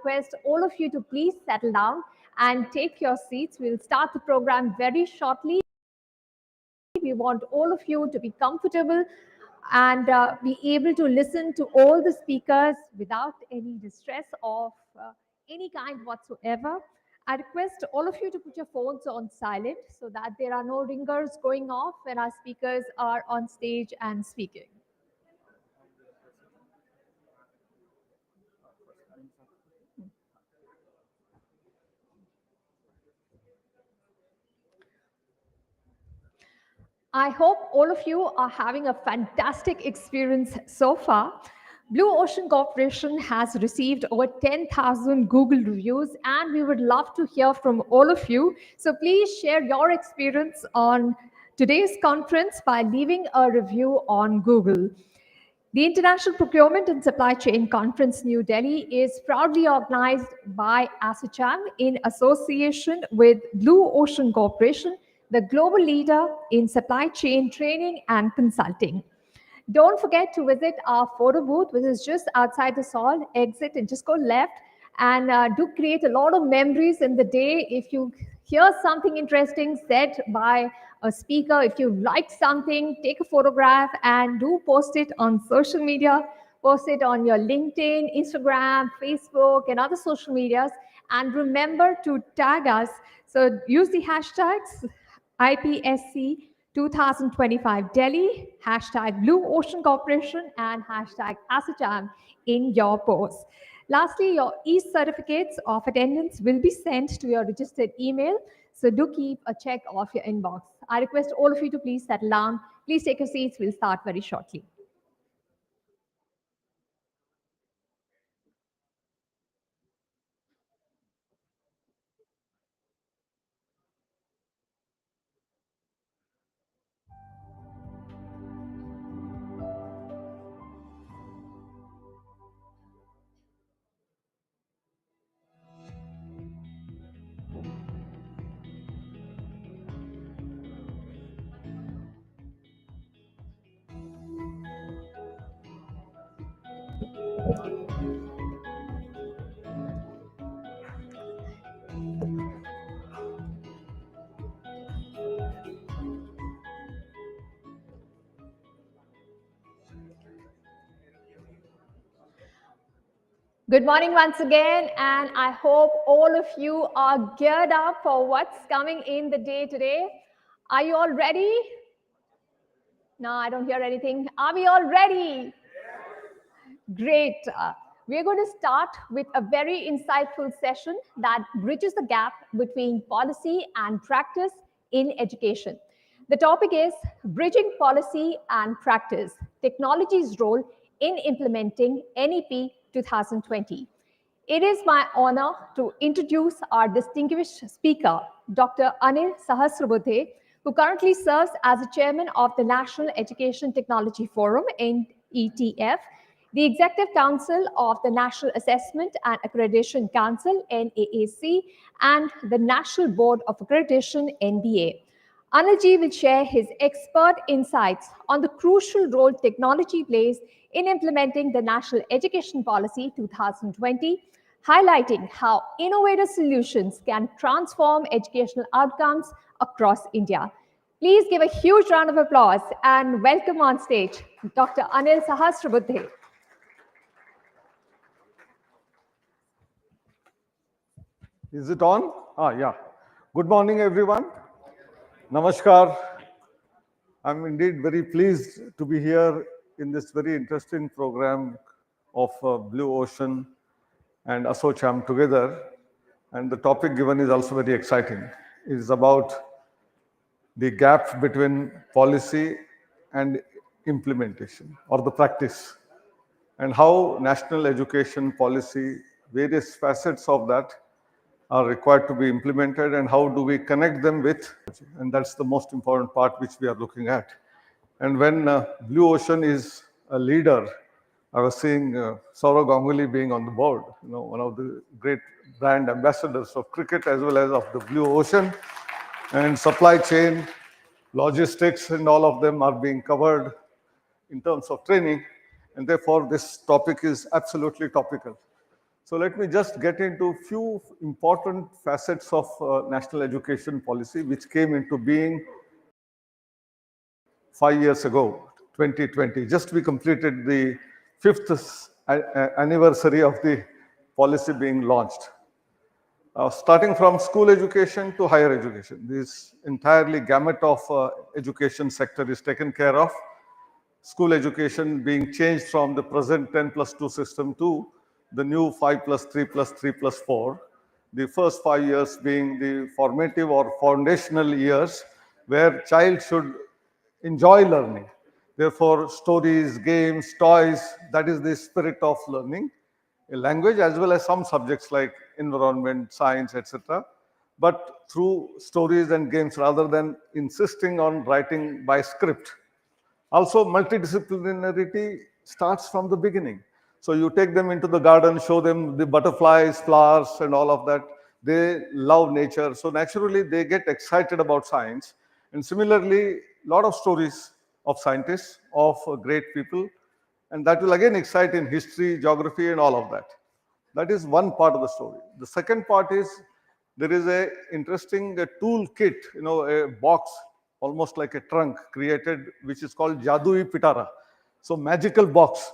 request all of you to please settle down and take your seats. We'll start the program very shortly. We want all of you to be comfortable and be able to listen to all the speakers without any distress of any kind whatsoever. I request all of you to put your phones on silent so that there are no ringers going off when our speakers are on stage and speaking. I hope all of you are having a fantastic experience so far. Blue Ocean Corporation has received over 10,000 Google reviews, and we would love to hear from all of you. So please share your experience on today's conference by leaving a review on Google. The International Procurement and Supply Chain Conference New Delhi is proudly organized by ASSOCHAM in association with Blue Ocean Corporation, the global leader in supply chain training and consulting. Don't forget to visit our photo booth, which is just outside the hall. Exit and just go left, and do create a lot of memories in the day. If you hear something interesting said by a speaker, if you like something, take a photograph and do post it on social media. Post it on your LinkedIn, Instagram, Facebook, and other social medias. And remember to tag us. So use the hashtags IPSC 2025 Delhi, hashtag Blue Ocean Corporation, and hashtag ASSOCHAM in your posts. Lastly, your e-certificates of attendance will be sent to your registered email, so do keep a check of your inbox. I request all of you to please settle down. Please take your seats. We'll start very shortly. Good morning once again, and I hope all of you are geared up for what's coming in the day today. Are you all ready? No, I don't hear anything. Are we all ready? Great. We're going to start with a very insightful session that bridges the gap between policy and practice in education. The topic is Bridging Policy and Practice, Technology's Role in Implementing NEP 2020. It is my honor to introduce our distinguished speaker, Dr. Anil Sahasrabudhe, who currently serves as the chairman of the National Education Technology Forum, NETF, the Executive Council of the National Assessment and Accreditation Council, NAAC, and the National Board of Accreditation, NBA. Anilji will share his expert insights on the crucial role technology plays in implementing the National Education Policy 2020, highlighting how innovative solutions can transform educational outcomes across India. Please give a huge round of applause and welcome on stage Dr. Anil Sahasrabudhe. Is it on? Yeah. Good morning, everyone. Namaskar. I'm indeed very pleased to be here in this very interesting program of Blue Ocean and ASSOCHAM together. And the topic given is also very exciting. It is about the gap between policy and implementation or the practice, and how national education policy, various facets of that are required to be implemented, and how do we connect them with, and that's the most important part which we are looking at. And when Blue Ocean is a leader, I was seeing Saurav Ganguly being on the board, one of the great brand ambassadors of cricket as well as of the Blue Ocean, and supply chain, logistics, and all of them are being covered in terms of training, and therefore this topic is absolutely topical. So let me just get into few important facets of national education policy, which came into being 5 years ago, 2020. Just we completed the fifth anniversary of the policy being launched. Starting from school education to higher education, this entirely gamut of education sector is taken care of. School education being changed from the present 10 plus 2 system to the new 5 plus 3 plus 3 plus 4. The first 5 years being the formative or foundational years where child should enjoy learning. Therefore, stories, games, toys, that is the spirit of learning. A language as well as some subjects like environment, science, etc. But through stories and games rather than insisting on writing by script. Also, multidisciplinarity starts from the beginning. So you take them into the garden, show them the butterflies, flowers, and all of that. They love nature. So naturally, they get excited about science. And similarly, a lot of stories of scientists, of great people, and that will again excite in history, geography, and all of that. That is one part of the story. The second part is there is a interesting tool kit, a box almost like a trunk created, which is called Jadui Pitara. So magical box.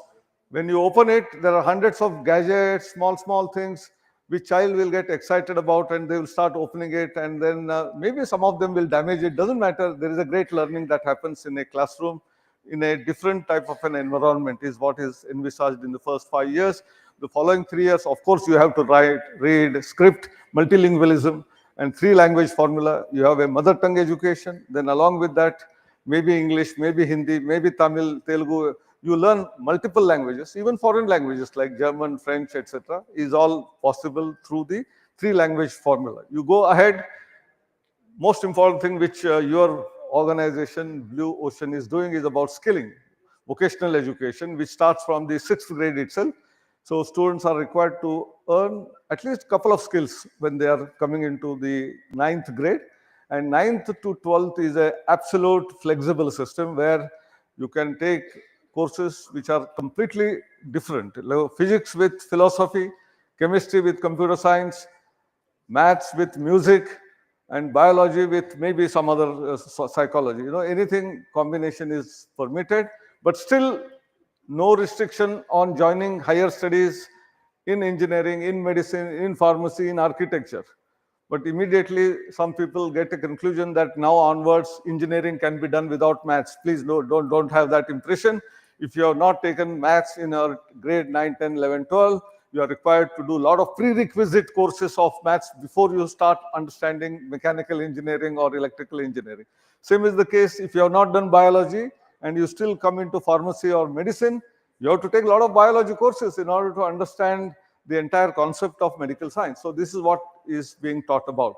When you open it, there are hundreds of gadgets, small things, which child will get excited about, and they will start opening it, and then maybe some of them will damage it. Doesn't matter. There is a great learning that happens in a classroom in a different type of an environment is what is envisaged in the first 5 years. The following 3 years, of course, you have to write, read, script, multilingualism, and three language formula. You have a mother tongue education. Then along with that, maybe English, maybe Hindi, maybe Tamil, Telugu. You learn multiple languages, even foreign languages like German, French, etc. is all possible through the three language formula. You go ahead. Most important thing which your organization, Blue Ocean, is doing is about skilling, vocational education, which starts from the sixth grade itself. So students are required to earn at least a couple of skills when they are coming into the ninth grade. And ninth to 12th is an absolute flexible system where you can take courses which are completely different. Physics with philosophy, chemistry with computer science, maths with music, and biology with maybe some other psychology. Anything combination is permitted, but still no restriction on joining higher studies in engineering, in medicine, in pharmacy, in architecture. But immediately some people get a conclusion that now onwards engineering can be done without maths. Please don't have that impression. If you have not taken maths in our grade 9, 10, 11, 12, you are required to do a lot of prerequisite courses of maths before you start understanding mechanical engineering or electrical engineering. Same is the case if you have not done biology and you still come into pharmacy or medicine, you have to take a lot of biology courses in order to understand the entire concept of medical science. So this is what is being taught about.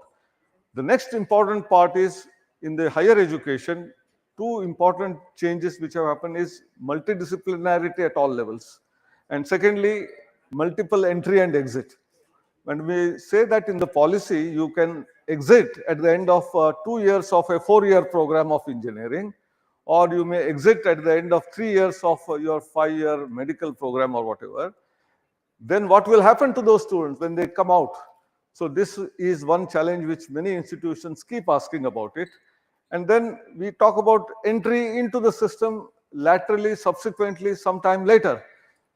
The next important part is in the higher education, two important changes which have happened is multidisciplinarity at all levels. And secondly, multiple entry and exit. When we say that in the policy, you can exit at the end of 2 years of a 4-year program of engineering, or you may exit at the end of 3 years of your 5-year medical program or whatever. Then what will happen to those students when they come out? So this is one challenge which many institutions keep asking about it. And then we talk about entry into the system laterally, subsequently, sometime later.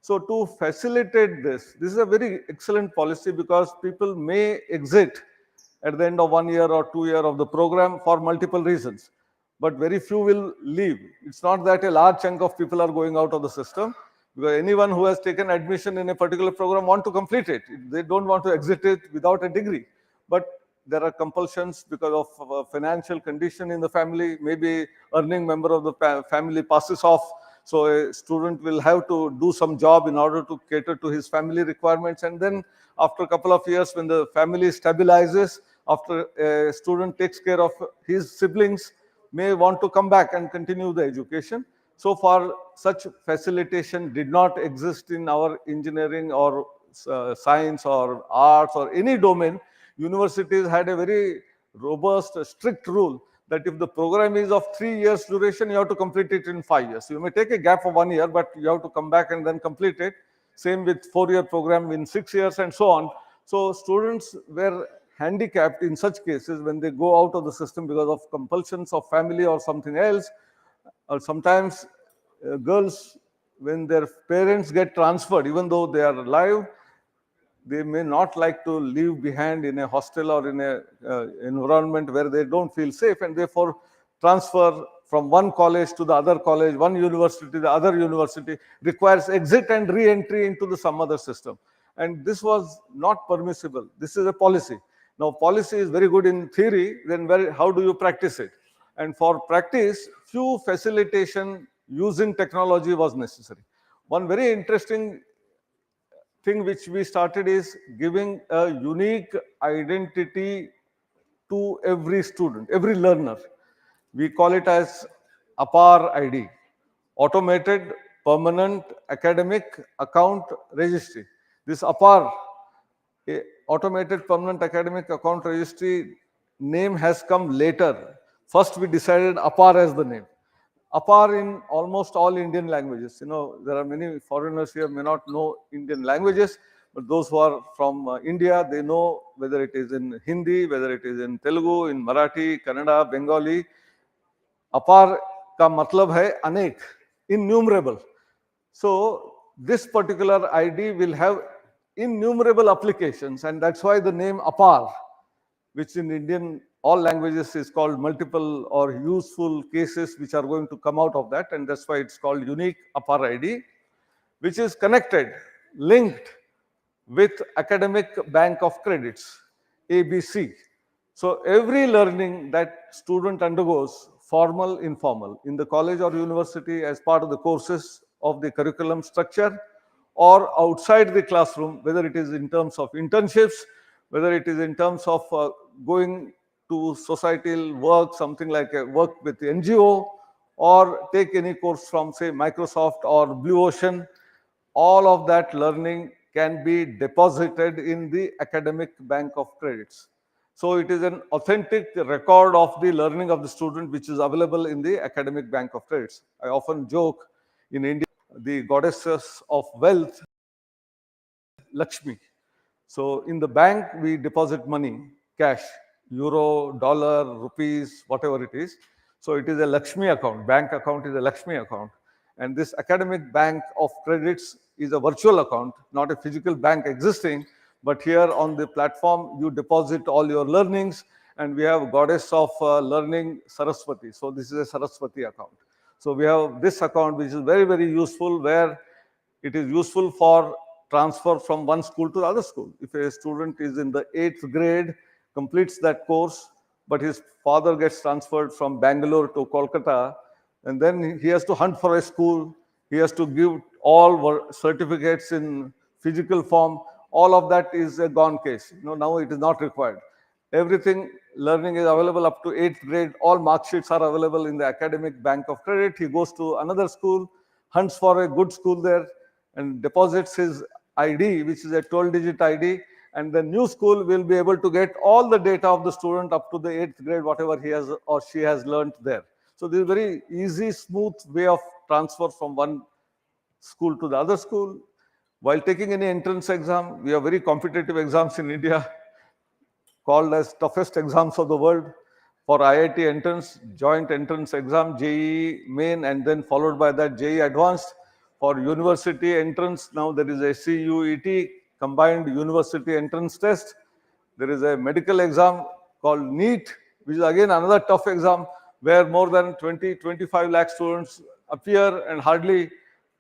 So to facilitate this is a very excellent policy because people may exit at the end of 1 year or 2 year of the program for multiple reasons. But very few will leave. It's not that a large chunk of people are going out of the system, because anyone who has taken admission in a particular program want to complete it. They don't want to exit it without a degree. But there are compulsions because of financial condition in the family. Maybe earning member of the family passes off. So a student will have to do some job in order to cater to his family requirements. And then after a couple of years, when the family stabilizes, after a student takes care of his siblings, may want to come back and continue the education. So far, such facilitation did not exist in our engineering or science or arts or any domain. Universities had a very robust, strict rule that if the program is of 3 years duration, you have to complete it in 5 years. You may take a gap of 1 year, but you have to come back and then complete it. Same with 4-year program in 6 years and so on. So students were handicapped in such cases when they go out of the system because of compulsions of family or something else, or sometimes girls, when their parents get transferred, even though they are alive, they may not like to leave behind in a hostel or in a environment where they don't feel safe, and therefore transfer from one college to the other college, one university to the other university, requires exit and re-entry into the some other system. And this was not permissible. This is a policy. Now, policy is very good in theory, then how do you practice it? And for practice, few facilitation using technology was necessary. One very interesting thing which we started is giving a unique identity to every student, every learner. We call it as APAR ID, Automated Permanent Academic Account Registry. This APAR, Automated Permanent Academic Account Registry, name has come later. First, we decided APAR as the name. APAR in almost all Indian languages. You know, there are many foreigners here may not know Indian languages, but those who are from India, they know whether it is in Hindi, whether it is in Telugu, in Marathi, Kannada, Bengali. अपार का मतलब है अनेक, innumerable. So this particular ID will have innumerable applications, and that's why the name APAR, which in Indian all languages is called multiple or useful cases which are going to come out of that, and that's why it's called unique APAR ID, which is connected, linked with academic bank of credits, ABC. So every learning that student undergoes, formal, informal, in the college or university as part of the courses of the curriculum structure, or outside the classroom, whether it is in terms of internships, whether it is in terms of going to societal work, something like a work with the NGO, or take any course from, say, Microsoft or Blue Ocean, all of that learning can be deposited in the academic bank of credits. So it is an authentic record of the learning of the student which is available in the academic bank of credits. I often joke, in India, the goddesses of wealth, Lakshmi. So in the bank, we deposit money, cash, euro, dollar, rupees, whatever it is. So it is a Lakshmi account. Bank account is a Lakshmi account. And this academic bank of credits is a virtual account, not a physical bank existing. But here on the platform, you deposit all your learnings. And we have goddess of learning, Saraswati. So this is a Saraswati account. So we have this account, which is very, very useful, where it is useful for transfer from one school to the other school. If a student is in the 8th grade, completes that course, but his father gets transferred from Bangalore to Kolkata, and then he has to hunt for a school, he has to give all certificates in physical form, all of that is a gone case. Now it is not required. Everything learning is available up to 8th grade. All mark sheets are available in the academic bank of credit. He goes to another school, hunts for a good school there, and deposits his ID, which is a 12-digit ID, and the new school will be able to get all the data of the student up to the 8th grade, whatever he has or she has learned there. So this is a very easy, smooth way of transfer from one school to the other school. While taking any entrance exam, we have very competitive exams in India, called as toughest exams of the world. For IIT entrance, joint entrance exam, JEE main, and then followed by that JEE advanced. For university entrance, now there is a CUET, combined university entrance test. There is a medical exam called NEET, which is again another tough exam where more than 20-25 lakh students appear, and hardly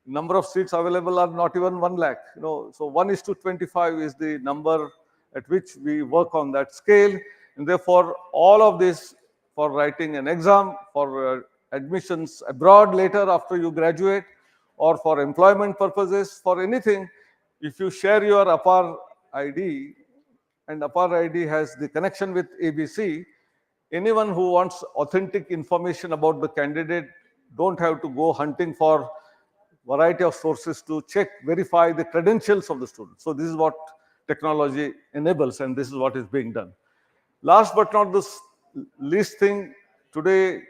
number of seats available are not even 1 lakh. So 1:25 is the number at which we work on that scale. And therefore, all of this for writing an exam, for admissions abroad later after you graduate, or for employment purposes, for anything, if you share your APAR ID, and APAR ID has the connection with ABC, anyone who wants authentic information about the candidate don't have to go hunting for variety of sources to check, verify the credentials of the student. So this is what technology enables, and this is what is being done. Last but not the least thing, today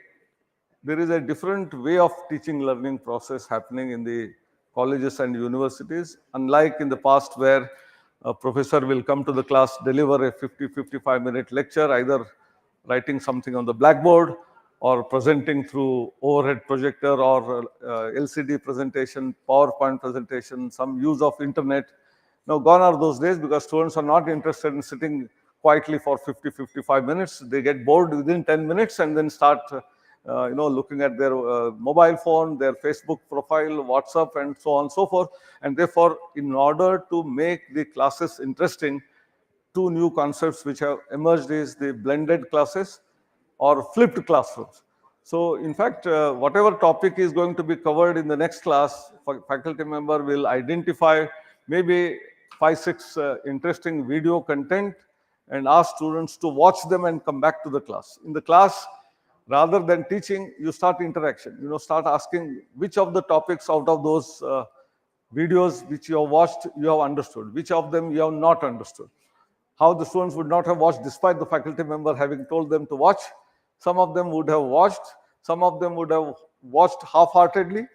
there is a different way of teaching learning process happening in the colleges and universities, unlike in the past where a professor will come to the class, deliver a 50-55-minute lecture, either writing something on the blackboard or presenting through overhead projector or LCD presentation, PowerPoint presentation, some use of internet. Now, gone are those days because students are not interested in sitting quietly for 50-55 minutes. They get bored within 10 minutes and then start looking at their mobile phone, their Facebook profile, WhatsApp, and so on and so forth. And therefore, in order to make the classes interesting, two new concepts which have emerged is the blended classes or flipped classrooms. So in fact, whatever topic is going to be covered in the next class, faculty member will identify maybe 5-6 interesting video content and ask students to watch them and come back to the class. In the class, rather than teaching, you start interaction. Start asking which of the topics out of those videos which you have watched, you have understood, which of them you have not understood. How the students would not have watched despite the faculty member having told them to watch. Some of them would have watched, some of them would have watched half-heartedly.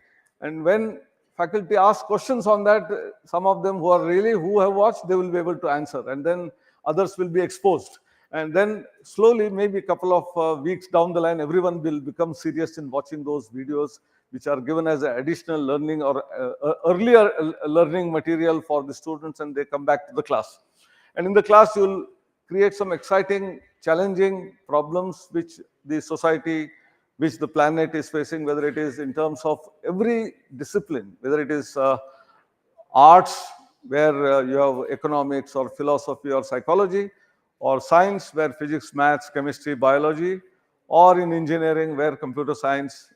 And when faculty ask questions on that, some of them who have watched, they will be able to answer. And then others will be exposed. And then slowly, maybe a couple of weeks down the line, everyone will become serious in watching those videos which are given as additional learning or earlier learning material for the students, and they come back to the class. And in the class, you'll create some exciting, challenging problems which the society, which the planet is facing, whether it is in terms of every discipline, whether it is arts, where you have economics or philosophy or psychology, or science, where physics, maths, chemistry, biology, or in engineering, where computer science,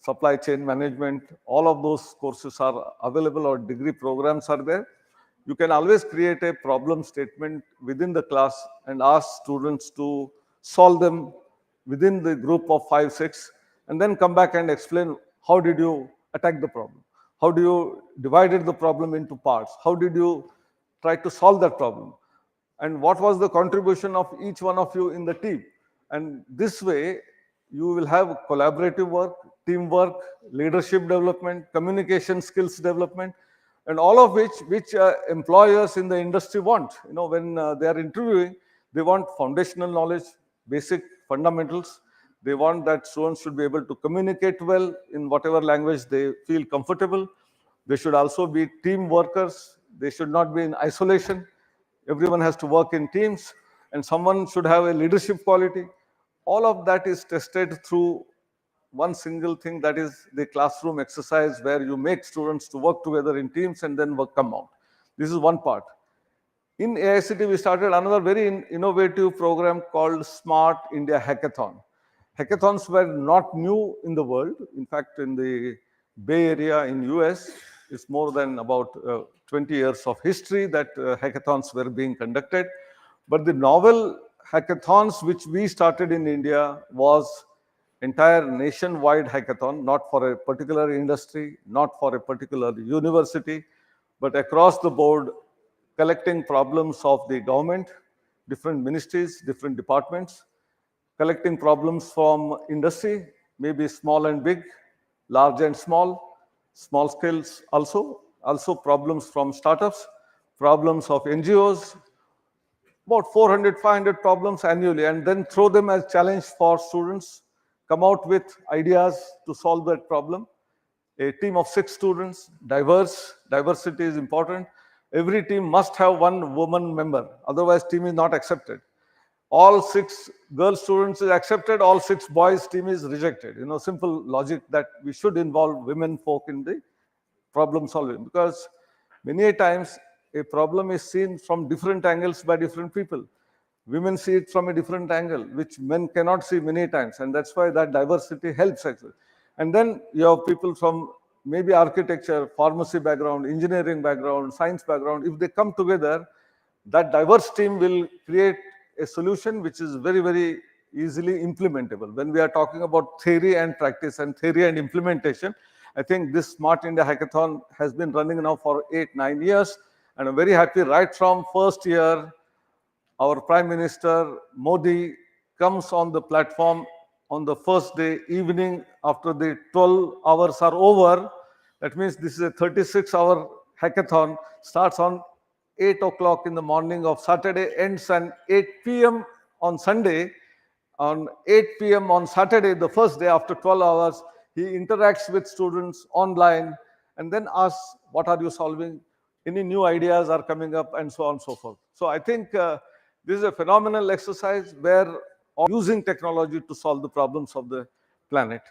supply chain management, all of those courses are available or degree programs are there. You can always create a problem statement within the class and ask students to solve them within the group of 5-6, and then come back and explain how did you attack the problem? How do you divided the problem into parts? How did you try to solve that problem? And what was the contribution of each one of you in the team? And this way, you will have collaborative work, teamwork, leadership development, communication skills development, and all of which employers in the industry want. When they are interviewing, they want foundational knowledge, basic fundamentals. They want that students should be able to communicate well in whatever language they feel comfortable. They should also be team workers. They should not be in isolation. Everyone has to work in teams, and someone should have a leadership quality. All of that is tested through one single thing, that is the classroom exercise, where you make students to work together in teams and then come out. This is one part. In AICT, we started another very innovative program called Smart India Hackathon. Hackathons were not new in the world. In fact, in the Bay Area in US, it's more than about 20 years of history that hackathons were being conducted. But the novel hackathons which we started in India was entire nationwide hackathon, not for a particular industry, not for a particular university, but across the board, collecting problems of the government, different ministries, different departments, collecting problems from industry, maybe small and big, large and small scales also problems from startups, problems of NGOs, about 400, 500 problems annually, and then throw them as challenge for students, come out with ideas to solve that problem. A team of 6 students, diversity is important. Every team must have one woman member, otherwise team is not accepted. All 6 girl students is accepted, all 6 boys team is rejected. Simple logic that we should involve women folk in the problem solving, because many times a problem is seen from different angles by different people. Women see it from a different angle, which men cannot see many times, and that's why that diversity helps actually. And then you have people from maybe architecture, pharmacy background, engineering background, science background. If they come together, that diverse team will create a solution which is very, very easily implementable. When we are talking about theory and practice and theory and implementation, I think this Smart India Hackathon has been running now for 8-9 years, and I'm very happy right from first year, our Prime Minister Modi comes on the platform on the first day evening after the 12 hours are over, That means this is a 36-hour hackathon, starts on 8 o'clock in the morning of Saturday, ends at 8 p.m. on Sunday. On 8 p.m. on Saturday, the first day after 12 hours, he interacts with students online and then asks, what are you solving? Any new ideas are coming up, and so on and so forth. So I think this is a phenomenal exercise where using technology to solve the problems of the planet.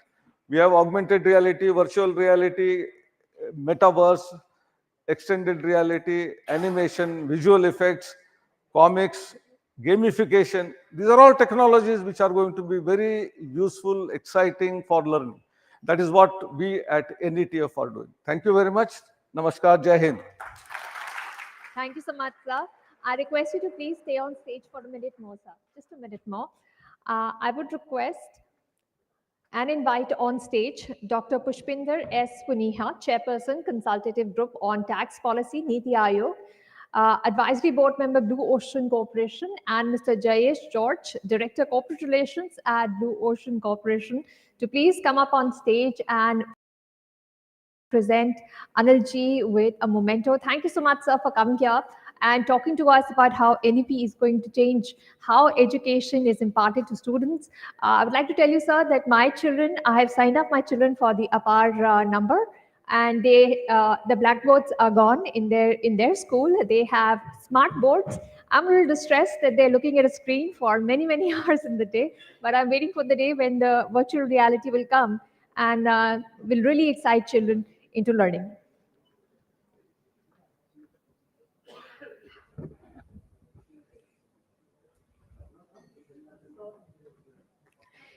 We have augmented reality, virtual reality, metaverse, extended reality, animation, visual effects, comics, gamification. These are all technologies which are going to be very useful, exciting for learning. That is what we at NETF are doing. Thank you very much. Namaskar. Jai Hind. Thank you so much, sir. I request you to please stay on stage for a minute more, sir. Just a minute more. I would request and invite on stage Dr. Pushpinder S. Puniha, Chairperson, Consultative Group on Tax Policy, Niti Aayog, Advisory Board Member, Blue Ocean Corporation, and Mr. Jayesh George, Director Corporate Relations at Blue Ocean Corporation, to please come up on stage and present Anilji with a memento. Thank you so much, sir, for coming here and talking to us about how NEP is going to change how education is imparted to students. I would like to tell you, sir, that my children, I have signed up my children for the APAR number, and the blackboards are gone in their school. They have smart boards. I'm a little distressed that they're looking at a screen for many, many hours in the day, but I'm waiting for the day when the virtual reality will come and will really excite children into learning.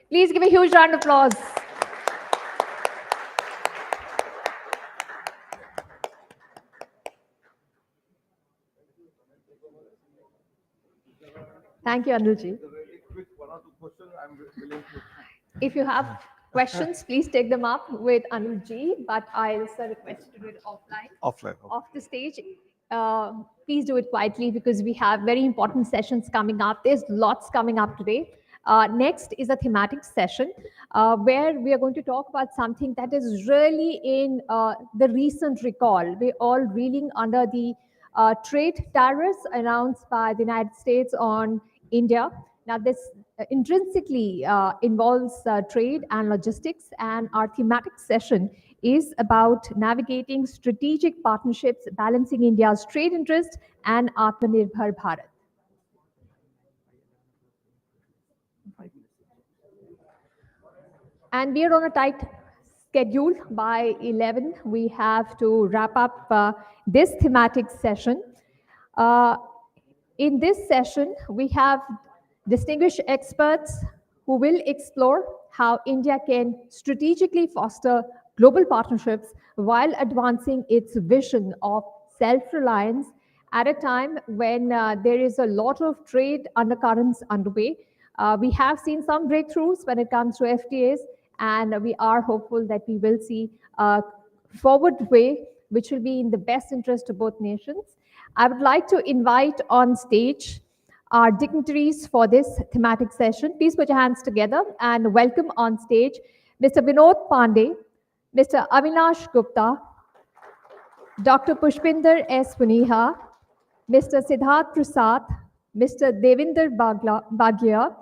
Please give a huge round of applause. Thank you, Anilji. If you have questions, please take them up with Anilji, but I also request you to do it offline. Offline. Off the stage. Please do it quietly because we have very important sessions coming up. There's lots coming up today. Next is a thematic session where we are going to talk about something that is really in the recent recall. We're all reeling under the trade tariffs announced by the United States on India. Now, this intrinsically involves trade and logistics, and our thematic session is about navigating strategic partnerships, balancing India's trade interests and Atmanirbhar Bharat. And we are on a tight schedule. By 11, we have to wrap up this thematic session. In this session, we have distinguished experts who will explore how India can strategically foster global partnerships while advancing its vision of self-reliance at a time when there is a lot of trade undercurrents underway. We have seen some breakthroughs when it comes to FTAs, and we are hopeful that we will see a forward way which will be in the best interest of both nations. I would like to invite on stage our dignitaries for this thematic session. Please put your hands together and welcome on stage Mr. Vinod Pandey, Mr. Avinash Gupta, Dr. Pushpinder S. Puniha, Mr. Siddharth Prasad, Mr. Devinder Bhagia.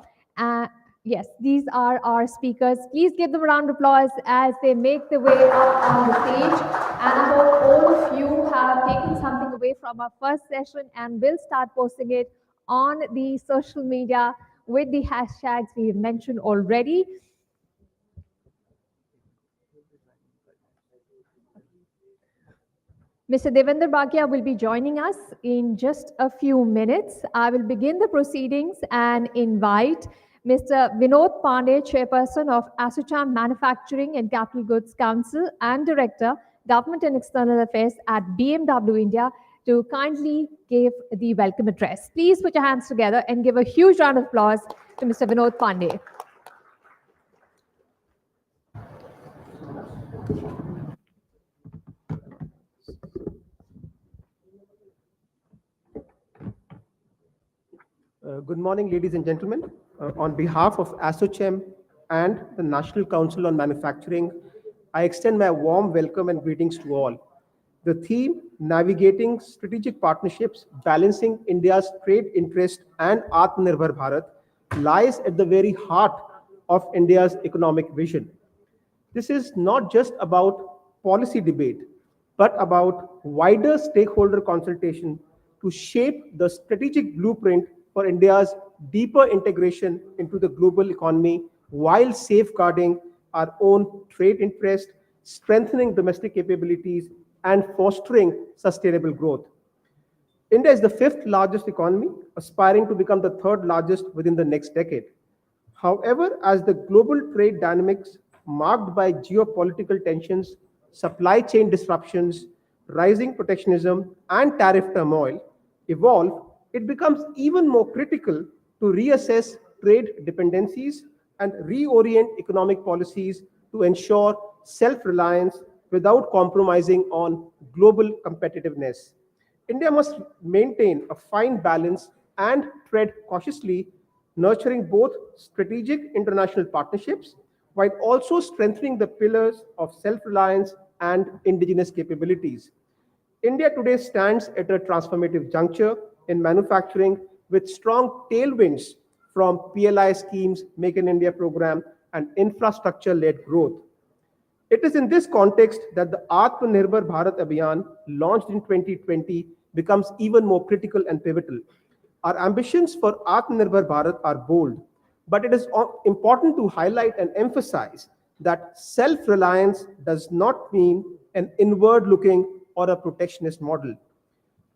Yes, these are our speakers. Please give them a round of applause as they make their way up on the stage. And I hope all of you have taken something away from our first session and will start posting it on the social media with the hashtags we've mentioned already. Mr. Devinder Bhagia will be joining us in just a few minutes. I will begin the proceedings and invite Mr. Vinod Pandey, Chairperson of ASSOCHAM Manufacturing and Capital Goods Council and Director, Government and External Affairs at BMW India, to kindly give the welcome address. Please put your hands together and give a huge round of applause to Mr. Vinod Pandey. Good morning, ladies and gentlemen. On behalf of ASSOCHAM and the National Council on Manufacturing, I extend my warm welcome and greetings to all. The theme, Navigating Strategic Partnerships, Balancing India's Trade Interest and Atmanirbhar Bharat, lies at the very heart of India's economic vision. This is not just about policy debate, but about wider stakeholder consultation to shape the strategic blueprint for India's deeper integration into the global economy while safeguarding our own trade interest, strengthening domestic capabilities, and fostering sustainable growth. India is the fifth largest economy, aspiring to become the third largest within the next decade. However, as the global trade dynamics marked by geopolitical tensions, supply chain disruptions, rising protectionism, and tariff turmoil evolve, it becomes even more critical to reassess trade dependencies and reorient economic policies to ensure self reliance without compromising on global competitiveness. India must maintain a fine balance and tread cautiously, nurturing both strategic international partnerships while also strengthening the pillars of self reliance and indigenous capabilities. India today stands at a transformative juncture in manufacturing with strong tailwinds from PLI schemes, Make in India program, and infrastructure led growth. It is in this context that the Atmanirbhar Bharat Abhiyan, launched in 2020, becomes even more critical and pivotal. Our ambitions for Atmanirbhar Bharat are bold, but it is important to highlight and emphasize that self reliance does not mean an inward looking or a protectionist model.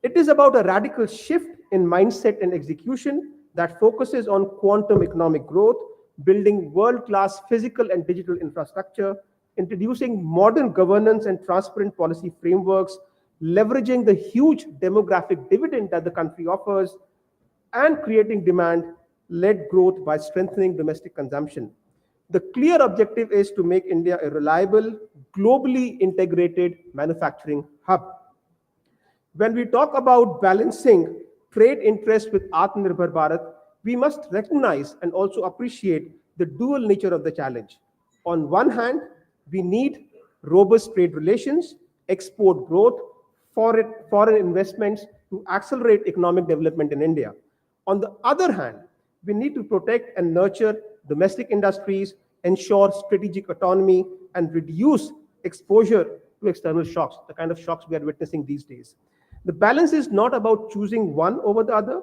It is about a radical shift in mindset and execution that focuses on quantum economic growth, building world class physical and digital infrastructure, introducing modern governance and transparent policy frameworks, leveraging the huge demographic dividend that the country offers, and creating demand led growth by strengthening domestic consumption. The clear objective is to make India a reliable, globally integrated manufacturing hub. When we talk about balancing trade interests with Atmanirbhar Bharat, we must recognize and also appreciate the dual nature of the challenge. On one hand, we need robust trade relations, export growth, foreign investments to accelerate economic development in India. On the other hand, we need to protect and nurture domestic industries, ensure strategic autonomy, and reduce exposure to external shocks, the kind of shocks we are witnessing these days. The balance is not about choosing one over the other.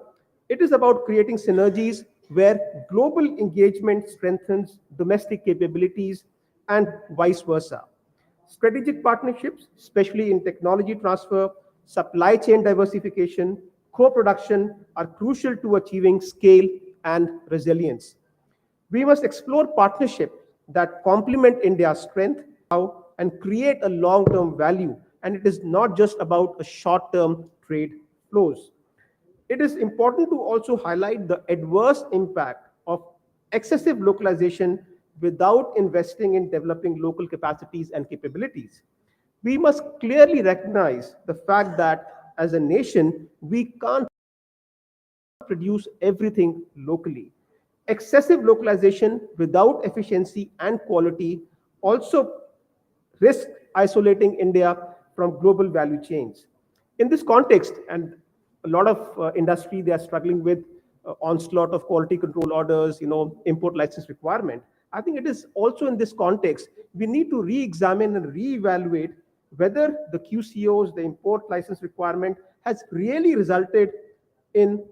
It is about creating synergies where global engagement strengthens domestic capabilities and vice versa. Strategic partnerships, especially in technology transfer, supply chain diversification, co production, are crucial to achieving scale and resilience. We must explore partnerships that complement India's strength and create a long term value. And it is not just about a short term trade flows. It is important to also highlight the adverse impact of excessive localization without investing in developing local capacities and capabilities. We must clearly recognize the fact that as a nation, we can't produce everything locally. Excessive localization without efficiency and quality also risk isolating India from global value chains. In this context, and a lot of industry, they are struggling with onslaught of quality control orders, import license requirement. I think it is also in this context we need to re-examine and re-evaluate whether the QCOs, the import license requirement, in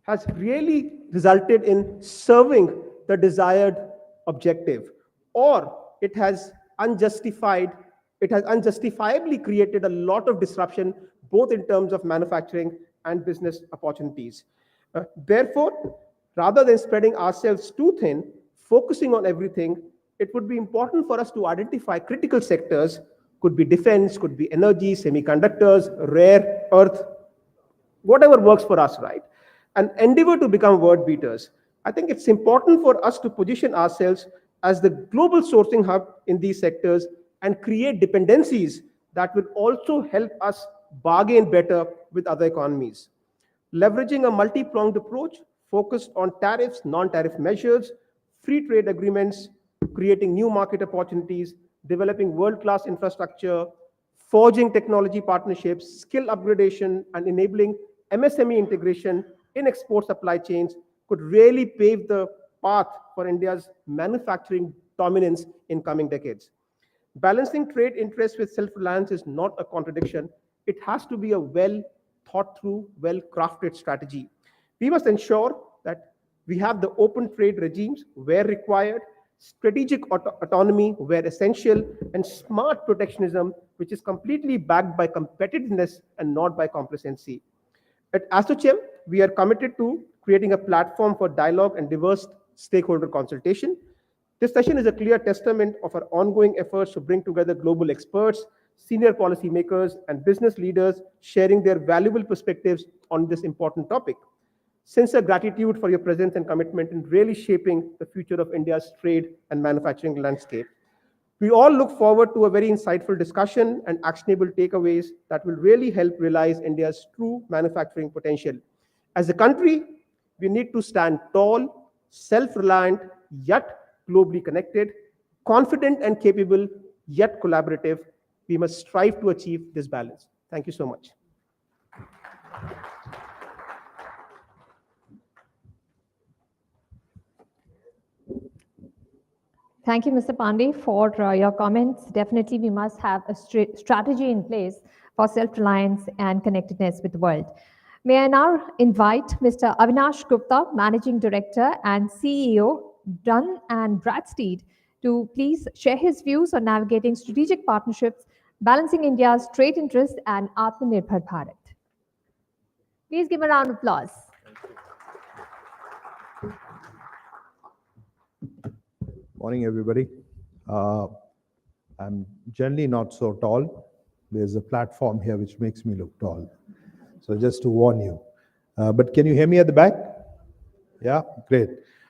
has really resulted in serving the desired objective, or it has unjustifiably created a lot of disruption both in terms of manufacturing and business opportunities. Therefore, rather than spreading ourselves too thin, focusing on everything, it would be important for us to identify critical sectors, could be defense, could be energy, semiconductors, rare earth, whatever works for us, right? And endeavor to become word beaters. I think it's important for us to position ourselves as the global sourcing hub in these sectors and create dependencies that will also help us bargain better with other economies. Leveraging a multi pronged approach focused on tariffs, non tariff measures, free trade agreements, creating new market opportunities, developing world-class infrastructure, forging technology partnerships, skill upgradation, and enabling MSME integration in export supply chains could really pave the path for India's manufacturing dominance in coming decades. Balancing trade interests with self reliance is not a contradiction. It has to be a well thought through, well crafted strategy. We must ensure that we have the open trade regimes where required, strategic autonomy where essential, and smart protectionism, which is completely backed by competitiveness and not by complacency. At ASSOCHAM, we are committed to creating a platform for dialogue and diverse stakeholder consultation. This session is a clear testament of our ongoing efforts to bring together global experts, senior policymakers, and business leaders sharing their valuable perspectives on this important topic. Sincere gratitude for your presence and commitment in really shaping the future of India's trade and manufacturing landscape. We all look forward to a very insightful discussion and actionable takeaways that will really help realize India's true manufacturing potential. As a country, we need to stand tall, self-reliant, yet globally connected, confident and capable, yet collaborative. We must strive to achieve this balance. Thank you so much. Thank you, Mr. Pandey, for your comments. Definitely, we must have a strategy in place for self-reliance and connectedness with the world. May I now invite Mr. Avinash Gupta, Managing Director and CEO, Dun & Bradstreet, to please share his views on navigating strategic partnerships, balancing India's trade interests, and Atmanirbhar Bharat. Please give a round of applause. Morning, everybody. I'm generally not so tall. There's a platform here which makes me look tall. So just to warn you. But can you hear me at the back? Yeah, great.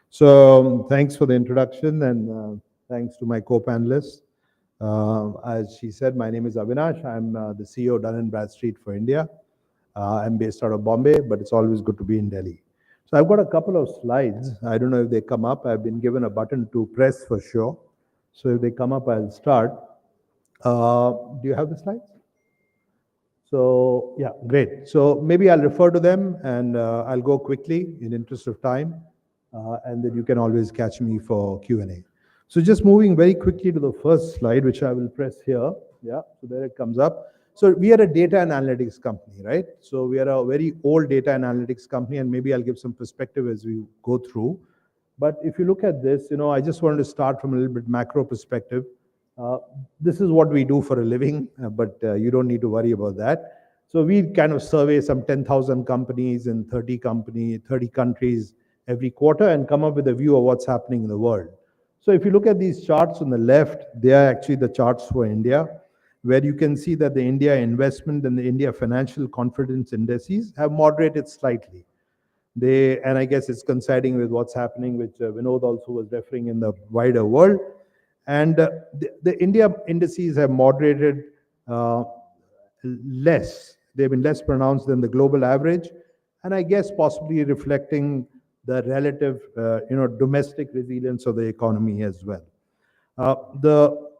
So thanks for the introduction and thanks to my co-panelists. As she said, my name is Avinash. I'm the CEO of Dun & Bradstreet for India. I'm based out of Bombay, but it's always good to be in Delhi. So I've got a couple of slides. I don't know if they come up. I've been given a button to press for sure. So if they come up, I'll start. Do you have the slides? So yeah, great. So maybe I'll refer to them and I'll go quickly in interest of time. And then you can always catch me for Q&A. So just moving very quickly to the first slide, which I will press here. Yeah, so there it comes up. So we are a data and analytics company, right? So we are a very old data and analytics company, and maybe I'll give some perspective as we go through. But if you look at this, I just wanted to start from a little bit macro perspective. This is what we do for a living, but you don't need to worry about that. So we kind of survey some 10,000 companies in 30 countries every quarter and come up with a view of what's happening in the world. So if you look at these charts on the left, they are actually the charts for India, where you can see that the India investment and the India financial confidence indices have moderated slightly. And I guess it's coinciding with what's happening, which Vinod also was referring in the wider world. And the India indices have moderated less. They've been less pronounced than the global average. And I guess possibly reflecting the relative, domestic resilience of the economy as well.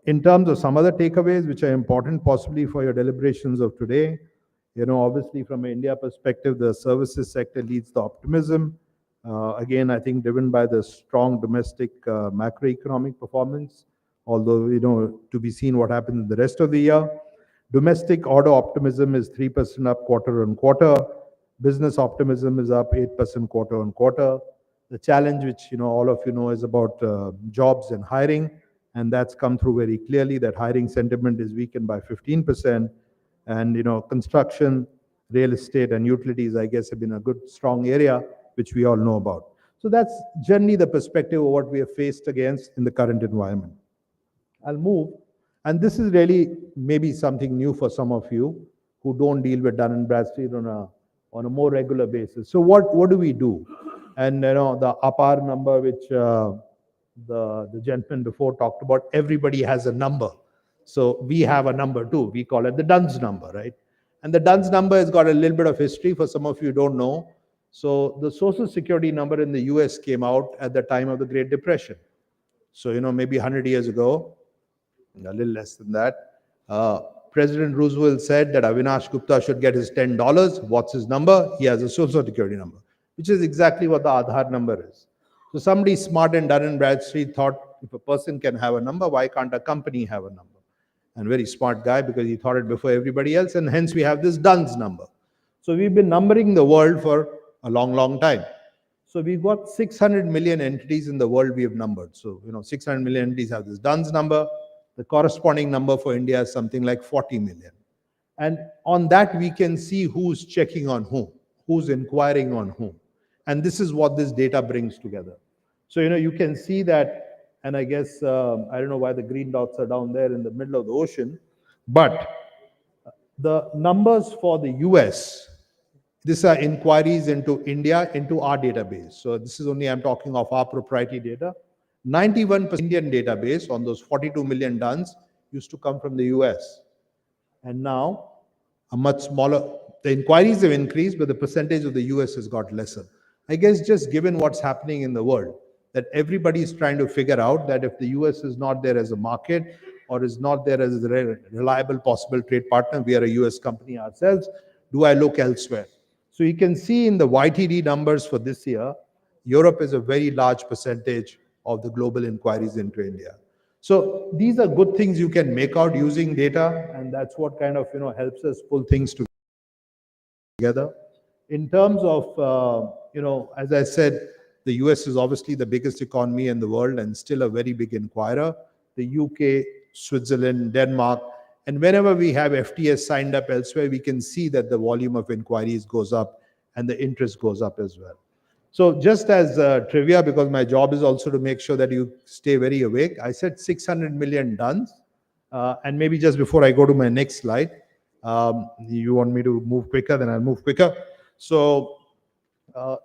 In terms of some other takeaways, which are important possibly for your deliberations of today, obviously from an India perspective, the services sector leads the optimism. Again, I think driven by the strong domestic macroeconomic performance, although, to be seen what happens in the rest of the year. Domestic order optimism is 3% up quarter on quarter. Business optimism is up 8% quarter on quarter. The challenge, which all of you know, is about jobs and hiring. And that's come through very clearly that hiring sentiment is weakened by 15%. And, construction, real estate and utilities, I guess, have been a good, strong area, which we all know about. So that's generally the perspective of what we have faced against in the current environment. I'll move. And this is really maybe something new for some of you who don't deal with Dun & Bradstreet on a more regular basis. So what do we do? And, the APAR number, which the gentleman before talked about, everybody has a number. So we have a number too. We call it the DUNS number, right? And the DUNS number has got a little bit of history. For some of you who don't know, So the Social Security number in the US came out at the time of the Great Depression. So, maybe 100 years ago, a little less than that, uh, President Roosevelt said that Avinash Gupta should get his $10. What's his number? He has a Social Security number, which is exactly what the Aadhaar number is. So somebody smart in Dun& Bradstreet thought, if a person can have a number, why can't a company have a number? And very smart guy, because he thought it before everybody else, and hence we have this Duns number. So we've been numbering the world for a long, long time. So we've got 600 million entities in the world we have numbered. So, 600 million entities have this Duns number. The corresponding number for India is something like 40 million. And on that, we can see who's checking on whom, who's inquiring on whom. And this is what this data brings together. So, you can see that, and I guess, I don't know why the green dots are down there in the middle of the ocean, but the numbers for the US, these are inquiries into India, into our database. So this is only, I'm talking of our proprietary data. 91% Indian database on those 42 million Duns used to come from the US. And now, a much smaller, the inquiries have increased, but the percentage of the US has got lesser. I guess just given what's happening in the world, that everybody is trying to figure out that if the US is not there as a market or is not there as a reliable possible trade partner, we are a US company ourselves, do I look elsewhere? So you can see in the YTD numbers for this year, Europe is a very large percentage of the global inquiries into India. So these are good things you can make out using data, and that's what kind of helps us pull things together. In terms of as I said, the US is obviously the biggest economy in the world and still a very big inquirer. The UK, Switzerland, Denmark, and whenever we have FTS signed up elsewhere, we can see that the volume of inquiries goes up and the interest goes up as well. So just as trivia, because my job is also to make sure that you stay very awake, I said 600 million Duns. And maybe just before I go to my next slide, you want me to move quicker, then I'll move quicker. So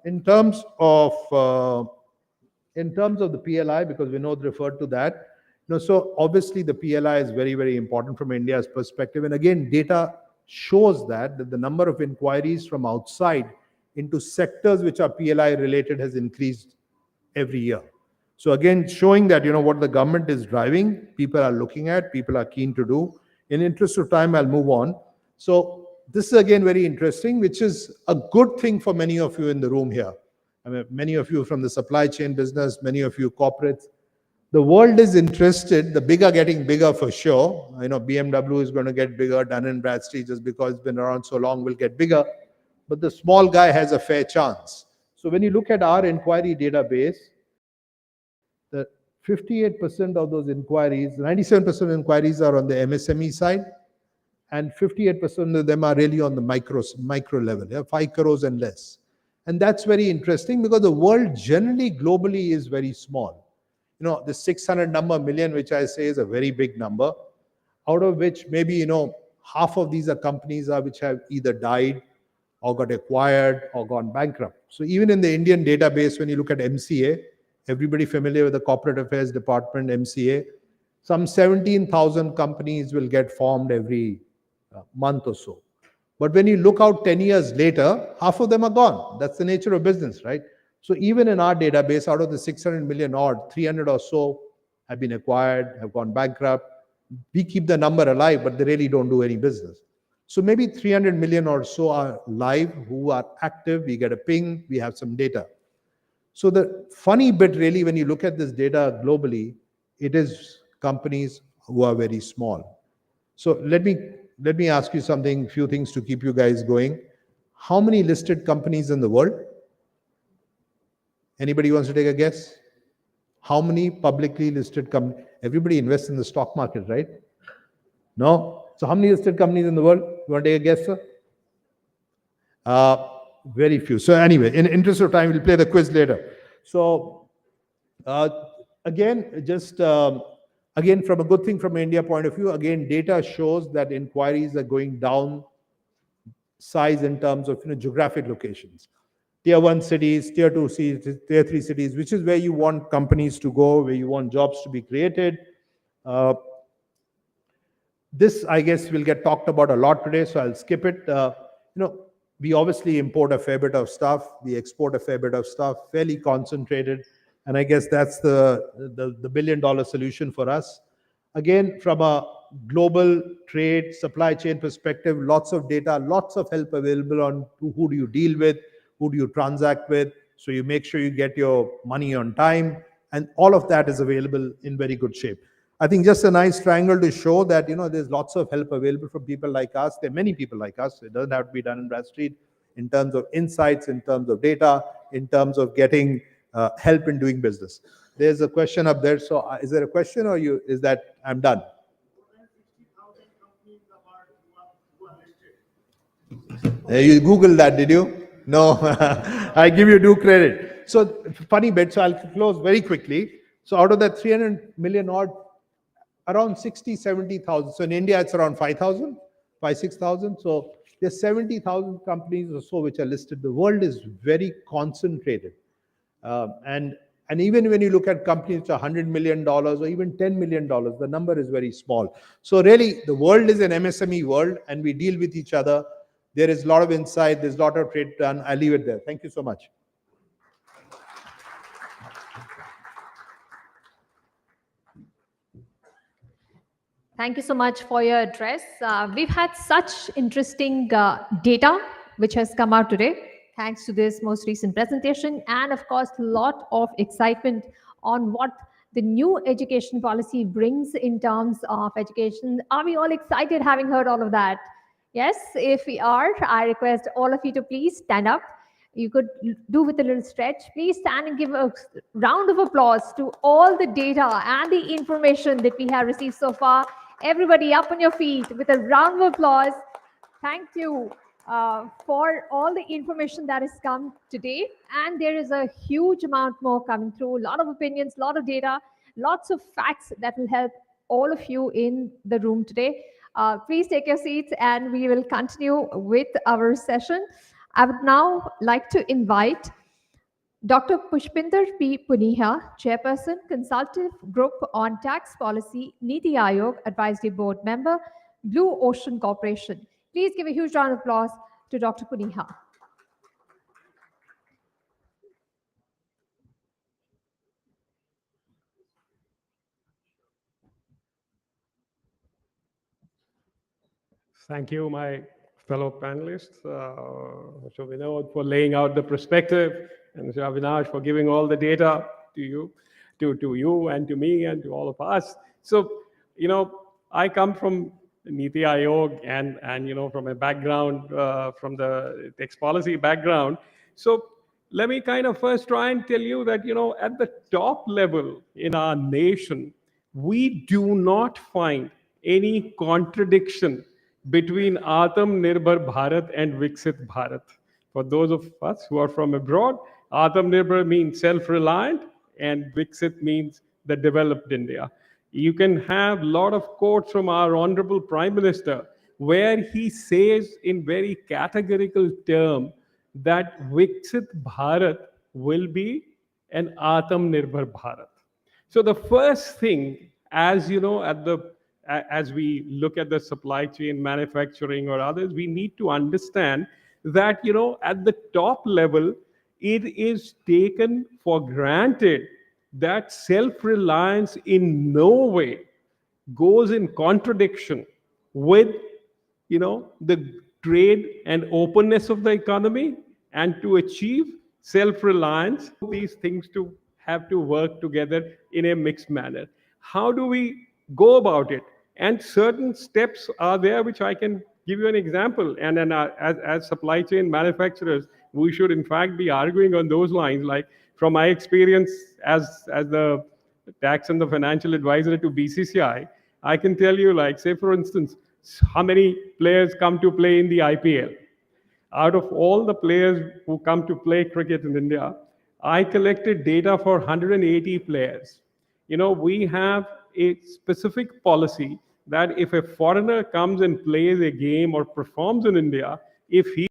in terms of the PLI, because Vinod referred to that, so obviously the PLI is very, very important from India's perspective. And again, data shows that the number of inquiries from outside into sectors which are PLI related has increased every year. So again, showing that, what the government is driving, people are looking at, people are keen to do. In interest of time, I'll move on. So this is again very interesting, which is a good thing for many of you in the room here. I mean, many of you from the supply chain business, many of you corporates. The world is interested, the big are getting bigger for sure. BMW is going to get bigger, Dun & Bradstreet, just because it's been around so long, will get bigger. But the small guy has a fair chance. So when you look at our inquiry database, the 58% of those inquiries, 97% of inquiries are on the MSME side, and 58% of them are really on the micro level, 5 crores and less. And that's very interesting because the world generally globally is very small. The 600 million, which I say is a very big number, out of which maybe, half of these are companies which have either died or got acquired or gone bankrupt. So even in the Indian database, when you look at MCA, everybody familiar with the Corporate Affairs Department, MCA, some 17,000 companies will get formed every month or so. But when you look out 10 years later, half of them are gone. That's the nature of business, right? So even in our database, out of the 600 million odd, 300 or so have been acquired, have gone bankrupt. We keep the number alive, but they really don't do any business. So maybe 300 million or so are live, who are active. We get a ping, we have some data. So the funny bit really, when you look at this data globally, it is companies who are very small. So let me ask you something, few things to keep you guys going. How many listed companies in the world? Anybody wants to take a guess? How many publicly listed companies? Everybody invests in the stock market, right? No? So how many listed companies in the world? You want to take a guess, sir? Very few. So anyway, in interest of time, we'll play the quiz later. So again, again, from a good thing from India point of view, again, data shows that inquiries are going down size in terms of geographic locations. Tier 1 cities, Tier 2 cities, Tier 3 cities, which is where you want companies to go, where you want jobs to be created. This, I guess, will get talked about a lot today, so I'll skip it. We obviously import a fair bit of stuff. We export a fair bit of stuff, fairly concentrated. And I guess that's the billion-dollar solution for us. Again, from a global trade supply chain perspective, lots of data, lots of help available on who do you deal with, who do you transact with, so you make sure you get your money on time, and all of that is available in very good shape. I think just a nice triangle to show that, there's lots of help available from people like us. There are many people like us. It doesn't have to be done in Bradstreet, in terms of insights, in terms of data, in terms of getting help in doing business. There's a question up there. So is there a question, or is that I'm done? You Googled that, did you? No, I give you due credit. So funny bit, so I'll close very quickly. So out of that 300 million odd, around 60, 70,000. So in India, it's around 5,000, 6,000. So there's 70,000 companies or so which are listed. The world is very concentrated. And even when you look at companies which are $100 million or even $10 million, the number is very small. So really, the world is an MSME world, and we deal with each other. There is a lot of insight. There's a lot of trade done. I'll leave it there. Thank you so much. Thank you so much for your address. We've had such interesting data which has come out today, thanks to this most recent presentation, and of course, a lot of excitement on what the new education policy brings in terms of education. Are we all excited having heard all of that? Yes, if we are, I request all of you to please stand up. You could do with a little stretch. Please stand and give a round of applause to all the data and the information that we have received so far. Everybody up on your feet with a round of applause. Thank you for all the information that has come today. And there is a huge amount more coming through, a lot of opinions, a lot of data, lots of facts that will help all of you in the room today. Please take your seats and we will continue with our session. I would now like to invite Dr. Pushpinder P. Puniha, Chairperson, Consultative Group on Tax Policy, Niti Aayog Advisory Board Member, Blue Ocean Corporation. Please give a huge round of applause to Dr. Puniha. Thank you, my fellow panelists, Mr. Vinod, for laying out the perspective, and Mr. Avinash for giving all the data to you, and to me, and to all of us. So, I come from Niti Aayog and from a background, from the tax policy background. So let me kind of first try and tell you that, at the top level in our nation, we do not find any contradiction between Atmanirbhar Bharat and Viksit Bharat. For those of us who are from abroad, Atmanirbhar means self-reliant and Viksit means the developed India. You can have a lot of quotes from our Honorable Prime Minister where he says in very categorical term that Viksit Bharat will be an Atmanirbhar Bharat. So the first thing, as as we look at the supply chain, manufacturing or others, we need to understand that, at the top level, it is taken for granted that self-reliance in no way goes in contradiction with, the trade and openness of the economy, and to achieve self-reliance, these things to have to work together in a mixed manner. How do we go about it? And certain steps are there which I can give you an example. And then as supply chain manufacturers, we should in fact be arguing on those lines. Like from my experience as the tax and the financial advisor to BCCI, I can tell you, like, say for instance, how many players come to play in the IPL. Out of all the players who come to play cricket in India, I collected data for 180 players. We have a specific policy that if a foreigner comes and plays a game or performs in India, if he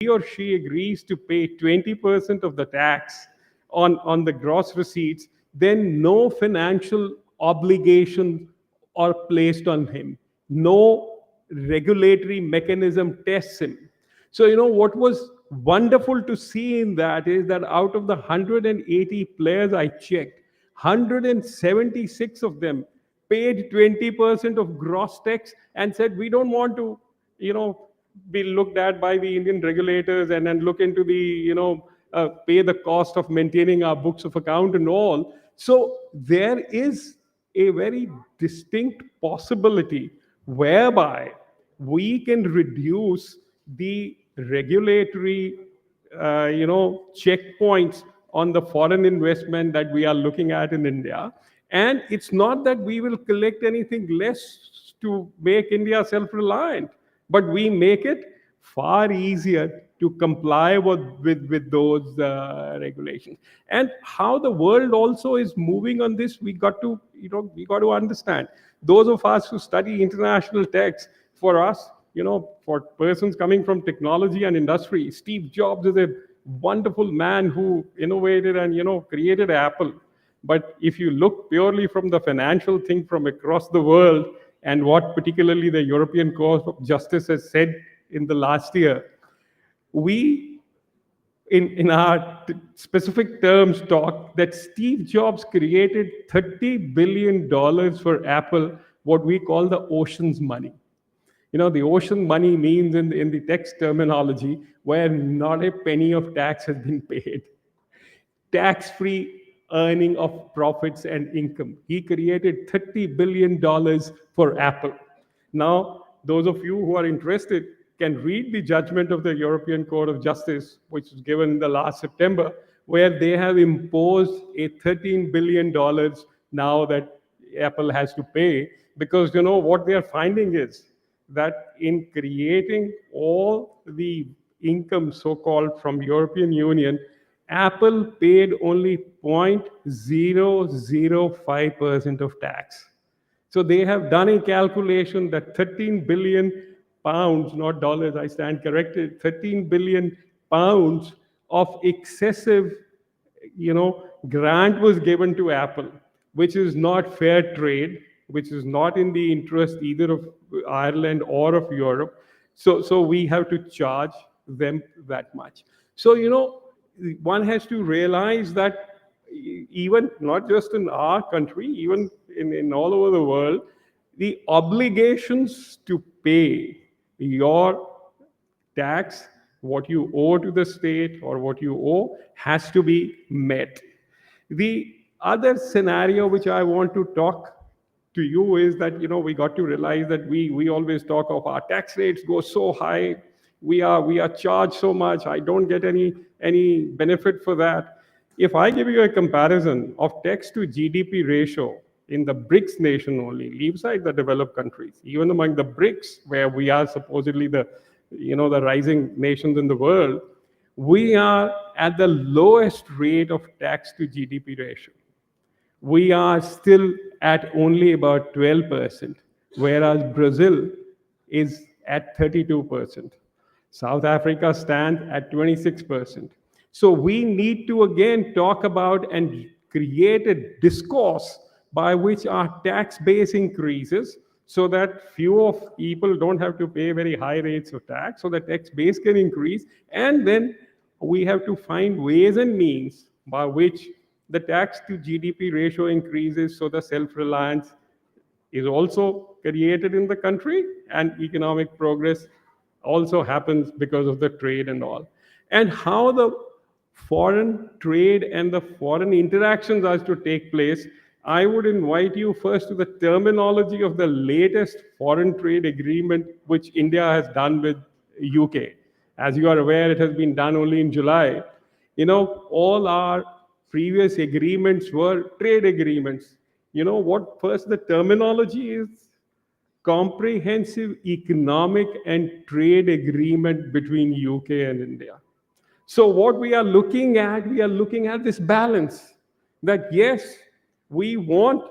or she agrees to pay 20% of the tax on the gross receipts, then no financial obligation are placed on him. No regulatory mechanism tests him. So, what was wonderful to see in that is that out of the 180 players I checked, 176 of them paid 20% of gross tax and said, we don't want to, be looked at by the Indian regulators and then look into the, pay the cost of maintaining our books of account and all. So there is a very distinct possibility whereby we can reduce the regulatory, checkpoints on the foreign investment that we are looking at in India. And it's not that we will collect anything less to make India self-reliant, but we make it far easier to comply with those regulations. And how the world also is moving on this, we got to understand. Those of us who study international tax, for us, for persons coming from technology and industry, Steve Jobs is a wonderful man who innovated and created Apple. But if you look purely from the financial thing from across the world, and what particularly the European Court of Justice has said in the last year, we, in our specific terms, talk that Steve Jobs created $30 billion for Apple, what we call the ocean's money. The ocean money means in the tax terminology where not a penny of tax has been paid. Tax-free earning of profits and income. He created $30 billion for Apple. Now, those of you who are interested can read the judgment of the European Court of Justice, which was given in the last September, where they have imposed a $13 billion now that Apple has to pay, because what they are finding is that in creating all the income so-called from European Union, Apple paid only 0.005% of tax. So they have done a calculation that 13 billion pounds, not dollars, I stand corrected, 13 billion pounds of excessive, grant was given to Apple, which is not fair trade, which is not in the interest either of Ireland or of Europe. So we have to charge them that much. So, one has to realize that even not just in our country, even in all over the world, the obligations to pay your tax, what you owe to the state or what you owe, has to be met. The other scenario which I want to talk to you is that we got to realize that we always talk of our tax rates go so high, we are charged so much, I don't get any benefit for that. If I give you a comparison of tax to GDP ratio in the BRICS nation only, leave aside the developed countries, even among the BRICS, where we are supposedly the rising nations in the world, we are at the lowest rate of tax to GDP ratio. We are still at only about 12%, whereas Brazil is at 32%. South Africa stands at 26%. So we need to again talk about and create a discourse by which our tax base increases so that fewer people don't have to pay very high rates of tax, so the tax base can increase. And then we have to find ways and means by which the tax to GDP ratio increases so the self-reliance is also created in the country and economic progress also happens because of the trade and all. And how the foreign trade and the foreign interactions are to take place, I would invite you first to the terminology of the latest foreign trade agreement which India has done with UK. As you are aware, it has been done only in July. All our previous agreements were trade agreements. What first the terminology is? Comprehensive economic and trade agreement between UK and India. So what we are looking at this balance that yes, we want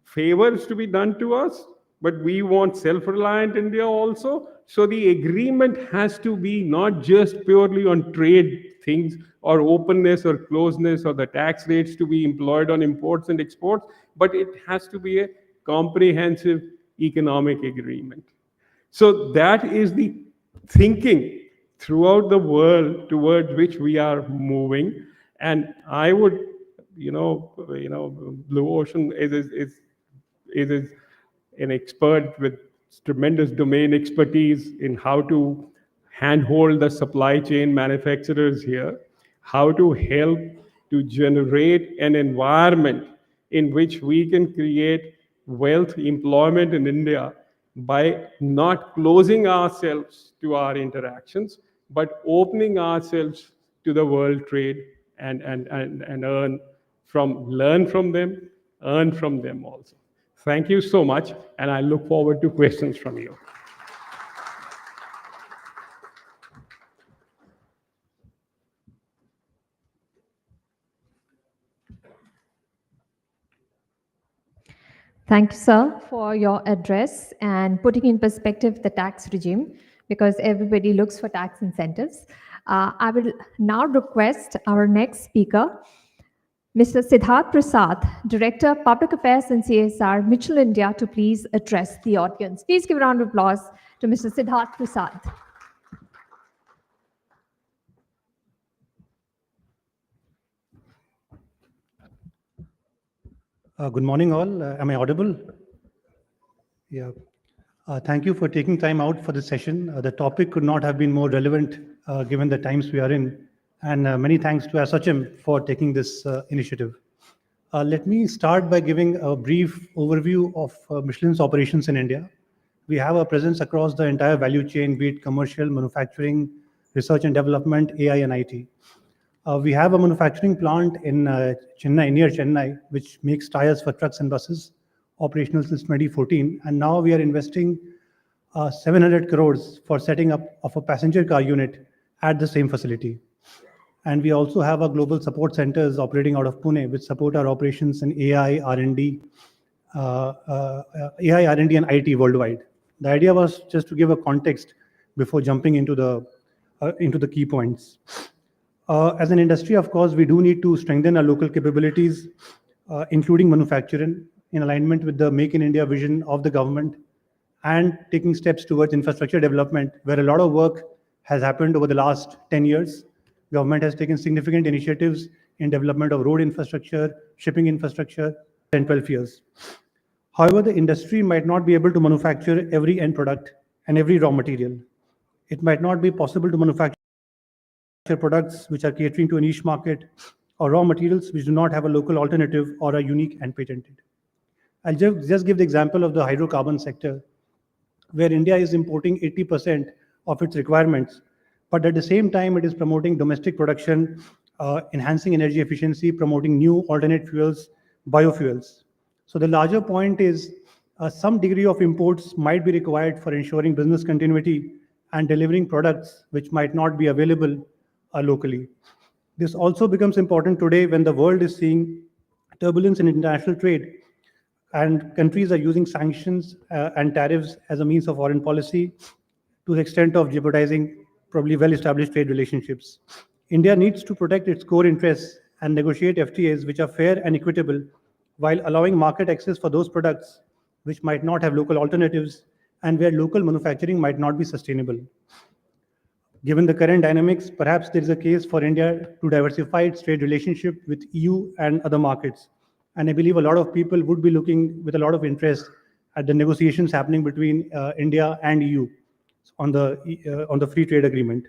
favors to be done to us, but we want self-reliant India also. So the agreement has to be not just purely on trade things or openness or closeness or the tax rates to be employed on imports and exports, but it has to be a comprehensive economic agreement. So that is the thinking throughout the world towards which we are moving. And I would, Blue Ocean is an expert with tremendous domain expertise in how to handhold the supply chain manufacturers here, how to help to generate an environment in which we can create wealth, employment in India by not closing ourselves to our interactions, but opening ourselves to the world trade and learn from them, earn from them also. Thank you so much, and I look forward to questions from you. Thank you, sir, for your address and putting in perspective the tax regime, because everybody looks for tax incentives. I will now request our next speaker, Mr. Siddharth Prasad, Director, Public Affairs and CSR, Mitchell India, to please address the audience. Please give a round of applause to Mr. Siddharth Prasad. Good morning, all. Am I audible? Yeah. Thank you for taking time out for this session. The topic could not have been more relevant given the times we are in. And many thanks to Asochem for taking this initiative. Let me start by giving a brief overview of Michelin's operations in India. We have a presence across the entire value chain, be it commercial, manufacturing, research and development, AI and IT. We have a manufacturing plant in Chennai, near Chennai, which makes tires for trucks and buses, operational since 2014. And now we are investing 700 crores for setting up of a passenger car unit at the same facility. And we also have our global support centers operating out of Pune, which support our operations in AI, R&D, AI, R&D, and IT worldwide. The idea was just to give a context before jumping into the key points. As an industry, of course, we do need to strengthen our local capabilities, including manufacturing, in alignment with the Make in India vision of the government, and taking steps towards infrastructure development, where a lot of work has happened over the last 10 years. Government has taken significant initiatives in development of road infrastructure, shipping infrastructure, 10, 12 years. However, the industry might not be able to manufacture every end product and every raw material. It might not be possible to manufacture products which are catering to a niche market, or raw materials which do not have a local alternative or are unique and patented. I'll just give the example of the hydrocarbon sector, where India is importing 80% of its requirements, but at the same time, it is promoting domestic production, enhancing energy efficiency, promoting new alternate fuels, biofuels. So the larger point is some degree of imports might be required for ensuring business continuity and delivering products which might not be available locally. This also becomes important today when the world is seeing turbulence in international trade, and countries are using sanctions and tariffs as a means of foreign policy to the extent of jeopardizing probably well-established trade relationships. India needs to protect its core interests and negotiate FTAs which are fair and equitable, while allowing market access for those products which might not have local alternatives and where local manufacturing might not be sustainable. Given the current dynamics, perhaps there is a case for India to diversify its trade relationship with EU and other markets. And I believe a lot of people would be looking with a lot of interest at the negotiations happening between India and EU on the free trade agreement.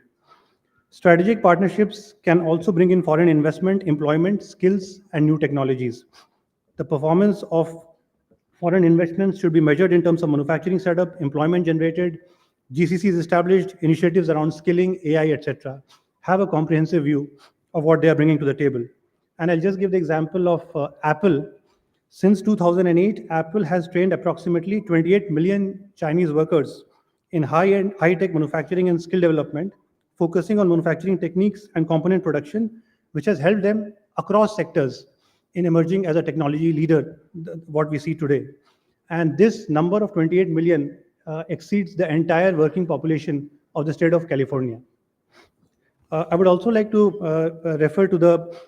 Strategic partnerships can also bring in foreign investment, employment, skills, and new technologies. The performance of foreign investments should be measured in terms of manufacturing setup, employment generated, GCCs established, initiatives around skilling, AI, etc. Have a comprehensive view of what they are bringing to the table. And I'll just give the example of Apple. Since 2008, Apple has trained approximately 28 million Chinese workers in high-end, high-tech manufacturing and skill development, focusing on manufacturing techniques and component production, which has helped them across sectors in emerging as a technology leader, what we see today. And this number of 28 million exceeds the entire working population of the state of California. I would also like to refer to the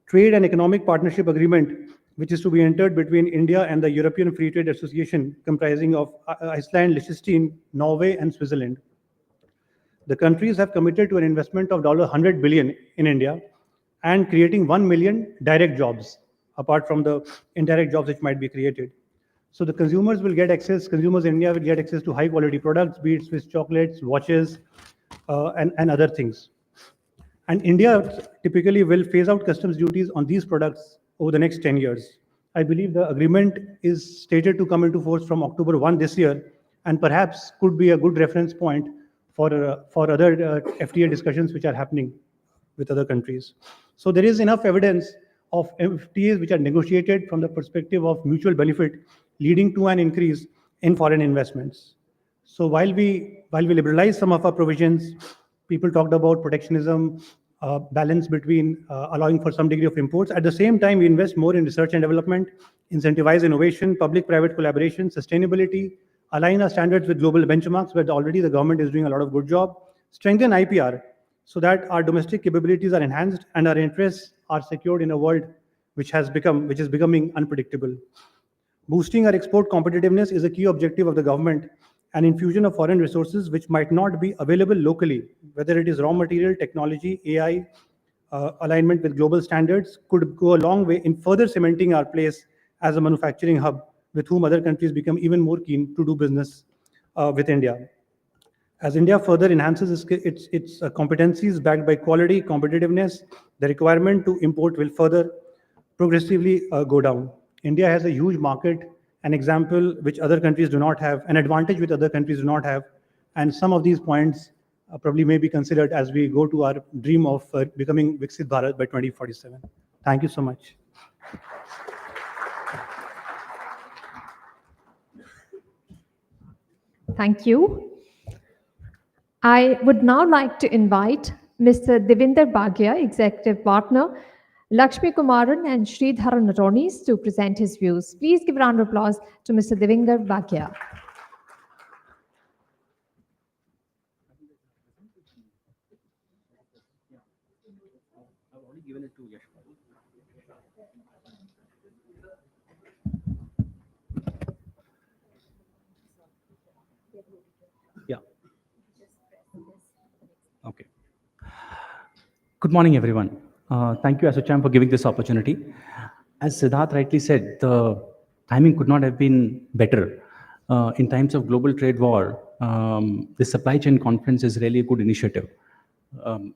Trade and Economic Partnership Agreement, which is to be entered between India and the European Free Trade Association, comprising of Iceland, Liechtenstein, Norway, and Switzerland. The countries have committed to an investment of $100 billion in India and creating 1 million direct jobs, apart from the indirect jobs which might be created. So the consumers will get access, consumers in India will get access to high quality products, be it Swiss chocolates, watches, and other things. And India typically will phase out customs duties on these products over the next 10 years. I believe the agreement is stated to come into force from October 1 this year, and perhaps could be a good reference point for other FTA discussions which are happening with other countries. So there is enough evidence of FTAs which are negotiated from the perspective of mutual benefit, leading to an increase in foreign investments. So while we liberalize some of our provisions, people talked about protectionism, balance between allowing for some degree of imports. At the same time, we invest more in research and development, incentivize innovation, public-private collaboration, sustainability, align our standards with global benchmarks, where already the government is doing a lot of good job, strengthen IPR so that our domestic capabilities are enhanced and our interests are secured in a world which is becoming unpredictable. Boosting our export competitiveness is a key objective of the government. An infusion of foreign resources which might not be available locally, whether it is raw material, technology, AI, alignment with global standards, could go a long way in further cementing our place as a manufacturing hub with whom other countries become even more keen to do business with India. As India further enhances its competencies backed by quality, competitiveness, the requirement to import will further progressively go down. India has a huge market, an example which other countries do not have, an advantage which other countries do not have, and some of these points probably may be considered as we go to our dream of becoming Viksit Bharat by 2047. Thank you so much. Thank you. I would now like to invite Mr. Devinder Bhagia, Executive Partner, Lakshmi Kumaran and Sridharan Attorneys to present his views. Please give a round of applause to Mr. Devinder Bhagia. Yeah. Okay. Good morning, everyone. Thank you, Asocham, for giving this opportunity. As Siddharth rightly said, the timing could not have been better. In times of global trade war, the supply chain conference is really a good initiative. From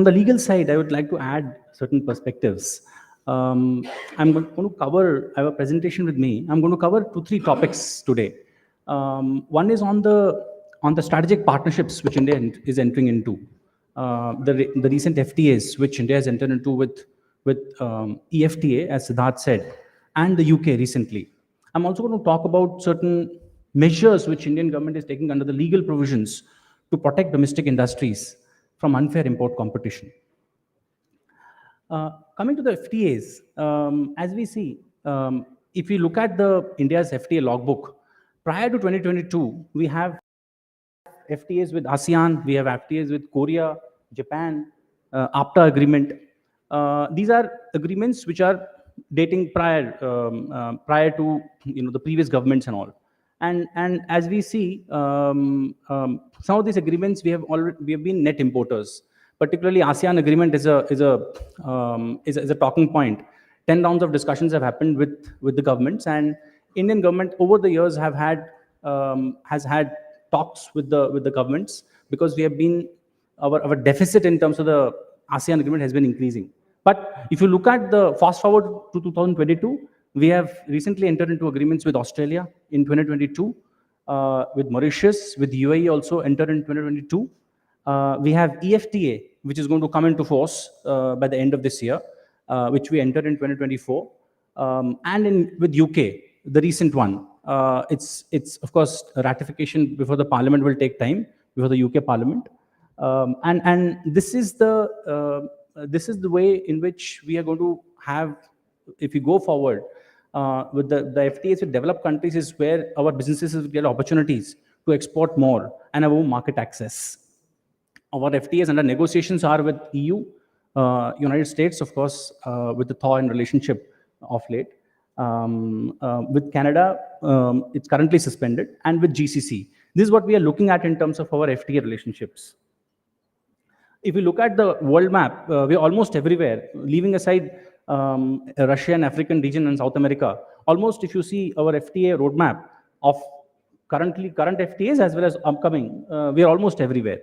the legal side, I would like to add certain perspectives. I'm going to cover, I have a presentation with me. I'm going to cover 2-3 topics today. One is on the strategic partnerships which India is entering into. The recent FTAs which India has entered into with EFTA, as Siddharth said, and the UK recently. I'm also going to talk about certain measures which Indian government is taking under the legal provisions to protect domestic industries from unfair import competition. Coming to the FTAs, as we see, if we look at India's FTA logbook, prior to 2022, we have FTAs with ASEAN, we have FTAs with Korea, Japan, APTA agreement. These are agreements which are dating prior to the previous governments and all. And as we see, some of these agreements we have been net importers. Particularly, ASEAN agreement is a talking point. 10 rounds of discussions have happened with the governments, and Indian government over the years has had talks with the governments, because we have been our deficit in terms of the ASEAN agreement has been increasing. But if you look at the fast forward to 2022, we have recently entered into agreements with Australia in 2022, with Mauritius, with UAE also entered in 2022. We have EFTA, which is going to come into force by the end of this year, which we entered in 2024, and with UK, the recent one. It's of course ratification before the Parliament will take time, before the UK Parliament, and this is the way in which we are going to have, if we go forward with the FTAs with developed countries, is where our businesses will get opportunities to export more and have more market access. Our FTAs under negotiations are with EU, United States, of course, with the thaw in relationship of late. With Canada, it's currently suspended, and with GCC. This is what we are looking at in terms of our FTA relationships. If you look at the world map, we're almost everywhere, leaving aside Russia and African region and South America. Almost, if you see our FTA roadmap of current FTAs as well as upcoming, we're almost everywhere.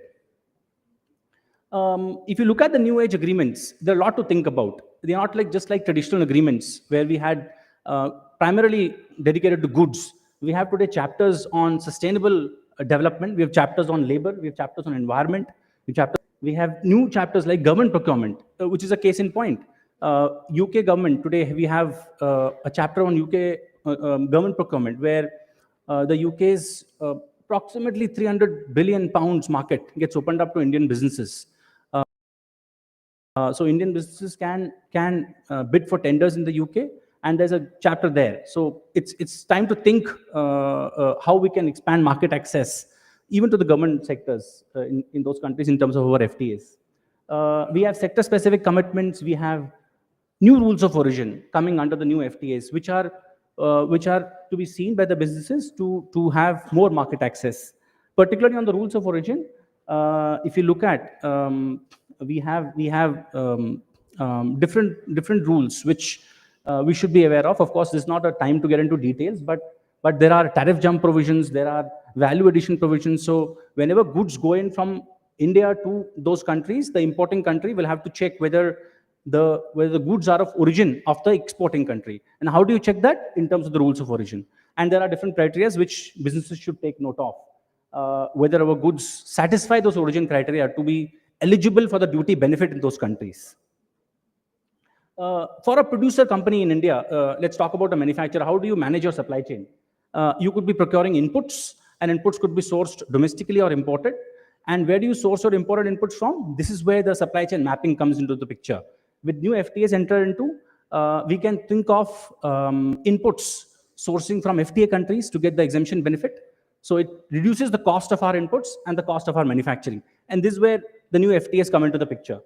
If you look at the new age agreements, there are a lot to think about. They're not like just like traditional agreements where we had primarily dedicated to goods. We have today chapters on sustainable development. We have chapters on labor. We have chapters on environment. We have new chapters like government procurement, which is a case in point. UK government today, we have a chapter on UK government procurement where the UK's approximately 300 billion pounds market gets opened up to Indian businesses. So Indian businesses can bid for tenders in the UK, and there's a chapter there. So it's time to think how we can expand market access even to the government sectors in those countries in terms of our FTAs. We have sector-specific commitments. We have new rules of origin coming under the new FTAs, which are to be seen by the businesses to have more market access. Particularly on the rules of origin, if you look at, we have different rules which we should be aware of. Of course, this is not a time to get into details, but there are tariff jump provisions, there are value addition provisions. So whenever goods go in from India to those countries, the importing country will have to check whether the goods are of origin of the exporting country. And how do you check that? In terms of the rules of origin. And there are different criteria which businesses should take note of. Whether our goods satisfy those origin criteria to be eligible for the duty benefit in those countries. For a producer company in India, let's talk about a manufacturer. How do you manage your supply chain? You could be procuring inputs, and inputs could be sourced domestically or imported. And where do you source or imported inputs from? This is where the supply chain mapping comes into the picture. With new FTAs entered into, we can think of inputs sourcing from FTA countries to get the exemption benefit. So it reduces the cost of our inputs and the cost of our manufacturing. And this is where the new FTAs come into the picture.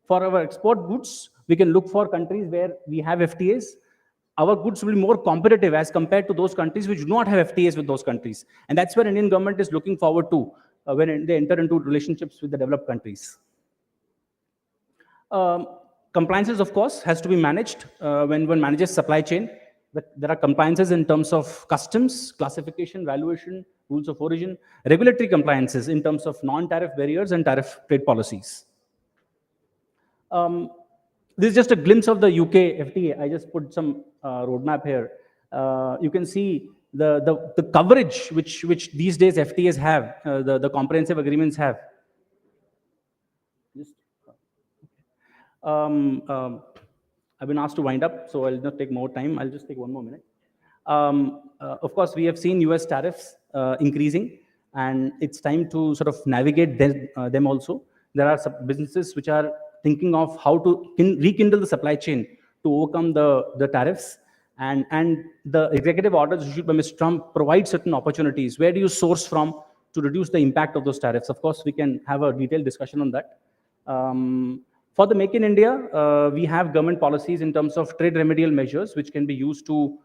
For our export goods, we can look for countries where we have FTAs. Our goods will be more competitive as compared to those countries which do not have FTAs with those countries. And that's where Indian government is looking forward to when they enter into relationships with the developed countries. Compliances, of course, has to be managed when one manages supply chain. There are compliances in terms of customs, classification, valuation, rules of origin, regulatory compliances in terms of non-tariff barriers and tariff trade policies. This is just a glimpse of the UK FTA. I just put some roadmap here. You can see the coverage which these days FTAs have, the comprehensive agreements have. I've been asked to wind up, so I'll not take more time. I'll just take one more minute. Of course, we have seen US tariffs increasing, and it's time to sort of navigate them also. There are some businesses which are thinking of how to rekindle the supply chain to overcome the tariffs. And the executive orders issued by Mr. Trump provide certain opportunities. Where do you source from to reduce the impact of those tariffs? Of course, we can have a detailed discussion on that. For the Make in India, we have government policies in terms of trade remedial measures, which can be used to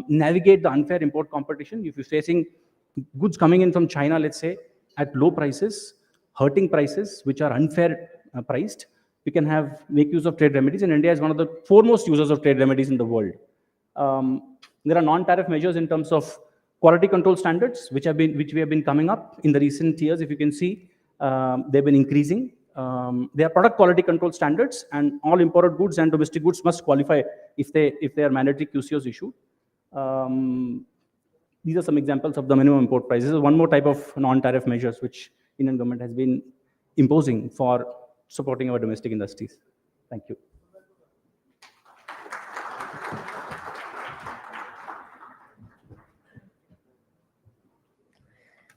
navigate the unfair import competition. If you're facing goods coming in from China, let's say, at low prices, hurting prices, which are unfair priced, we can make use of trade remedies. And India is one of the foremost users of trade remedies in the world. There are non-tariff measures in terms of quality control standards, which we have been coming up in the recent years. If you can see, they've been increasing. They are product quality control standards, and all imported goods and domestic goods must qualify if they are mandatory QCOs issued. These are some examples of the minimum import prices. One more type of non-tariff measures which Indian government has been imposing for supporting our domestic industries. Thank you.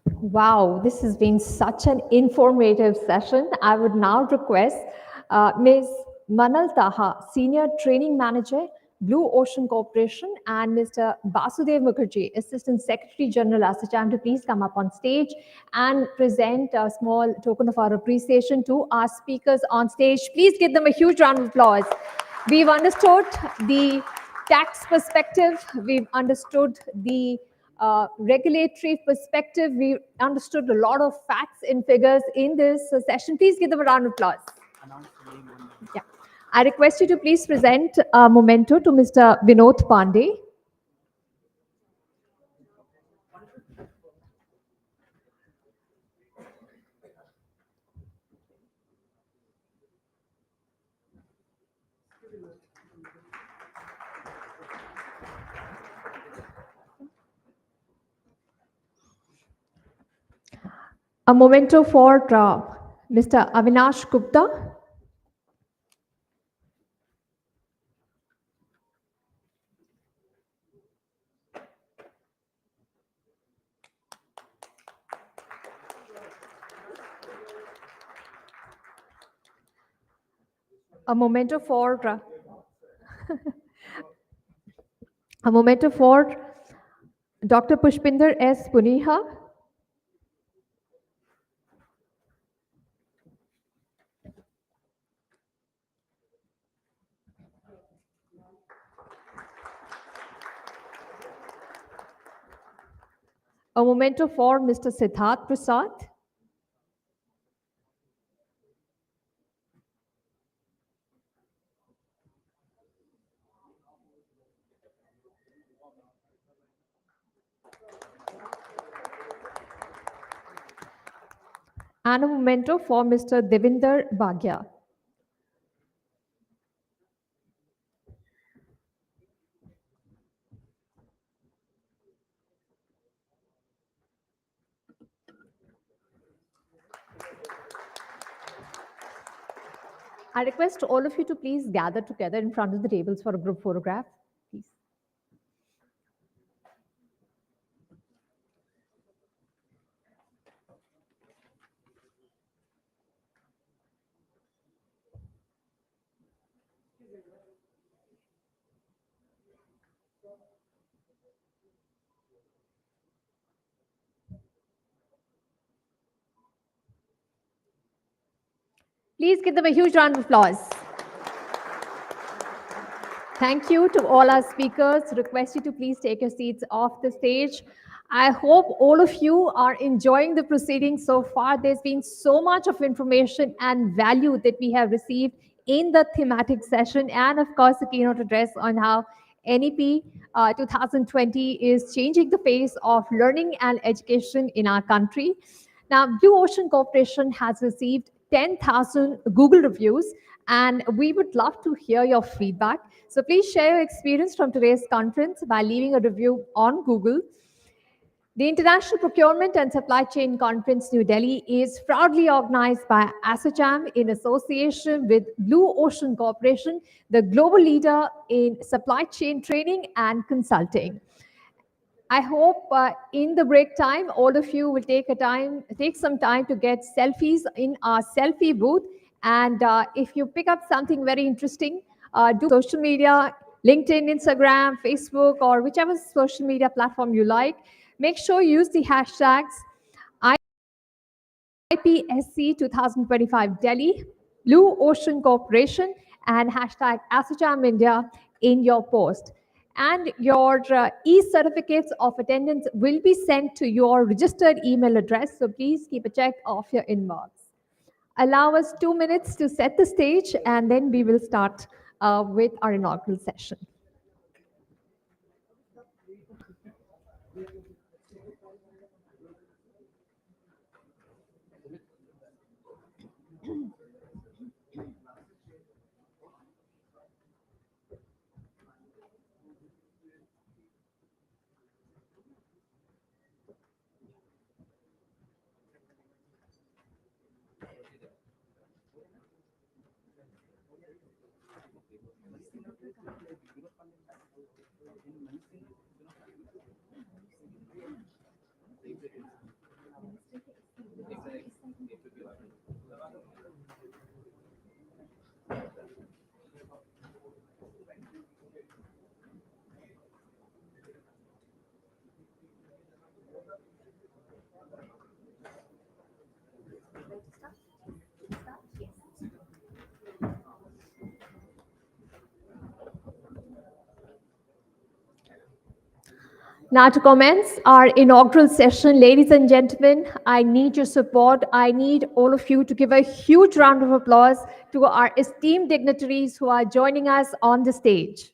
Wow, this has been such an informative session. I would now request Ms. Manal Taha, Senior Training Manager, Blue Ocean Corporation, and Mr. Basudev Mukherjee, Assistant Secretary General, Assistant, to please come up on stage and present a small token of our appreciation to our speakers on stage. Please give them a huge round of applause. We've understood the tax perspective, we've understood the regulatory perspective. We understood a lot of facts and figures in this session. Please give them a round of applause. Yeah. I request you to please present a memento to Mr. Vinod Pandey. A memento for Mr. Avinash Gupta. A memento for a memento for Dr. Pushpinder S. Puniha. A memento for Mr. Siddharth Prasad. And a memento for Mr. Devinder Bhagia. I request all of you to please gather together in front of the tables for a group photograph, please. Please give them a huge round of applause. Thank you to all our speakers. Request you to please take your seats off the stage. I hope all of you are enjoying the proceedings so far. There's been so much of information and value that we have received in the thematic session, and of course, the keynote address on how NEP 2020 is changing the face of learning and education in our country. Now, Blue Ocean Corporation has received 10,000 Google reviews, and we would love to hear your feedback. So please share your experience from today's conference by leaving a review on Google. The International Procurement and Supply Chain Conference New Delhi is proudly organized by ASSOCHAM in association with Blue Ocean Corporation, the global leader in supply chain training and consulting. I hope in the break time, all of you will take some time to get selfies in our selfie booth. And if you pick up something very interesting, do social media, LinkedIn, Instagram, Facebook, or whichever social media platform you like. Make sure you use the hashtags IPSC 2025 Delhi, Blue Ocean Corporation, and hashtag ASSOCHAM India in your post. And your e-certificates of attendance will be sent to your registered email address. So please keep a check of your inbox. Allow us 2 minutes to set the stage, and then we will start with our inaugural session. Now, to commence our inaugural session, ladies and gentlemen, I need your support. I need all of you to give a huge round of applause to our esteemed dignitaries who are joining us on the stage.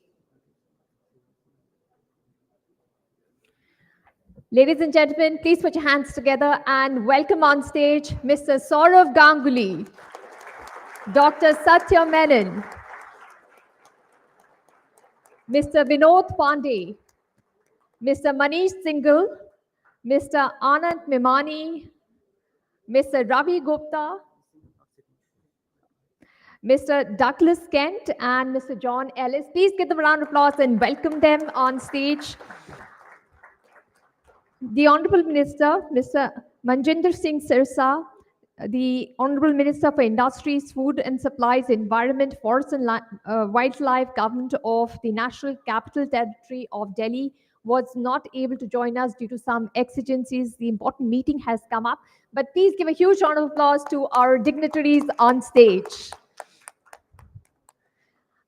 Ladies and gentlemen, please put your hands together and welcome on stage Mr. Saurav Ganguly, Dr. Satya Menon, Mr. Vinod Pandey, Mr. Manish Singhal, Mr. Anand Mimani, Mr. Ravi Gupta, Mr. Douglas Kent, and Mr. John Ellis. Please give them a round of applause and welcome them on stage. The Honorable Minister, Mr. Manjinder Singh Sirsa, the Honorable Minister for Industries, Food and Supplies, Environment, Forest and Wildlife, Government of the National Capital Territory of Delhi, was not able to join us due to some exigencies. The important meeting has come up, but please give a huge round of applause to our dignitaries on stage.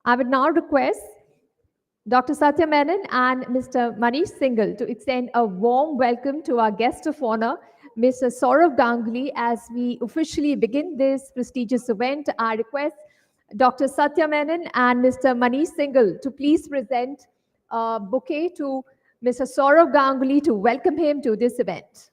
I would now request Dr. Satya Menon and Mr. Manish Singhal to extend a warm welcome to our guest of honor, Mr. Saurav Ganguly, as we officially begin this prestigious event. I request Dr. Satya Menon and Mr. Manish Singhal to please present a bouquet to Mr. Saurav Ganguly to welcome him to this event.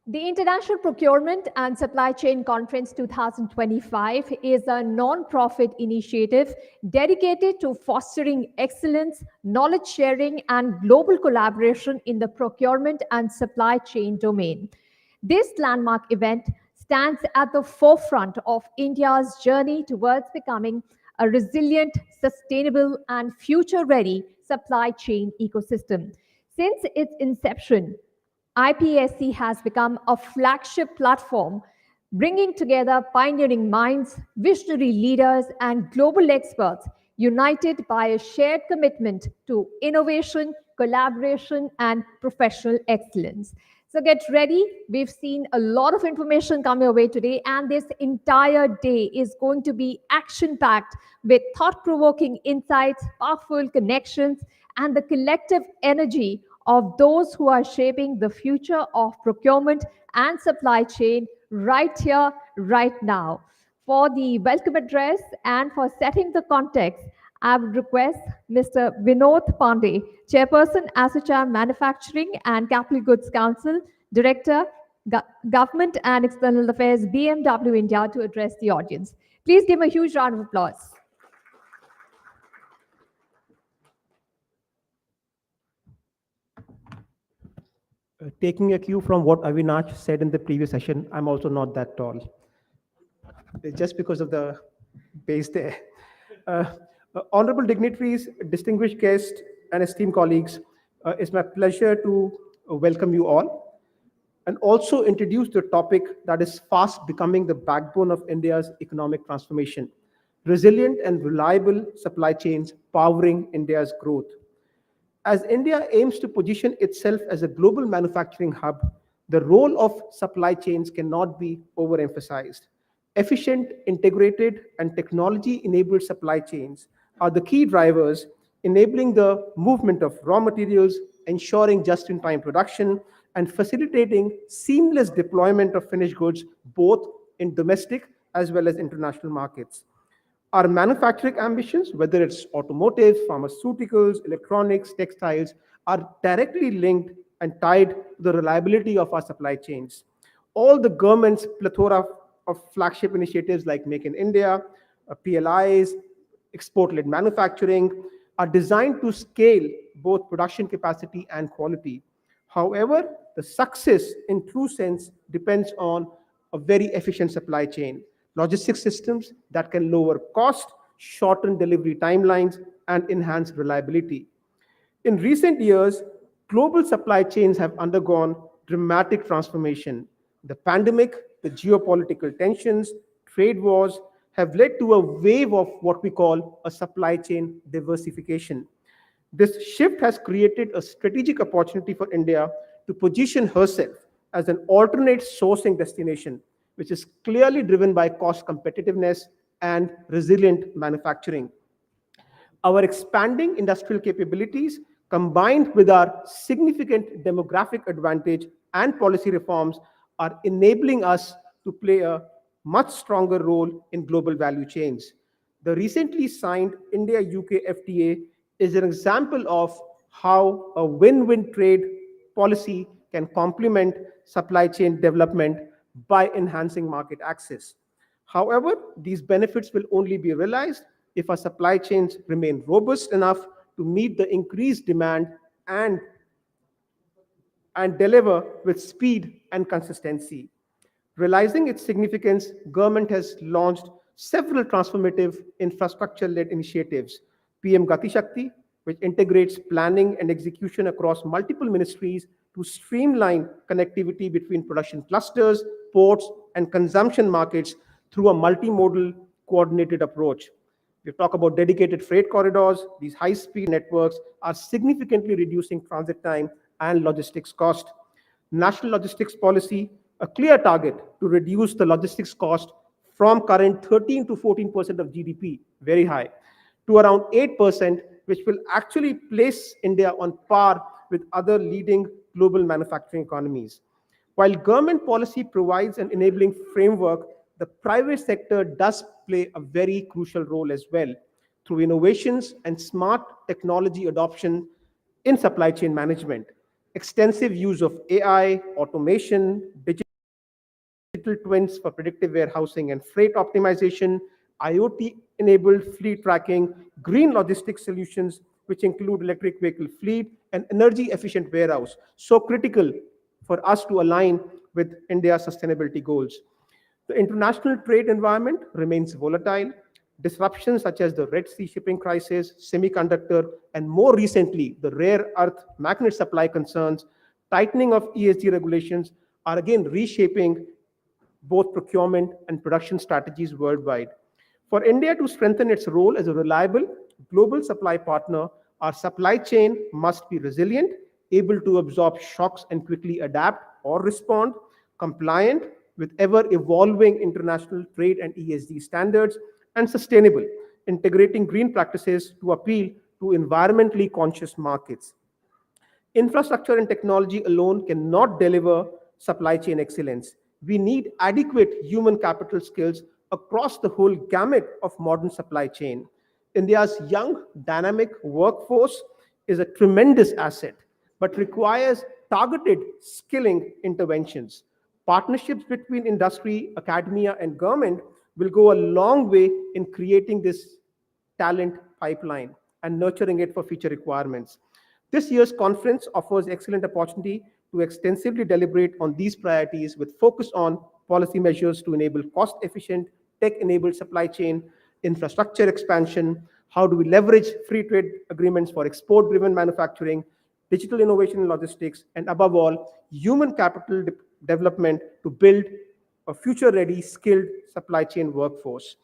The International Procurement and Supply Chain Conference 2025 is a non-profit initiative dedicated to fostering excellence, knowledge sharing, and global collaboration in the procurement and supply chain domain. This landmark event stands at the forefront of India's journey towards becoming a resilient, sustainable, and future-ready supply chain ecosystem. Since its inception, IPSC has become a flagship platform bringing together pioneering minds, visionary leaders, and global experts united by a shared commitment to innovation, collaboration, and professional excellence. So get ready. We've seen a lot of information come your way today, and this entire day is going to be action-packed with thought-provoking insights, powerful connections, and the collective energy of those who are shaping the future of procurement and supply chain right here, right now. For the welcome address and for setting the context, I would request Mr. Vinod Pandey, Chairperson, Assocham Manufacturing and Capital Goods Council, Director, Government and External Affairs, BMW India, to address the audience. Please give him a huge round of applause. Taking a cue from what Avinash said in the previous session, I'm also not that tall. Just because of the base there. Honorable dignitaries, distinguished guests, and esteemed colleagues, it's my pleasure to welcome you all and also introduce the topic that is fast becoming the backbone of India's economic transformation: resilient and reliable supply chains powering India's growth. As India aims to position itself as a global manufacturing hub, the role of supply chains cannot be overemphasized. Efficient, integrated, and technology-enabled supply chains are the key drivers enabling the movement of raw materials, ensuring just-in-time production, and facilitating seamless deployment of finished goods both in domestic as well as international markets. Our manufacturing ambitions, whether it's automotive, pharmaceuticals, electronics, textiles, are directly linked and tied to the reliability of our supply chains. All the government's plethora of flagship initiatives like Make in India, PLIs, export-led manufacturing, are designed to scale both production capacity and quality. However, the success in true sense depends on a very efficient supply chain, logistics systems that can lower cost, shorten delivery timelines, and enhance reliability. In recent years, global supply chains have undergone dramatic transformation. The pandemic, the geopolitical tensions, trade wars have led to a wave of what we call a supply chain diversification. This shift has created a strategic opportunity for India to position herself as an alternate sourcing destination, which is clearly driven by cost competitiveness and resilient manufacturing. Our expanding industrial capabilities, combined with our significant demographic advantage and policy reforms, are enabling us to play a much stronger role in global value chains. The recently signed India UK FTA is an example of how a win win trade policy can complement supply chain development by enhancing market access. However, these benefits will only be realized if our supply chains remain robust enough to meet the increased demand and, and deliver with speed and consistency. Realizing its significance, government has launched several transformative infrastructure-led initiatives. PM Gati Shakti, which integrates planning and execution across multiple ministries to streamline connectivity between production clusters, ports, and consumption markets through a multimodal coordinated approach. We talk about dedicated freight corridors. These high-speed networks are significantly reducing transit time and logistics cost. National logistics policy, a clear target to reduce the logistics cost from current 13 to 14% of GDP, very high, to around 8%, which will actually place India on par with other leading global manufacturing economies. While government policy provides an enabling framework, the private sector does play a very crucial role as well through innovations and smart technology adoption in supply chain management. Extensive use of AI, automation, digital twins for predictive warehousing and freight optimization, IoT enabled fleet tracking, green logistics solutions, which include electric vehicle fleet and energy efficient warehouse. So critical for us to align with India's sustainability goals. The international trade environment remains volatile. Disruptions such as the Red Sea shipping crisis, semiconductor, and more recently, the rare earth magnet supply concerns, tightening of ESG regulations are again reshaping both procurement and production strategies worldwide. For India to strengthen its role as a reliable global supply partner, our supply chain must be resilient, able to absorb shocks and quickly adapt or respond, compliant with ever evolving international trade and ESG standards, and sustainable, integrating green practices to appeal to environmentally conscious markets. Infrastructure and technology alone cannot deliver supply chain excellence. We need adequate human capital skills across the whole gamut of modern supply chain. India's young, dynamic workforce is a tremendous asset, but requires targeted skilling interventions. Partnerships between industry, academia, and government will go a long way in creating this talent pipeline and nurturing it for future requirements. This year's conference offers excellent opportunity to extensively deliberate on these priorities with focus on policy measures to enable cost-efficient, tech-enabled supply chain, infrastructure expansion, how do we leverage free trade agreements for export-driven manufacturing, digital innovation and logistics, and above all, human capital development to build a future-ready, skilled supply chain workforce.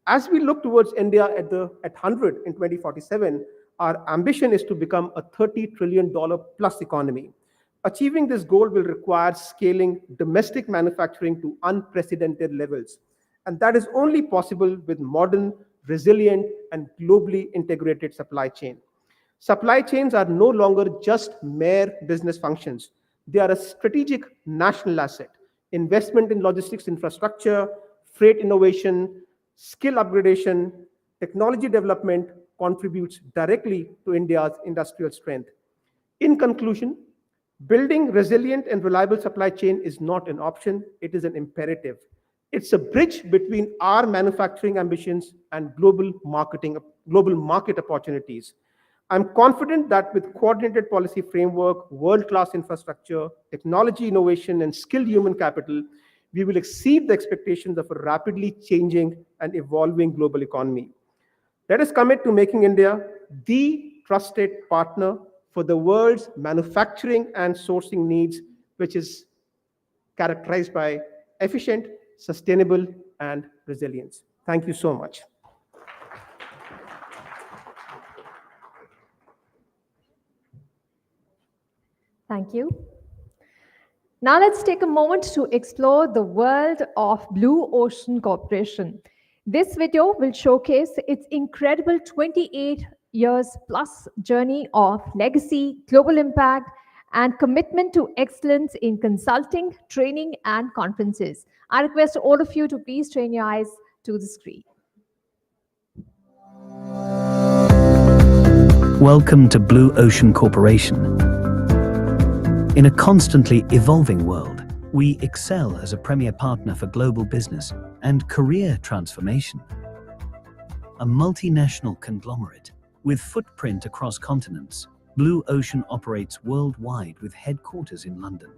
As we look towards India at 100 in 2047, our ambition is to become a $30 trillion plus economy. Achieving this goal will require scaling domestic manufacturing to unprecedented levels. And that is only possible with modern, resilient, and globally integrated supply chain. Supply chains are no longer just mere business functions. They are a strategic national asset. Investment in logistics infrastructure, freight innovation, skill upgradation, technology development contributes directly to India's industrial strength. In conclusion, building resilient and reliable supply chain is not an option, it is an imperative. It's a bridge between our manufacturing ambitions and global market opportunities. I'm confident that with coordinated policy framework, world-class infrastructure, technology innovation, and skilled human capital, we will exceed the expectations of a rapidly changing and evolving global economy. Let us commit to making India the trusted partner for the world's manufacturing and sourcing needs, which is characterized by efficient, sustainable, and resilience. Thank you so much. Thank you. Now let's take a moment to explore the world of Blue Ocean Corporation. This video will showcase its incredible 28 years plus journey of legacy, global impact, and commitment to excellence in consulting, training, and conferences. I request all of you to please train your eyes to the screen. Welcome to Blue Ocean Corporation. In a constantly evolving world, we excel as a premier partner for global business and career transformation. A multinational conglomerate with footprint across continents, Blue Ocean operates worldwide with headquarters in London.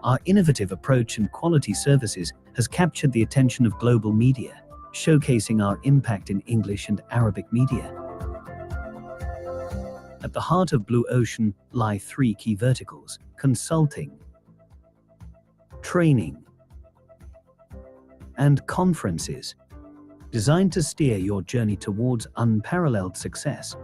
Our innovative approach and quality services has captured the attention of global media, showcasing our impact in English and Arabic media. At the heart of Blue Ocean lie three key verticals: consulting, training, and conferences, designed to steer your journey towards unparalleled success.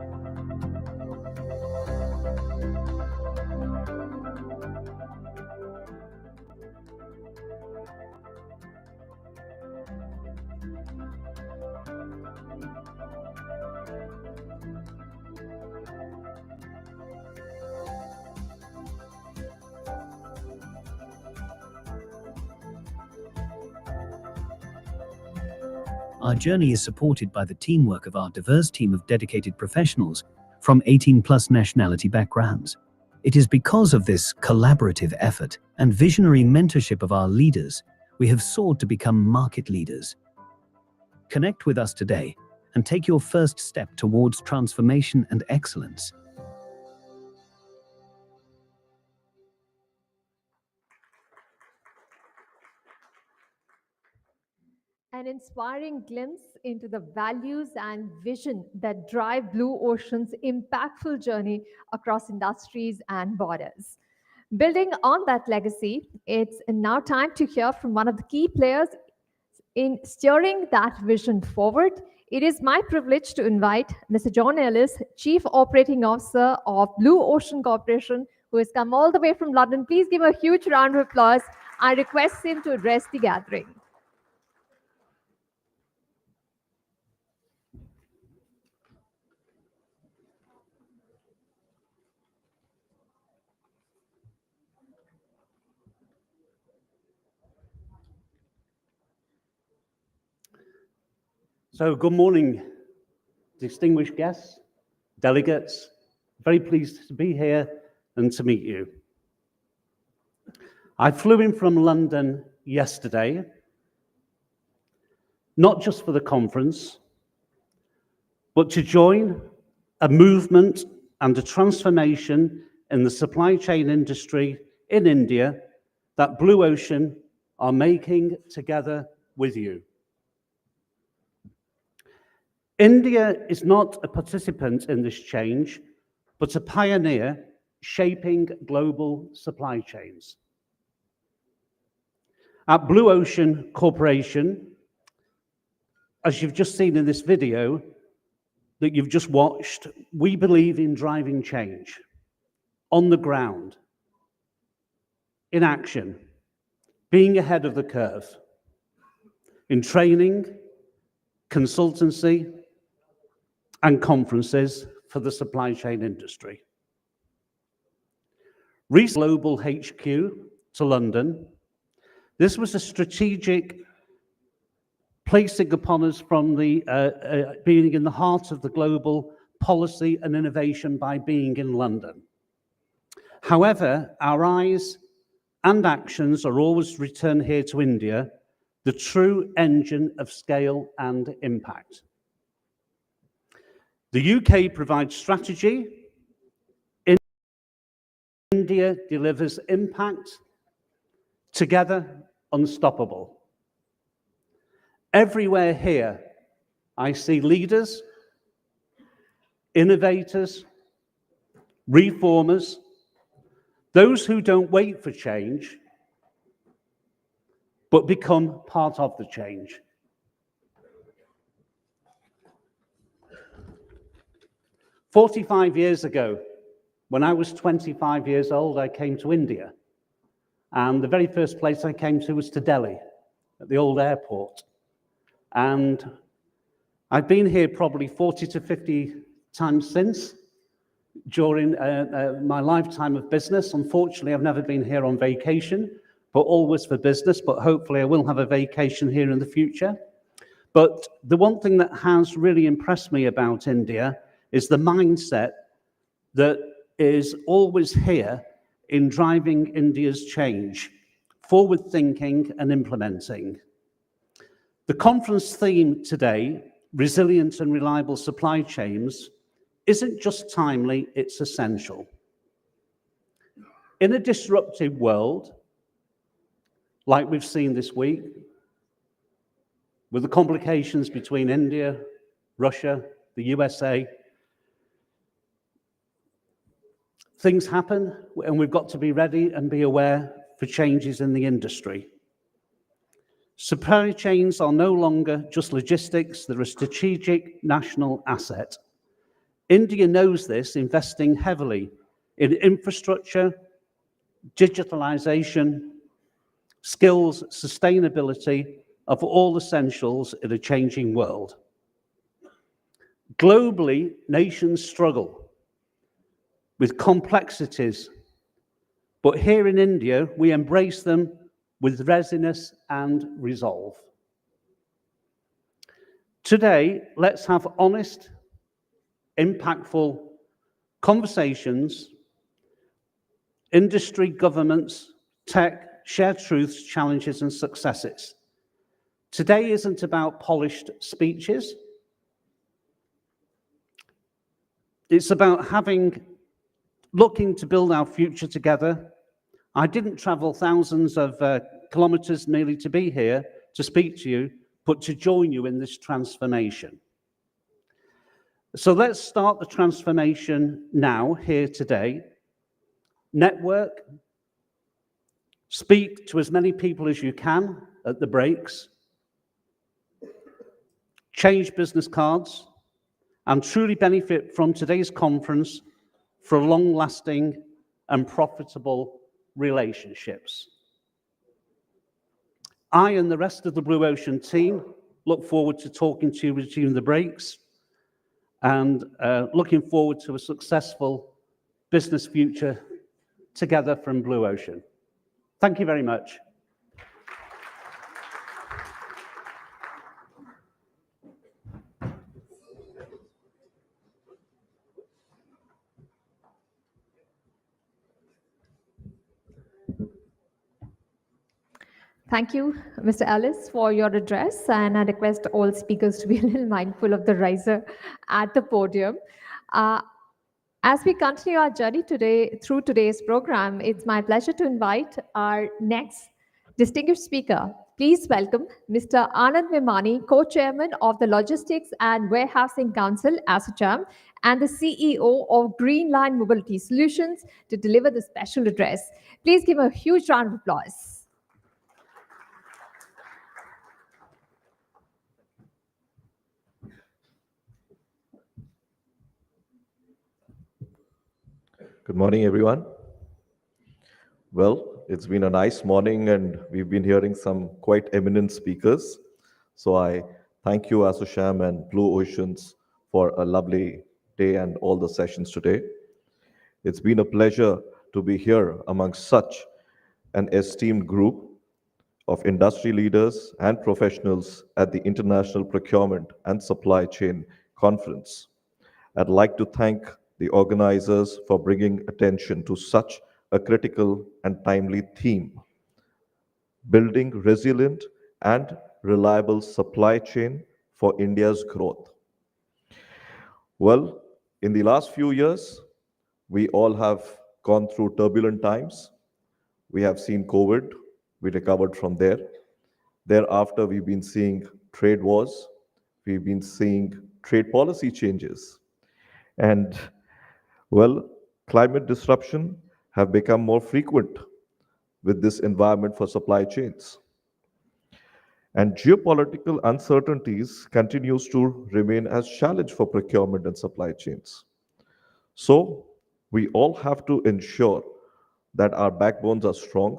Our journey is supported by the teamwork of our diverse team of dedicated professionals from 18+ nationality backgrounds. It is because of this collaborative effort and visionary mentorship of our leaders, we have soared to become market leaders. Connect with us today and take your first step towards transformation and excellence. An inspiring glimpse into the values and vision that drive Blue Ocean's impactful journey across industries and borders. Building on that legacy, it's now time to hear from one of the key players in steering that vision forward. It is my privilege to invite Mr. John Ellis, Chief Operating Officer of Blue Ocean Corporation, who has come all the way from London. Please give a huge round of applause. I request him to address the gathering. So good morning, distinguished guests, delegates. Very pleased to be here and to meet you. I flew in from London yesterday, not just for the conference, but to join a movement and a transformation in the supply chain industry in India that Blue Ocean are making together with you. India is not a participant in this change, but a pioneer shaping global supply chains. At Blue Ocean Corporation, as you've just seen in this video that you've just watched, we believe in driving change on the ground, in action, being ahead of the curve, in training, consultancy, and conferences for the supply chain industry. Recent global HQ to London. This was a strategic placing upon us from the being in the heart of the global policy and innovation by being in London. However, our eyes and actions are always returned here to India, the true engine of scale and impact. The UK provides strategy, India delivers impact, together unstoppable. Everywhere here, I see leaders, innovators, reformers, those who don't wait for change, but become part of the change. 45 years ago, when I was 25 years old, I came to India. And the very first place I came to was to Delhi, at the old airport. And I've been here probably 40 to 50 times since, during my lifetime of business. Unfortunately, I've never been here on vacation, but always for business, but hopefully I will have a vacation here in the future. But the one thing that has really impressed me about India is the mindset that is always here in driving India's change, forward thinking and implementing. The conference theme today, resilient and reliable supply chains, isn't just timely, it's essential. In a disruptive world, like we've seen this week, with the complications between India, Russia, the USA, things happen, and we've got to be ready and be aware for changes in the industry. Supply chains are no longer just logistics, they're a strategic national asset. India knows this, investing heavily in infrastructure, digitalization, skills, sustainability of all essentials in a changing world. Globally, nations struggle with complexities, but here in India, we embrace them with readiness and resolve. Today, let's have honest, impactful conversations, industry, governments, tech, share truths, challenges, and successes. Today isn't about polished speeches. It's about looking to build our future together. I didn't travel thousands of kilometers merely to be here to speak to you, but to join you in this transformation. So let's start the transformation now, here today. Network, speak to as many people as you can at the breaks, change business cards, and truly benefit from today's conference for long-lasting and profitable relationships. I and the rest of the Blue Ocean team look forward to talking to you during the breaks and looking forward to a successful business future together from Blue Ocean. Thank you very much. Thank you, Mr. Ellis, for your address, and I request all speakers to be a little mindful of the riser at the podium. As we continue our journey today through today's program, it's my pleasure to invite our next distinguished speaker. Please welcome Mr. Anand Memani, Co-Chairman of the Logistics and Warehousing Council, ASSOCHAM, and the CEO of Green Line Mobility Solutions to deliver the special address. Please give a huge round of applause. Good morning, everyone. Well, it's been a nice morning and we've been hearing some quite eminent speakers. So I thank you, ASSOCHAM and Blue Oceans, for a lovely day and all the sessions today. It's been a pleasure to be here among such an esteemed group of industry leaders and professionals at the International Procurement and Supply Chain Conference. I'd like to thank the organizers for bringing attention to such a critical and timely theme: building resilient and reliable supply chain for India's growth. Well, in the last few years, we all have gone through turbulent times. We have seen COVID, we recovered from there. Thereafter, we've been seeing trade wars, we've been seeing trade policy changes. And well, climate disruption have become more frequent with this environment for supply chains. And geopolitical uncertainties continues to remain as challenge for procurement and supply chains. So we all have to ensure that our backbones are strong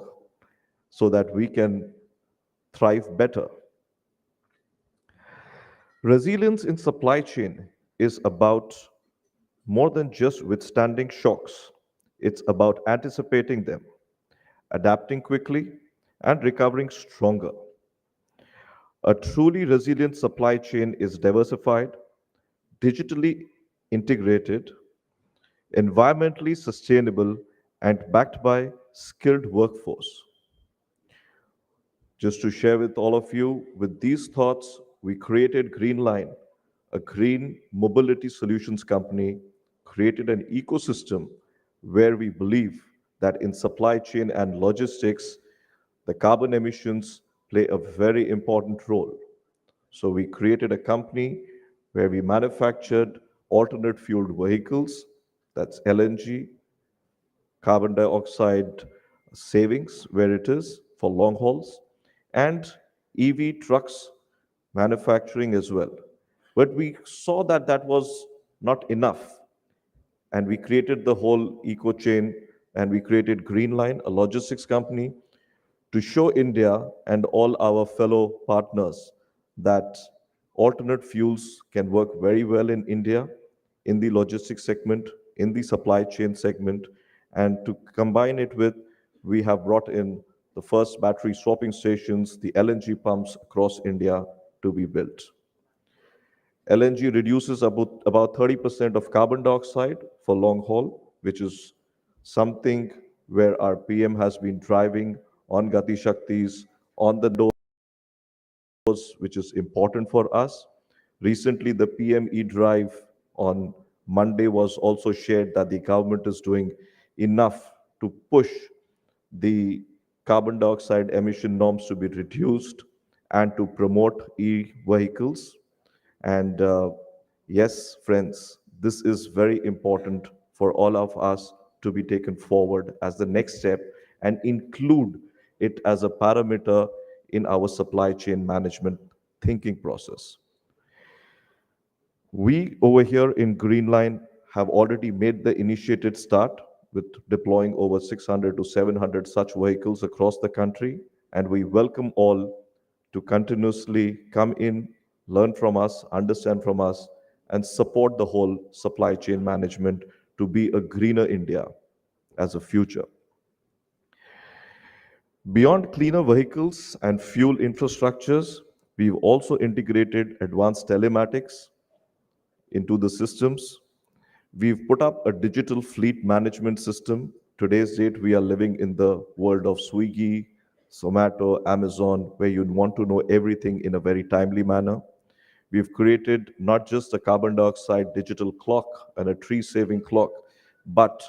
so that we can thrive better. Resilience in supply chain is about more than just withstanding shocks. It's about anticipating them, adapting quickly, and recovering stronger. A truly resilient supply chain is diversified, digitally integrated, environmentally sustainable, and backed by skilled workforce. Just to share with all of you, with these thoughts, we created Greenline, a green mobility solutions company, created an ecosystem where we believe that in supply chain and logistics, the carbon emissions play a very important role. So we created a company where we manufactured alternate fueled vehicles, that's LNG, carbon dioxide savings where it is for long hauls, and EV trucks manufacturing as well. But we saw that that was not enough, and we created the whole eco chain, and we created Greenline, a logistics company, to show India and all our fellow partners that alternate fuels can work very well in India, in the logistics segment, in the supply chain segment, and to combine it with, we have brought in the first battery swapping stations, the LNG pumps across India to be built. LNG reduces about 30% of carbon dioxide for long haul, which is something where our PM has been driving on Gati Shaktis, on the doors, which is important for us. Recently, the PME drive on Monday was also shared that the government is doing enough to push the carbon dioxide emission norms to be reduced and to promote e-vehicles. And yes, friends, this is very important for all of us to be taken forward as the next step and include it as a parameter in our supply chain management thinking process. We over here in Greenline have already made the initiated start with deploying over 600 to 700 such vehicles across the country, and we welcome all to continuously come in, learn from us, understand from us, and support the whole supply chain management to be a greener India as a future. Beyond cleaner vehicles and fuel infrastructures, we've also integrated advanced telematics into the systems. We've put up a digital fleet management system. Today's date, we are living in the world of Swiggy, Zomato, Amazon, where you want to know everything in a very timely manner. We've created not just a carbon dioxide digital clock and a tree saving clock, but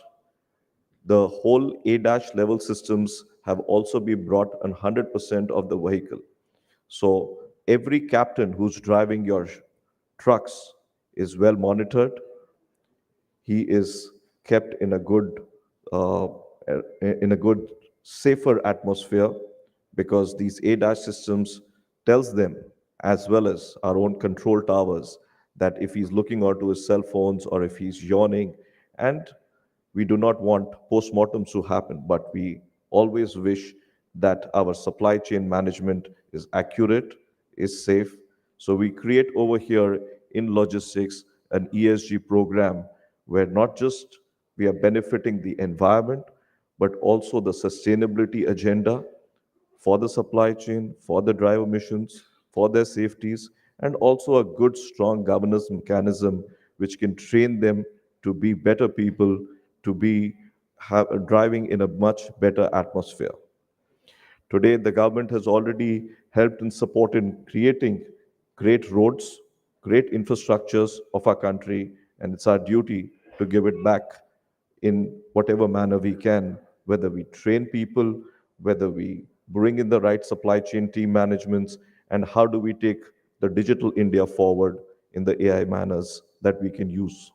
the whole ADAS level systems have also been brought on 100% of the vehicle. So every captain who's driving your trucks is well monitored. He is kept uh, in a good, safer atmosphere because these ADAS systems tells them, as well as our own control towers, that if he's looking onto his cell phones or if he's yawning, and we do not want postmortems to happen, but we always wish that our supply chain management is accurate, is safe. So we create over here in logistics an ESG program where not just we are benefiting the environment, but also the sustainability agenda for the supply chain, for the driver missions, for their safeties, and also a good, strong governance mechanism which can train them to be better people, to be driving in a much better atmosphere. Today, the government has already helped and supported in creating great roads, great infrastructures of our country, and it's our duty to give it back in whatever manner we can, whether we train people, whether we bring in the right supply chain team managements, and how do we take the digital India forward in the AI manners that we can use.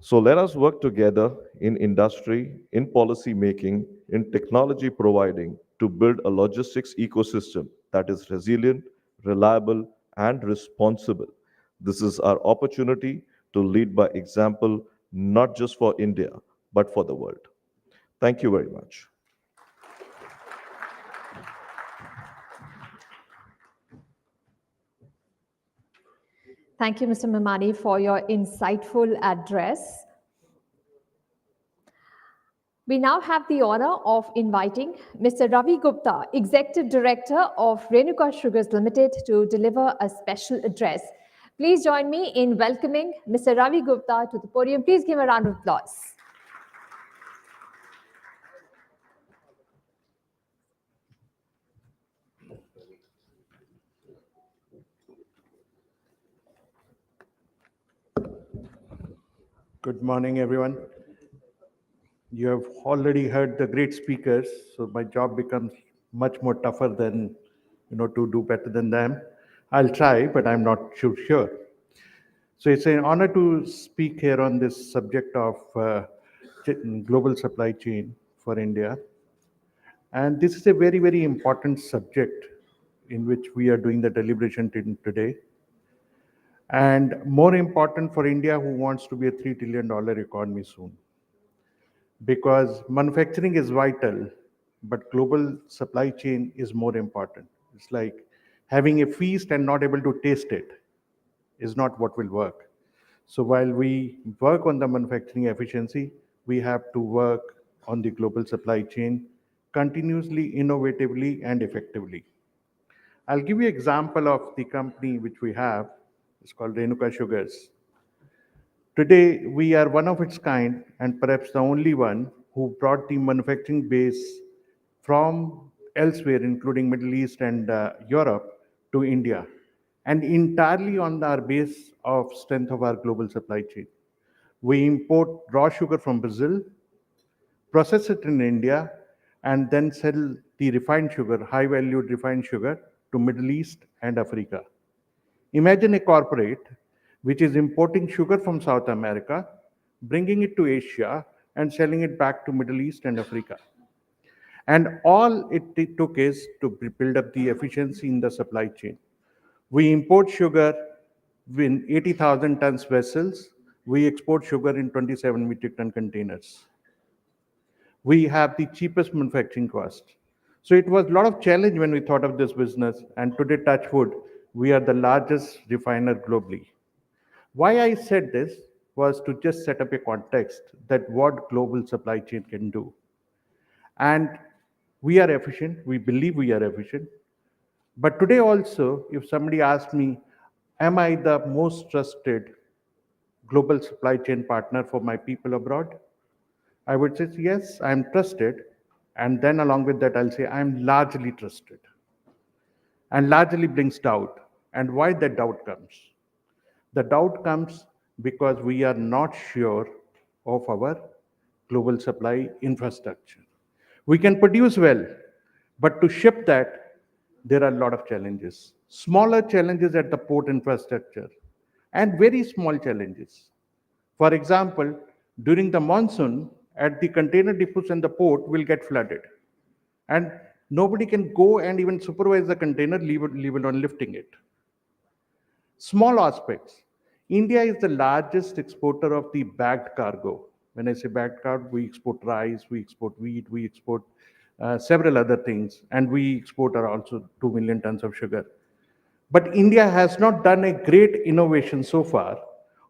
So let us work together in industry, in policy making, in technology providing to build a logistics ecosystem that is resilient, reliable, and responsible. This is our opportunity to lead by example, not just for India, but for the world. Thank you very much. Thank you, Mr. Memani, for your insightful address. We now have the honor of inviting Mr. Ravi Gupta, Executive Director of Renuka Sugars Limited, to deliver a special address. Please join me in welcoming Mr. Ravi Gupta to the podium. Please give a round of applause. Good morning, everyone. You have already heard the great speakers, so my job becomes much more tougher than, to do better than them. I'll try, but I'm not sure. So it's an honor to speak here on this subject of global supply chain for India. And this is a very, very important subject in which we are doing the deliberation today. And more important for India, who wants to be a $3 trillion economy soon. Because manufacturing is vital, but global supply chain is more important. It's like having a feast and not able to taste it is not what will work. So while we work on the manufacturing efficiency, we have to work on the global supply chain continuously, innovatively, and effectively. I'll give you an example of the company which we have. It's called Renuka Sugars. Today, we are one of its kind and perhaps the only one who brought the manufacturing base from elsewhere, including Middle East and Europe, to India, and entirely on our base of strength of our global supply chain. We import raw sugar from Brazil, process it in India, and then sell the refined sugar, high-valued refined sugar, to Middle East and Africa. Imagine a corporate which is importing sugar from South America, bringing it to Asia, and selling it back to Middle East and Africa. And all it took is to build up the efficiency in the supply chain. We import sugar in 80,000 tons vessels. We export sugar in 27 metric ton containers. We have the cheapest manufacturing cost. So it was a lot of challenge when we thought of this business. And today, touch wood, we are the largest refiner globally. Why I said this was to just set up a context that what global supply chain can do. And we are efficient. We believe we are efficient. But today also, if somebody asks me, am I the most trusted global supply chain partner for my people abroad? I would say, yes, I'm trusted. And then along with that, I'll say I'm largely trusted. And largely brings doubt. And why that doubt comes? The doubt comes because we are not sure of our global supply infrastructure. We can produce well, but to ship that, there are a lot of challenges. Smaller challenges at the port infrastructure and very small challenges. For example, during the monsoon, at the container depots and the port will get flooded. And nobody can go and even supervise the container, leave alone lifting it. Small aspects. India is the largest exporter of the bagged cargo. When I say bagged cargo, we export rice, we export wheat, we export several other things, and we export also 2 million tons of sugar. But India has not done a great innovation so far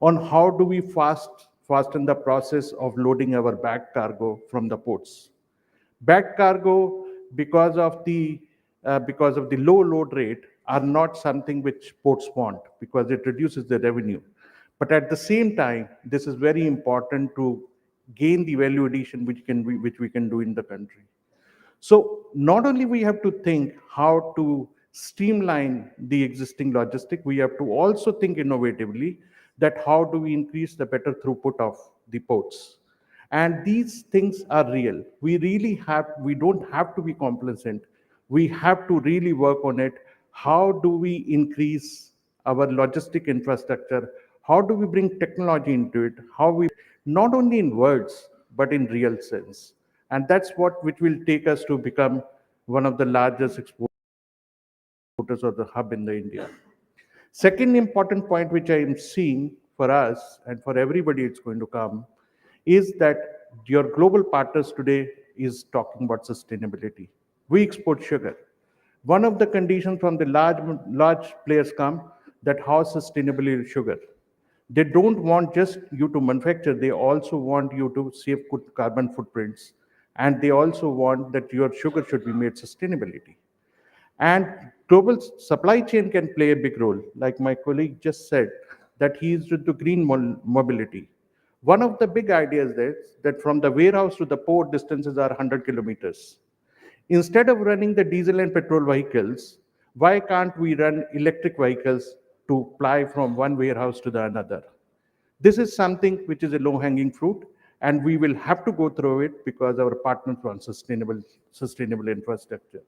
on how do we fasten the process of loading our bagged cargo from the ports. Bagged cargo, because of the low load rate, are not something which ports want because it reduces the revenue. But at the same time, this is very important to gain the value addition which we can do in the country. So not only we have to think how to streamline the existing logistic, we have to also think innovatively that how do we increase the better throughput of the ports. And these things are real. We don't have to be complacent. We have to really work on it. How do we increase our logistic infrastructure? How do we bring technology into it? How we, not only in words, but in real sense. And that's which will take us to become one of the largest exporters of the hub in the India. Second important point which I am seeing for us and for everybody it's going to come is that your global partners today is talking about sustainability. We export sugar. One of the conditions from the large players come that how sustainable is sugar. They don't want just you to manufacture, they also want you to save good carbon footprints. And they also want that your sugar should be made sustainability. And global supply chain can play a big role. Like my colleague just said, that he is into green mobility. One of the big ideas is that from the warehouse to the port distances are 100 kilometers. Instead of running the diesel and petrol vehicles, why can't we run electric vehicles to fly from one warehouse to the another? This is something which is a low-hanging fruit, and we will have to go through it because our partners want sustainable infrastructure.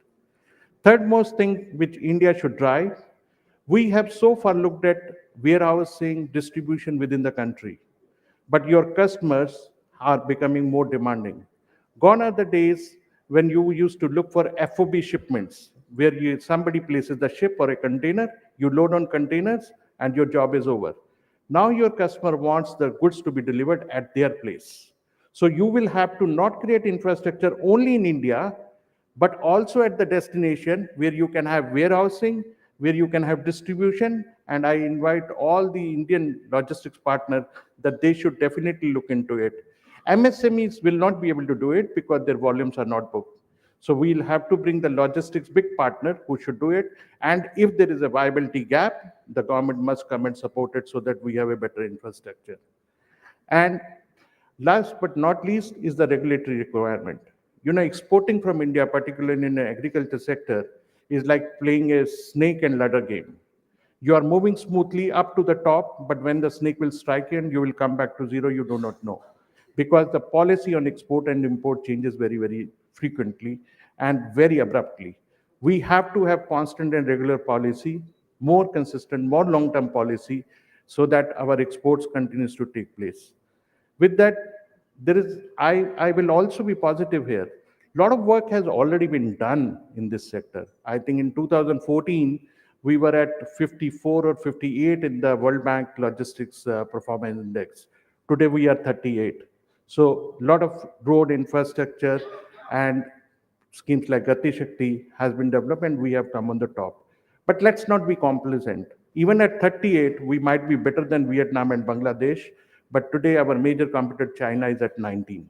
Third most thing which India should drive, we have so far looked at warehousing distribution within the country, but your customers are becoming more demanding. Gone are the days when you used to look for FOB shipments, where somebody places the ship or a container, you load on containers, and your job is over. Now your customer wants the goods to be delivered at their place. So you will have to not create infrastructure only in India, but also at the destination where you can have warehousing, where you can have distribution. And I invite all the Indian logistics partners that they should definitely look into it. MSMEs will not be able to do it because their volumes are not booked. So we'll have to bring the logistics big partner who should do it. And if there is a viability gap, the government must come and support it so that we have a better infrastructure. And last but not least is the regulatory requirement. Exporting from India, particularly in the agriculture sector, is like playing a snake and ladder game. You are moving smoothly up to the top, but when the snake will strike in, you will come back to zero, you do not know. Because the policy on export and import changes very, very frequently and very abruptly. We have to have constant and regular policy, more consistent, more long-term policy, so that our exports continues to take place. With that, I will also be positive here. A lot of work has already been done in this sector. I think in 2014, we were at 54 or 58 in the World Bank Logistics Performance Index. Today, we are 38. So a lot of road infrastructure and schemes like Gati Shakti has been developed and we have come on the top. But let's not be complacent. Even at 38, we might be better than Vietnam and Bangladesh, but today our major competitor China is at 19.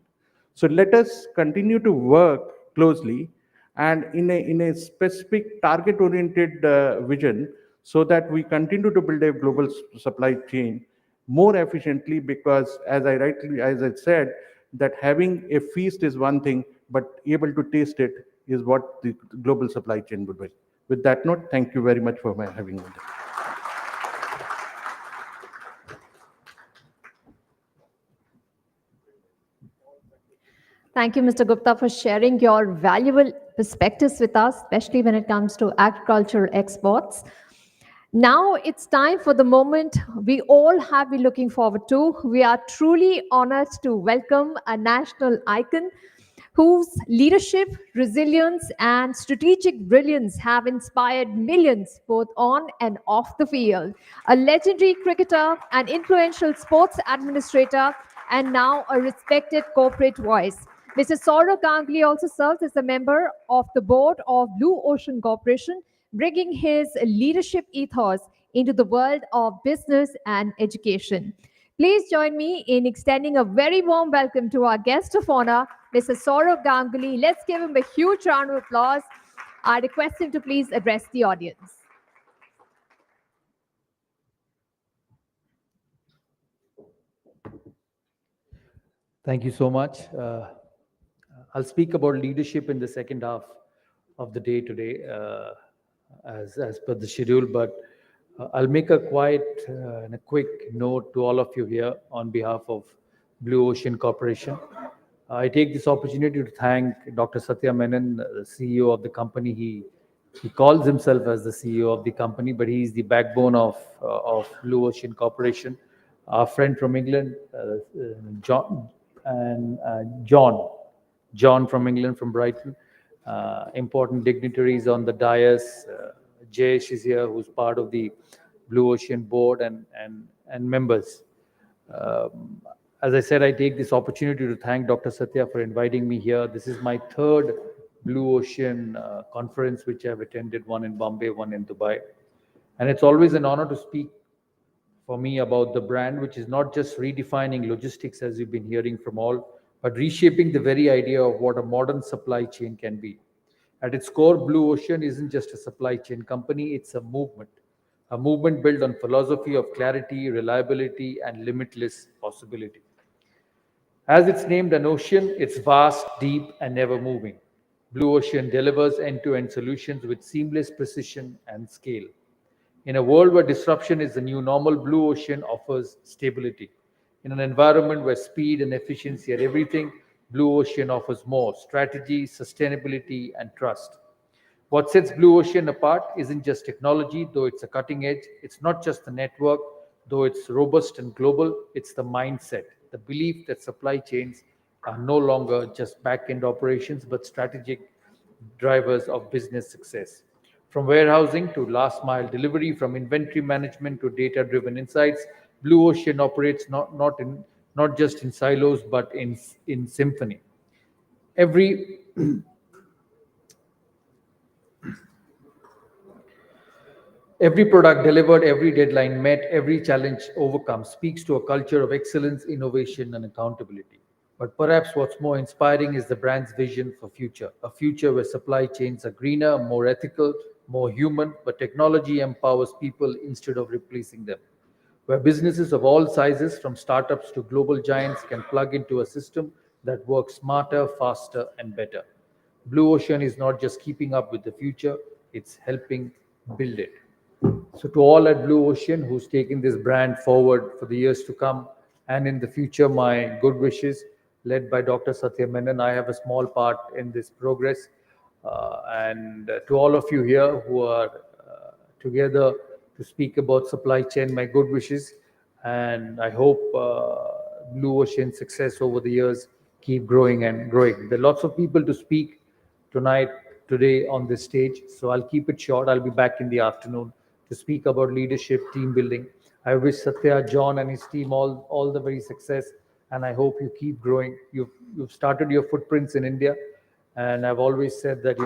So let us continue to work closely and in a specific target-oriented vision so that we continue to build a global supply chain more efficiently because as I said, that having a feast is one thing, but able to taste it is what the global supply chain would be. With that note, thank you very much for having me. Thank you, Mr. Gupta, for sharing your valuable perspectives with us, especially when it comes to agricultural exports. Now it's time for the moment we all have been looking forward to. We are truly honored to welcome a national icon whose leadership, resilience, and strategic brilliance have inspired millions both on and off the field. A legendary cricketer, an influential sports administrator, and now a respected corporate voice. Mr. Saurav Ganguly also serves as a member of the board of Blue Ocean Corporation, bringing his leadership ethos into the world of business and education. Please join me in extending a very warm welcome to our guest of honor, Mr. Saurav Ganguly. Let's give him a huge round of applause. I request him to please address the audience. Thank you so much. I'll speak about leadership in the second half of the day today, as per the schedule, but I'll make a quick note to all of you here on behalf of Blue Ocean Corporation. I take this opportunity to thank Dr. Satya Menon, the CEO of the company. He calls himself as the CEO of the company, but he's the backbone of Blue Ocean Corporation. Our friend from England, John from England, from Brighton, important dignitaries on the dais. Jayesh is here, who's part of the Blue Ocean board and members. As I said, I take this opportunity to thank Dr. Satya for inviting me here. This is my third Blue Ocean conference, which I've attended, one in Bombay, one in Dubai. And it's always an honor to speak for me about the brand, which is not just redefining logistics, as you've been hearing from all, but reshaping the very idea of what a modern supply chain can be. At its core, Blue Ocean isn't just a supply chain company, it's a movement built on philosophy of clarity, reliability, and limitless possibility. As it's named an ocean, it's vast, deep, and never moving. Blue Ocean delivers end-to-end solutions with seamless precision and scale. In a world where disruption is the new normal, Blue Ocean offers stability. In an environment where speed and efficiency are everything, Blue Ocean offers more strategy, sustainability, and trust. What sets Blue Ocean apart isn't just technology, though it's a cutting edge. It's not just the network, though it's robust and global. It's the mindset, the belief that supply chains are no longer just back-end operations, but strategic drivers of business success. From warehousing to last mile delivery, from inventory management to data-driven insights, Blue Ocean operates not just in silos, but in symphony. Every Every product delivered, every deadline met, every challenge overcome speaks to a culture of excellence, innovation, and accountability. But perhaps what's more inspiring is the brand's vision for future, a future where supply chains are greener, more ethical, more human, but technology empowers people instead of replacing them. Where businesses of all sizes, from startups to global giants, can plug into a system that works smarter, faster, and better. Blue Ocean is not just keeping up with the future, it's helping build it. So, to all at Blue Ocean who's taking this brand forward for the years to come and in the future, my good wishes, led by Dr. Satya Menon. I have a small part in this progress. And to all of you here who are together to speak about supply chain, my good wishes. And I hope Blue Ocean success over the years keep growing and growing. There are lots of people to speak today on this stage. So I'll keep it short. I'll be back in the afternoon to speak about leadership, team building. I wish Satya, John, and his team all the very success, and I hope you keep growing. You've started your footprints in India, and I've always said that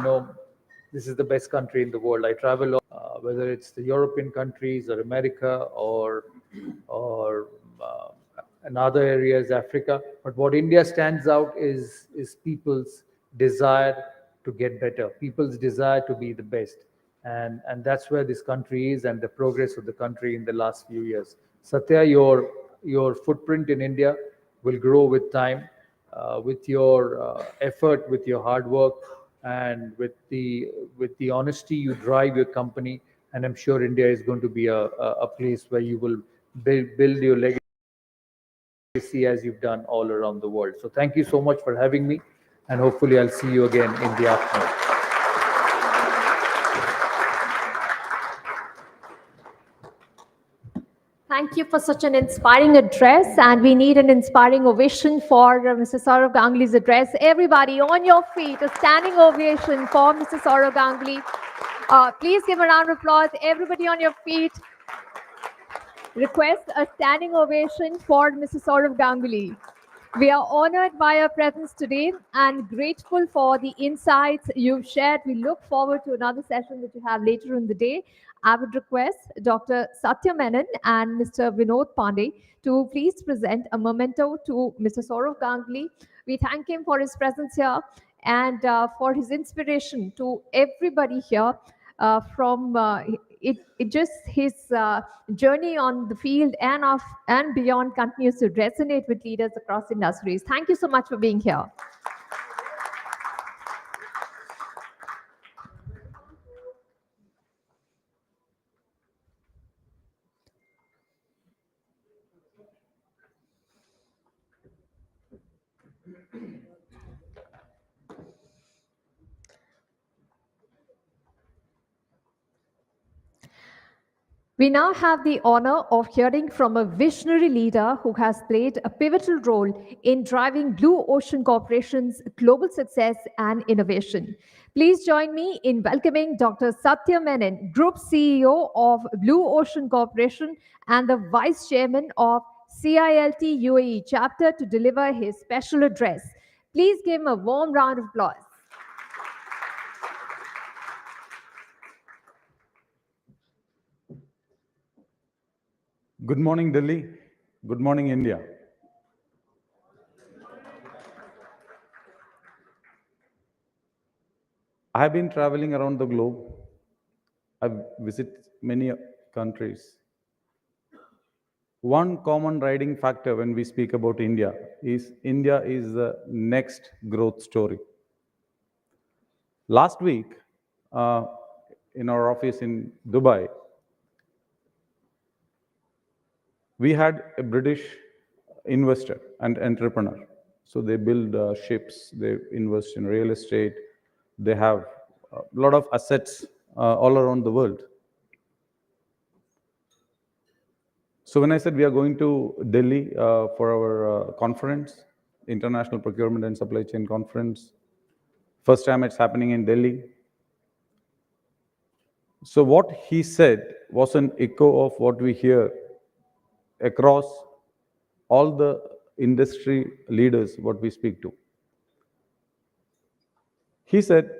this is the best country in the world. I travel, whether it's the European countries or America or in other areas, Africa. But what India stands out is people's desire to get better, people's desire to be the best. And that's where this country is and the progress of the country in the last few years. Satya, your footprint in India will grow with time, with your effort, with your hard work, and with the honesty you drive your company. And I'm sure India is going to be a place where you will build your legacy as you've done all around the world. So thank you so much for having me, and hopefully I'll see you again in the afternoon. Thank you for such an inspiring address, and we need an inspiring ovation for Mr. Saurav Ganguly's address. Everybody on your feet, a standing ovation for Mr. Saurav Ganguly. Please give a round of applause. Everybody on your feet. Request a standing ovation for Mr. Saurav Ganguly. We are honored by your presence today and grateful for the insights you've shared. We look forward to another session that you have later in the day. I would request Dr. Satya Menon and Mr. Vinod Pandey to please present a memento to Mr. Saurav Ganguly. We thank him for his presence here and for his inspiration to everybody here his journey on the field and beyond continues to resonate with leaders across industries. Thank you so much for being here. We now have the honor of hearing from a visionary leader who has played a pivotal role in driving Blue Ocean Corporation's global success and innovation. Please join me in welcoming Dr. Satya Menon, Group CEO of Blue Ocean Corporation and the Vice Chairman of CILT UAE chapter to deliver his special address. Please give him a warm round of applause. Good morning, Delhi. Good morning, India. I have been traveling around the globe. I've visited many countries. One common riding factor when we speak about India is the next growth story. Last week, in our office in Dubai, we had a British investor and entrepreneur. So they build ships, they invest in real estate, they have a lot of assets all around the world. So when I said we are going to Delhi for our conference, International Procurement and Supply Chain Conference, first time it's happening in Delhi. So what he said was an echo of what we hear across all the industry leaders, what we speak to. He said,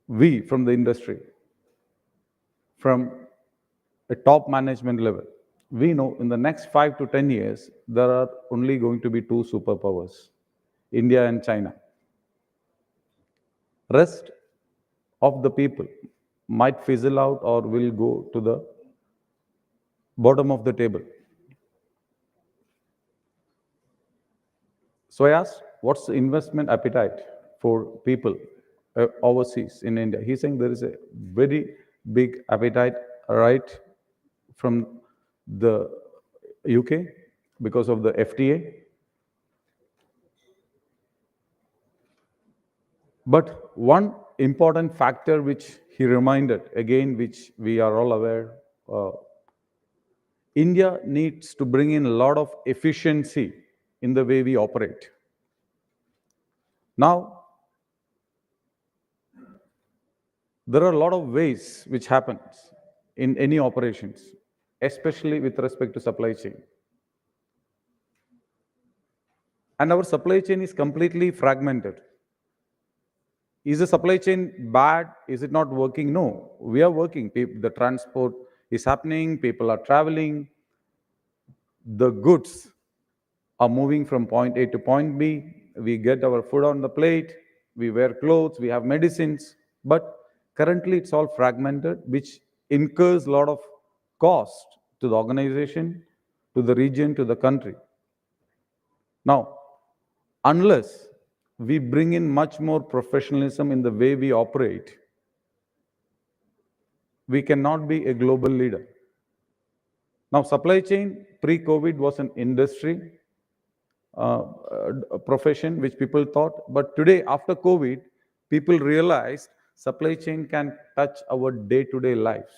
we from the industry, from a top management level, we know in the next 5 to 10 years, there are only going to be two superpowers, India and China. Rest of the people might fizzle out or will go to the bottom of the table. So I asked, what's the investment appetite for people overseas in India? He's saying there is a very big appetite right from the UK because of the FTA. But one important factor which he reminded, again, which we are all aware, India needs to bring in a lot of efficiency in the way we operate. Now, there are a lot of ways which happens in any operations, especially with respect to supply chain. And our supply chain is completely fragmented. Is the supply chain bad? Is it not working? No, we are working. The transport is happening, people are traveling, the goods are moving from point A to point B, we get our food on the plate, we wear clothes, we have medicines, but currently it's all fragmented, which incurs a lot of cost to the organization, to the region, to the country. Now, unless we bring in much more professionalism in the way we operate, we cannot be a global leader. Now, supply chain pre-COVID was an industry, a profession which people thought, but today after COVID, people realized supply chain can touch our day-to-day lives.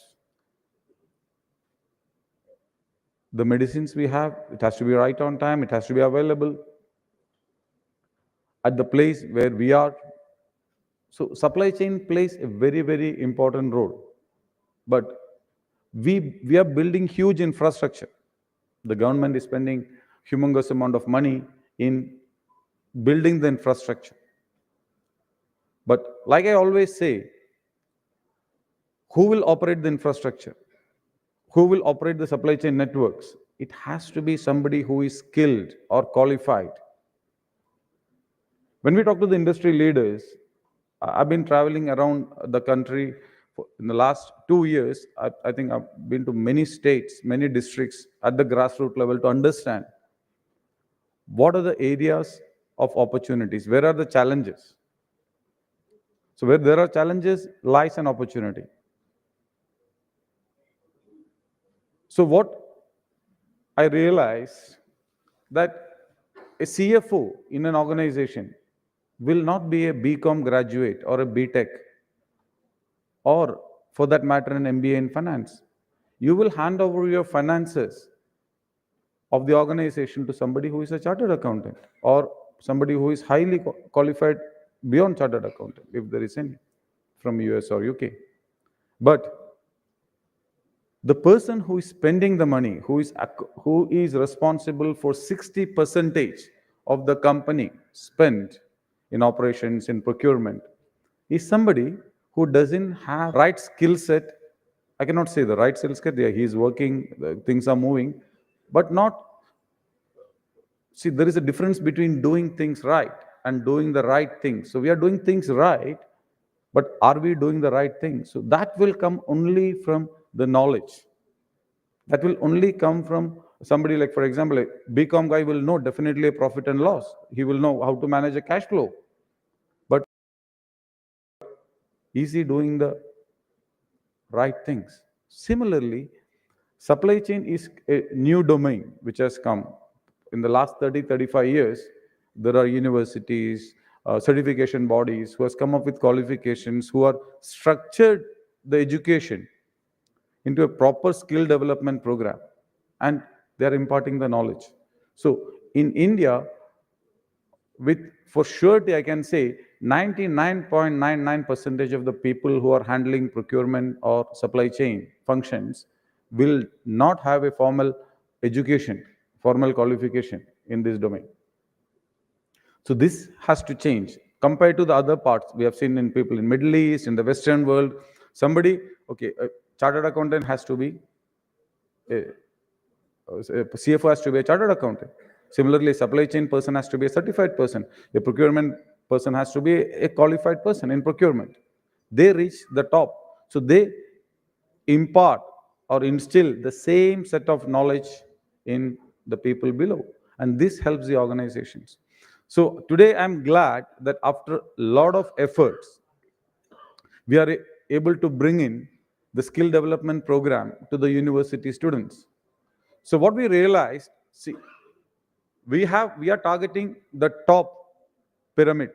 The medicines we have, it has to be right on time, it has to be available at the place where we are. So supply chain plays a very, very important role. But we are building huge infrastructure. The government is spending humongous amount of money in building the infrastructure. But like I always say, who will operate the infrastructure? Who will operate the supply chain networks? It has to be somebody who is skilled or qualified. When we talk to the industry leaders, I've been traveling around the country in the last 2 years. I think I've been to many states, many districts at the grassroots level to understand what are the areas of opportunities, where are the challenges. So where there are challenges, lies an opportunity. So what I realized that a CFO in an organization will not be a BCom graduate or a BTech or for that matter an MBA in finance. You will hand over your finances of the organization to somebody who is a chartered accountant or somebody who is highly qualified beyond chartered accountant, if there is any, from US or UK. But The person who is spending the money, who is responsible for 60% of the company spent in operations, in procurement, is somebody who doesn't have right skill set. I cannot say the right skill set. Yeah, he is working, things are moving, but not. See, there is a difference between doing things right and doing the right thing. So we are doing things right, but are we doing the right thing? So that will come only from the knowledge. That will only come from somebody like, for example, a BCom guy will know definitely a profit and loss. He will know how to manage a cash flow. But is he doing the right things? Similarly, supply chain is a new domain which has come. In the last 30, 35 years, there are universities, certification bodies who has come up with qualifications, who are structured the education into a proper skill development program, and they are imparting the knowledge. So in India, with for surety I can say 99.99% of the people who are handling procurement or supply chain functions will not have a formal education, formal qualification in this domain. So this has to change compared to the other parts we have seen in people in Middle East, in the Western world. Somebody, okay, a chartered accountant has to be a CFO has to be a chartered accountant. Similarly, a supply chain person has to be a certified person. A procurement person has to be a qualified person in procurement. They reach the top. So they impart or instill the same set of knowledge in the people below. And this helps the organizations. So today I'm glad that after a lot of efforts, we are able to bring in the skill development program to the university students. So what we realized, see, we are targeting the top pyramid,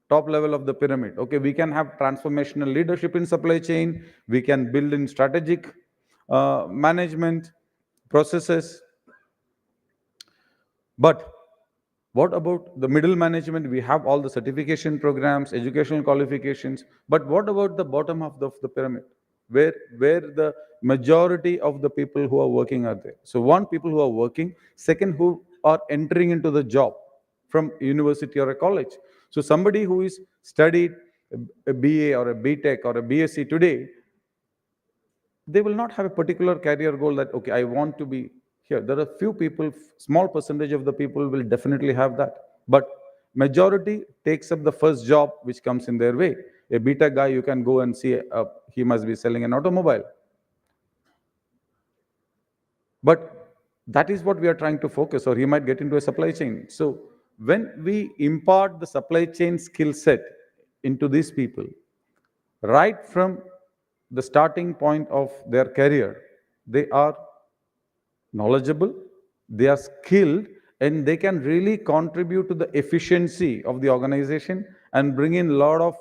top level of the pyramid. Okay, we can have transformational leadership in supply chain. We can build in strategic management processes. But what about the middle management? We have all the certification programs, educational qualifications. But what about the bottom of the pyramid? Where the majority of the people who are working are there. So one, people who are working. Second, who are entering into the job from university or a college. So somebody who is studied a BA or a BTech or a BSc today, they will not have a particular career goal that, okay, I want to be here. There are few people, small percentage of the people will definitely have that. But majority takes up the first job which comes in their way. A BTech guy, you can go and see, he must be selling an automobile. But that is what we are trying to focus, or he might get into a supply chain. So when we impart the supply chain skill set into these people, right from the starting point of their career, they are knowledgeable, they are skilled, and they can really contribute to the efficiency of the organization and bring in a lot of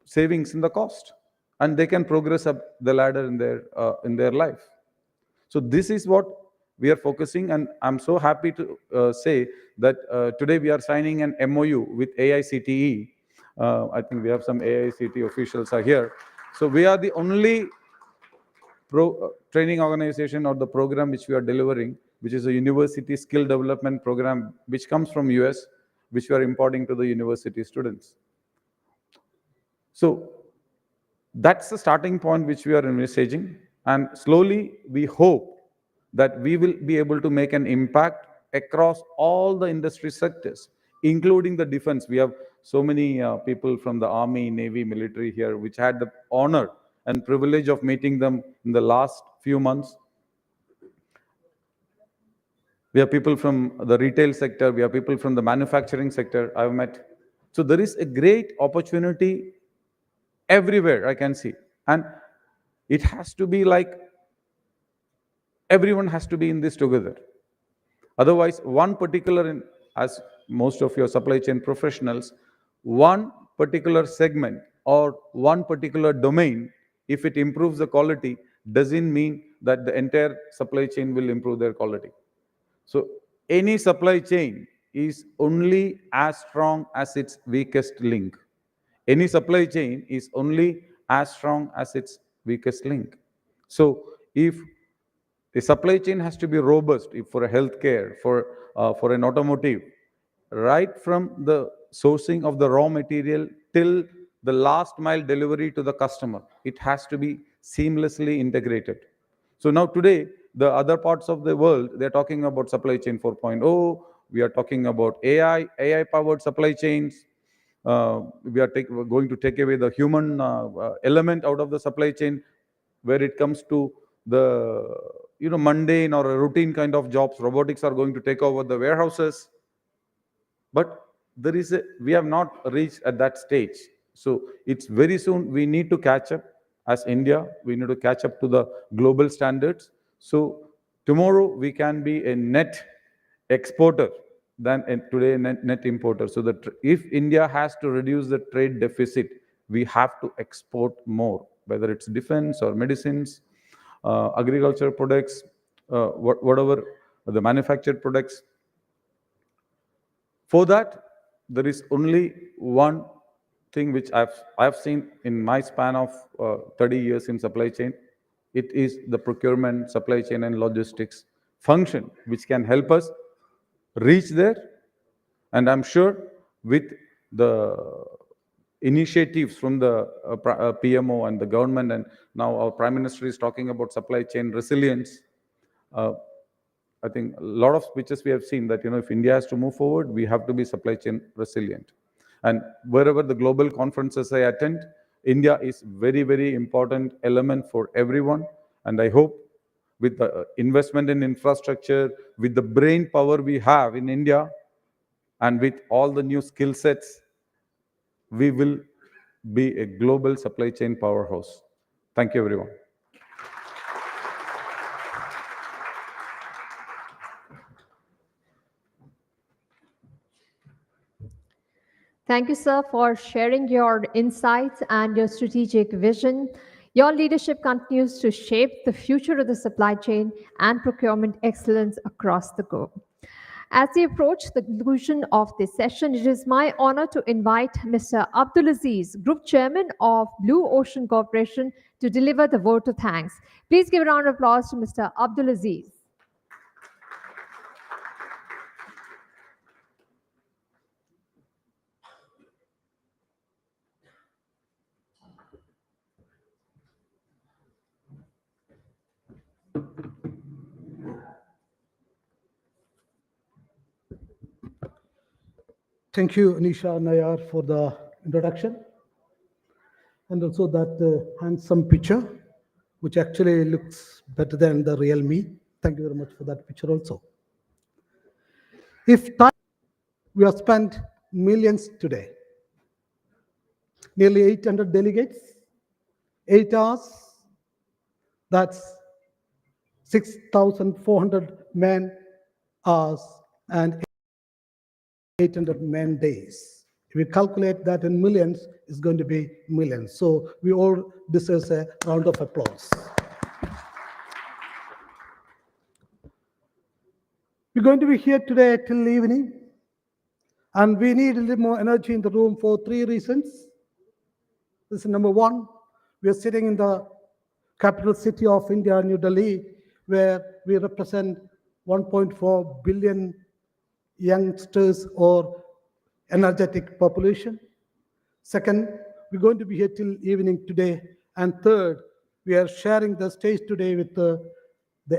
savings in the cost, and they can progress up the ladder in their life. So this is what we are focusing, and I'm so happy to say that today we are signing an MOU with AICTE. I think we have some AICTE officials are here. So we are the only training organization or the program which we are delivering, which is a university skill development program, which comes from US, which we are importing to the university students. So that's the starting point which we are envisaging, and slowly we hope that we will be able to make an impact across all the industry sectors, including the defense. We have so many people from the Army, Navy, military here, which had the honor and privilege of meeting them in the last few months. We have people from the retail sector, we have people from the manufacturing sector I've met. So there is a great opportunity everywhere I can see. And it has to be like everyone has to be in this together. Otherwise, one particular, as most of your supply chain professionals, one particular segment or one particular domain, if it improves the quality, doesn't mean that the entire supply chain will improve their quality. So any supply chain is only as strong as its weakest link. Any supply chain is only as strong as its weakest link. So If the supply chain has to be robust, if for a healthcare, for an automotive, right from the sourcing of the raw material till the last mile delivery to the customer, it has to be seamlessly integrated. So now today, the other parts of the world, they're talking about supply chain 4.0. We are talking about AI-powered supply chains. We're going to take away the human element out of the supply chain, where it comes to the mundane or a routine kind of jobs. Robotics are going to take over the warehouses. But we have not reached at that stage. So it's very soon we need to catch up as India. We need to catch up to the global standards. So tomorrow we can be a net exporter than today a net importer. So that if India has to reduce the trade deficit, we have to export more, whether it's defense or medicines, agriculture products, whatever the manufactured products. For that, there is only one thing which I've seen in my span of 30 years in supply chain. It is the procurement, supply chain, and logistics function, which can help us reach there. And I'm sure with the initiatives from the PMO and the government, and now our Prime Minister is talking about supply chain resilience. I think a lot of speeches we have seen that, if India has to move forward, we have to be supply chain resilient. And wherever the global conferences I attend, India is very, very important element for everyone. And I hope with the investment in infrastructure, with the brain power we have in India, and with all the new skill sets, we will be a global supply chain powerhouse. Thank you, everyone. Thank you, sir, for sharing your insights and your strategic vision. Your leadership continues to shape the future of the supply chain and procurement excellence across the globe. As we approach the conclusion of this session, it is my honor to invite Mr. Abdulaziz, Group Chairman of Blue Ocean Corporation, to deliver the vote of thanks. Please give a round of applause to Mr. Abdulaziz. Thank you, Anisha Nayar, for the introduction, and also that handsome picture, which actually looks better than the real me. Thank you very much for that picture also. If time, we have spent millions today, nearly 800 delegates, 8 hours, that's 6,400 man hours and 800 man days. If we calculate that in millions, it's going to be millions. So we all deserve a round of applause. We're going to be here today till evening, and we need a little more energy in the room for 3 reasons. This is number 1, we are sitting in the capital city of India, New Delhi, where we represent 1.4 billion youngsters or energetic population. Second, we're going to be here till evening today. And third, we are sharing the stage today with the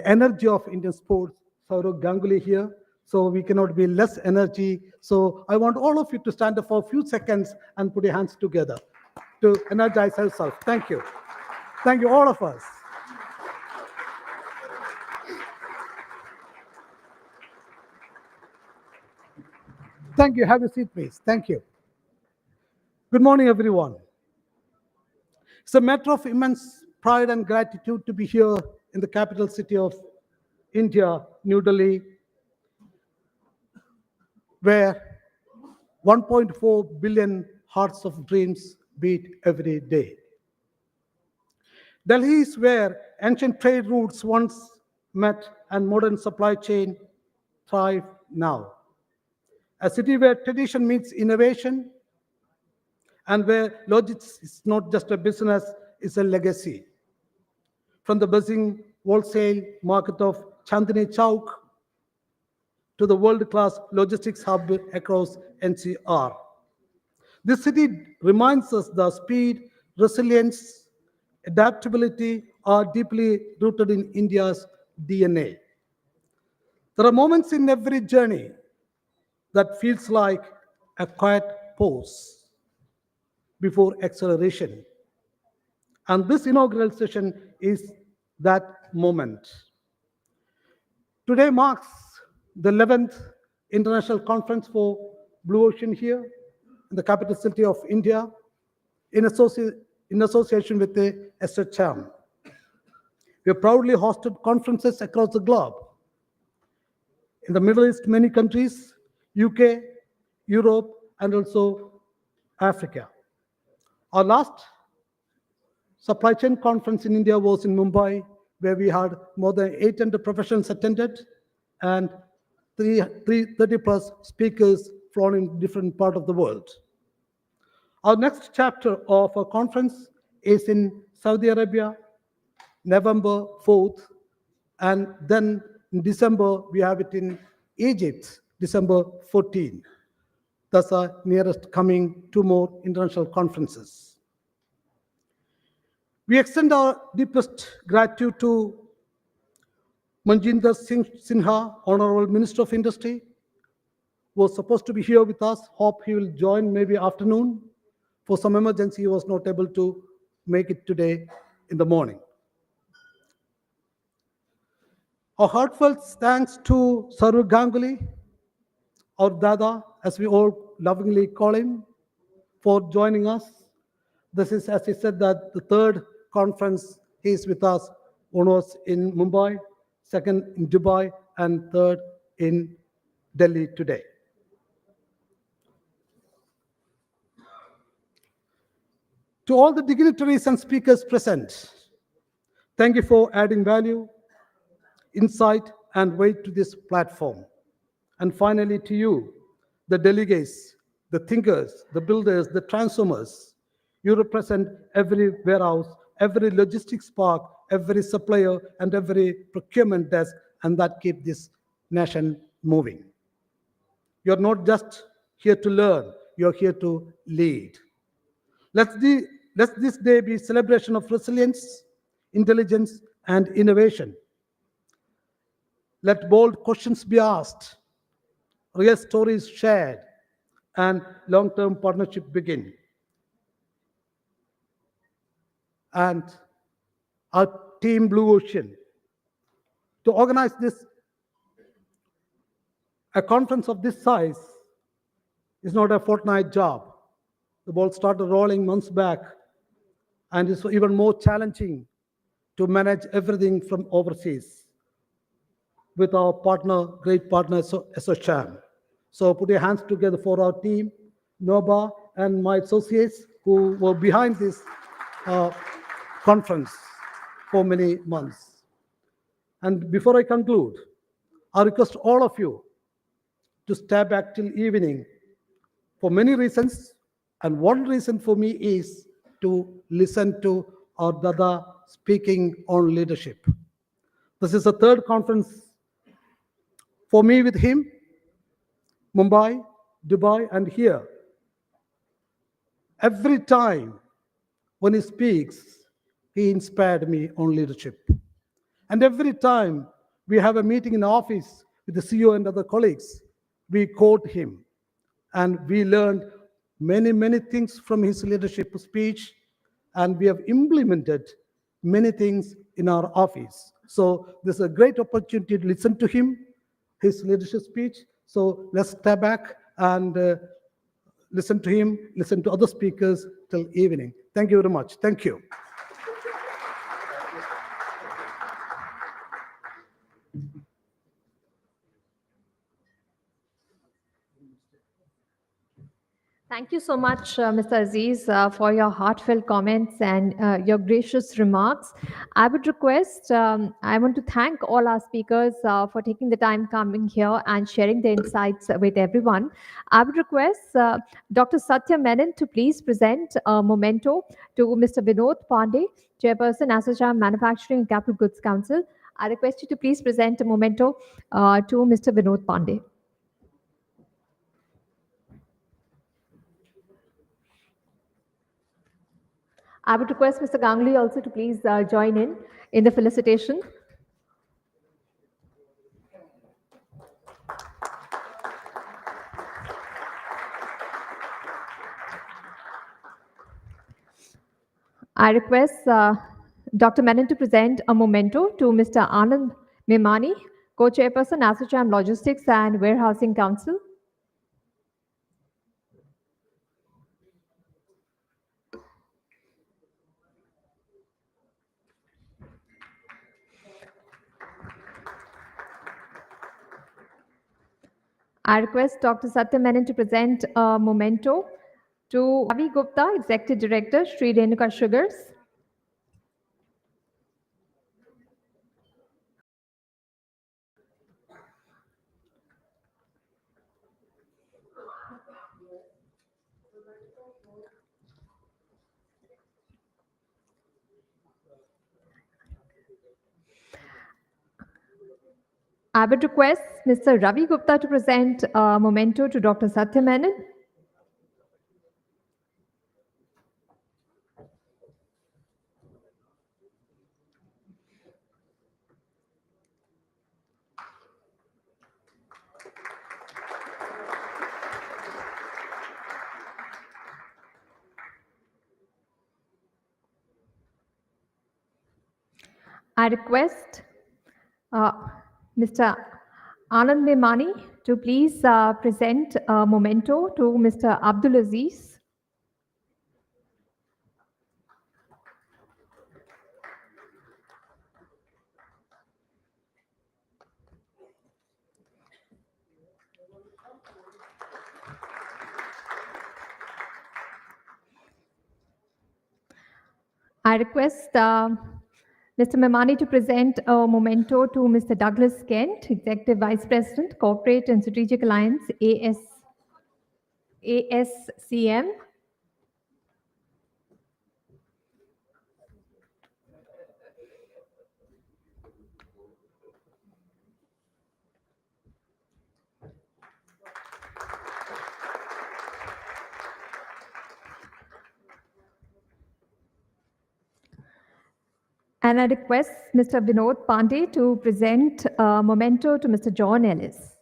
energy of Indian sports. Saurav Ganguly here, so we cannot be less energy. So I want all of you to stand up for a few seconds and put your hands together to energize ourselves. Thank you. Thank you, all of us. Thank you. Have a seat, please. Thank you. Good morning, everyone. It's a matter of immense pride and gratitude to be here in the capital city of India, New Delhi, where 1.4 billion hearts of dreams beat every day. Delhi is where ancient trade routes once met and modern supply chain thrive now. A city where tradition meets innovation and where logistics is not just a business, it's a legacy. From the buzzing wholesale market of Chandni Chowk to the world-class logistics hub across NCR. This city reminds us that speed, resilience, adaptability are deeply rooted in India's DNA. There are moments in every journey that feels like a quiet pause before acceleration. And this inaugural session is that moment. Today marks the 11th International Conference for Blue Ocean here in the capital city of India in association with the SHM. We have proudly hosted conferences across the globe. In the Middle East, many countries, UK, Europe, and also Africa. Our last supply chain conference in India was in Mumbai, where we had more than 800 professionals attended and 30 plus speakers flown in different parts of the world. Our next chapter of our conference is in Saudi Arabia, November 4th, and then in December, we have it in Egypt, December 14th. That's our nearest coming 2 more international conferences. We extend our deepest gratitude to Manjinder Singh Sinha, Honorable Minister of Industry, who was supposed to be here with us. Hope he will join maybe afternoon. For some emergency, he was not able to make it today in the morning. Our heartfelt thanks to Sarur Ganguly, or Dada, as we all lovingly call him, for joining us. This is, as he said, that the 3rd conference he is with us. One was in Mumbai, 2nd in Dubai, and 3rd in Delhi today. To all the dignitaries and speakers present, thank you for adding value, insight, and weight to this platform. And finally, to you, the delegates, the thinkers, the builders, the transformers. You represent every warehouse, every logistics park, every supplier, and every procurement desk, and that keep this nation moving. You're not just here to learn, you're here to lead. Let this day be a celebration of resilience, intelligence, and innovation. Let bold questions be asked, real stories shared, and long-term partnership begin. And our team Blue Ocean, to organize a conference of this size is not a fortnight job. The ball started rolling months back, and it's even more challenging to manage everything from overseas with our partner, great partner, SOCHAM. So put your hands together for our team, Noba, and my associates who were behind this conference for many months. And before I conclude, I request all of you to stay back till evening for many reasons. And one reason for me is to listen to our Dada speaking on leadership. This is the 3rd conference for me with him, Mumbai, Dubai, and here. Every time when he speaks, he inspired me on leadership. And every time we have a meeting in the office with the CEO and other colleagues, we quote him. And we learned many, many things from his leadership speech, and we have implemented many things in our office. So this is a great opportunity to listen to him, his leadership speech. So let's step back and listen to him, listen to other speakers till evening. Thank you very much. Thank you. Thank you so much, Mr. Aziz, for your heartfelt comments and your gracious remarks. I would request, I want to thank all our speakers for taking the time coming here and sharing their insights with everyone. I would request Dr. Satya Menon to please present a memento to Mr. Vinod Pandey, Chairperson, Association Manufacturing and Capital Goods Council. I request you to please present a memento to Mr. Vinod Pandey. I would request Mr. Ganguly also to please join in the felicitation. I request Dr. Menon to present a memento to Mr. Anand Memani, Co-Chairperson, ASSOCHAM Logistics and Warehousing Council. I request Dr. Satya Menon to present a memento to Ravi Gupta, Executive Director, Sri Renuka Sugars. I would request Mr. Ravi Gupta to present a memento to Dr. Satya Menon. I request Mr. Anand Memani to please present a memento to Mr. Abdul Aziz. I request Mr. Memani to present a memento to Mr. Douglas Kent, Executive Vice President, Corporate and Strategic Alliance, ASCM. And I request Mr. Vinod Pandey to present a memento to Mr. John Ellis.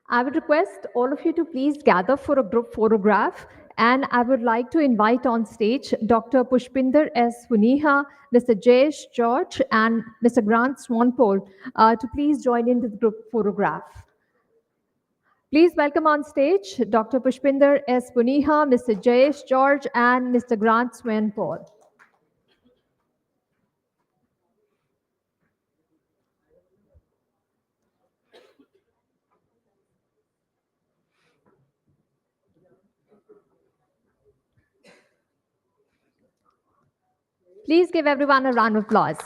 I would request all of you to please gather for a group photograph, and I would like to invite on stage Dr. Pushpinder S. Puniha, Mr. Jayesh George, and Mr. Grant Swanpole to please join in the group photograph. Please welcome on stage Dr. Pushpinder S. Puniha, Mr. Jayesh George, and Mr. Grant Swanpole. Please give everyone a round of applause.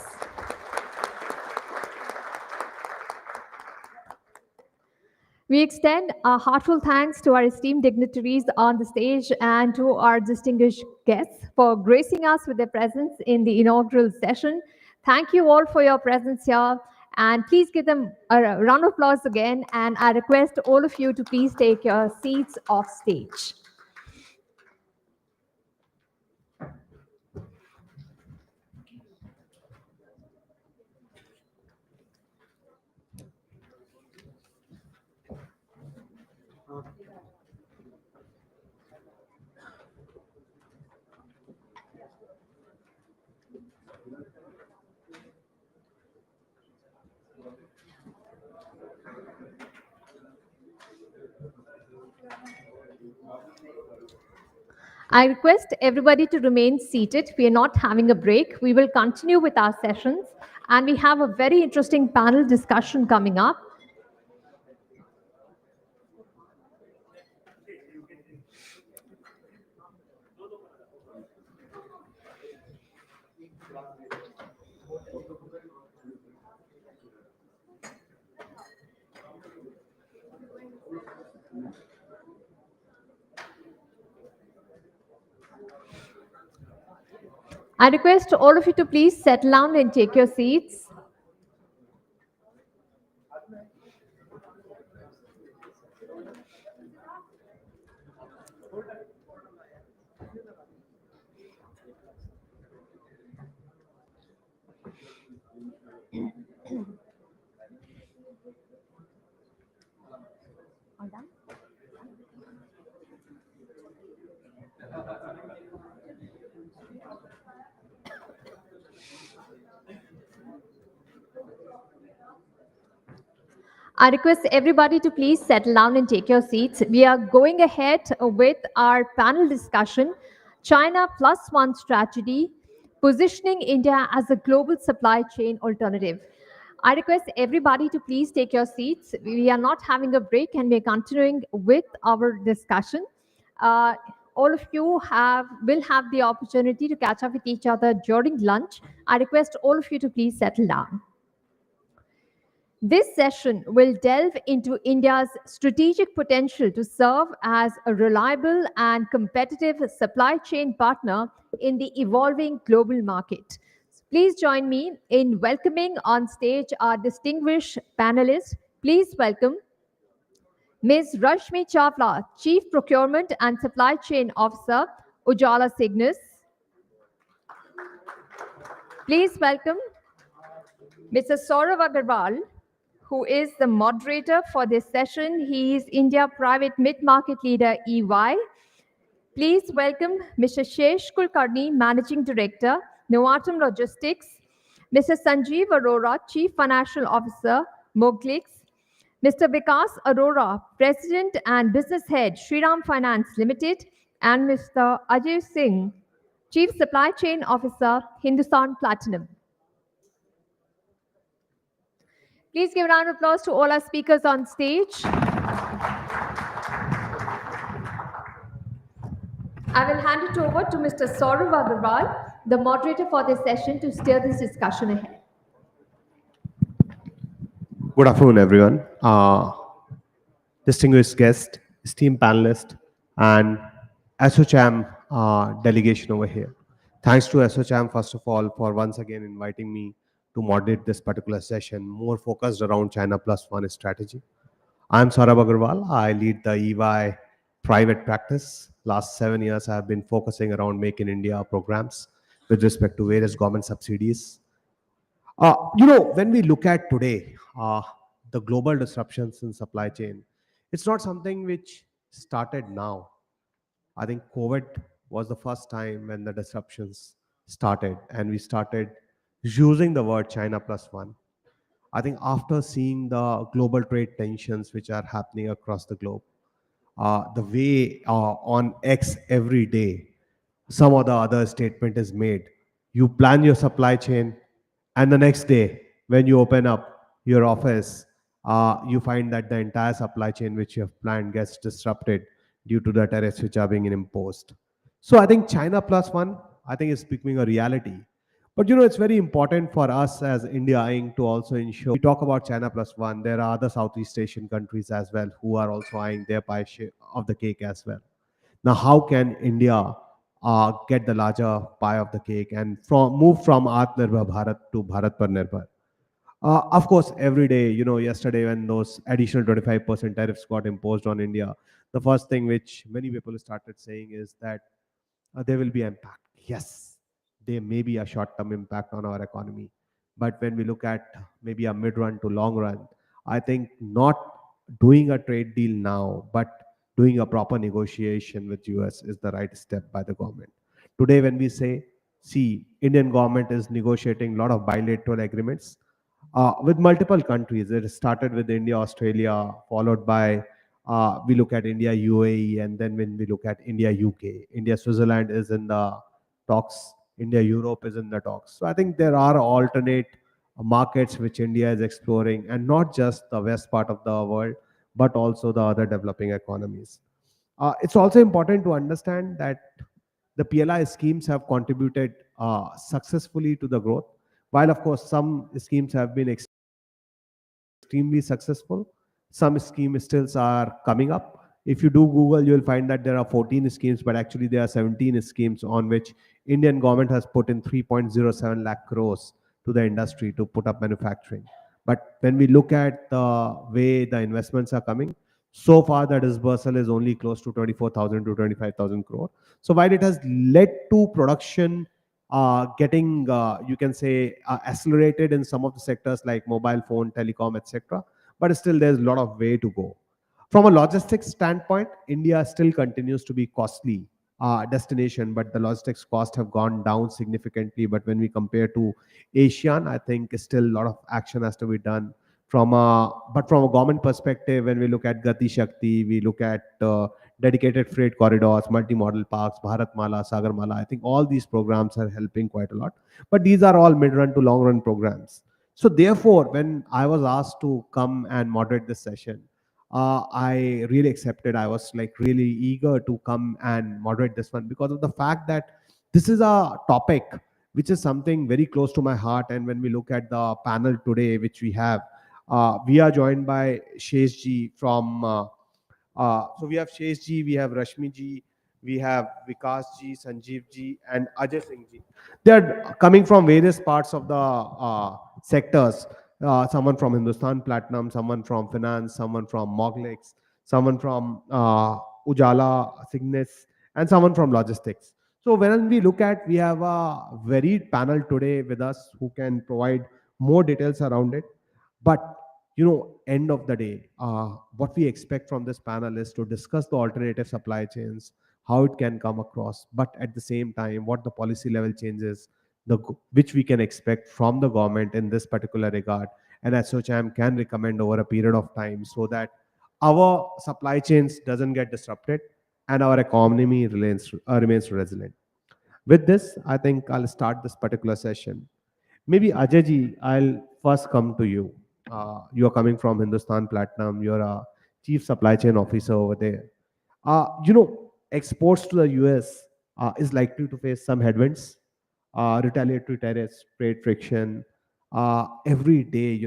We extend our heartfelt thanks to our esteemed dignitaries on the stage and to our distinguished guests for gracing us with their presence in the inaugural session. Thank you all for your presence here, and please give them a round of applause again, and I request all of you to please take your seats off stage. I request everybody to remain seated. We are not having a break. We will continue with our sessions, and we have a very interesting panel discussion coming up. I request all of you to please settle down and take your seats. All done? I request everybody to please settle down and take your seats. We are going ahead with our panel discussion, China Plus One Strategy, Positioning India as a Global Supply Chain Alternative. I request everybody to please take your seats. We are not having a break and we're continuing with our discussion. All of you will have the opportunity to catch up with each other during lunch. I request all of you to please settle down. This session will delve into India's strategic potential to serve as a reliable and competitive supply chain partner in the evolving global market. Please join me in welcoming on stage our distinguished panelists. Please welcome Ms. Rashmi Chawla, Chief Procurement and Supply Chain Officer, Ujala Cygnus. Please welcome Mr. Saurav Agarwal, who is the moderator for this session. He is India Private Mid-Market Leader, EY. Please welcome Mr. Shesh Kulkarni, Managing Director, Novatum Logistics. Mr. Sanjeev Arora, Chief Financial Officer, Moglix. Mr. Vikas Arora, President and Business Head, Shriram Finance Limited. And Mr. Ajay Singh, Chief Supply Chain Officer, Hindustan Platinum. Please give a round of applause to all our speakers on stage. I will hand it over to Mr. Saurav Agarwal, the moderator for this session, to steer this discussion ahead. Good afternoon, everyone. Distinguished guest, esteemed panelist, and ASSOCHAM delegation over here. Thanks to ASSOCHAM, first of all, for once again inviting me to moderate this particular session, more focused around China Plus One strategy. I'm Saurabh Agarwal. I lead the EY private practice. Last 7 years, I have been focusing around Make in India programs with respect to various government subsidies. When we look at today, the global disruptions in supply chain, it's not something which started now. I think COVID was the first time when the disruptions started, and we started using the word China Plus One. I think after seeing the global trade tensions which are happening across the globe, the way on X every day, some or the other statement is made. You plan your supply chain, and the next day, when you open up your office, you find that the entire supply chain which you have planned gets disrupted due to the tariffs which are being imposed. So I think China Plus One, I think, is becoming a reality. But it's very important for us as India Inc. to also ensure we talk about China Plus One. There are other Southeast Asian countries as well who are also eyeing their pie share of the cake as well. Now, how can India get the larger pie of the cake and move from Atmanirbhar Bharat to Bharat Par Nirbhar? Of course, every day, yesterday when those additional 25% tariffs got imposed on India, the first thing which many people started saying is that there will be impact. Yes, there may be a short-term impact on our economy. But when we look at maybe a mid-run to long run, I think not doing a trade deal now, but doing a proper negotiation with US is the right step by the government. Today, when we say, see, Indian government is negotiating a lot of bilateral agreements with multiple countries. It started with India, Australia, followed by we look at India, UAE, and then when we look at India, UK, India, Switzerland is in the talks. India, Europe is in the talks. So I think there are alternate markets which India is exploring, and not just the west part of the world, but also the other developing economies. It's also important to understand that the PLI schemes have contributed successfully to the growth, While of course some schemes have been extremely successful, some schemes still are coming up. If you do Google, you'll find that there are 14 schemes, but actually there are 17 schemes on which Indian government has put in 3.07 lakh crores to the industry to put up manufacturing. But when we look at the way the investments are coming, so far the disbursal is only close to 24,000 to 25,000 crore. So while it has led to production getting, you can say, accelerated in some of the sectors like mobile phone, telecom, etc., but still there's a lot of way to go. From a logistics standpoint, India still continues to be costly destination, but the logistics costs have gone down significantly. But when we compare to ASEAN, I think still a lot of action has to be done. From a government perspective, when we look at Gati Shakti, we look at dedicated freight corridors, multi-modal parks, Bharatmala, Sagarmala. I think all these programs are helping quite a lot. But these are all mid-run to long-run programs. So therefore, when I was asked to come and moderate this session, I really accepted. I was like really eager to come and moderate this one because of the fact that this is a topic which is something very close to my heart. And when we look at the panel today, which we are joined by Shesh ji from so we have Shesh ji, we have Rashmi ji, we have Vikas ji, Sanjeev ji, and Ajay Singh ji. They are coming from various parts of the sectors. Someone from Hindustan Platinum, someone from finance, someone from Moglix, someone from Ujala, Cygnus, and someone from logistics. So when we look at, we have a varied panel today with us who can provide more details around it. But end of the day, what we expect from this panel is to discuss the alternative supply chains, how it can come across, but at the same time, what the policy level changes, which we can expect from the government in this particular regard, and ASSOCHAM can recommend over a period of time so that our supply chains doesn't get disrupted and our economy remains resilient. With this, I think I'll start this particular session. Maybe Ajay ji, I'll first come to you. You are coming from Hindustan Platinum. You're a chief supply chain officer over there. Exports to the US is likely to face some headwinds, retaliatory tariffs, trade friction. Every day,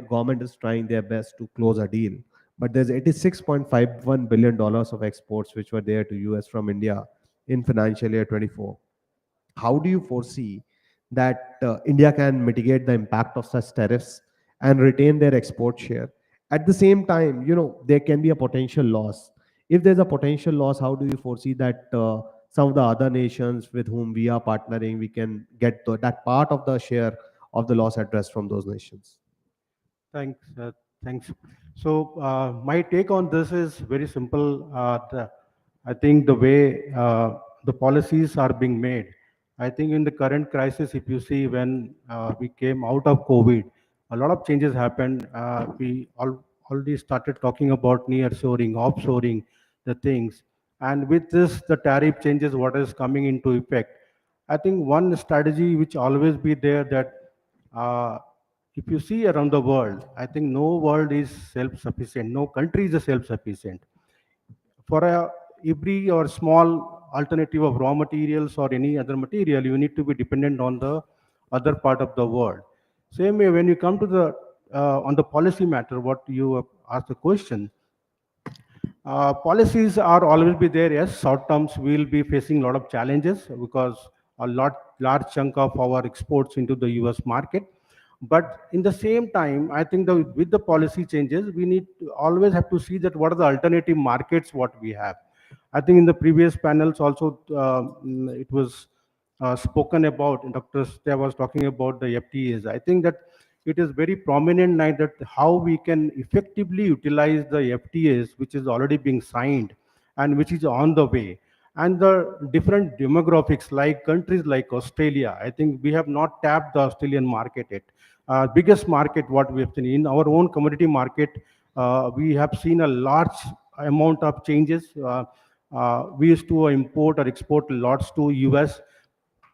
government is trying their best to close a deal. But there's $86.51 billion of exports which were there to US from India in financial year 24. How do you foresee that India can mitigate the impact of such tariffs and retain their export share? At the same time, there can be a potential loss. If there's a potential loss, how do you foresee that some of the other nations with whom we are partnering, we can get that part of the share of the loss addressed from those nations? Thanks. Thanks. So my take on this is very simple. I think the way the policies are being made, I think in the current crisis, if you see when we came out of COVID, a lot of changes happened. Already started talking about nearshoring, offshoring, the things. And with this, the tariff changes, what is coming into effect. I think one strategy which always be there that if you see around the world, I think no world is self-sufficient. No country is self-sufficient. For every or small alternative of raw materials or any other material, you need to be dependent on the other part of the world. Same way, when you come to the on the policy matter, what you asked the question, policies are always be there. Yes, short terms we will be facing a lot of challenges because large chunk of our exports into the US market. But in the same time, I think with the policy changes, we need to always have to see that what are the alternative markets what we have. I think in the previous panels also it was spoken about, and Dr. Satya was talking about the FTAs. I think that it is very prominent now that how we can effectively utilize the FTAs which is already being signed and which is on the way. And the different demographics like countries like Australia, I think we have not tapped the Australian market yet. Biggest market what we have seen in our own commodity market, we have seen a large amount of changes. We used to import or export lots to US.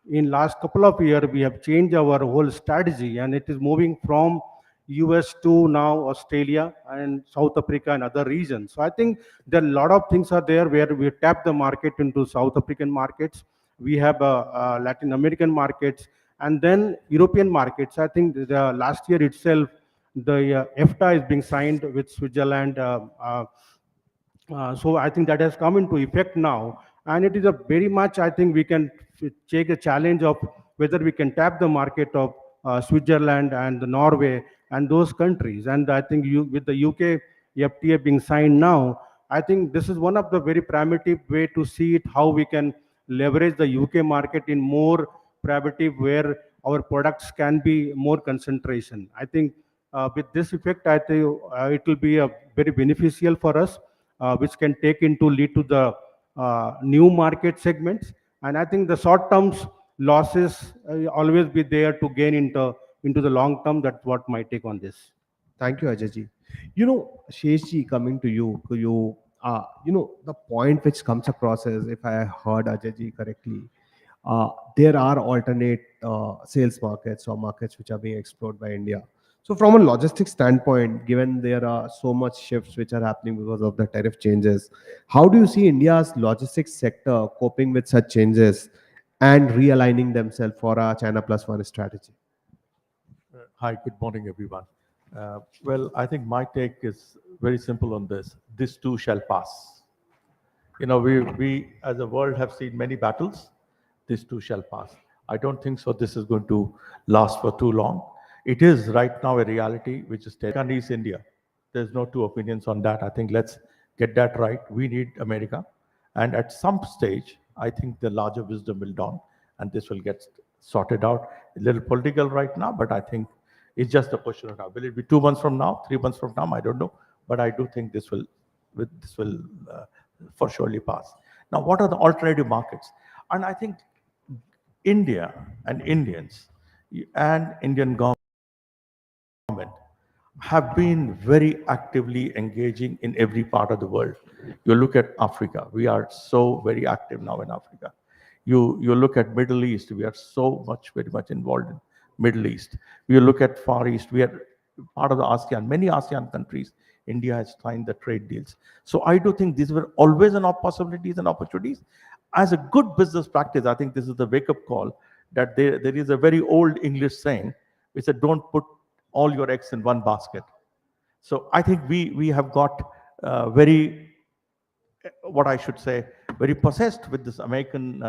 In last couple of years, we have changed our whole strategy, and it is moving from US to now Australia and South Africa and other regions. So I think there are a lot of things are there where we tap the market into South African markets. We have Latin American markets, And then European markets, I think the last year itself, the EFTA is being signed with Switzerland. So I think that has come into effect now, and it is a very much, I think we can take a challenge of whether we can tap the market of Switzerland and Norway and those countries. And I think with the UK FTA being signed now, I think this is one of the very primitive way to see it, how we can leverage the UK market in more primitive where our products can be more concentration. I think with this effect, I think it will be a very beneficial for us, which can take into lead to the new market segments. And I think the short term losses always be there to gain into the long term. That's what my take on this. Thank you, Ajay. Sheshji, coming to you, the point which comes across is, if I heard Ajay correctly, there are alternate sales markets or markets which are being explored by India. So from a logistics standpoint, given there are so much shifts which are happening because of the tariff changes, how do you see India's logistics sector coping with such changes and realigning themselves for a China Plus One strategy? Hi, good morning, everyone. Well, I think my take is very simple on this. This too shall pass. We as a world have seen many battles. This too shall pass. I don't think so this is going to last for too long. It is right now a reality which is taken East India. There's no two opinions on that. I think let's get that right. We need America. And at some stage, I think the larger wisdom will dawn and this will get sorted out. A little political right now, but I think it's just a question of now. Will it be 2 months from now, 3 months from now? I don't know. But I do think this will for surely pass. Now, what are the alternative markets? And I think India and Indians and Indian government have been very actively engaging in every part of the world. You look at Africa, we are so very active now in Africa. You look at Middle East, we are very much involved in Middle East. You look at Far East, we are part of the ASEAN, many ASEAN countries, India has signed the trade deals. So I do think these were always possibilities and opportunities. As a good business practice, I think this is the wake-up call that there is a very old English saying, which said, don't put all your eggs in one basket. So I think we have got very possessed with this American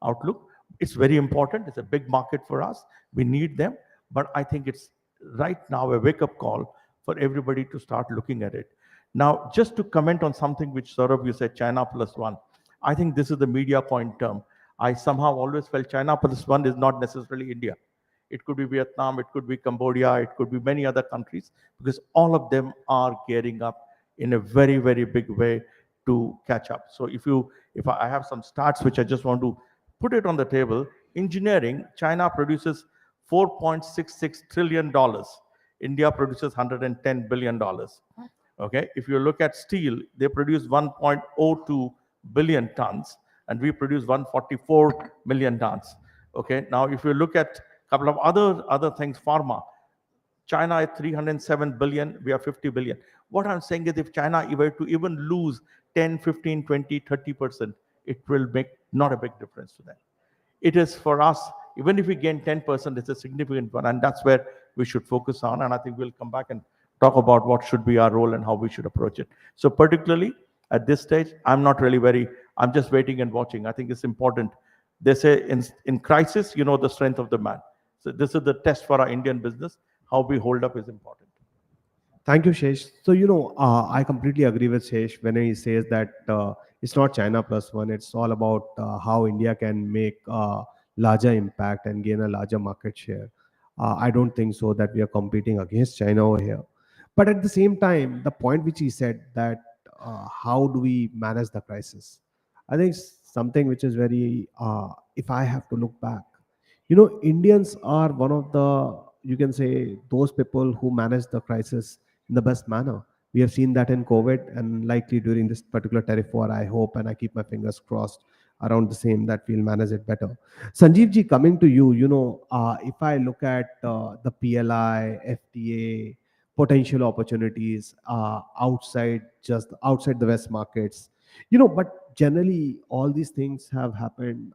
outlook. It's very important. It's a big market for us. We need them. But I think it's right now a wake-up call for everybody to start looking at it. Now, just to comment on something which Saurabh, you said, China plus one. I think this is the media point term. I somehow always felt China plus one is not necessarily India. It could be Vietnam, it could be Cambodia, it could be many other countries, because all of them are gearing up in a very, very big way to catch up. So if I have some stats which I just want to put it on the table, engineering, China produces $4.66 trillion. India produces $110 billion. Okay, if you look at steel, they produce 1.02 billion tons, and we produce 144 million tons. Okay, now if you look at a couple of other things, pharma, China is 307 billion, we are 50 billion. What I'm saying is if China were to even lose 10, 15, 20, 30%, it will make not a big difference to them. It is for us, even if we gain 10%, it's a significant one, and that's where we should focus on. And I think we'll come back and talk about what should be our role and how we should approach it. So particularly at this stage, I'm just waiting and watching. I think it's important. They say in crisis, you know the strength of the man. So this is the test for our Indian business. How we hold up is important. Thank you, Shesh. So, I completely agree with Shesh when he says that it's not China plus one. It's all about how India can make larger impact and gain a larger market share. I don't think so that we are competing against China over here. But at the same time, the point which he said that how do we manage the crisis? I think something which is very, if I have to look back, Indians are one of the, you can say, those people who manage the crisis in the best manner. We have seen that in COVID and likely during this particular tariff war. I hope and I keep my fingers crossed around the same that we'll manage it better. Sanjeev ji, coming to you, if I look at the PLI, FTA, potential opportunities outside the West markets, but generally all these things have happened.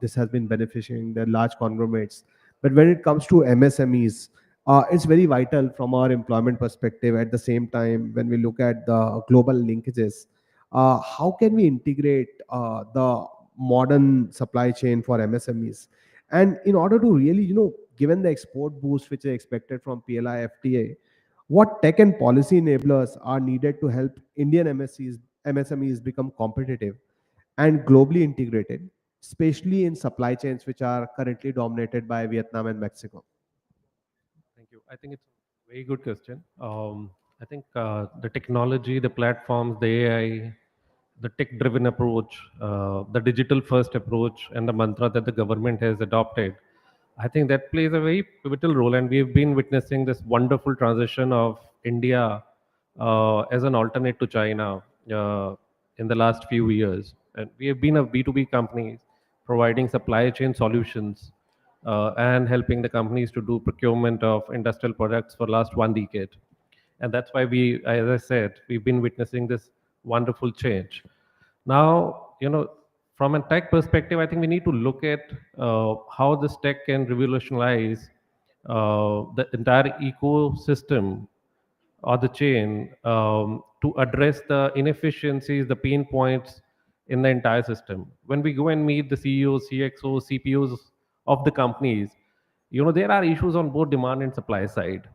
This has been benefiting the large conglomerates. But when it comes to MSMEs, it's very vital from our employment perspective. At the same time, when we look at the global linkages, how can we integrate the modern supply chain for MSMEs? And in order to really, given the export boost which is expected from PLI FTA, what tech and policy enablers are needed to help Indian MSMEs become competitive and globally integrated, especially in supply chains which are currently dominated by Vietnam and Mexico? Thank you. I think it's a very good question. I think the technology, the platforms, the AI, the tech-driven approach, the digital-first approach, and the mantra that the government has adopted, I think that plays a very pivotal role. And we've been witnessing this wonderful transition of India as an alternate to China in the last few years. And we have been a B2B company providing supply chain solutions and helping the companies to do procurement of industrial products for last 1 decade. And that's why we, as I said, we've been witnessing this wonderful change. Now, from a tech perspective, I think we need to look at how this tech can revolutionize the entire ecosystem or the chain to address the inefficiencies, the pain points in the entire system. When we go and meet the CEOs, CXOs, CPOs of the companies, there are issues on both demand and supply side.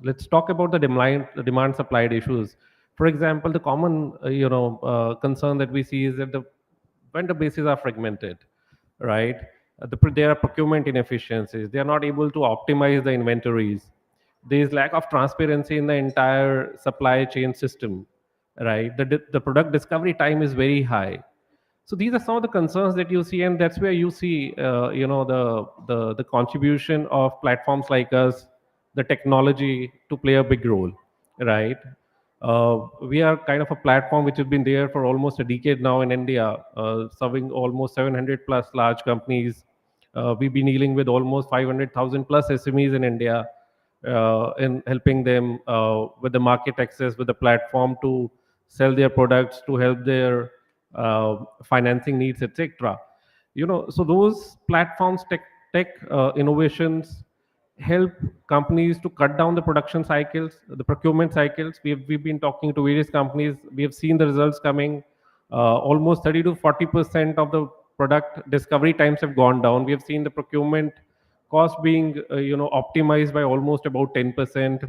Let's talk about the demand supply issues. For example, the common concern that we see is that the vendor bases are fragmented, right? There are procurement inefficiencies. They are not able to optimize the inventories. There is lack of transparency in the entire supply chain system, right? The product discovery time is very high. So these are some of the concerns that you see, and that's where you see, the contribution of platforms like us, the technology to play a big role, right? We are kind of a platform which has been there for almost a decade now in India, serving almost 700 plus large companies. We've been dealing with almost 500,000 plus SMEs in India, in helping them with the market access, with the platform to sell their products, to help their financing needs, etc. So those platforms, tech innovations help companies to cut down the production cycles, the procurement cycles. We've been talking to various companies. We have seen the results coming. Almost 30 to 40% of the product discovery times have gone down. We have seen the procurement cost being optimized by almost about 10%.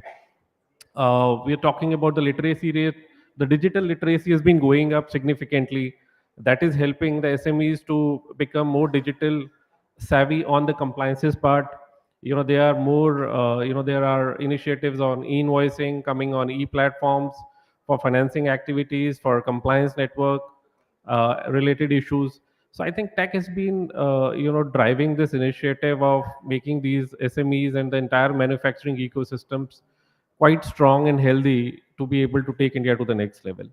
We are talking about the literacy rate. The digital literacy has been going up significantly. That is helping the SMEs to become more digital savvy on the compliances part. There are more, there are initiatives on invoicing coming on e-platforms for financing activities, for compliance network related issues. So I think tech has been, driving this initiative of making these SMEs and the entire manufacturing ecosystems quite strong and healthy to be able to take India to the next level.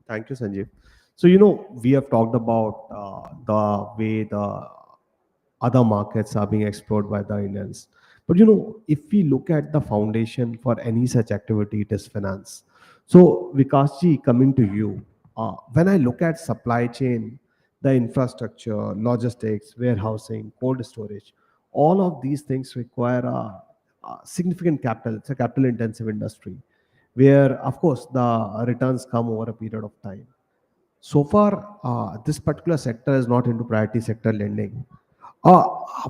Thank you, Sanjeev. So, we have talked about the way the other markets are being explored by the Indians. But, if we look at the foundation for any such activity, it is finance. So, Vikasji, coming to you, when I look at supply chain, the infrastructure, logistics, warehousing, cold storage, all of these things require a significant capital. It's a capital intensive industry where, of course, the returns come over a period of time. So far, this particular sector is not into priority sector lending. Uh,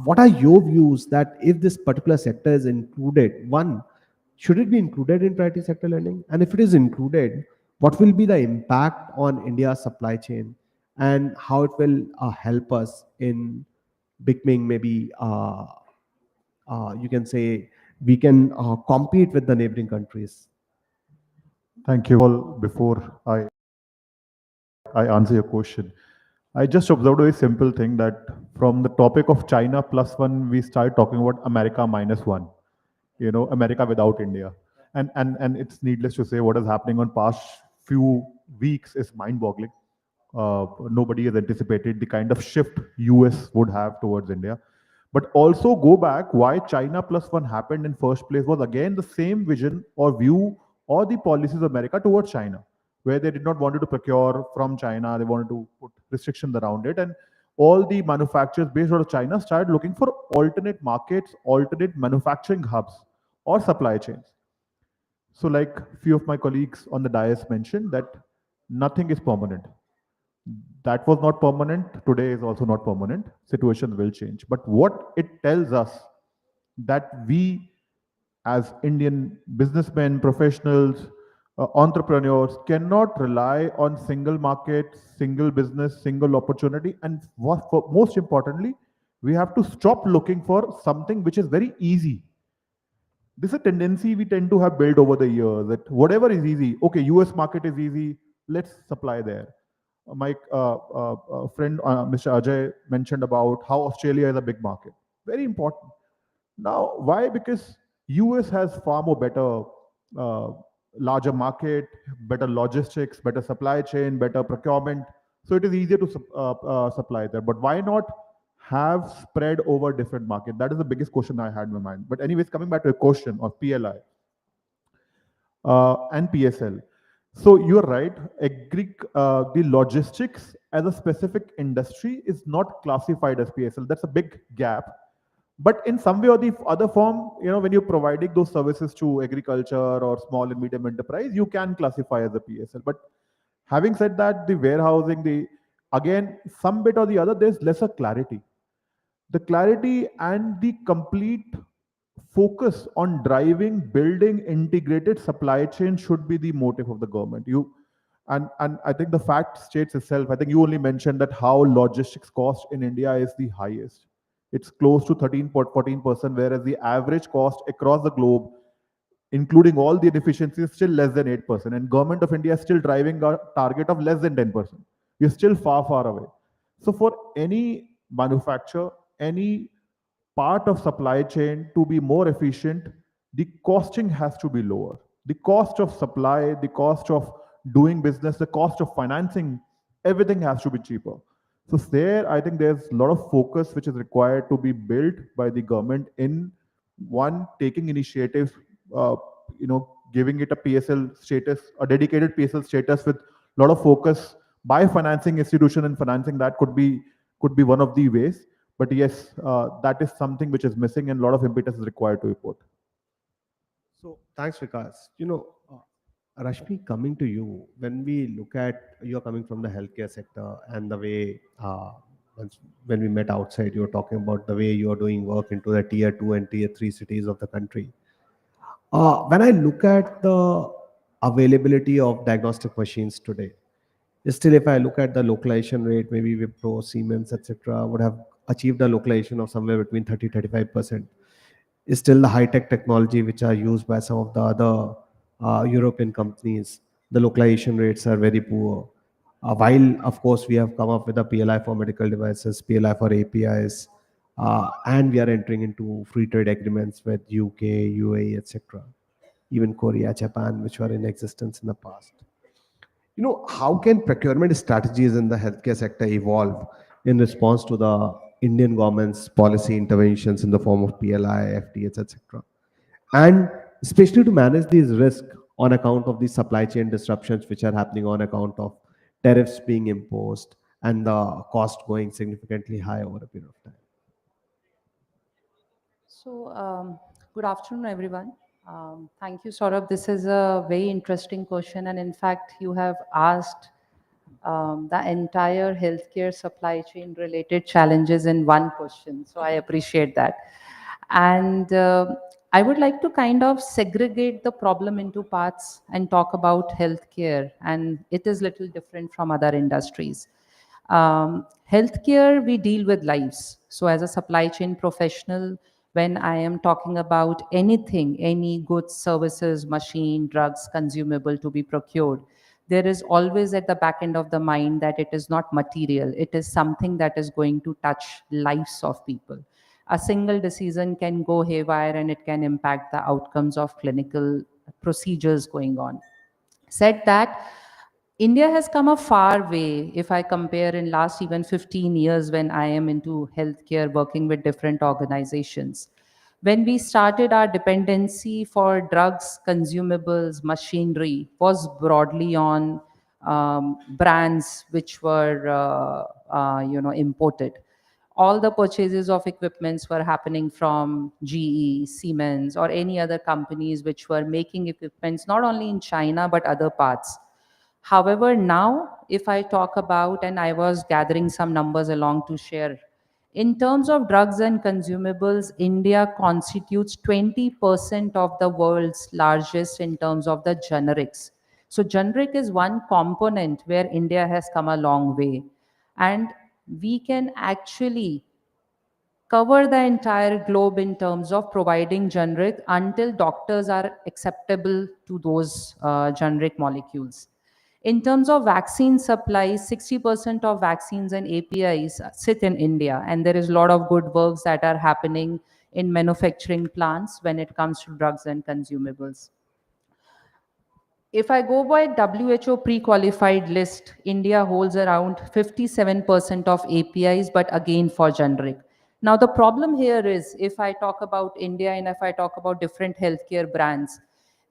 what are your views that if this particular sector is included, one, should it be included in priority sector lending? And if it is included, what will be the impact on India's supply chain and how it will help us in becoming maybe, you can say, we can compete with the neighboring countries? Thank you all. Before I answer your question, I just observed a very simple thing that from the topic of China +1, we started talking about America -1, America without India. And it's needless to say what is happening on past few weeks is mind-boggling. Nobody has anticipated the kind of shift US would have towards India. But also go back, why China +1 happened in first place was again the same vision or view or the policies of America towards China, where they did not want to procure from China. They wanted to put restrictions around it. And all the manufacturers based out of China started looking for alternate markets, alternate manufacturing hubs or supply chains. So like few of my colleagues on the dais mentioned that nothing is permanent. That was not permanent, today is also not permanent. Situations will change. But what it tells us that we as Indian businessmen, professionals, entrepreneurs cannot rely on single market, single business, single opportunity. And most importantly, we have to stop looking for something which is very easy. This is a tendency we tend to have built over the years that whatever is easy, okay, US market is easy, let's supply there. My friend, Mr. Ajay, mentioned about how Australia is a big market. Very important. Now, why? Because US has far more better, uh, larger market, better logistics, better supply chain, better procurement. So it is easier to supply there. But why not have spread over different market? That is the biggest question I had in my mind. But anyways, coming back to a question of PLI and PSL. So you're right. The logistics as a specific industry is not classified as PSL. That's a big gap. But in some way or the other form, when you're providing those services to agriculture or small and medium enterprise, you can classify as a PSL. But having said that, the warehousing, again, some bit or the other, there's lesser clarity. The clarity and the complete focus on driving, building integrated supply chain should be the motive of the government. And I think the fact states itself. I think you only mentioned that how logistics cost in India is the highest. It's close to 13-14%, whereas the average cost across the globe, including all the inefficiencies, is still less than 8%. And government of India is still driving a target of less than 10%. We're still far, far away. So for any manufacturer, any part of supply chain to be more efficient, the costing has to be lower. The cost of supply, the cost of doing business, the cost of financing, everything has to be cheaper. So there, I think there's a lot of focus which is required to be built by the government in one, taking initiatives, giving it a PSL status, a dedicated PSL status with a lot of focus by financing institution, and financing that could be one of the ways. But yes, that is something which is missing, and a lot of impetus is required to report. So thanks, Vikas. Rashmi, coming to you, when we look at, you're coming from the healthcare sector, and the way when we met outside, you were talking about the way you are doing work into the tier 2 and tier 3 cities of the country. When I look at the availability of diagnostic machines today, still, if I look at the localization rate, maybe Wipro, Siemens, etc., would have achieved a localization of somewhere between 30-35%. Is still the high-tech technology which are used by some of the other European companies, the localization rates are very poor. While, of course, we have come up with a PLI for medical devices, PLI for APIs, and we are entering into free trade agreements with UK, UAE, etc., even Korea, Japan, which were in existence in the past. How can procurement strategies in the healthcare sector evolve in response to the Indian government's policy interventions in the form of PLI, FTAs, etc.? And especially to manage these risks on account of these supply chain disruptions which are happening on account of tariffs being imposed and the cost going significantly high over a period of time. So, good afternoon, everyone. Thank you, Saurabh. This is a very interesting question, and in fact, you have asked the entire healthcare supply chain related challenges in one question. So I appreciate that. And I would like to kind of segregate the problem into parts and talk about healthcare, and it is little different from other industries. Healthcare, we deal with lives. So as a supply chain professional, when I am talking about anything, any goods, services, machine, drugs, consumable to be procured, there is always at the back end of the mind that it is not material. It is something that is going to touch lives of people. A single decision can go haywire and it can impact the outcomes of clinical procedures going on. Said that, India has come a far way if I compare in last even 15 years when I am into healthcare working with different organizations. When we started, our dependency for drugs, consumables, machinery was broadly on brands which were imported. All the purchases of equipments were happening from GE, Siemens, or any other companies which were making equipments not only in China but other parts. However, now if I talk about, and I was gathering some numbers along to share, in terms of drugs and consumables, India constitutes 20% of the world's largest in terms of the generics. So generic is one component where India has come a long way. And we can actually cover the entire globe in terms of providing generic until doctors are acceptable to those generic molecules. In terms of vaccine supply, 60% of vaccines and APIs sit in India, and there is a lot of good works that are happening in manufacturing plants when it comes to drugs and consumables. If I go by WHO pre-qualified list, India holds around 57% of APIs, but again for generic. Now the problem here is, if I talk about India and if I talk about different healthcare brands,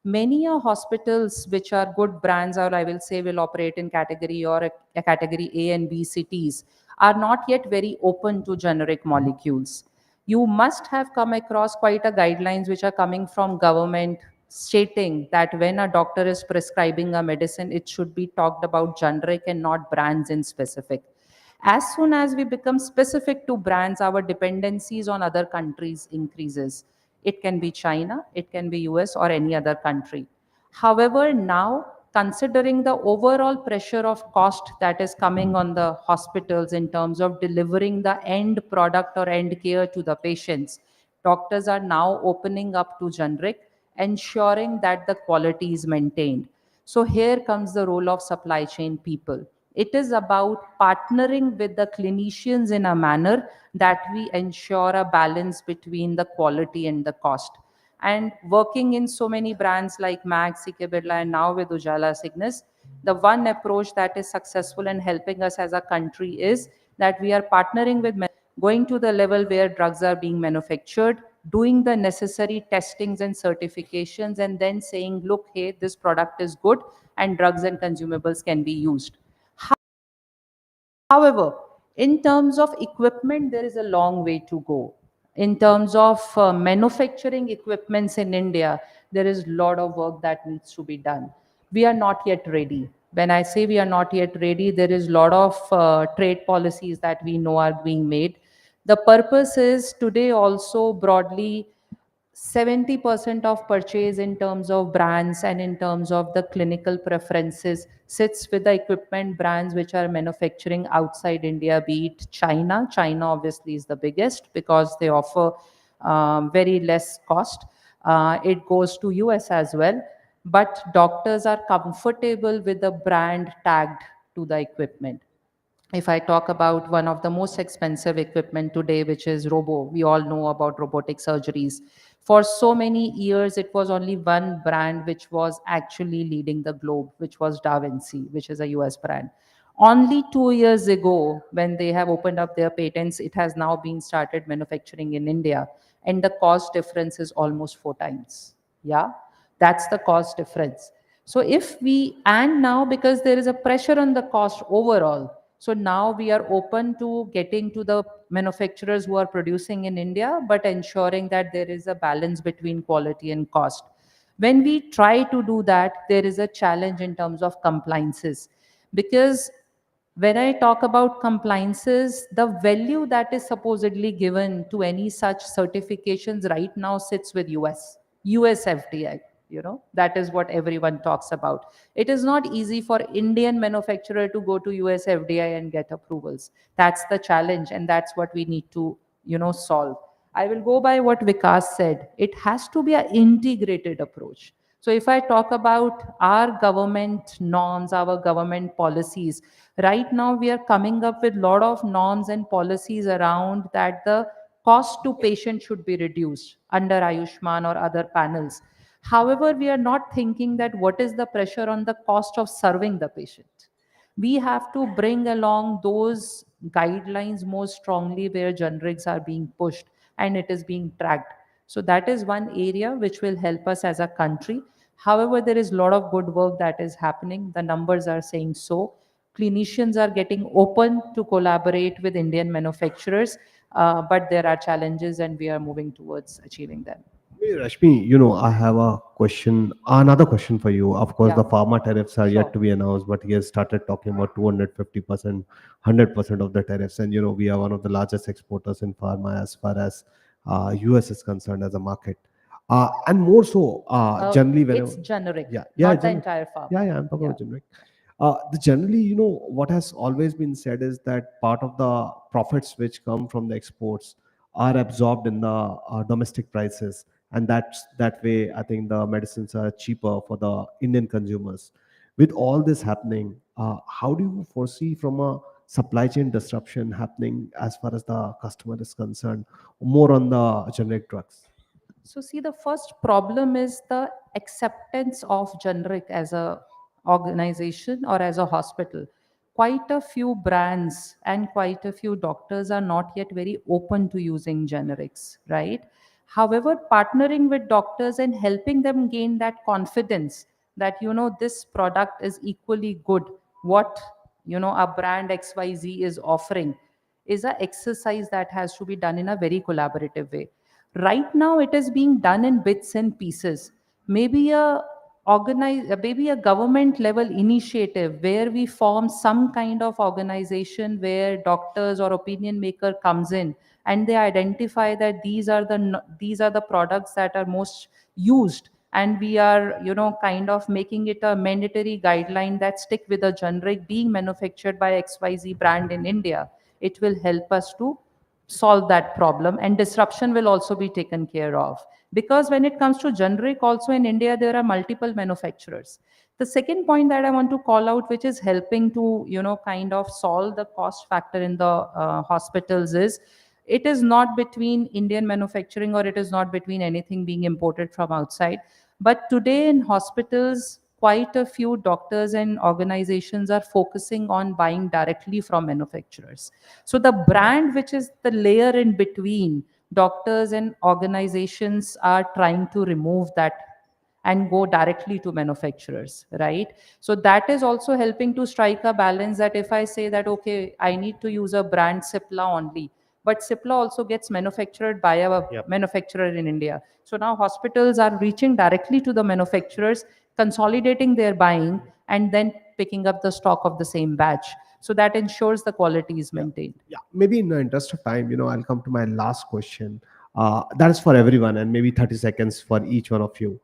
many hospitals which are good brands, or I will say will operate in category or a category A and B cities, are not yet very open to generic molecules. You must have come across quite a guidelines which are coming from government stating that when a doctor is prescribing a medicine, it should be talked about generic and not brands in specific. As soon as we become specific to brands, our dependencies on other countries increases. It can be China, it can be US or any other country. However, now considering the overall pressure of cost that is coming on the hospitals in terms of delivering the end product or end care to the patients, doctors are now opening up to generic, ensuring that the quality is maintained. So here comes the role of supply chain people. It is about partnering with the clinicians in a manner that we ensure a balance between the quality and the cost. And working in so many brands like Mag, CK Birla, and now with Ujala Cygnus, the one approach that is successful and helping us as a country is that we are partnering with going to the level where drugs are being manufactured, doing the necessary testings and certifications, and then saying, look, hey, this product is good and drugs and consumables can be used. However, in terms of equipment, there is a long way to go. In terms of manufacturing equipments in India, there is a lot of work that needs to be done. We are not yet ready. When I say we are not yet ready, there is a lot of trade policies that we know are being made. The purpose is today also broadly 70% of purchase in terms of brands and in terms of the clinical preferences sits with the equipment brands which are manufacturing outside India, be it China. China obviously is the biggest because they offer very less cost. It goes to US as well, but doctors are comfortable with the brand tagged to the equipment. If I talk about one of the most expensive equipment today, which is robo, we all know about robotic surgeries. For so many years, it was only one brand which was actually leading the globe, which was Da Vinci, which is a US brand. Only 2 years ago, when they have opened up their patents, it has now been started manufacturing in India. And the cost difference is almost 4 times. Yeah, that's the cost difference. So if we, and now because there is a pressure on the cost overall, so now we are open to getting to the manufacturers who are producing in India, but ensuring that there is a balance between quality and cost. When we try to do that, there is a challenge in terms of compliances. Because when I talk about compliances, the value that is supposedly given to any such certifications right now sits with US FDA. That is what everyone talks about. It is not easy for Indian manufacturer to go to US FDA and get approvals. That's the challenge, and that's what we need to solve. I will go by what Vikas said. It has to be an integrated approach. So if I talk about our government norms, our government policies, right now we are coming up with a lot of norms and policies around that the cost to patient should be reduced under Ayushman or other panels. However, we are not thinking that what is the pressure on the cost of serving the patient. We have to bring along those guidelines more strongly where generics are being pushed and it is being tracked. So that is one area which will help us as a country. However, there is a lot of good work that is happening. The numbers are saying so. Clinicians are getting open to collaborate with Indian manufacturers, but there are challenges and we are moving towards achieving them. Hey, Rashmi, I have a question, another question for you. Of course, Yeah. the pharma tariffs are Sure. yet to be announced, but he has started talking about 250%, 100% of the tariffs. And, we are one of the largest exporters in pharma as far as US is concerned as a market. And more so, generally, whenever. It's generic, Yeah, not the generic. entire farm. Yeah, I'm talking about generic. Generally, what has always been said is that part of the profits which come from the exports are absorbed in the domestic prices, and that way I think the medicines are cheaper for the Indian consumers. With all this happening, how do you foresee from a supply chain disruption happening as far as the customer is concerned, more on the generic drugs? So see, the first problem is the acceptance of generic as a organization or as a hospital. Quite a few brands and quite a few doctors are not yet very open to using generics, right? However, partnering with doctors and helping them gain that confidence that this product is equally good, what a brand XYZ is offering, is a exercise that has to be done in a very collaborative way. Right now it is being done in bits and pieces. Maybe maybe a government level initiative where we form some kind of organization where doctors or opinion maker comes in and they identify that these are the products that are most used, and we are kind of making it a mandatory guideline that stick with a generic being manufactured by XYZ brand in India. It will help us to solve that problem, and disruption will also be taken care of, because when it comes to generic also in India there are multiple manufacturers. The second point that I want to call out, which is helping to kind of solve the cost factor in the hospitals, is it is not between Indian manufacturing or it is not between anything being imported from outside, but today in hospitals quite a few doctors and organizations are focusing on buying directly from manufacturers. So the brand, which is the layer in between doctors and organizations, are trying to remove that and go directly to manufacturers, right? So that is also helping to strike a balance, that if I say that, okay, I need to use a brand Cipla only, but Cipla also gets manufactured by a manufacturer in India. So now hospitals are reaching directly to the manufacturers, consolidating their buying, and then picking up the stock of the same batch. So that ensures the quality is maintained. Yeah, maybe in the interest of time, I'll come to my last question. That is for everyone, and maybe 30 seconds for each one of you.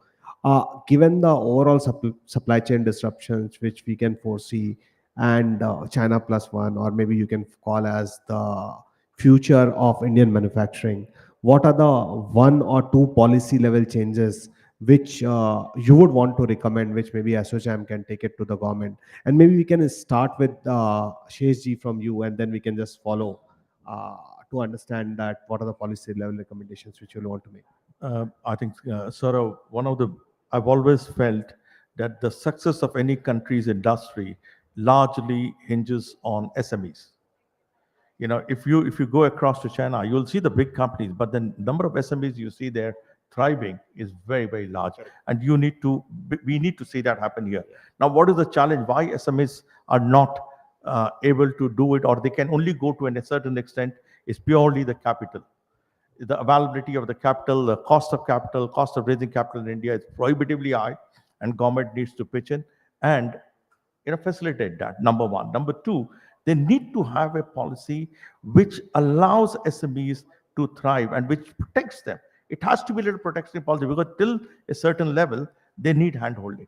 Given the overall supply chain disruptions which we can foresee, and China plus one, or maybe you can call as the future of Indian manufacturing, what are the one or two policy level changes which you would want to recommend, which maybe ASSOCHAM can take it to the government? And maybe we can start with Shesh from you, and then we can just follow to understand that what are the policy level recommendations which you want to make. I think, Saurav, I've always felt that the success of any country's industry largely hinges on SMEs. If you go across to China, you'll see the big companies, but the number of SMEs you see there thriving is very, very large. And we need to see that happen here. Now, what is the challenge? Why SMEs are not able to do it, or they can only go to a certain extent, is purely the capital. The availability of the capital, the cost of raising capital in India is prohibitively high, and government needs to pitch in and facilitate that. Number one. Number two, they need to have a policy which allows SMEs to thrive and which protects them. It has to be a little protection policy, because till a certain level, they need handholding.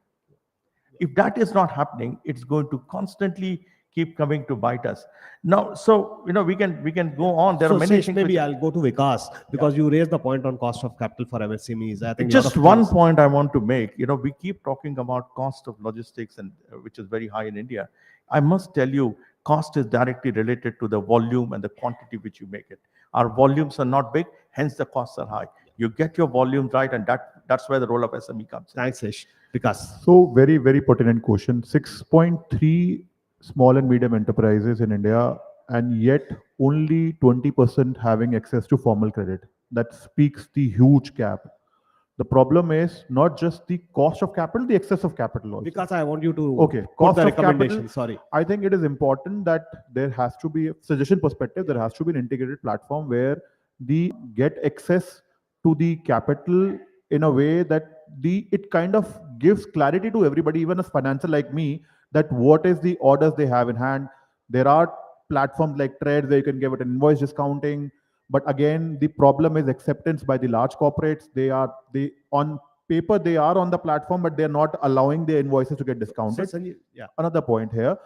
If that is not happening, it's going to constantly keep coming to bite us. Now, so we can go on. There So are many Shesh, things. maybe I'll go to Vikas, because you raised the point on cost of capital for MSMEs. I think Just one point I want to make. We keep talking about cost of logistics, and which is very high in India. I must tell you, cost is directly related to the volume and the quantity which you make it. Our volumes are not big, hence the costs are high. You get your volumes right, and that's where the role of SME comes in. Thanks, Shesh. Vikas. So very, very pertinent question. 6.3 small and medium enterprises in India, and yet only 20% having access to formal credit. That speaks the huge gap. The problem is not just the cost of capital, the excess of capital also. Because I want you to Okay, put cost the of recommendation. capital. Sorry. I think it is important that there has to be a suggestion perspective. There has to be an integrated platform where the get access to the capital in a way that it kind of gives clarity to everybody, even a financier like me, that what is the orders they have in hand. There are platforms like Trade where you can give it an invoice discounting, but again the problem is acceptance by the large corporates. They on paper they are on the platform, but they're not allowing their invoices to get discounted. Sanjeev, yeah. Another point here,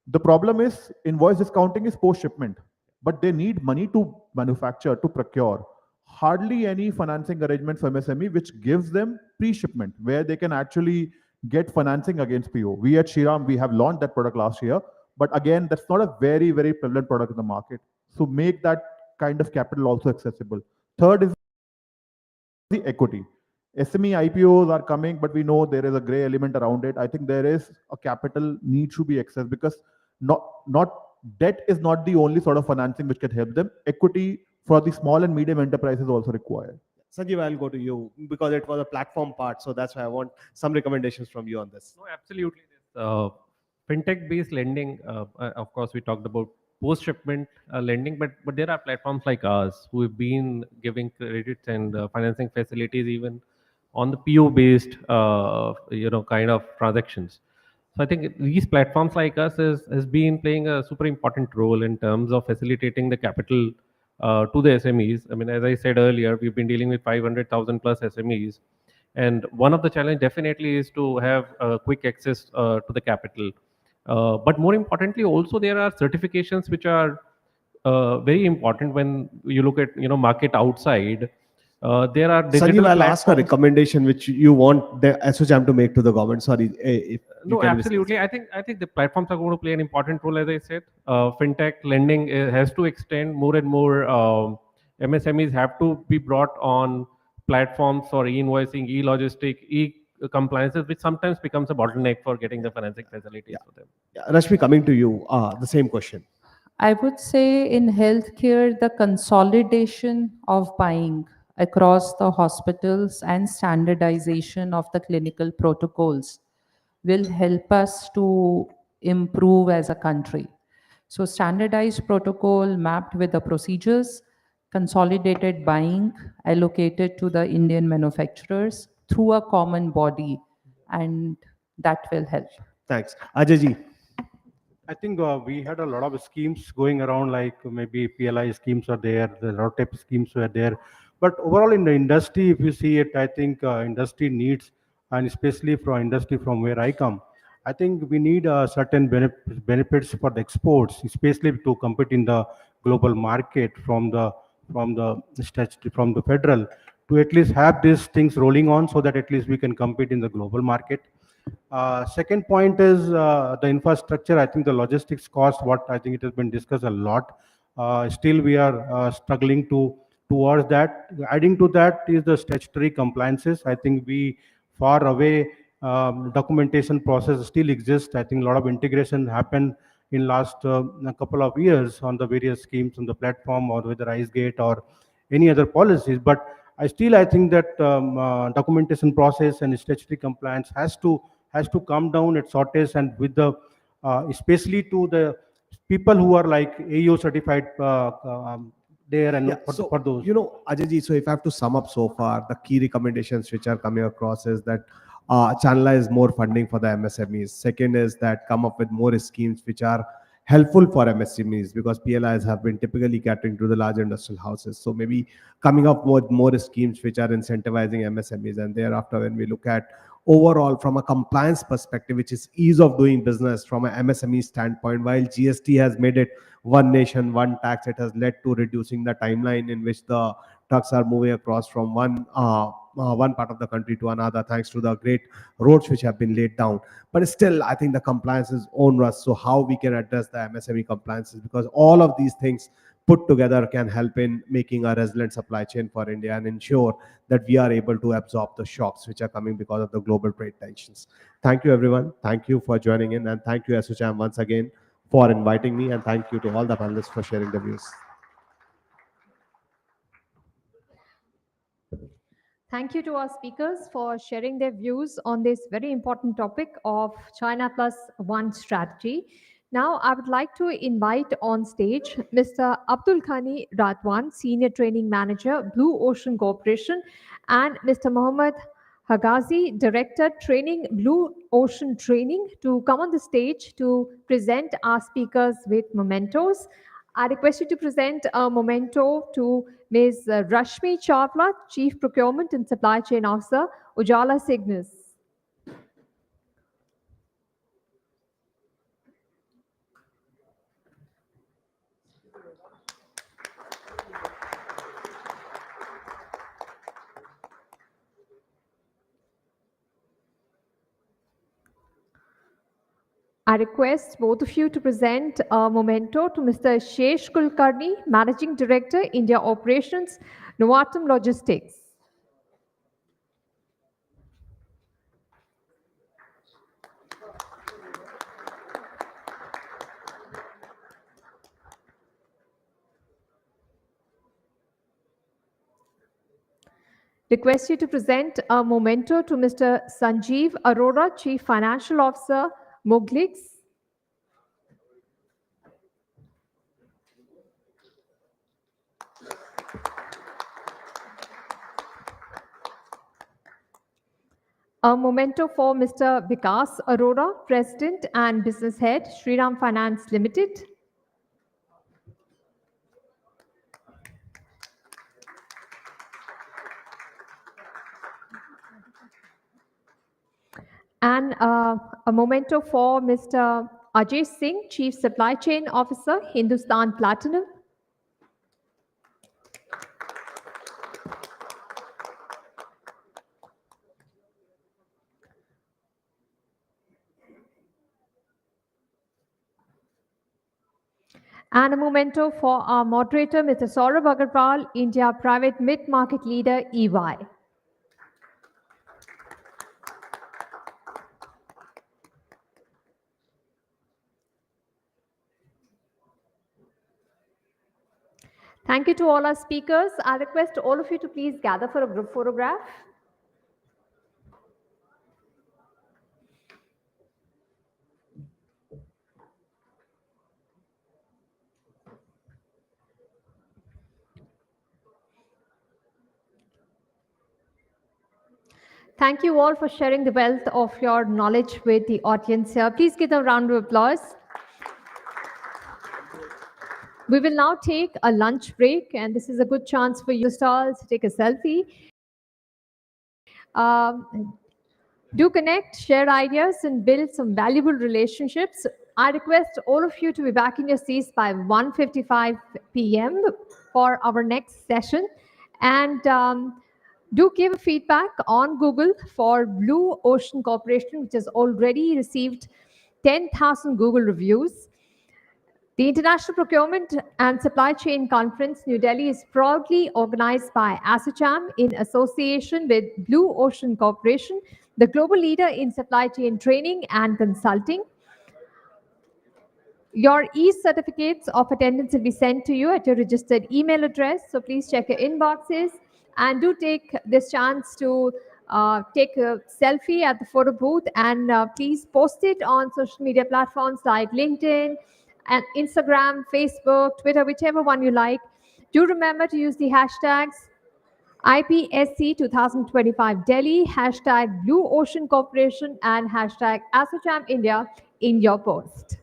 the problem is invoice discounting is post shipment, but they need money to manufacture, to procure. Hardly any financing arrangement for MSME which gives them pre-shipment where they can actually get financing against PO. We at Shriram, we have launched that product last year, but again, that's not a very, very prevalent product in the market. So make that kind of capital also accessible. Third is the equity. SME IPOs are coming, but we know there is a gray element around it. I think there is a capital need to be accessed because not debt is not the only sort of financing which can help them. Equity for the small and medium enterprises also required. Sanjeev, I'll go to you because it was a platform part. So that's why I want some recommendations from you on this. No, absolutely. Fintech-based lending, of course, we talked about post-shipment lending, but there are platforms like ours who have been giving credits and financing facilities even on the PO-based, kind of transactions. So I think these platforms like us has been playing a super important role in terms of facilitating the capital to the SMEs. I mean, as I said earlier, we've been dealing with 500,000 plus SMEs. And one of the challenge definitely is to have quick access to the capital. But more importantly, also there are certifications which are very important when you look at market outside. There are digital Sanjeev, I'll ask a platforms. recommendation which you want the ASSOCHAM to make to the government. Sorry, if you No, can absolutely. I think the platforms are going to play an important role, as I said. Fintech lending has to extend more and more. MSMEs have to be brought on platforms for e-invoicing, e-logistic, e-compliances, which sometimes becomes a bottleneck for getting the financing facilities for them. Yeah, Rashmi, coming to you, the same question. I would say in healthcare, the consolidation of buying across the hospitals and standardization of the clinical protocols will help us to improve as a country. So standardized protocol mapped with the procedures, consolidated buying allocated to the Indian manufacturers through a common body, and that will help. Thanks. Ajay ji. I think we had a lot of schemes going around, like maybe PLI schemes are there, the ROTEP schemes were there. But overall in the industry, if you see it, I think industry needs, and especially for industry from where I come, I think we need certain benefits for the exports, especially to compete in the global market from the federal, to at least have these things rolling on so that at least we can compete in the global market. Second point is the infrastructure. I think the logistics cost, what I think it has been discussed a lot. Still, we are struggling towards that. Adding to that is the statutory compliances. I think we far away documentation process still exists. I think a lot of integration happened in last a couple of years on the various schemes on the platform or whether IceGate or any other policies. But I think that documentation process and statutory compliance has to come down at shortest, and with the especially to the people who are like AEO certified there and for those. Ajay ji, so if I have to sum up so far, the key recommendations which are coming across is that channelize more funding for the MSMEs. Second is that come up with more schemes which are helpful for MSMEs, because PLIs have been typically catering to the large industrial houses. So maybe coming up with more schemes which are incentivizing MSMEs, and thereafter when we look at overall from a compliance perspective, which is ease of doing business from an MSME standpoint, while GST has made it one nation, one tax, it has led to reducing the timeline in which the trucks are moving across from one part of the country to another, thanks to the great roads which have been laid down. But still, I think the compliance is onerous. So how we can address the MSME compliances, because all of these things put together can help in making a resilient supply chain for India and ensure that we are able to absorb the shocks which are coming because of the global trade tensions. Thank you, everyone. Thank you for joining in, and thank you, ASSOCHAM, once again for inviting me, and thank you to all the panelists for sharing the views. Thank you to our speakers for sharing their views on this very important topic of China Plus One strategy. Now, I would like to invite on stage Mr. Abdul Khani Ratwan, Senior Training Manager, Blue Ocean Corporation, and Mr. Mohammed Hagazi, Director, Training, Blue Ocean Training, to come on the stage to present our speakers with mementos. I request you to present a memento to Ms. Rashmi Chawla, Chief Procurement and Supply Chain Officer, Ujala Cygnus. I request both of you to present a memento to Mr. Shesh Kulkarni, Managing Director, India Operations, Novatum Logistics. Request you to present a memento to Mr. Sanjeev Arora, Chief Financial Officer, Muglix. A memento for Mr. Vikas Arora, President and Business Head, Shriram Finance Limited. And a memento for Mr. Ajay Singh, Chief Supply Chain Officer, Hindustan Platinum. And a memento for our moderator, Mr. Saurabh Agarwal, India Private Mid-Market Leader, EY. Thank you to all our speakers. I request all of you to please gather for a group photograph. Thank you all for sharing the wealth of your knowledge with the audience here. Please give a round of applause. We will now take a lunch break, and this is a good chance for you stalls to take a selfie. Do connect, share ideas, and build some valuable relationships. I request all of you to be back in your seats by 1:55 p.m. for our next session. And do give feedback on Google for Blue Ocean Corporation, which has already received 10,000 Google reviews. The International Procurement and Supply Chain Conference, New Delhi, is proudly organized by ASSOCHAM in association with Blue Ocean Corporation, the global leader in supply chain training and consulting. Your e-certificates of attendance will be sent to you at your registered email address, so please check your inboxes and do take this chance to take a selfie at the photo booth, and please post it on social media platforms like LinkedIn and Instagram, Facebook, Twitter, whichever one you like. Do remember to use the hashtags IPSC 2025 Delhi, hashtag Blue Ocean Corporation, and hashtag ASSOCHAM India in your post.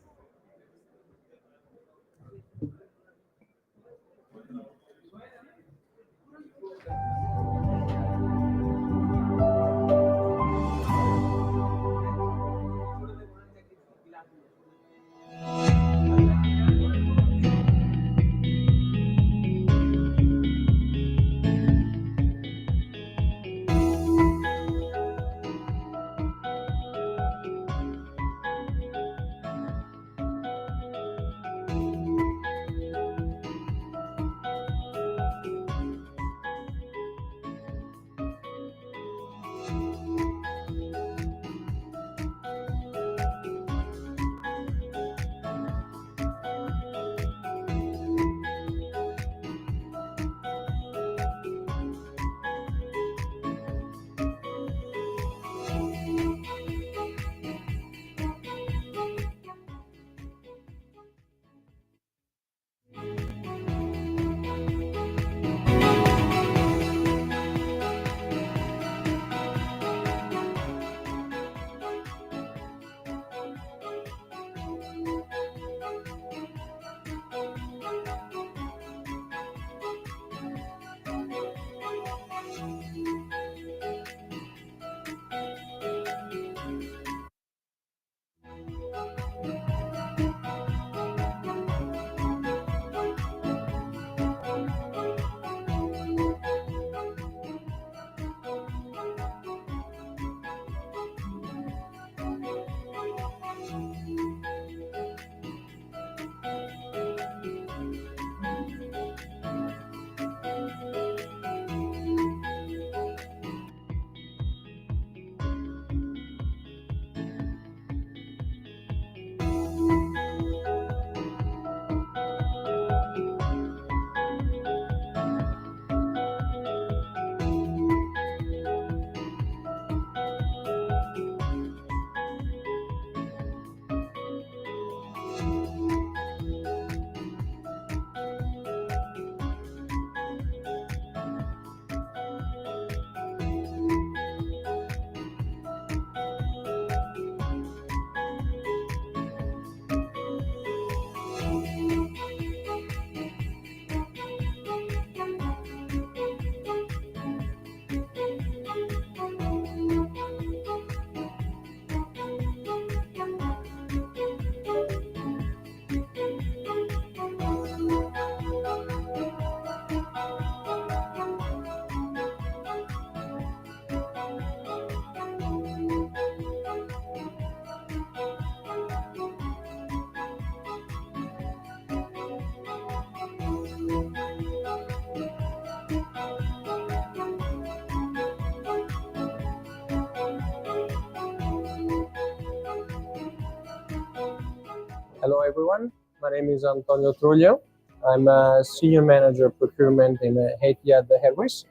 Hello, everyone. My name is Antonio Trullo. I'm a senior manager procurement in Etihad Airways.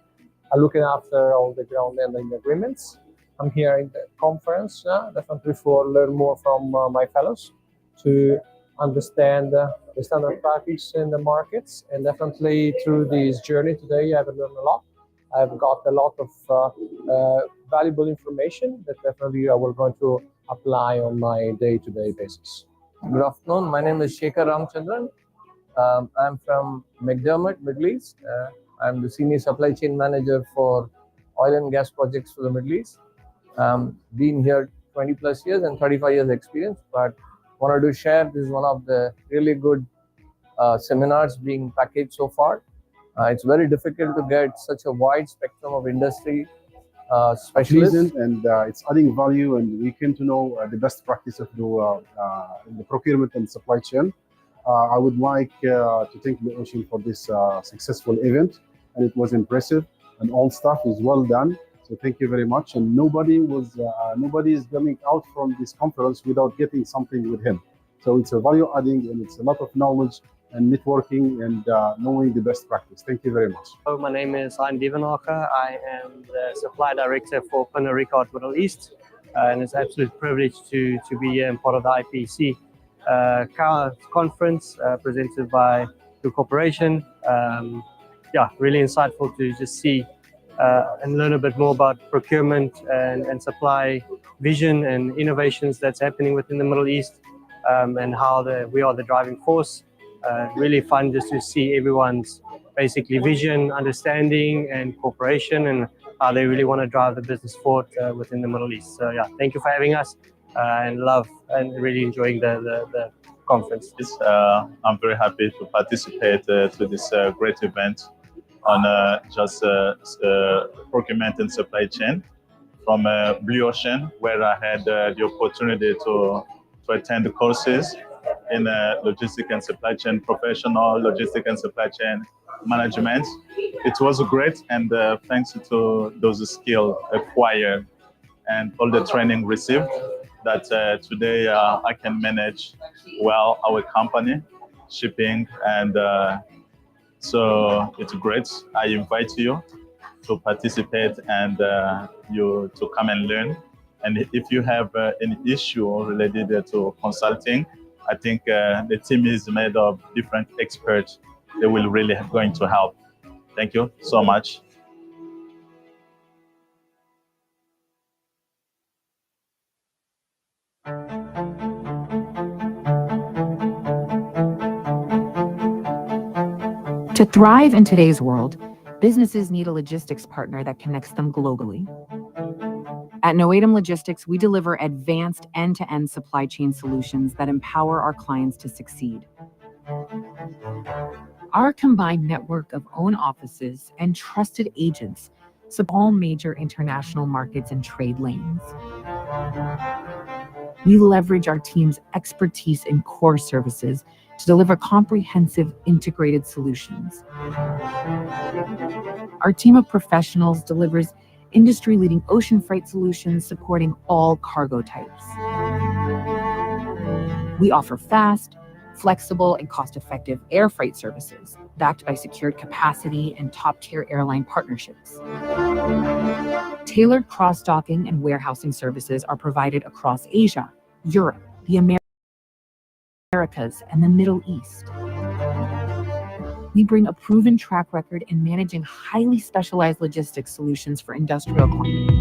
I'm looking after all the ground handling agreements. I'm here in the conference definitely for learn more from my fellows to understand the standard practice in the markets. And definitely through this journey today, I've learned a lot. I've got a lot of valuable information that definitely I will going to apply on my day-to-day basis. Good afternoon. My name is Shekhar Ramchandran. I'm from McDermott, Middle East. I'm the senior supply chain manager for oil and gas projects for the Middle East. Been here 20 plus years and 35 years experience, but wanted to share this is one of the really good seminars being packaged so far. It's very difficult to get such a wide spectrum of industry specialists. Pleasant and it's adding value, and we came to know the best practice of the procurement and supply chain. I would like to thank Blue Ocean for this successful event, and it was impressive, and all stuff is well done. So thank you very much. And nobody is coming out from this conference without getting something with him. So it's a value adding, and it's a lot of knowledge and networking and knowing the best practice. Thank you very much. Hello, my name is Hein Dievenhaker. I am the supply director for Pernod Ricard Middle East, and it's an absolute privilege to be here and part of the IPC conference presented by the corporation. Yeah, really insightful to just see and learn a bit more about procurement and supply vision and innovations that's happening within the Middle East, and how we are the driving force. Really fun just to see everyone's basically vision, understanding, and cooperation, and how they really want to drive the business forward within the Middle East. So yeah, thank you for having us, and really enjoying the conference. I'm very happy to participate to this great event on just procurement and supply chain from Blue Ocean, where I had the opportunity to attend the courses in logistic and supply chain professional, logistic and supply chain management. It was great, and thanks to those skills acquired and all the training received, that today I can manage well our company, shipping, and so it's great. I invite you to participate and you to come and learn. And if you have any issue related to consulting, I think the team is made of different experts. They will really going to help. Thank you so much. To thrive in today's world, businesses need a logistics partner that connects them globally. At Noatum Logistics, we deliver advanced end-to-end supply chain solutions that empower our clients to succeed. Our combined network of own offices and trusted agents support all major international markets and trade lanes. We leverage our team's expertise in core services to deliver comprehensive integrated solutions. Our team of professionals delivers industry-leading ocean freight solutions supporting all cargo types. We offer fast, flexible, and cost-effective air freight services backed by secured capacity and top-tier airline partnerships. Tailored cross-docking and warehousing services are provided across Asia, Europe, the Americas, and the Middle East. We bring a proven track record in managing highly specialized logistics solutions for industrial clients.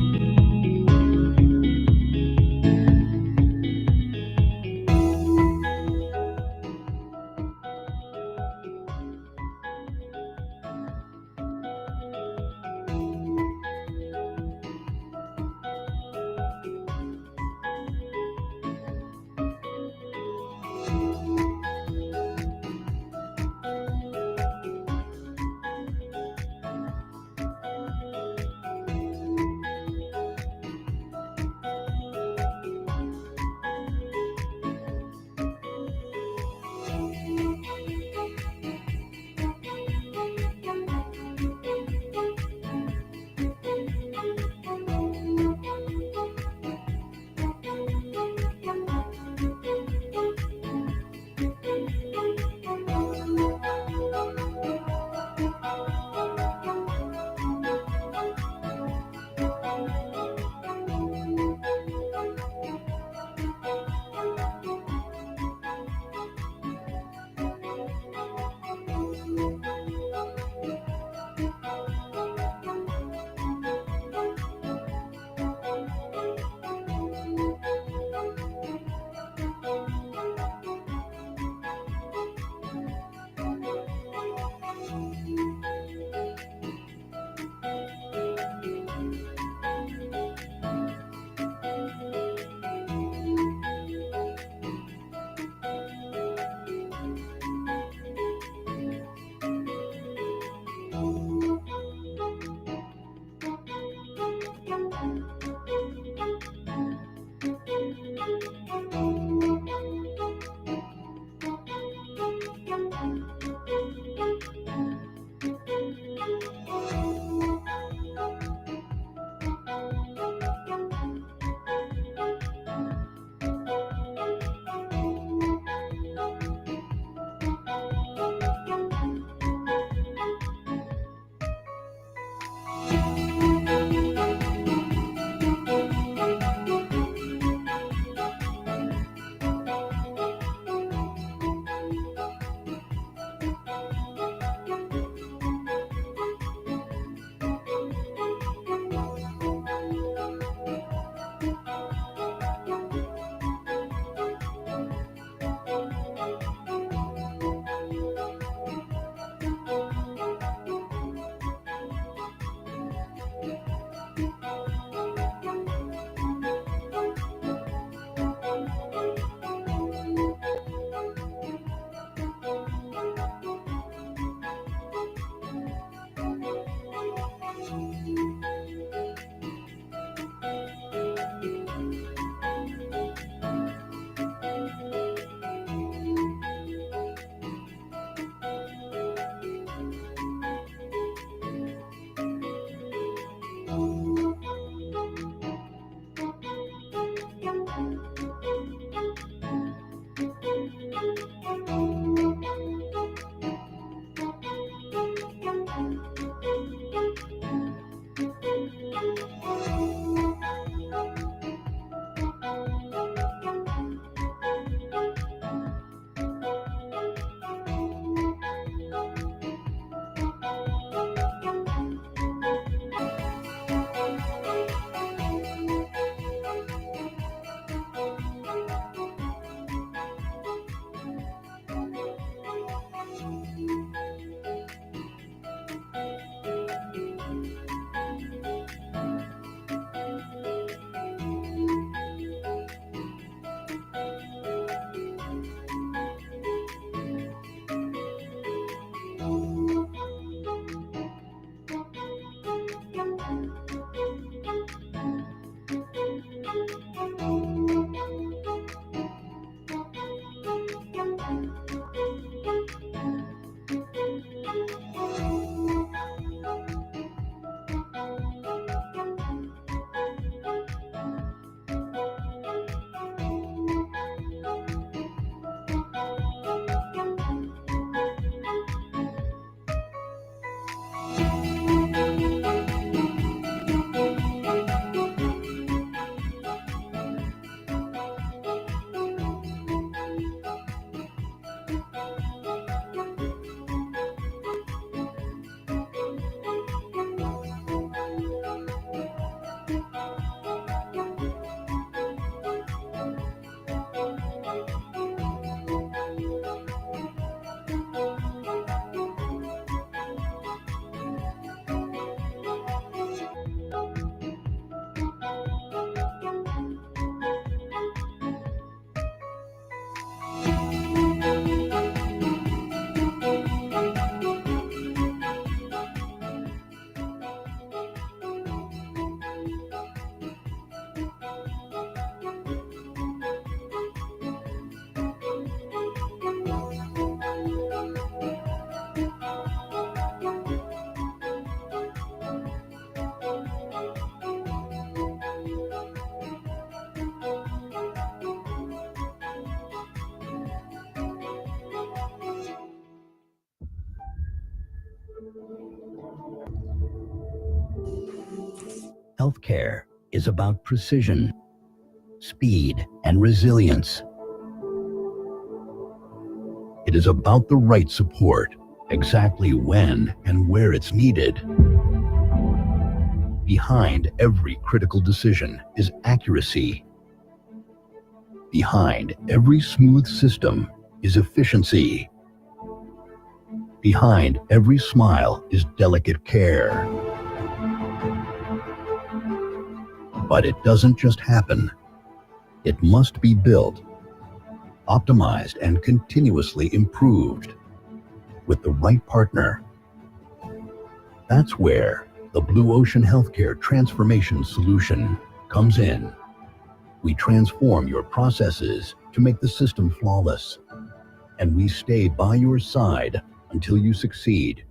Healthcare is about precision, speed, and resilience. It is about the right support, exactly when and where it's needed. Behind every critical decision is accuracy. Behind every smooth system is efficiency. Behind every smile is delicate care. But it doesn't just happen. It must be built, optimized, and continuously improved with the right partner. That's where the Blue Ocean Healthcare Transformation Solution comes in. We transform your processes to make the system flawless, and we stay by your side until you succeed.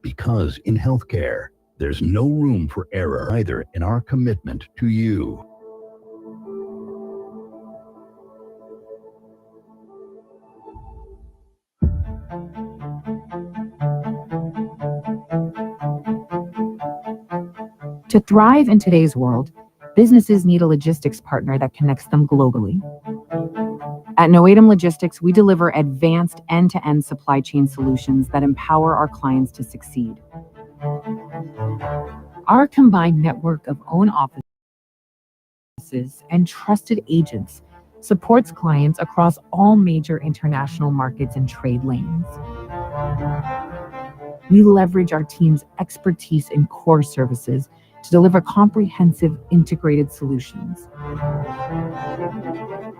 Because in healthcare, there's no room for error either in our commitment to you. To thrive in today's world, businesses need a logistics partner that connects them globally. At Noatum Logistics, we deliver advanced end-to-end supply chain solutions that empower our clients to succeed. Our combined network of own offices and trusted agents supports clients across all major international markets and trade lanes. We leverage our team's expertise in core services to deliver comprehensive integrated solutions.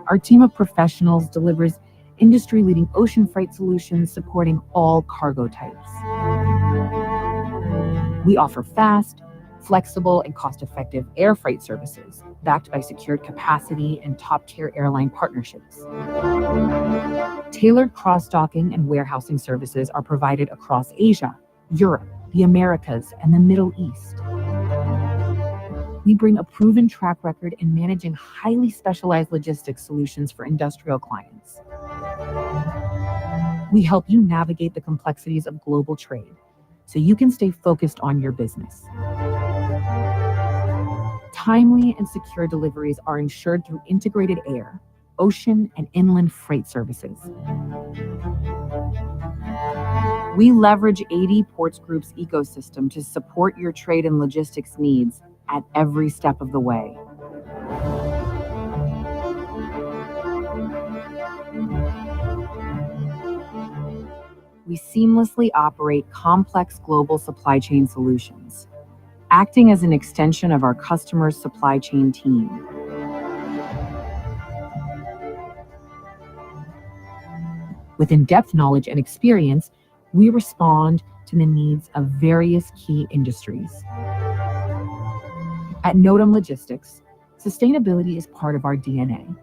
Our team of professionals delivers industry-leading ocean freight solutions supporting all cargo types. We offer fast, flexible, and cost-effective air freight services backed by secured capacity and top-tier airline partnerships. Tailored cross-docking and warehousing services are provided across Asia, Europe, the Americas, and the Middle East. We bring a proven track record in managing highly specialized logistics solutions for industrial clients. We help you navigate the complexities of global trade so you can stay focused on your business. Timely and secure deliveries are ensured through integrated air, ocean, and inland freight services. We leverage 80 Ports Group's ecosystem to support your trade and logistics needs at every step of the way. We seamlessly operate complex global supply chain solutions, acting as an extension of our customers' supply chain team. With in-depth knowledge and experience, we respond to the needs of various key industries. At Noatum Logistics, sustainability is part of our DNA.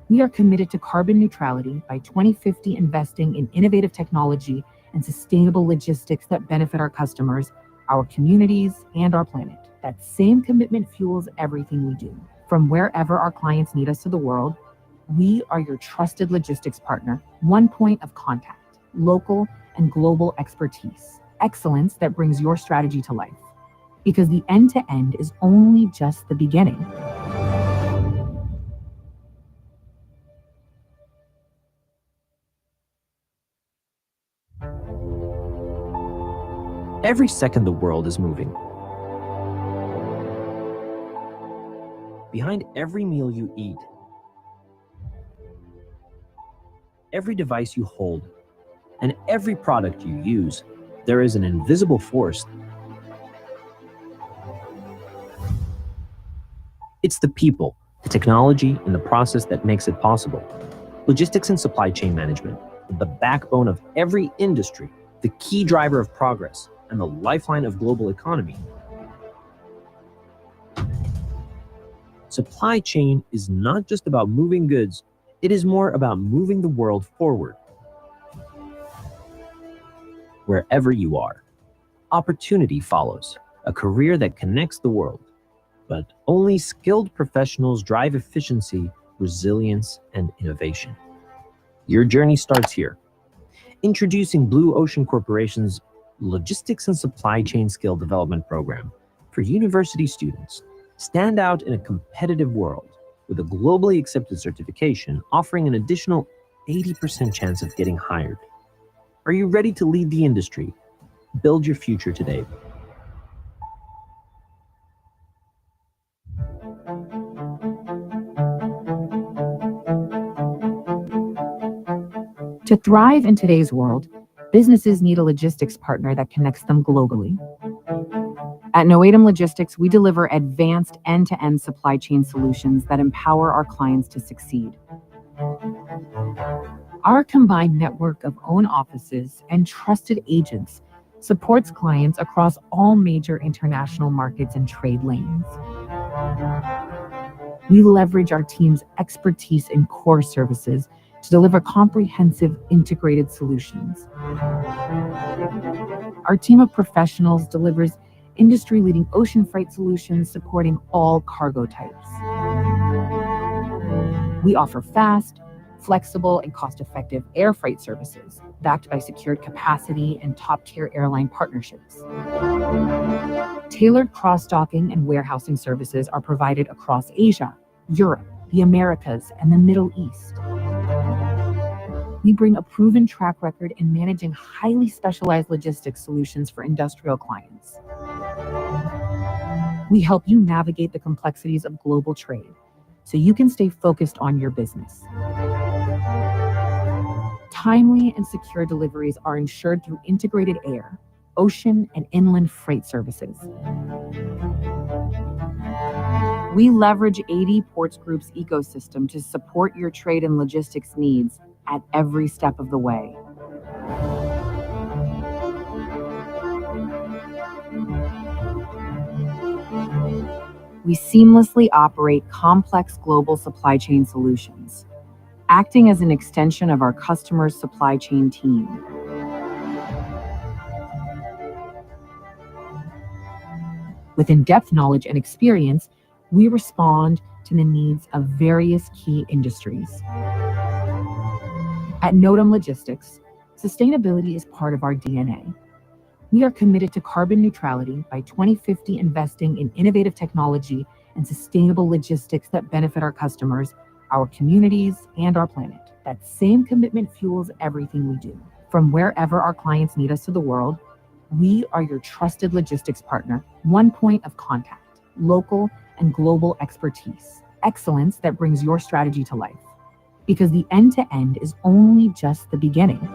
We are committed to carbon neutrality by 2050, investing in innovative technology and sustainable logistics that benefit our customers, our communities, and our planet. That same commitment fuels everything we do. From wherever our clients need us to the world, we are your trusted logistics partner, one point of contact, local and global expertise, excellence that brings your strategy to life. Because the end-to-end is only just the beginning. Every second the world is moving. Behind every meal you eat, every device you hold, and every product you use, there is an invisible force. It's the people, the technology, and the process that makes it possible. Logistics and supply chain management, the backbone of every industry, the key driver of progress, and the lifeline of global economy. Supply chain is not just about moving goods, it is more about moving the world forward. Wherever you are, opportunity follows, a career that connects the world. But only skilled professionals drive efficiency, resilience, and innovation. Your journey starts here. Introducing Blue Ocean Corporation's Logistics and Supply Chain Skill Development Program, For university students, stand out in a competitive world with a globally accepted certification offering an additional 80% chance of getting hired. Are you ready to lead the industry? Build your future today. To thrive in today's world, businesses need a logistics partner that connects them globally. At Noatum Logistics, we deliver advanced end-to-end supply chain solutions that empower our clients to succeed. Our combined network of own offices and trusted agents supports clients across all major international markets and trade lanes. We leverage our team's expertise in core services to deliver comprehensive integrated solutions. Our team of professionals delivers industry-leading ocean freight solutions supporting all cargo types. We offer fast, flexible, and cost-effective air freight services backed by secured capacity and top-tier airline partnerships. Tailored cross-docking and warehousing services are provided across Asia, Europe, the Americas, and the Middle East. We bring a proven track record in managing highly specialized logistics solutions for industrial clients. We help you navigate the complexities of global trade so you can stay focused on your business. Timely and secure deliveries are ensured through integrated air, ocean, and inland freight services. We leverage 80 Ports Group's ecosystem to support your trade and logistics needs at every step of the way. We seamlessly operate complex global supply chain solutions, acting as an extension of our customers' supply chain team. With in-depth knowledge and experience, we respond to the needs of various key industries. At Noatum Logistics, sustainability is part of our DNA. We are committed to carbon neutrality by 2050, investing in innovative technology and sustainable logistics that benefit our customers, our communities, and our planet. That same commitment fuels everything we do. From wherever our clients need us to the world, we are your trusted logistics partner, one point of contact, local and global expertise, excellence that brings your strategy to life. Because the end-to-end is only just the beginning.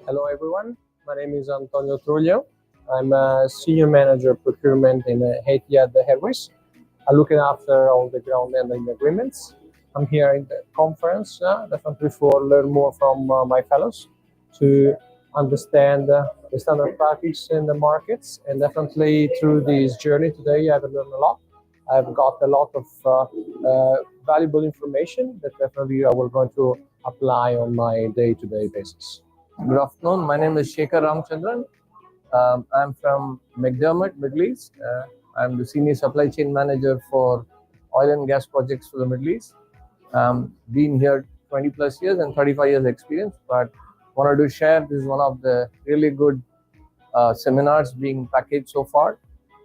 Hello everyone, my name is Antonio Trullo. I'm a senior manager procurement in Etihad Airways. I'm looking after all the ground handling agreements. I'm here in the conference definitely for learn more from my fellows to understand the standard practice in the markets, and definitely through this journey today I've learned a lot. I've got a lot of valuable information that definitely I will going to apply on my day-to-day basis. Good afternoon. My name is Shekhar Ramchandran. I'm from McDermott, Middle East. I'm the senior supply chain manager for oil and gas projects for the Middle East. Been here 20 plus years and 35 years experience, but wanted to share this is one of the really good seminars being packaged so far.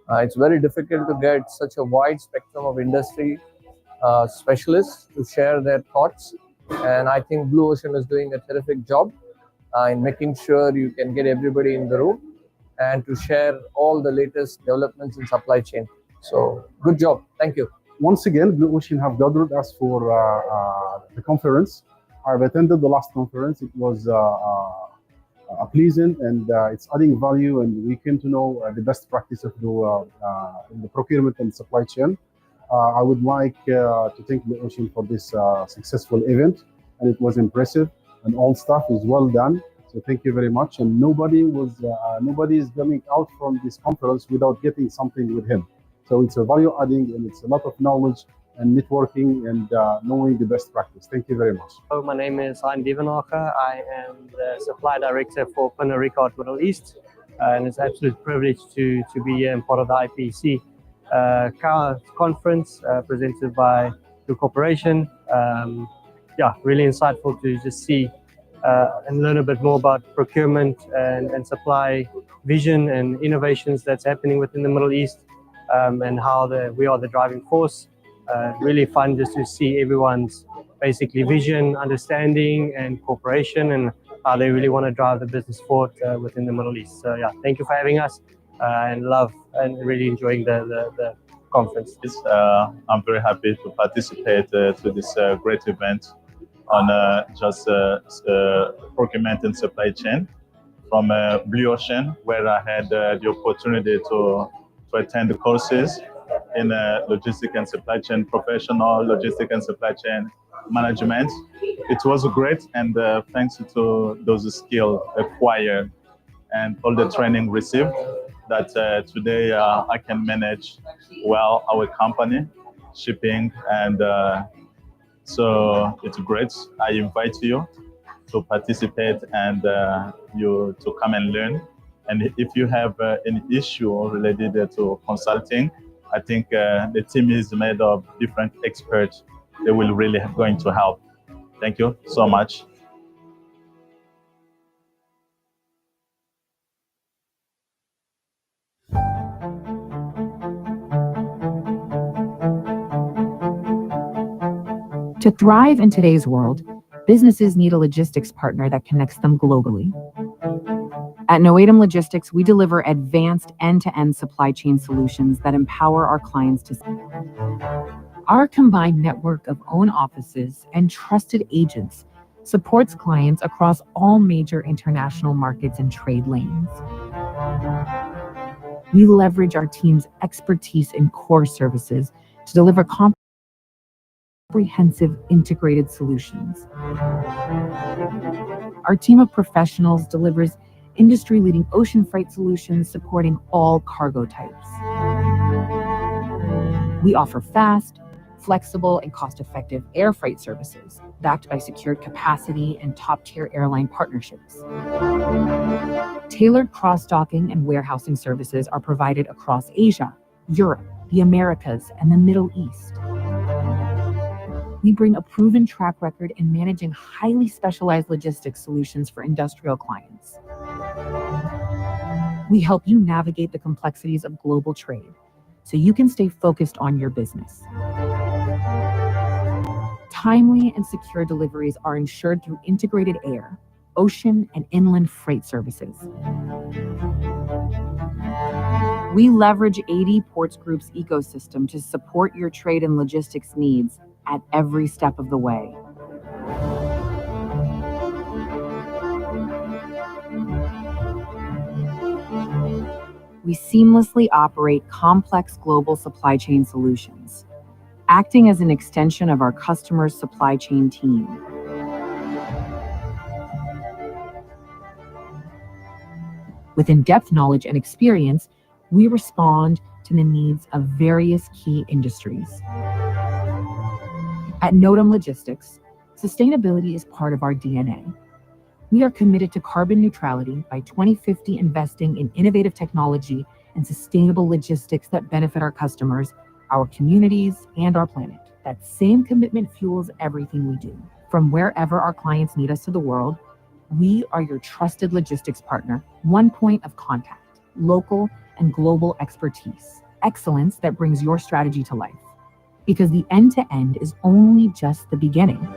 It's very difficult to get such a wide spectrum of industry specialists to share their thoughts, and I think Blue Ocean is doing a terrific job in making sure you can get everybody in the room and to share all the latest developments in supply chain. So good job. Thank you. Once again, Blue Ocean have gathered us for the conference. I've attended the last conference. It was pleasant and it's adding value, and we came to know the best practice of in the procurement and supply chain. I would like to thank Blue Ocean for this successful event, and it was impressive, and all stuff is well done. So thank you very much. And nobody is coming out from this conference without getting something with him. So it's a value adding, and it's a lot of knowledge and networking and knowing the best practice. Thank you very much. Hello, my name is Hein Dievenhagen. I am the supply director for Pernod Ricard Middle East, and it's an absolute privilege to be here and part of the IPC conference presented by the corporation. Yeah, really insightful to just see and learn a bit more about procurement and supply vision and innovations that's happening within the Middle East, and how we are the driving force. Really fun just to see everyone's basically vision, understanding, and cooperation, and how they really want to drive the business forward within the Middle East. So yeah, thank you for having us, and love and really enjoying the conference. I'm very happy to participate to this great event on procurement and supply chain from Blue Ocean, where I had the opportunity to attend the courses in logistics and supply chain professional, logistics and supply chain management. It was great, and thanks to those skills acquired and all the training received, that today I can manage well our company, shipping, and so it's great. I invite you to participate and you to come and learn. And if you have any issue related to consulting, I think the team is made of different experts. They will really going to help. Thank you so much. To thrive in today's world, businesses need a logistics partner that connects them globally. At Noatum Logistics, we deliver advanced end-to-end supply chain solutions that empower our clients to. Our combined network of own offices and trusted agents supports clients across all major international markets and trade lanes. We leverage our team's expertise in core services to deliver comprehensive integrated solutions. Our team of professionals delivers industry-leading ocean freight solutions supporting all cargo types. We offer fast, flexible, and cost-effective air freight services backed by secured capacity and top-tier airline partnerships. Tailored cross-docking and warehousing services are provided across Asia, Europe, the Americas, and the Middle East. We bring a proven track record in managing highly specialized logistics solutions for industrial clients. We help you navigate the complexities of global trade so you can stay focused on your business. Timely and secure deliveries are ensured through integrated air, ocean, and inland freight services. We leverage 80 Ports Group's ecosystem to support your trade and logistics needs at every step of the way. we seamlessly operate complex global supply chain solutions, acting as an extension of our customers' supply chain team. With in-depth knowledge and experience, we respond to the needs of various key industries. At Notum Logistics, sustainability is part of our DNA. We are committed to carbon neutrality by 2050, investing in innovative technology and sustainable logistics that benefit our customers, our communities, and our planet. That same commitment fuels everything we do. From wherever our clients need us to the world, we are your trusted logistics partner, one point of contact, local and global expertise, excellence that brings your strategy to life. Because the end-to-end is only just the beginning.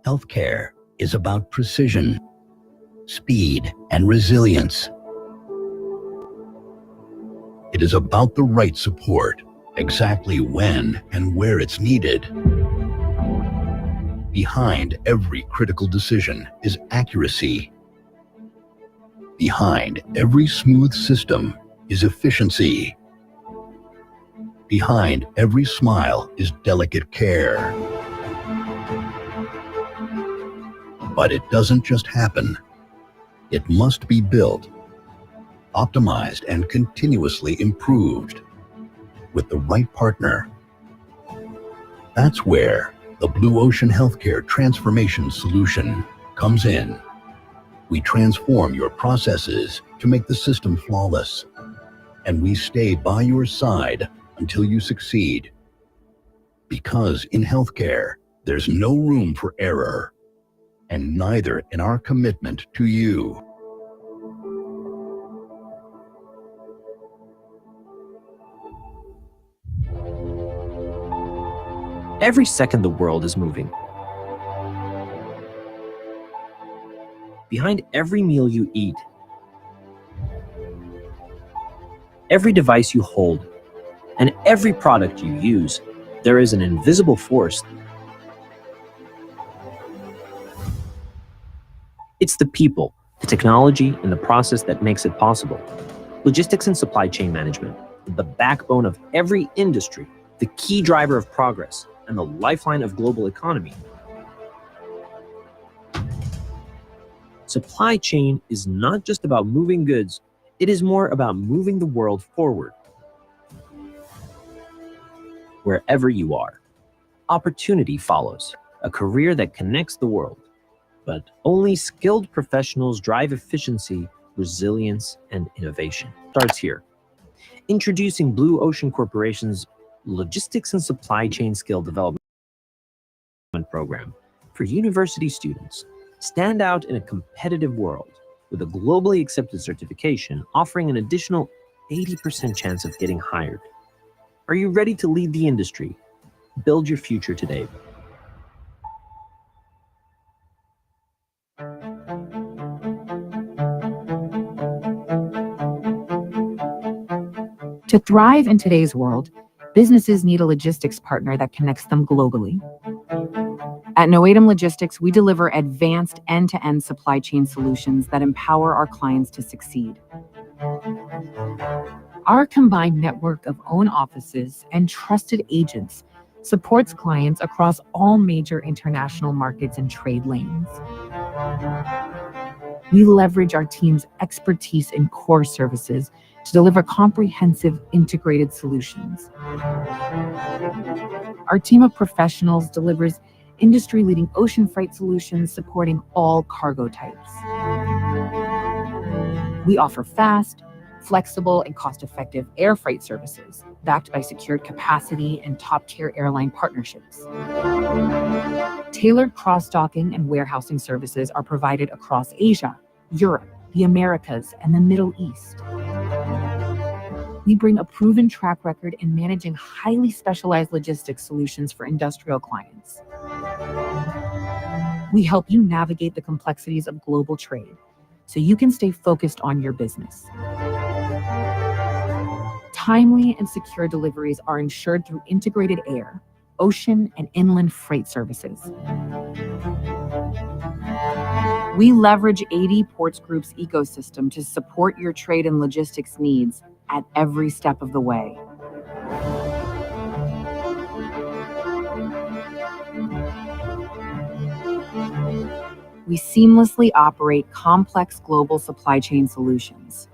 Healthcare is about precision, speed, and resilience. It is about the right support, exactly when and where it's needed. Behind every critical decision is accuracy. Behind every smooth system is efficiency. Behind every smile is delicate care. But it doesn't just happen. It must be built, optimized, and continuously improved with the right partner. That's where the Blue Ocean Healthcare Transformation Solution comes in. We transform your processes to make the system flawless, and we stay by your side until you succeed. Because in healthcare, there's no room for error, and neither in our commitment to you. Every second the world is moving. Behind every meal you eat, every device you hold, and every product you use, there is an invisible force. It's the people, the technology, and the process that makes it possible. Logistics and supply chain management, the backbone of every industry, the key driver of progress, and the lifeline of global economy. Supply chain is not just about moving goods, it is more about moving the world forward. Wherever you are, opportunity follows, a career that connects the world. But only skilled professionals drive efficiency, resilience, and innovation. Starts here. Introducing Blue Ocean Corporation's Logistics and Supply Chain Skill Development Program for university students. Stand out in a competitive world with a globally accepted certification offering an additional 80% chance of getting hired. Are you ready to lead the industry? Build your future today. To thrive in today's world, businesses need a logistics partner that connects them globally. At Noatum Logistics, we deliver advanced end-to-end supply chain solutions that empower our clients to succeed. Our combined network of own offices and trusted agents supports clients across all major international markets and trade lanes. We leverage our team's expertise in core services to deliver comprehensive integrated solutions. Our team of professionals delivers industry-leading ocean freight solutions supporting all cargo types. We offer fast, flexible, and cost-effective air freight services backed by secured capacity and top-tier airline partnerships. Tailored cross-docking and warehousing services are provided across Asia, Europe, the Americas, and the Middle East. We bring a proven track record in managing highly specialized logistics solutions for industrial clients. We help you navigate the complexities of global trade so you can stay focused on your business. Timely and secure deliveries are ensured through integrated air, ocean, and inland freight services. We leverage 80 Ports Group's ecosystem to support your trade and logistics needs at every step of the way. We seamlessly operate complex global supply chain solutions,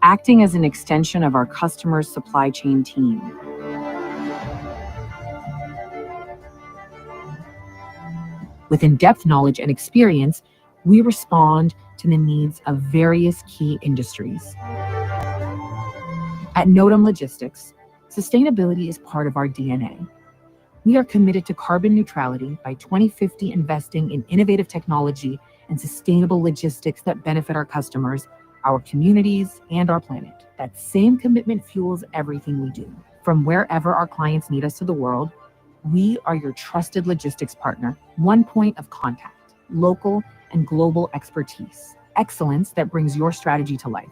acting as an extension of our customers' supply chain team. With in-depth knowledge and experience, we respond to the needs of various key industries. At Noatum Logistics, sustainability is part of our DNA. We are committed to carbon neutrality by 2050, investing in innovative technology and sustainable logistics that benefit our customers, our communities, and our planet. That same commitment fuels everything we do. From wherever our clients need us to the world, we are your trusted logistics partner, one point of contact, local and global expertise, excellence that brings your strategy to life.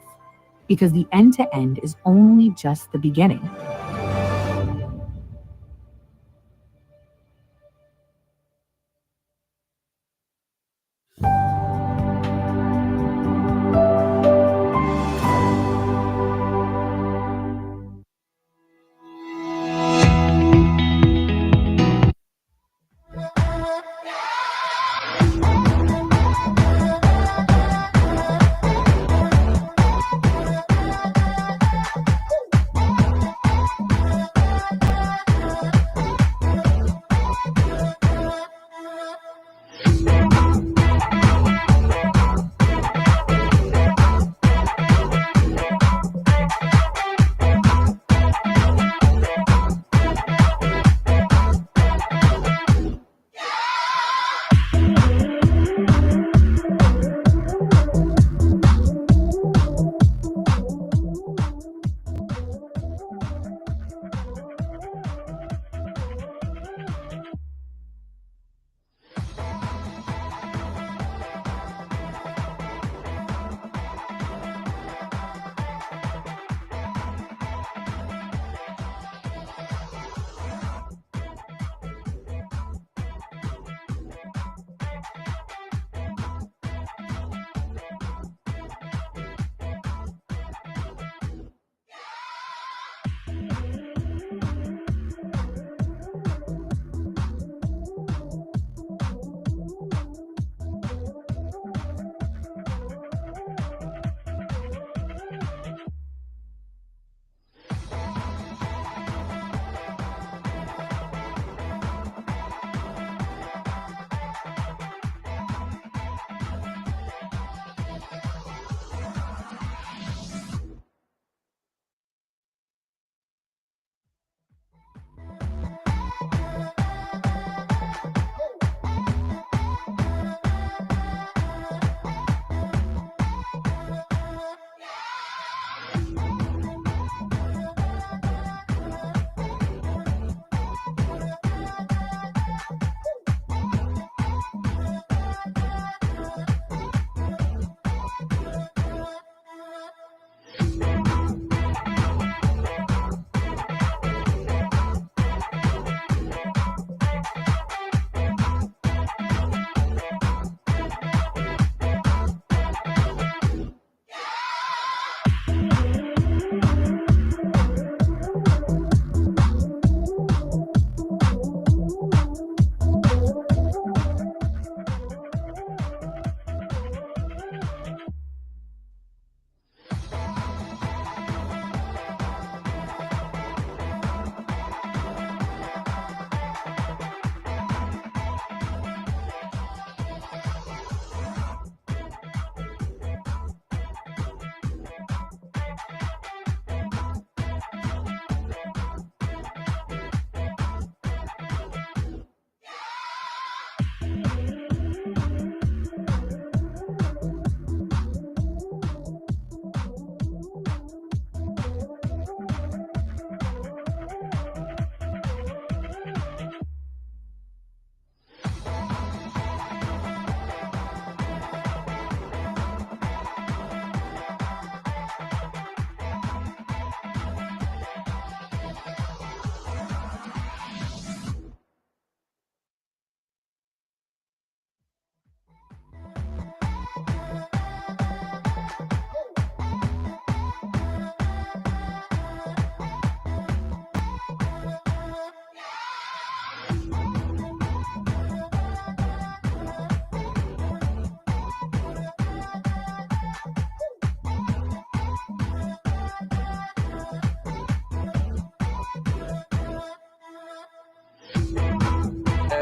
Because the end-to-end is only just the beginning.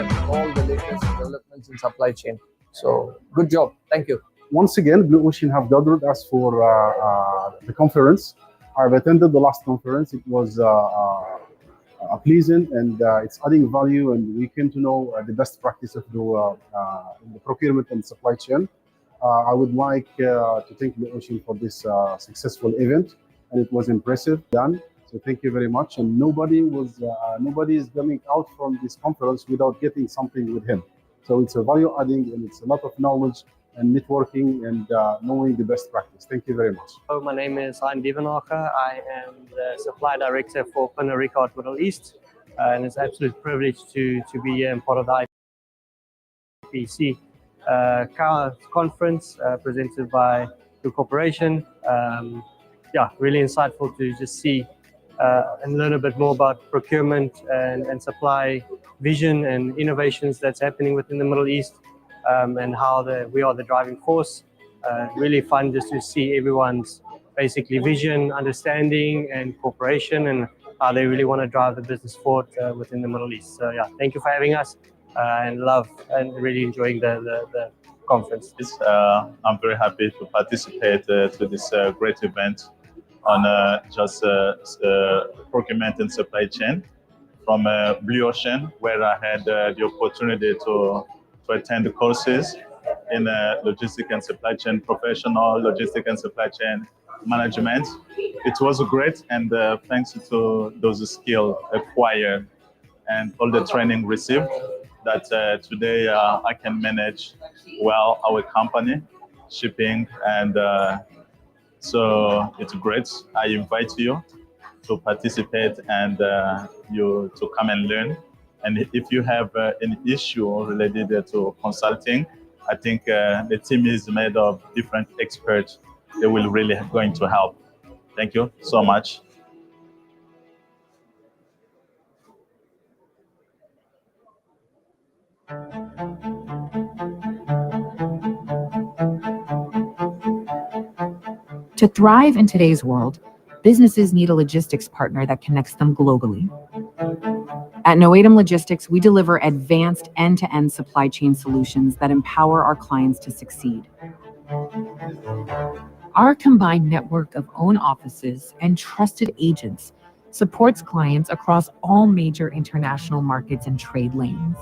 with all the latest developments in supply chain. So good job. Thank you. Once again, Blue Ocean have gathered us for the conference. I've attended the last conference. It was pleasant and it's adding value, and we came to know the best practice of in the procurement and supply chain. I would like to thank Blue Ocean for this successful event, and it was impressive done. So thank you very much. And nobody is coming out from this conference without getting something with him. So it's a value adding, and it's a lot of knowledge and networking and knowing the best practice. Thank you very much. Hello, my name is Hein Dievenhagen. I am the supply director for Pernod Ricard Middle East, and it's an absolute privilege to be here and part of the IPC conference presented by the corporation. Yeah, really insightful to just see and learn a bit more about procurement and supply vision and innovations that's happening within the Middle East, and how we are the driving force. Really fun just to see everyone's basically vision, understanding, and cooperation, and how they really want to drive the business forward within the Middle East. So yeah, thank you for having us, and really enjoying the conference. I'm very happy to participate to this great event on procurement and supply chain from Blue Ocean, where I had the opportunity to attend the courses in logistic and supply chain professional, logistic and supply chain management. It was great, and thanks to those skills acquired and all the training received, that today I can manage well our company, shipping, and so it's great. I invite you to participate and you to come and learn. And if you have an issue related to consulting, I think the team is made of different experts. They will really going to help. Thank you so much. To thrive in today's world, businesses need a logistics partner that connects them globally. At Noatum Logistics, we deliver advanced end-to-end supply chain solutions that empower our clients to succeed. Our combined network of own offices and trusted agents supports clients across all major international markets and trade lanes.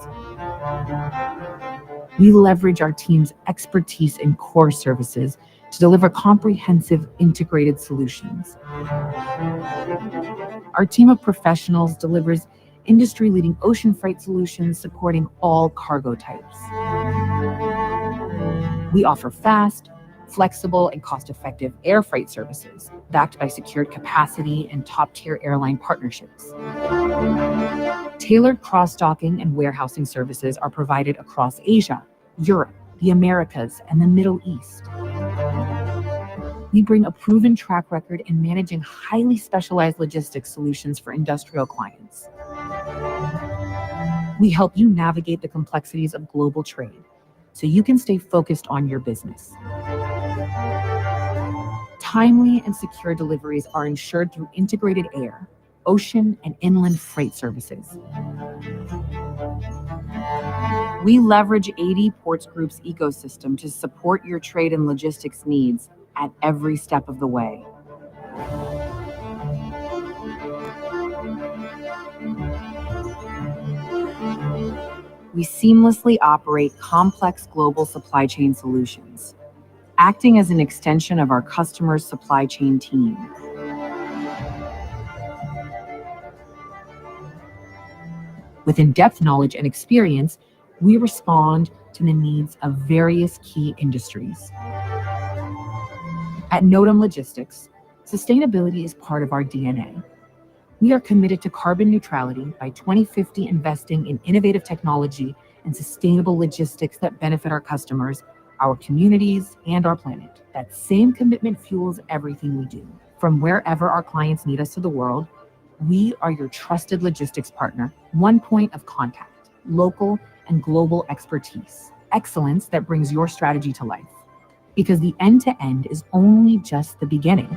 We leverage our team's expertise in core services to deliver comprehensive integrated solutions. Our team of professionals delivers industry-leading ocean freight solutions supporting all cargo types. We offer fast, flexible, and cost-effective air freight services backed by secured capacity and top-tier airline partnerships. Tailored cross-docking and warehousing services are provided across Asia, Europe, the Americas, and the Middle East. We bring a proven track record in managing highly specialized logistics solutions for industrial clients. We help you navigate the complexities of global trade so you can stay focused on your business. Timely and secure deliveries are ensured through integrated air, ocean, and inland freight services. We leverage 80 Ports Group's ecosystem to support your trade and logistics needs at every step of the way. We seamlessly operate complex global supply chain solutions, acting as an extension of our customers' supply chain team. With in-depth knowledge and experience, we respond to the needs of various key industries. At Noatum Logistics, sustainability is part of our DNA. We are committed to carbon neutrality by 2050, investing in innovative technology and sustainable logistics that benefit our customers, our communities, and our planet. That same commitment fuels everything we do. From wherever our clients need us to the world, we are your trusted logistics partner, one point of contact, local and global expertise, excellence that brings your strategy to life. Because the end-to-end is only just the beginning.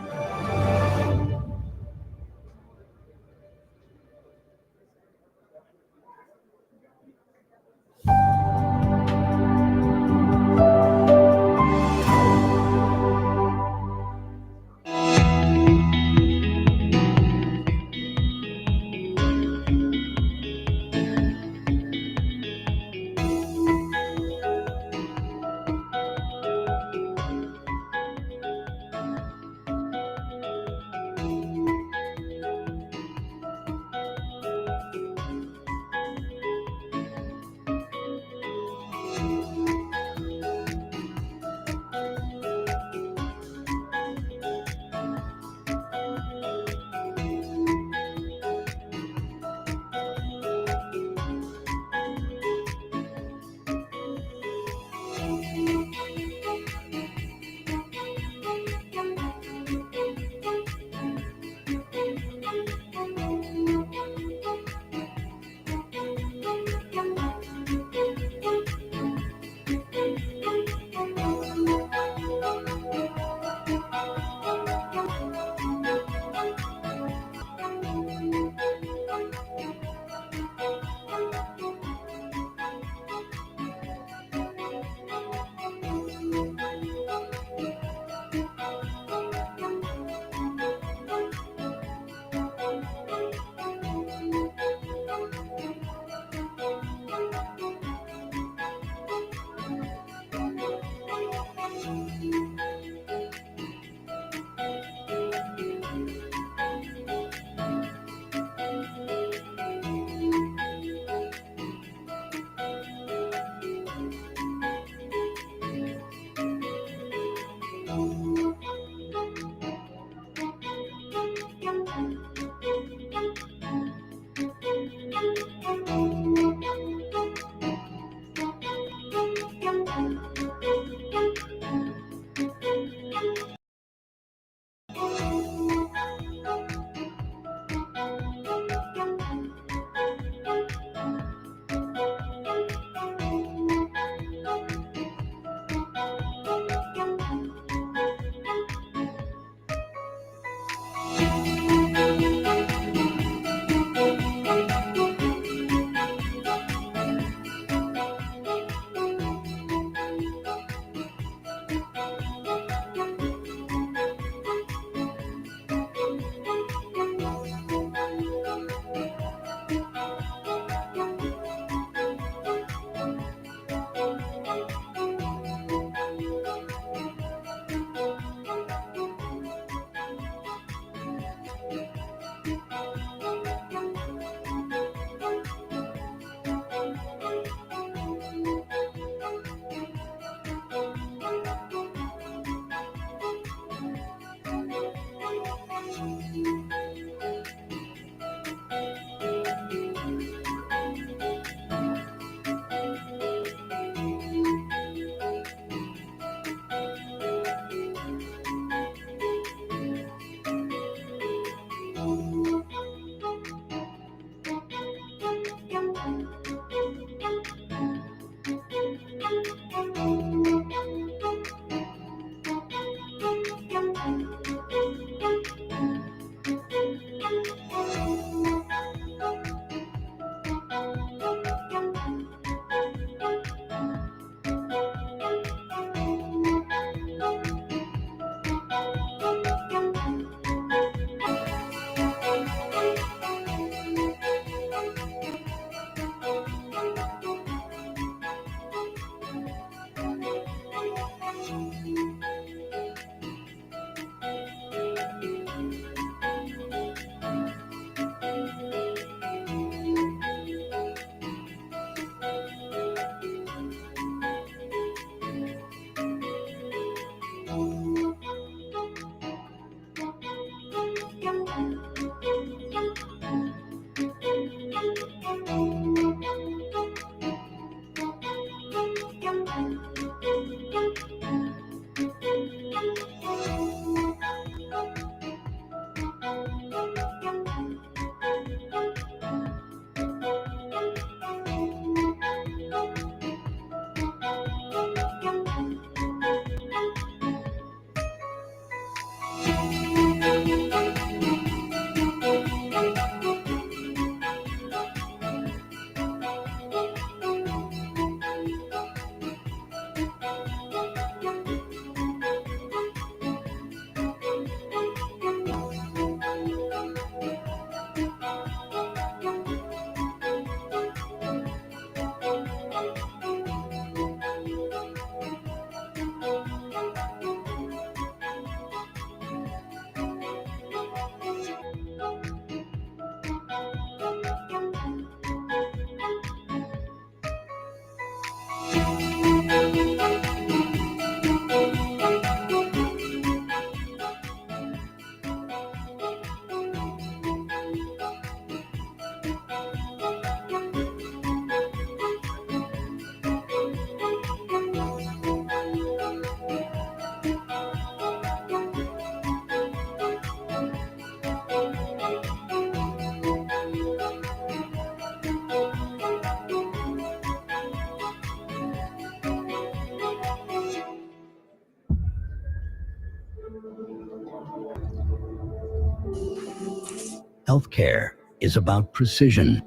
Healthcare is about precision,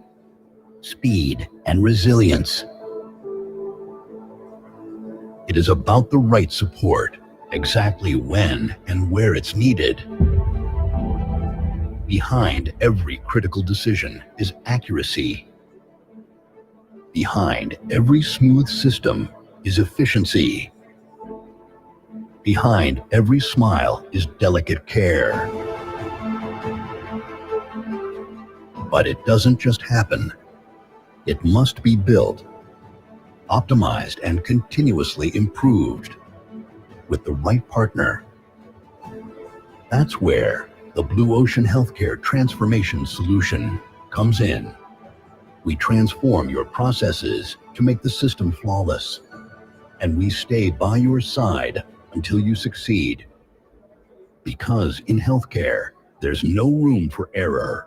speed, and resilience. It is about the right support, exactly when and where it's needed. Behind every critical decision is accuracy. Behind every smooth system is efficiency. Behind every smile is delicate care. But it doesn't just happen. It must be built, optimized, and continuously improved with the right partner. That's where the Blue Ocean Healthcare Transformation Solution comes in. We transform your processes to make the system flawless, and we stay by your side until you succeed. Because in healthcare, there's no room for error,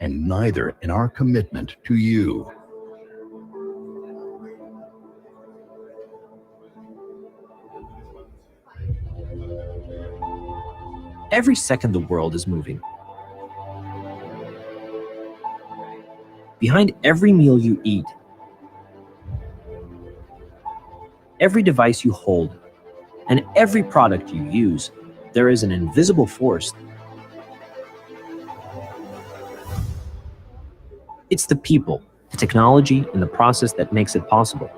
and neither in our commitment to you. Every second the world is moving. Behind every meal you eat, every device you hold, and every product you use, there is an invisible force. It's the people, the technology, and the process that makes it possible.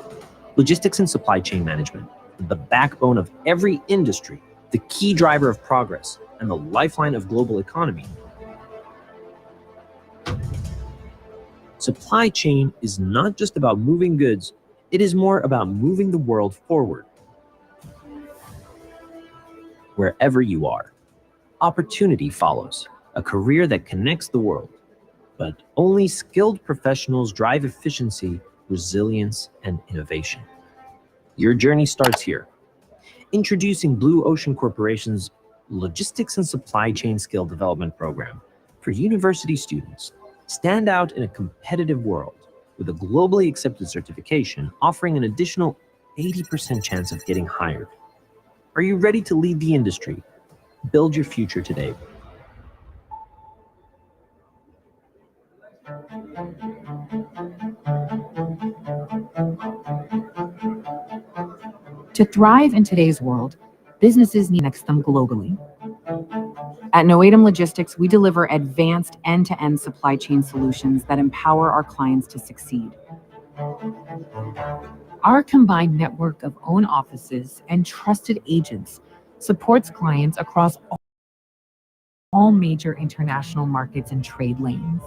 Logistics and supply chain management, the backbone of every industry, the key driver of progress, and the lifeline of global economy. Supply chain is not just about moving goods, it is more about moving the world forward. Wherever you are, opportunity follows, a career that connects the world. But only skilled professionals drive efficiency, resilience, and innovation. Your journey starts here. Introducing Blue Ocean Corporation's Logistics and Supply Chain Skill Development Program for university students. Stand out in a competitive world with a globally accepted certification offering an additional 80% chance of getting hired. Are you ready to lead the industry? Build your future today. To thrive in today's world, businesses need to connect them globally. At Noatum Logistics, we deliver advanced end-to-end supply chain solutions that empower our clients to succeed. Our combined network of own offices and trusted agents supports clients across all major international markets and trade lanes.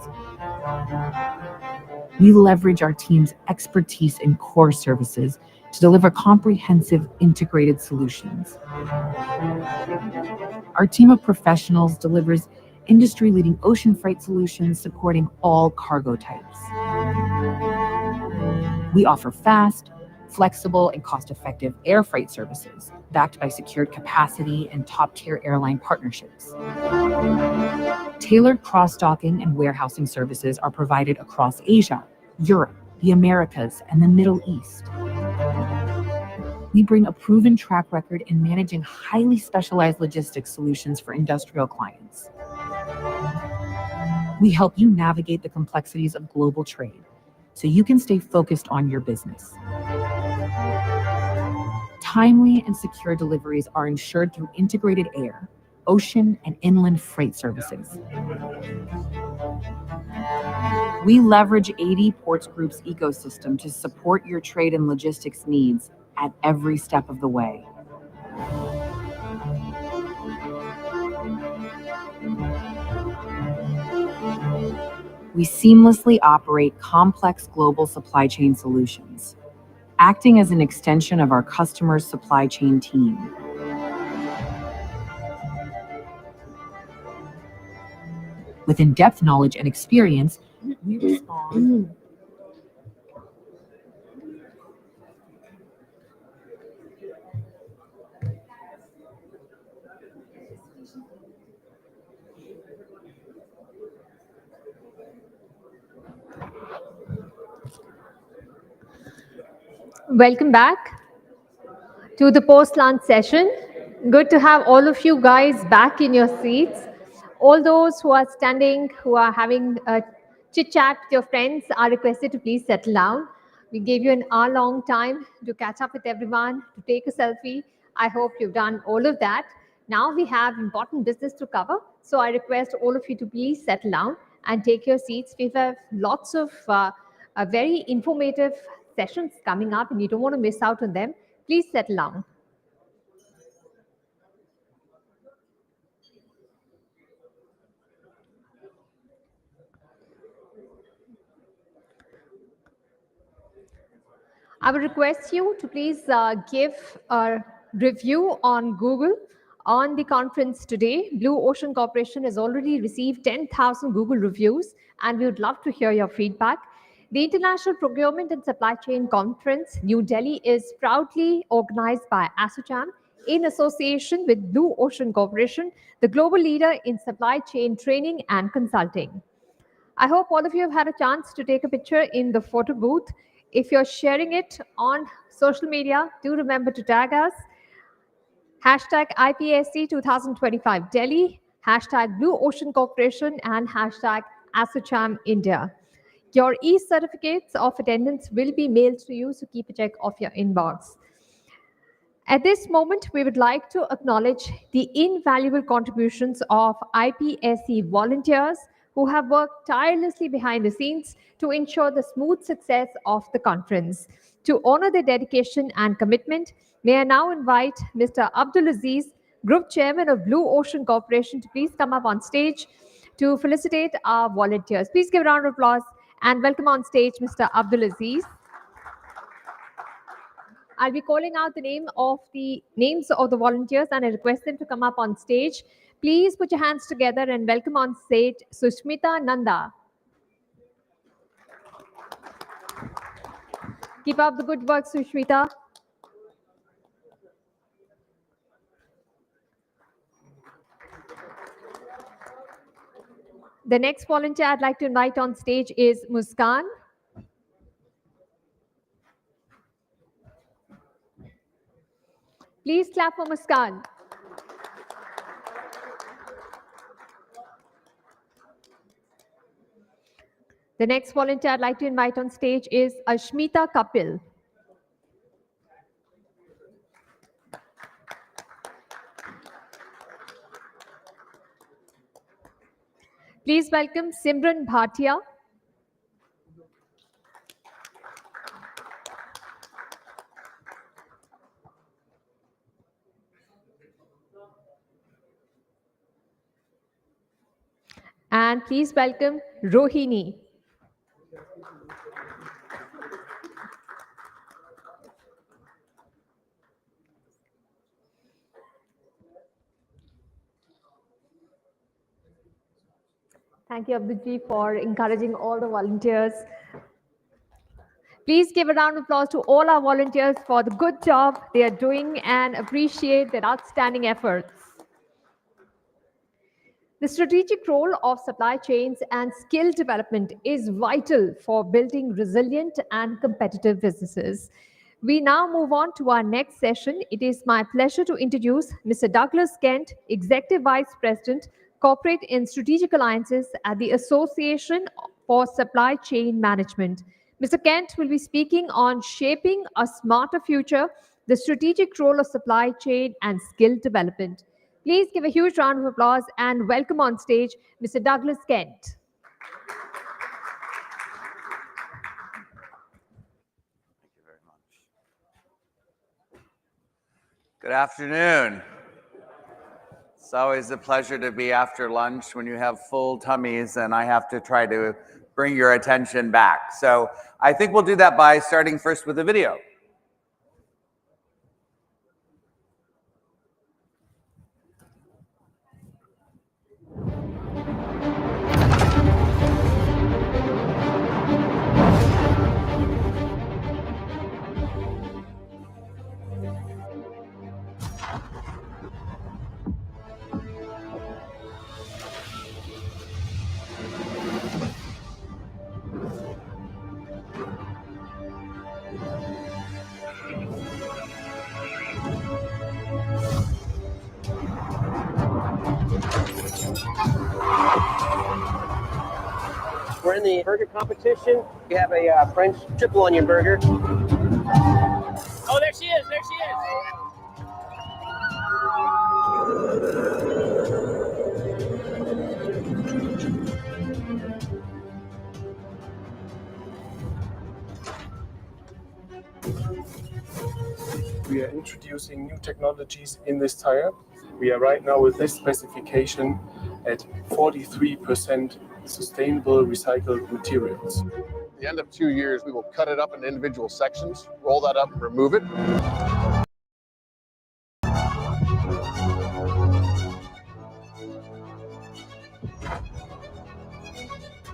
We leverage our team's expertise in core services to deliver comprehensive integrated solutions. Our team of professionals delivers industry-leading ocean freight solutions supporting all cargo types. We offer fast, flexible, and cost-effective air freight services backed by secured capacity and top-tier airline partnerships. Tailored cross-docking and warehousing services are provided across Asia, Europe, the Americas, and the Middle East. We bring a proven track record in managing highly specialized logistics solutions for industrial clients. We help you navigate the complexities of global trade so you can stay focused on your business. Timely and secure deliveries are ensured through integrated air, ocean, and inland freight services. We leverage 80 Ports Group's ecosystem to support your trade and logistics needs at every step of the way. We seamlessly operate complex global supply chain solutions, acting as an extension of our customers' supply chain team. With in-depth knowledge and experience, we respond. Welcome back to the post-lunch session. Good to have all of you guys back in your seats. All those who are standing, who are having a chit-chat with your friends are requested to please settle down. We gave you an hour-long time to catch up with everyone, to take a selfie. I hope you've done all of that. Now we have important business to cover, so I request all of you to please settle down and take your seats. We have lots of very informative sessions coming up, and you don't want to miss out on them. Please settle down. I would request you to please give a review on Google on the conference today. Blue Ocean Corporation has already received 10,000 Google reviews, and we would love to hear your feedback. The International Procurement and Supply Chain Conference, New Delhi, is proudly organized by ASSOCHAM in association with Blue Ocean Corporation, the global leader in supply chain training and consulting. I hope all of you have had a chance to take a picture in the photo booth. If you're sharing it on social media, do remember to tag us. Hashtag IPSC 2025 Delhi, hashtag Blue Ocean Corporation, and hashtag ASSOCHAM India. Your e-certificates of attendance will be mailed to you, so keep a check of your inbox. At this moment, we would like to acknowledge the invaluable contributions of IPSC volunteers who have worked tirelessly behind the scenes to ensure the smooth success of the conference. To honor their dedication and commitment, may I now invite Mr. Abdul Aziz, Group Chairman of Blue Ocean Corporation, to please come up on stage to felicitate our volunteers. Please give a round of applause and welcome on stage Mr. Abdul Aziz. I'll be calling out the names of the volunteers, and I request them to come up on stage. Please put your hands together and welcome on stage Sushmita Nanda. Keep up the good work, Sushmita. The next volunteer I'd like to invite on stage is Muskan. Please clap for Muskan. The next volunteer I'd like to invite on stage is Ashmita Kapil. Please welcome Simran Bhatia. And please welcome Rohini. Thank you, Abdulji, for encouraging all the volunteers. Please give a round of applause to all our volunteers for the good job they are doing and appreciate their outstanding efforts. The strategic role of supply chains and skill development is vital for building resilient and competitive businesses. We now move on to our next session. It is my pleasure to introduce Mr. Douglas Kent, Executive Vice President, Corporate and Strategic Alliances at the Association for Supply Chain Management. Mr. Kent will be speaking on shaping a smarter future, the strategic role of supply chain, and skill development. Please give a huge round of applause and welcome on stage Mr. Douglas Kent. Good afternoon. It's always a pleasure to be after lunch when you have full tummies and I have to try to bring your attention back. So I think we'll do that by starting first with a video. We're in the burger competition. We have a French triple onion burger. Oh, there she is! There she is! We are introducing new technologies in this tire. We are right now with this specification at 43% sustainable recycled materials. At the end of 2 years, we will cut it up into individual sections, roll that up and remove it.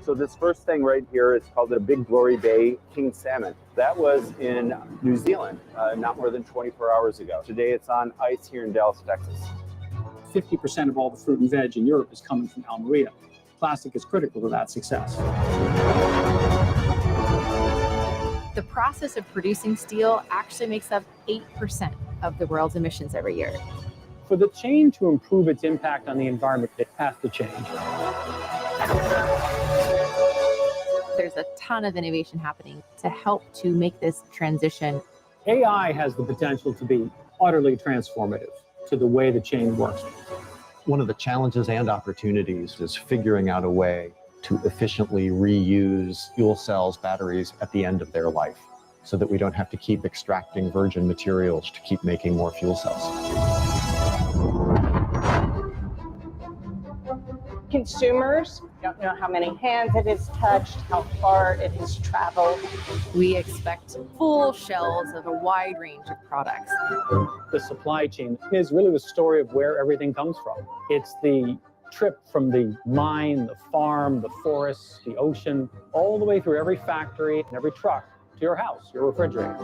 So this first thing right here is called a Big Glory Bay King Salmon. That was in New Zealand not more than 24 hours ago. Today it's on ice here in Dallas, Texas. 50% of all the fruit and veg in Europe is coming from Almeria. Plastic is critical to that success. The process of producing steel actually makes up 8% of the world's emissions every year. For the chain to improve its impact on the environment, it has to change. There's a ton of innovation happening to help to make this transition. AI has the potential to be utterly transformative to the way the chain works. One of the challenges and opportunities is figuring out a way to efficiently reuse fuel cells, batteries at the end of their life, so that we don't have to keep extracting virgin materials to keep making more fuel cells. Consumers don't know how many hands it has touched, how far it has traveled. We expect full shelves of a wide range of products. The supply chain is really the story of where everything comes from. It's the trip from the mine, the farm, the forest, the ocean, all the way through every factory and every truck to your house, your refrigerator.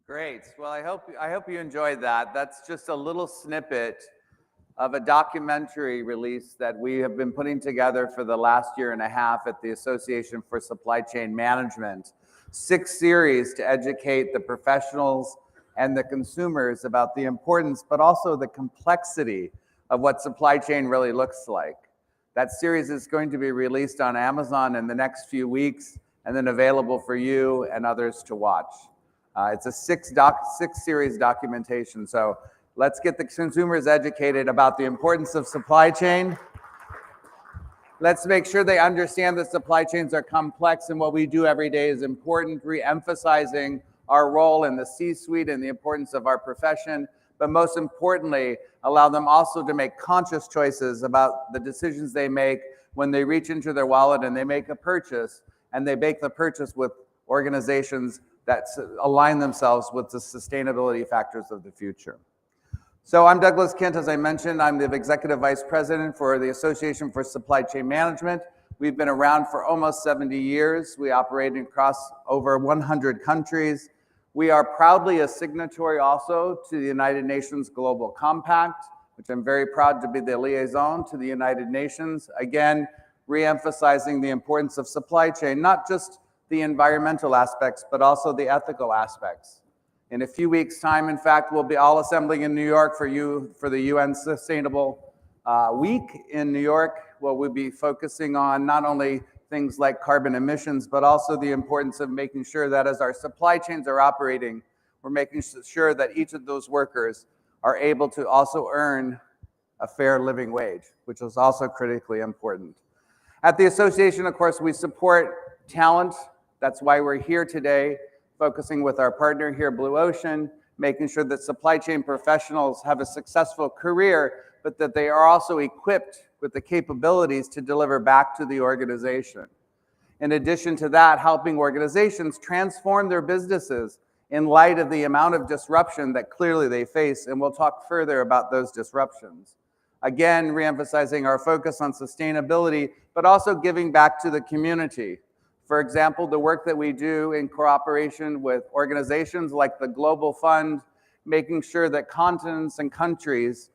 Great. Well, I hope you enjoyed that. That's just a little snippet of a documentary release that we have been putting together for the last year and a half at the Association for Supply Chain Management. 6 series to educate the professionals and the consumers about the importance, but also the complexity of what supply chain really looks like. That series is going to be released on Amazon in the next few weeks and then available for you and others to watch. It's a 6 series documentation. So let's get the consumers educated about the importance of supply chain. Let's make sure they understand that supply chains are complex and what we do every day is important, re-emphasizing our role in the C-suite and the importance of our profession, but most importantly, allow them also to make conscious choices about the decisions they make when they reach into their wallet and they make a purchase, and they make the purchase with organizations that align themselves with the sustainability factors of the future. So I'm Douglas Kent, as I mentioned. I'm the Executive Vice President for the Association for Supply Chain Management. We've been around for almost 70 years. We operate across over 100 countries. We are proudly a signatory also to the United Nations Global Compact, which I'm very proud to be the liaison to the United Nations. Again, re-emphasizing the importance of supply chain, not just the environmental aspects, but also the ethical aspects. In a few weeks' time, in fact, we'll be all assembling in New York for the UN Sustainable Week in New York, where we'll be focusing on not only things like carbon emissions, but also the importance of making sure that as our supply chains are operating, we're making sure that each of those workers are able to also earn a fair living wage, which is also critically important. At the association, of course, we support talent. That's why we're here today, focusing with our partner here, Blue Ocean, making sure that supply chain professionals have a successful career, but that they are also equipped with the capabilities to deliver back to the organization. In addition to that, helping organizations transform their businesses in light of the amount of disruption that clearly they face, and we'll talk further about those disruptions. Again, reemphasizing our focus on sustainability, but also giving back to the community. For example, the work that we do in cooperation with organizations like the Global Fund, making sure that continents and countries,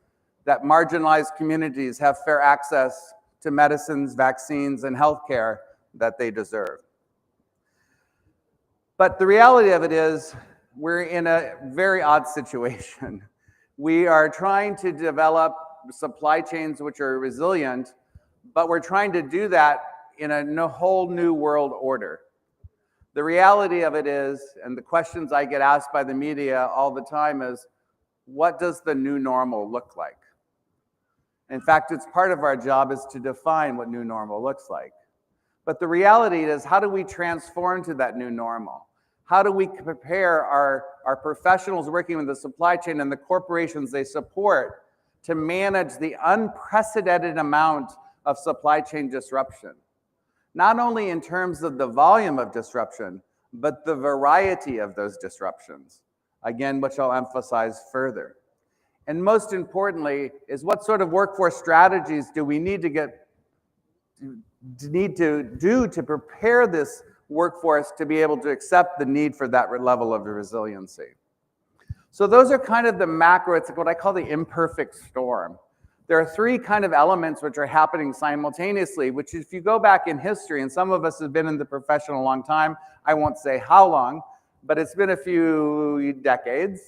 that marginalized communities have fair access to medicines, vaccines, and healthcare that they deserve. But the reality of it is, we're in a very odd situation. We are trying to develop supply chains which are resilient, but we're trying to do that in a whole new world order. The reality of it is, and the questions I get asked by the media all the time is, what does the new normal look like? In fact, it's part of our job is to define what new normal looks like. But the reality is, how do we transform to that new normal? How do we prepare our professionals working with the supply chain and the corporations they support to manage the unprecedented amount of supply chain disruption? Not only in terms of the volume of disruption, but the variety of those disruptions. Again, which I'll emphasize further. And most importantly, is what sort of workforce strategies do we need to do to prepare this workforce to be able to accept the need for that level of resiliency. So those are kind of the macro, it's what I call the imperfect storm. There are three kind of elements which are happening simultaneously, which if you go back in history, and some of us have been in the profession a long time, I won't say how long, but it's been a few decades.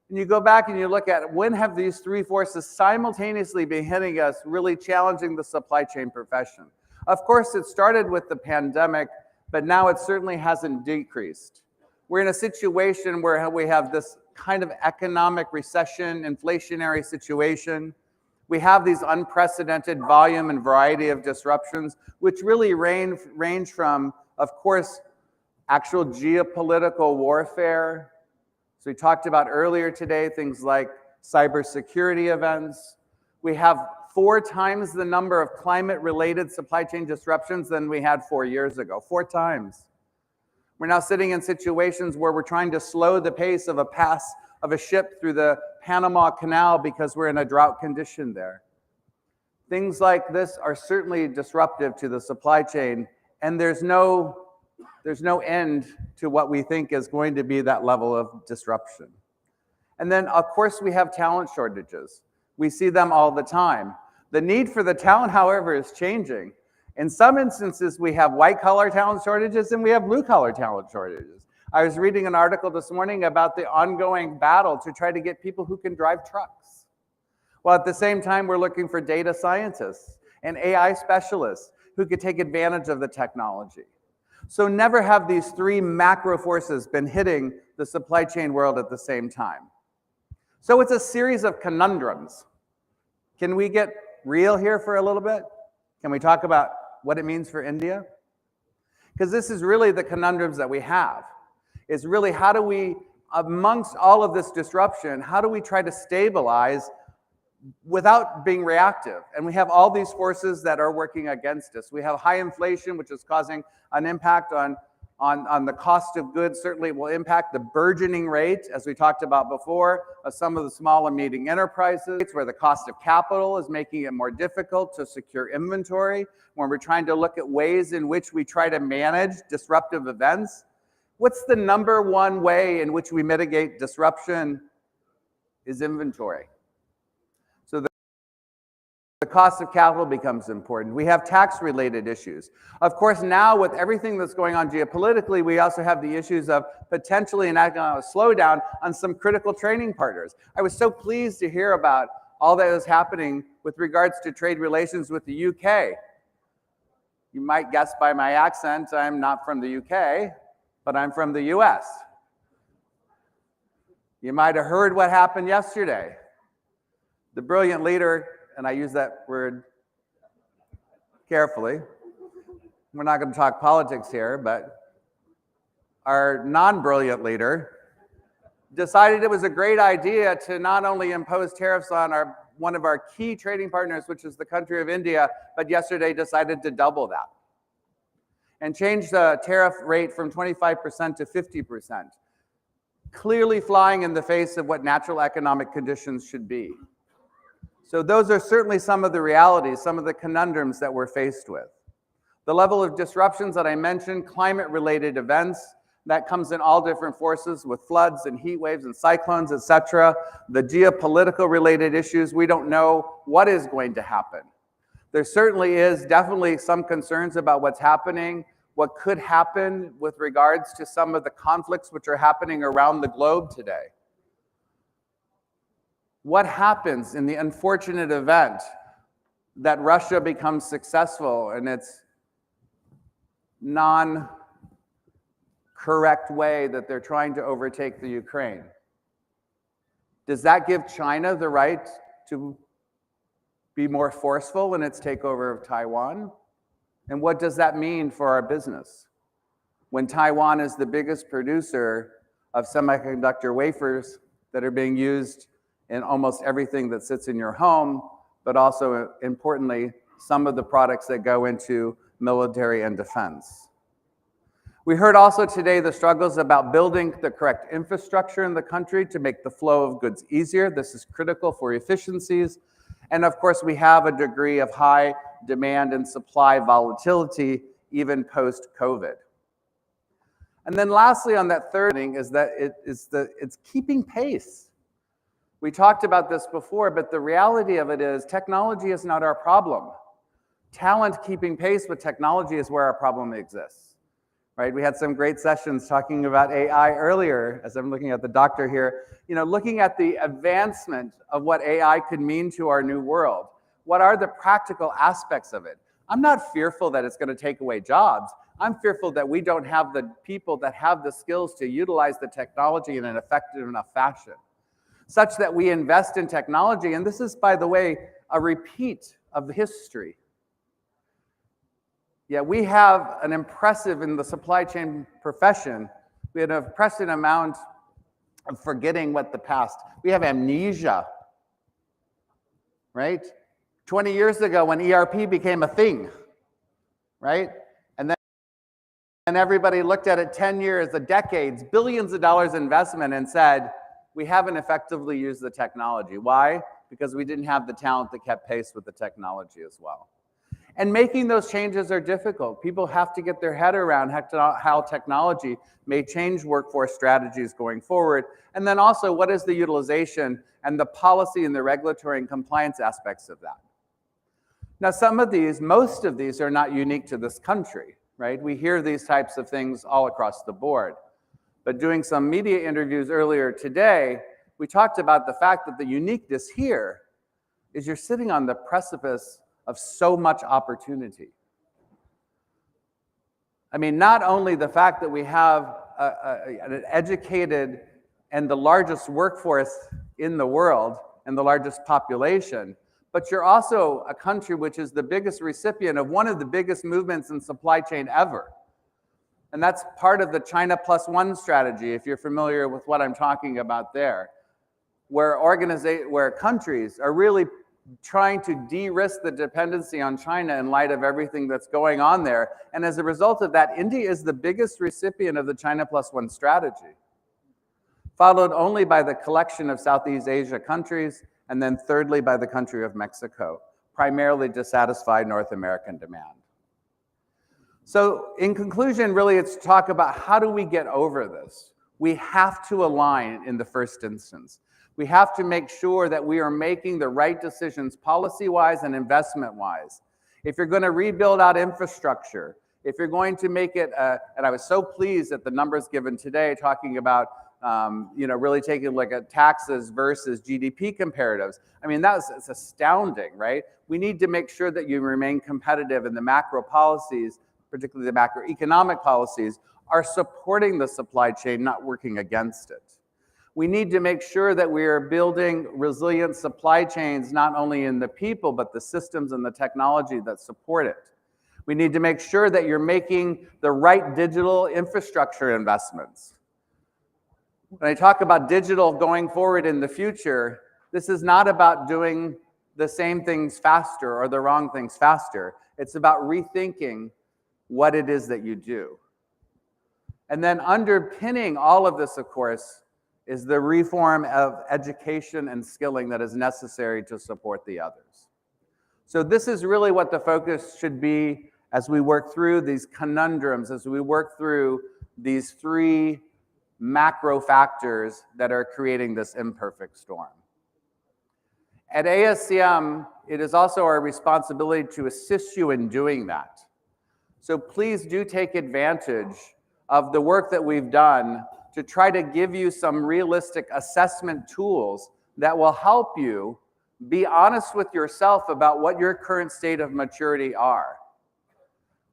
And you go back and you look at when have these three forces simultaneously been hitting us, really challenging the supply chain profession. Of course, it started with the pandemic, but now it certainly hasn't decreased. We're in a situation where we have this kind of economic recession, inflationary situation. We have these unprecedented volume and variety of disruptions, which really range from, of course, actual geopolitical warfare. So we talked about earlier today, things like cybersecurity events. We have 4 times the number of climate-related supply chain disruptions than we had 4 years ago, 4 times. We're now sitting in situations where we're trying to slow the pace of a ship through the Panama Canal because we're in a drought condition there. Things like this are certainly disruptive to the supply chain, and there's no end to what we think is going to be that level of disruption. And then, of course, we have talent shortages. We see them all the time. The need for the talent, however, is changing. In some instances, we have white-collar talent shortages and we have blue-collar talent shortages. I was reading an article this morning about the ongoing battle to try to get people who can drive trucks. While at the same time, we're looking for data scientists and AI specialists who could take advantage of the technology. So never have these three macro forces been hitting the supply chain world at the same time. So it's a series of conundrums. Can we get real here for a little bit? Can we talk about what it means for India? Because this is really the conundrums that we have. Is really how do we, amongst all of this disruption, how do we try to stabilize without being reactive? And we have all these forces that are working against us. We have high inflation, which is causing an impact on the cost of goods. Certainly it will impact the burgeoning rate, as we talked about before, of some of the small and medium enterprises, where the cost of capital is making it more difficult to secure inventory, when we're trying to look at ways in which we try to manage disruptive events. What's the number one way in which we mitigate disruption? Is inventory. So the cost of capital becomes important. We have tax-related issues. Of course, now with everything that's going on geopolitically, we also have the issues of potentially an economic slowdown on some critical trading partners. I was so pleased to hear about all that is happening with regards to trade relations with the UK. You might guess by my accent, I'm not from the UK, but I'm from the US. You might have heard what happened yesterday. The brilliant leader, and I use that word carefully, we're not going to talk politics here, but our non-brilliant leader decided it was a great idea to not only impose tariffs on one of our key trading partners, which is the country of India, but yesterday decided to double that and change the tariff rate from 25% to 50%, clearly flying in the face of what natural economic conditions should be. So those are certainly some of the realities, some of the conundrums that we're faced with. The level of disruptions that I mentioned, climate-related events, that comes in all different forces with floods and heat waves and cyclones, etc. The geopolitical related issues, we don't know what is going to happen. There certainly is definitely some concerns about what's happening, what could happen with regards to some of the conflicts which are happening around the globe today. What happens in the unfortunate event that Russia becomes successful in its non-correct way that they're trying to overtake the Ukraine? Does that give China the right to be more forceful in its takeover of Taiwan? And what does that mean for our business? When Taiwan is the biggest producer of semiconductor wafers that are being used in almost everything that sits in your home, but also, importantly, some of the products that go into military and defense. We heard also today the struggles about building the correct infrastructure in the country to make the flow of goods easier. This is critical for efficiencies. And of course, we have a degree of high demand and supply volatility, even post-COVID. And then lastly, on that third thing is that it's keeping pace. We talked about this before, but the reality of it is technology is not our problem. Talent keeping pace with technology is where our problem exists, right? We had some great sessions talking about AI earlier, as I'm looking at the doctor here, looking at the advancement of what AI could mean to our new world. What are the practical aspects of it? I'm not fearful that it's going to take away jobs. I'm fearful that we don't have the people that have the skills to utilize the technology in an effective enough fashion, such that we invest in technology. And this is, by the way, a repeat of history. Yeah, we have an impressive, in the supply chain profession, we had an impressive amount of forgetting what the past. We have amnesia, right? 20 years ago when ERP became a thing, right? And everybody looked at it 10 years, the decades, billions of dollars investment, and said, we haven't effectively used the technology. Why? Because we didn't have the talent that kept pace with the technology as well. And making those changes are difficult. People have to get their head around how technology may change workforce strategies going forward. And then also, what is the utilization and the policy and the regulatory and compliance aspects of that? Now, most of these are not unique to this country, right? We hear these types of things all across the board. But doing some media interviews earlier today, we talked about the fact that the uniqueness here is you're sitting on the precipice of so much opportunity. I mean, not only the fact that we have an educated and the largest workforce in the world and the largest population, but you're also a country which is the biggest recipient of one of the biggest movements in supply chain ever. And that's part of the China Plus One strategy, if you're familiar with what I'm talking about there, where countries are really trying to de-risk the dependency on China in light of everything that's going on there. And as a result of that, India is the biggest recipient of the China Plus One strategy, followed only by the collection of Southeast Asia countries, and then thirdly by the country of Mexico, primarily to satisfy North American demand. So in conclusion, really, it's to talk about how do we get over this? We have to align in the first instance. We have to make sure that we are making the right decisions policy-wise and investment-wise. If you're going to rebuild out infrastructure, if you're going to make it, and I was so pleased at the numbers given today talking about really taking a look at taxes versus GDP comparatives. I mean, it's astounding, right? We need to make sure that you remain competitive, and the macro policies, particularly the macroeconomic policies, are supporting the supply chain, not working against it. We need to make sure that we are building resilient supply chains, not only in the people, but the systems and the technology that support it. We need to make sure that you're making the right digital infrastructure investments. When I talk about digital going forward in the future, this is not about doing the same things faster or the wrong things faster. It's about rethinking what it is that you do. And then underpinning all of this, of course, is the reform of education and skilling that is necessary to support the others. So this is really what the focus should be as we work through these conundrums, as we work through these three macro factors that are creating this imperfect storm. At ASCM, it is also our responsibility to assist you in doing that. So please do take advantage of the work that we've done to try to give you some realistic assessment tools that will help you be honest with yourself about what your current state of maturity are.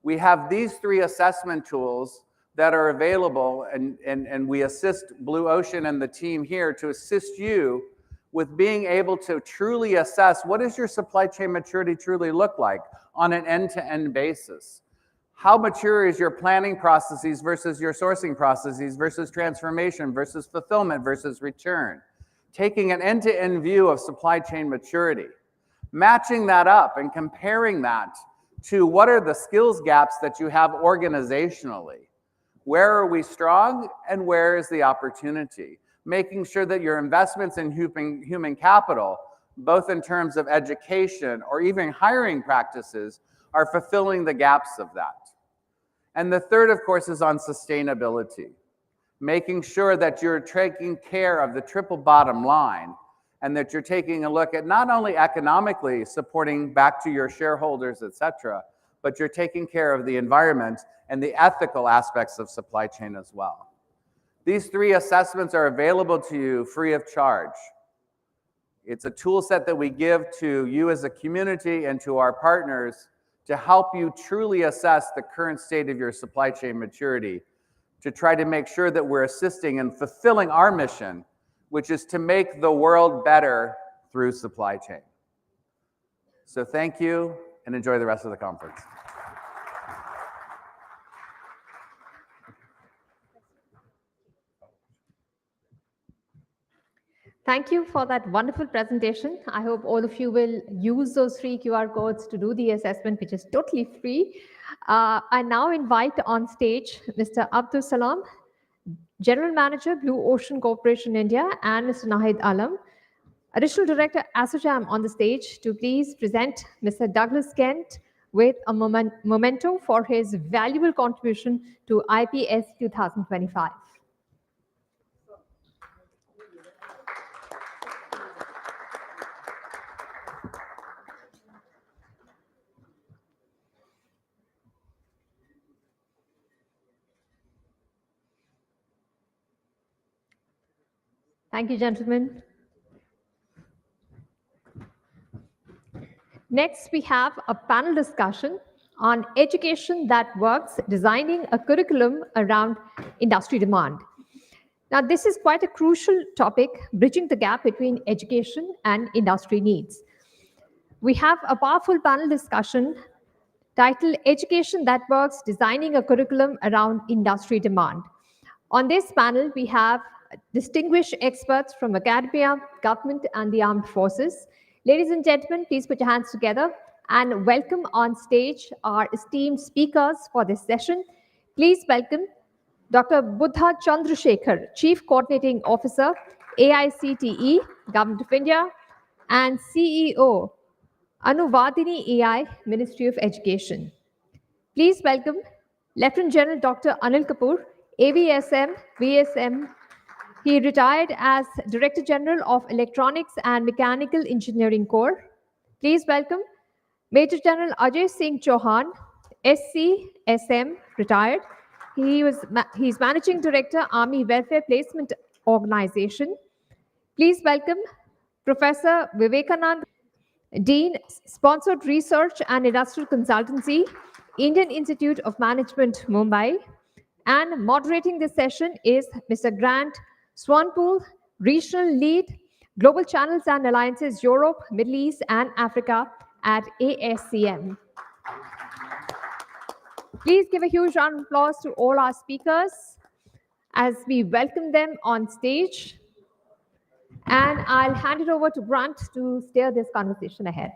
We have these three assessment tools that are available, and we assist Blue Ocean and the team here to assist you with being able to truly assess what does your supply chain maturity truly look like on an end-to-end basis. How mature is your planning processes versus your sourcing processes versus transformation versus fulfillment versus return? Taking an end-to-end view of supply chain maturity, matching that up and comparing that to what are the skills gaps that you have organizationally. Where are we strong and where is the opportunity? Making sure that your investments in human capital, both in terms of education or even hiring practices, are fulfilling the gaps of that. And the third, of course, is on sustainability. Making sure that you're taking care of the triple bottom line and that you're taking a look at not only economically supporting back to your shareholders, et cetera, but you're taking care of the environment and the ethical aspects of supply chain as well. These three assessments are available to you free of charge. It's a tool set that we give to you as a community and to our partners to help you truly assess the current state of your supply chain maturity, to try to make sure that we're assisting and fulfilling our mission, which is to make the world better through supply chain. So thank you and enjoy the rest of the conference. Thank you for that wonderful presentation. I hope all of you will use those free QR codes to do the assessment, which is totally free. I now invite on stage Mr. Abdul Salam, General Manager, Blue Ocean Corporation India, and Mr. Nahid Alam, Additional Director, ASSOCHAM, on the stage to please present Mr. Douglas Kent with a memento for his valuable contribution to IPS 2025. Thank you, gentlemen. Next, we have a panel discussion on education that works, designing a curriculum around industry demand. Now, this is quite a crucial topic, bridging the gap between education and industry needs. We have a powerful panel discussion titled Education That Works, Designing a Curriculum Around Industry Demand. On this panel, we have distinguished experts from academia, government, and the armed forces. Ladies and gentlemen, please put your hands together and welcome on stage our esteemed speakers for this session. Please welcome Dr. Buddha Chandrasekhar, Chief Coordinating Officer, AICTE, Government of India, and CEO, Anuvadini AI, Ministry of Education. Please welcome Lieutenant General Dr. Anil Kapoor, AVSM, VSM. He retired as Director General of Electronics and Mechanical Engineering Corps. Please welcome Major General Ajay Singh Chauhan, SC, SM, retired. He's Managing Director, Army Welfare Placement Organization. Please welcome Professor Vivekanand, Dean, Sponsored Research and Industrial Consultancy, Indian Institute of Management, Mumbai. And moderating this session is Mr. Grant Swanpool, Regional Lead, Global Channels and Alliances, Europe, Middle East, and Africa at ASCM. Please give a huge round of applause to all our speakers as we welcome them on stage. And I'll hand it over to Grant to steer this conversation ahead.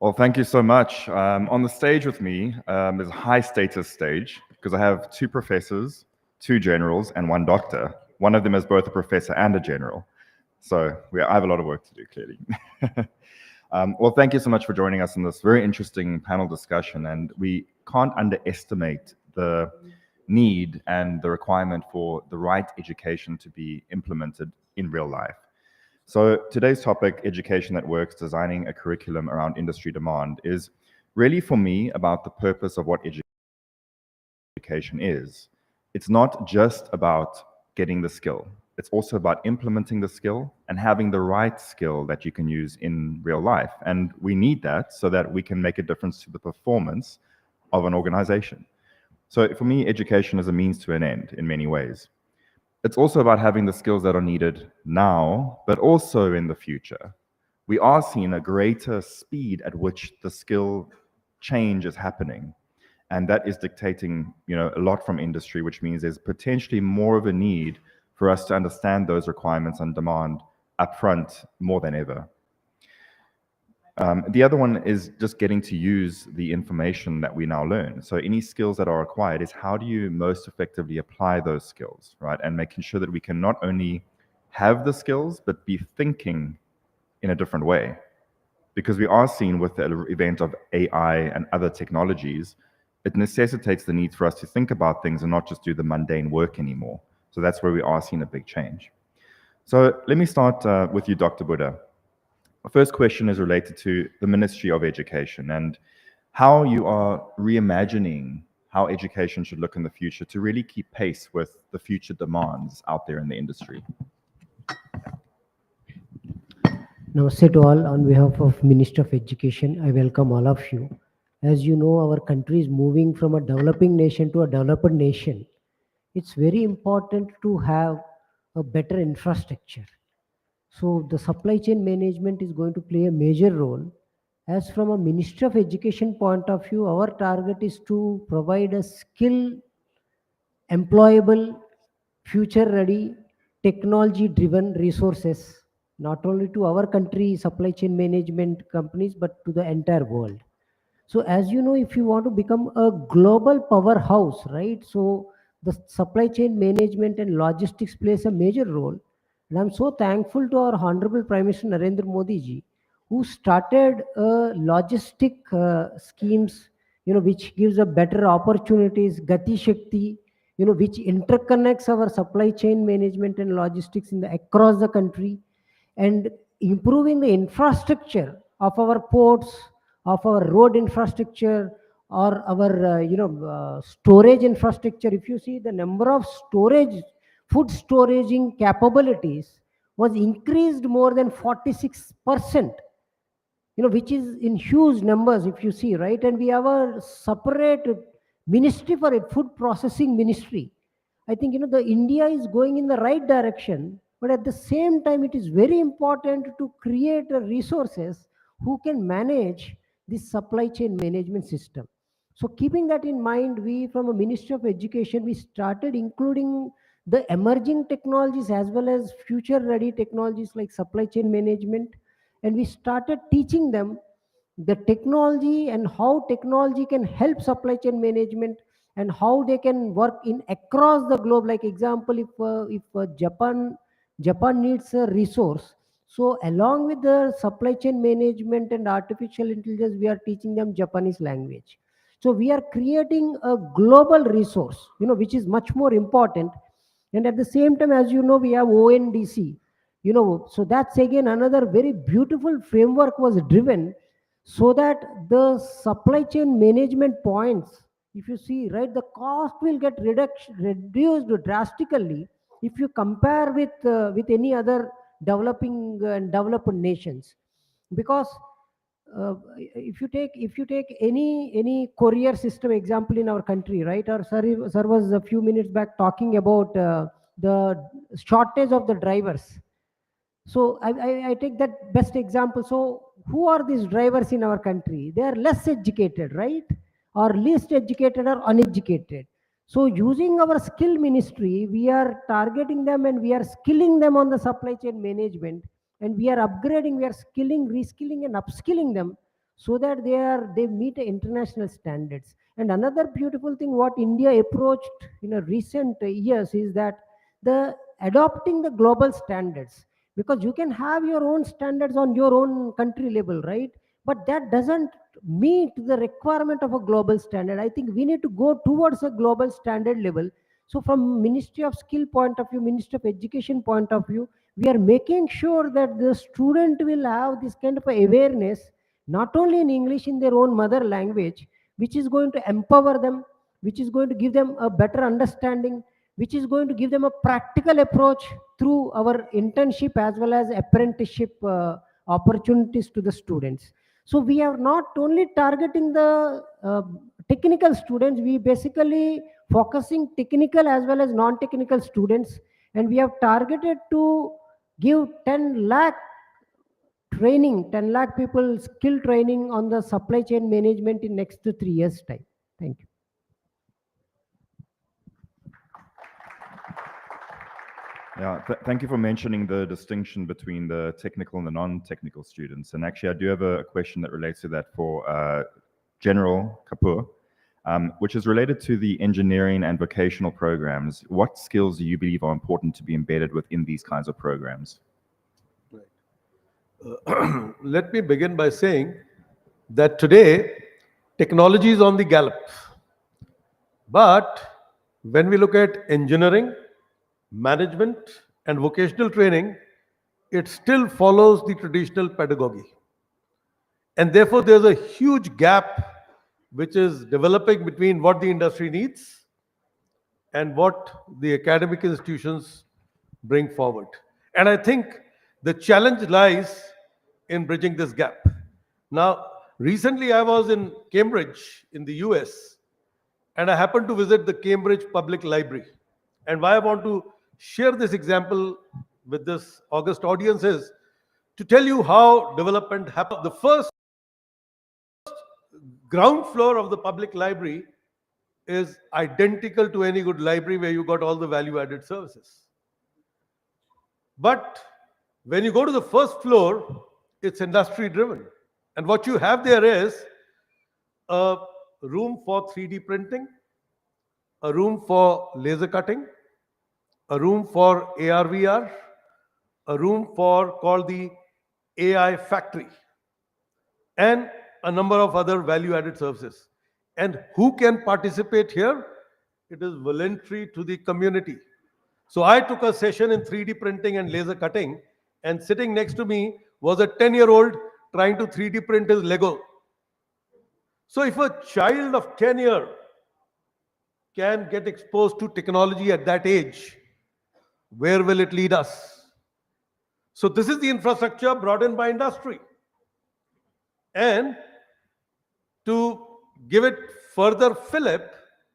Well, thank you so much. On the stage with me is a high status stage because I have 2 professors, 2 generals, and 1 doctor. One of them is both a professor and a general. So I have a lot of work to do, clearly. Well, thank you so much for joining us in this very interesting panel discussion. And we can't underestimate the need and the requirement for the right education to be implemented in real life. So today's topic, Education That Works, Designing a Curriculum Around Industry Demand, is really for me about the purpose of what education is. It's not just about getting the skill. It's also about implementing the skill and having the right skill that you can use in real life. And we need that so that we can make a difference to the performance of an organization. So for me, education is a means to an end in many ways. It's also about having the skills that are needed now, but also in the future. We are seeing a greater speed at which the skill change is happening. And that is dictating, a lot from industry, which means there's potentially more of a need for us to understand those requirements and demand upfront more than ever. The other one is just getting to use the information that we now learn. So any skills that are acquired is how do you most effectively apply those skills, right? And making sure that we can not only have the skills, but be thinking in a different way. Because we are seeing with the event of AI and other technologies, it necessitates the need for us to think about things and not just do the mundane work anymore. So that's where we are seeing a big change. So let me start with you, Dr. Buddha. The first question is related to the Ministry of Education and how you are reimagining how education should look in the future to really keep pace with the future demands out there in the industry. Namaste to all. On behalf of Minister of Education, I welcome all of you. As you know, our country is moving from a developing nation to a developed nation. It's very important to have a better infrastructure. So the supply chain management is going to play a major role. As from a Ministry of Education point of view, our target is to provide a skill, employable, future-ready, technology-driven resources, not only to our country supply chain management companies, but to the entire world. So as you know, if you want to become a global powerhouse, right? So the supply chain management and logistics plays a major role. And I'm so thankful to our Honorable Prime Minister Narendra Modi ji, who started logistic schemes, which gives a better opportunities, Gati Shakti, which interconnects our supply chain management and logistics across the country, and improving the infrastructure of our ports, of our road infrastructure, or our storage infrastructure. If you see the number of food storaging capabilities was increased more than 46%, which is in huge numbers if you see, right? And we have a separate ministry for it, food processing ministry. I think, the India is going in the right direction, but at the same time, it is very important to create resources who can manage this supply chain management system. So keeping that in mind, we from a Ministry of Education, we started including the emerging technologies as well as future ready technologies like supply chain management. And we started teaching them the technology and how technology can help supply chain management and how they can work in across the globe. Like example, if Japan needs a resource, so along with the supply chain management and artificial intelligence, we are teaching them Japanese language. So we are creating a global resource, which is much more important. And at the same time, as you know, we have ONDC, so that's again another very beautiful framework was driven, so that the supply chain management points, if you see, right, the cost will get reduced drastically if you compare with any other developing and developed nations. Because if you take any courier system example in our country, right? Our sir was a few minutes back talking about the shortage of the drivers. So I take that best example. So who are these drivers in our country? They are less educated, right? Or least educated or uneducated. So using our skill ministry, we are targeting them and we are skilling them on the supply chain management, and we are upgrading, we are skilling, reskilling and upskilling them, so that they meet international standards. And another beautiful thing what India approached in a recent years is that the adopting the global standards, because you can have your own standards on your own country level, right? But that doesn't meet the requirement of a global standard. I think we need to go towards a global standard level. So from Ministry of Skill point of view, Ministry of Education point of view, we are making sure that the student will have this kind of awareness, not only in English, in their own mother language, which is going to empower them, which is going to give them a better understanding, which is going to give them a practical approach through our internship as well as apprenticeship opportunities to the students. So we are not only targeting the technical students, we basically focusing technical as well as non-technical students, and we have targeted to give 10 lakh training, 10 lakh people skill training on the supply chain management in next to 3 years time. Thank you. Yeah, thank you for mentioning the distinction between the technical and the non-technical students. And actually, I do have a question that relates to that for General Kapoor, which is related to the engineering and vocational programs. What skills do you believe are important to be embedded within these kinds of programs? Let me begin by saying that today, technology is on the gallop. But when we look at engineering, management, and vocational training, it still follows the traditional pedagogy. And therefore, there's a huge gap which is developing between what the industry needs and what the academic institutions bring forward. And I think the challenge lies in bridging this gap. Now, recently I was in Cambridge in the US, and I happened to visit the Cambridge Public Library. And why I want to share this example with this august audience is to tell you how development happened. The first ground floor of the public library is identical to any good library where you got all the value-added services. But when you go to the first floor, it's industry-driven. And what you have there is a room for 3D printing, a room for laser cutting, a room for AR/VR, a room for called the AI factory, and a number of other value-added services. And who can participate here? It is voluntary to the community. So I took a session in 3D printing and laser cutting, and sitting next to me was a 10-year-old trying to 3D print his Lego. So if a child of 10 years can get exposed to technology at that age, where will it lead us? So this is the infrastructure brought in by industry. And to give it further fillip,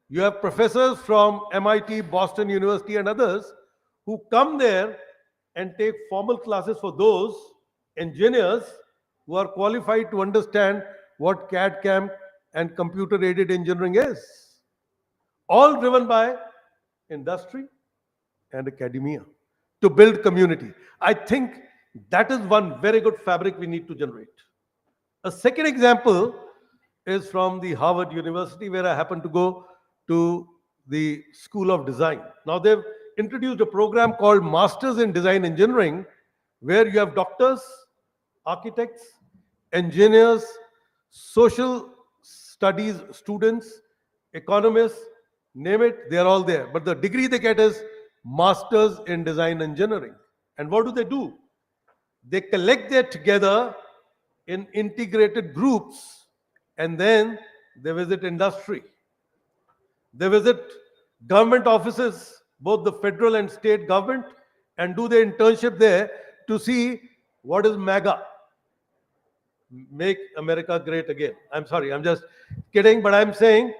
you have professors from MIT, Boston University, and others who come there and take formal classes for those engineers who are qualified to understand what CAD/CAM and computer-aided engineering is. All driven by industry and academia to build community. I think that is one very good fabric we need to generate. A second example is from the Harvard University, where I happened to go to the School of Design. Now they've introduced a program called Masters in Design Engineering, where you have doctors, architects, engineers, social studies students, economists, name it, they're all there. But the degree they get is Masters in Design Engineering. And what do? They collect that together in integrated groups, and then they visit industry. They visit government offices, both the federal and state government, and do their internship there to see what is MAGA, Make America Great Again. I'm sorry, I'm just kidding, but I'm saying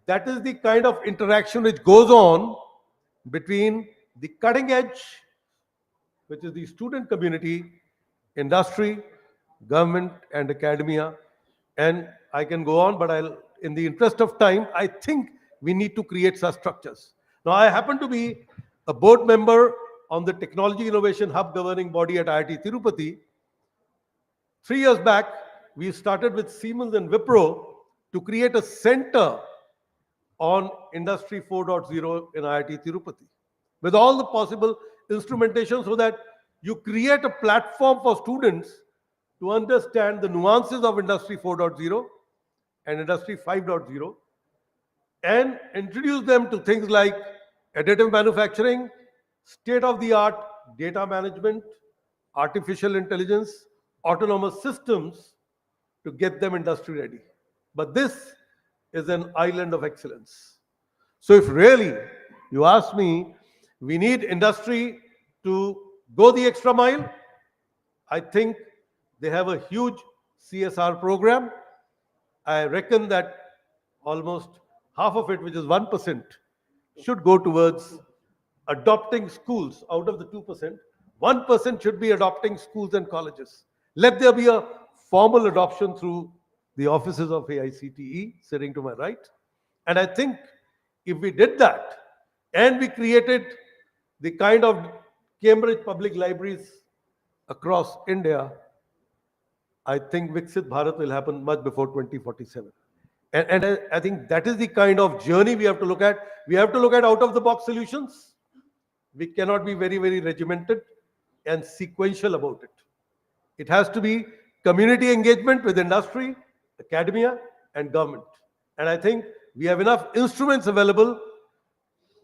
that is the kind of interaction which goes on between the cutting edge, which is the student community, industry, government, and academia. And I can go on, but in the interest of time, I think we need to create such structures. Now, I happen to be a board member on the Technology Innovation Hub governing body at IIT Tirupati. 3 years back, we started with Siemens and Wipro to create a center on Industry 4.0 in IIT Tirupati, with all the possible instrumentation so that you create a platform for students to understand the nuances of Industry 4.0 and Industry 5.0 and introduce them to things like additive manufacturing, state-of-the-art data management, artificial intelligence, autonomous systems to get them industry ready. But this is an island of excellence. So if really you ask me, we need industry to go the extra mile, I think they have a huge CSR program. I reckon that almost half of it, which is 1%, should go towards adopting schools. Out of the 2%, 1% should be adopting schools and colleges. Let there be a formal adoption through the offices of AICTE, sitting to my right. And I think if we did that and we created the kind of Cambridge public libraries across India, I think Viksit Bharat will happen much before 2047. And I think that is the kind of journey we have to look at. We have to look at out-of-the-box solutions. We cannot be very, very regimented and sequential about it. It has to be community engagement with industry, academia, and government. And I think we have enough instruments available,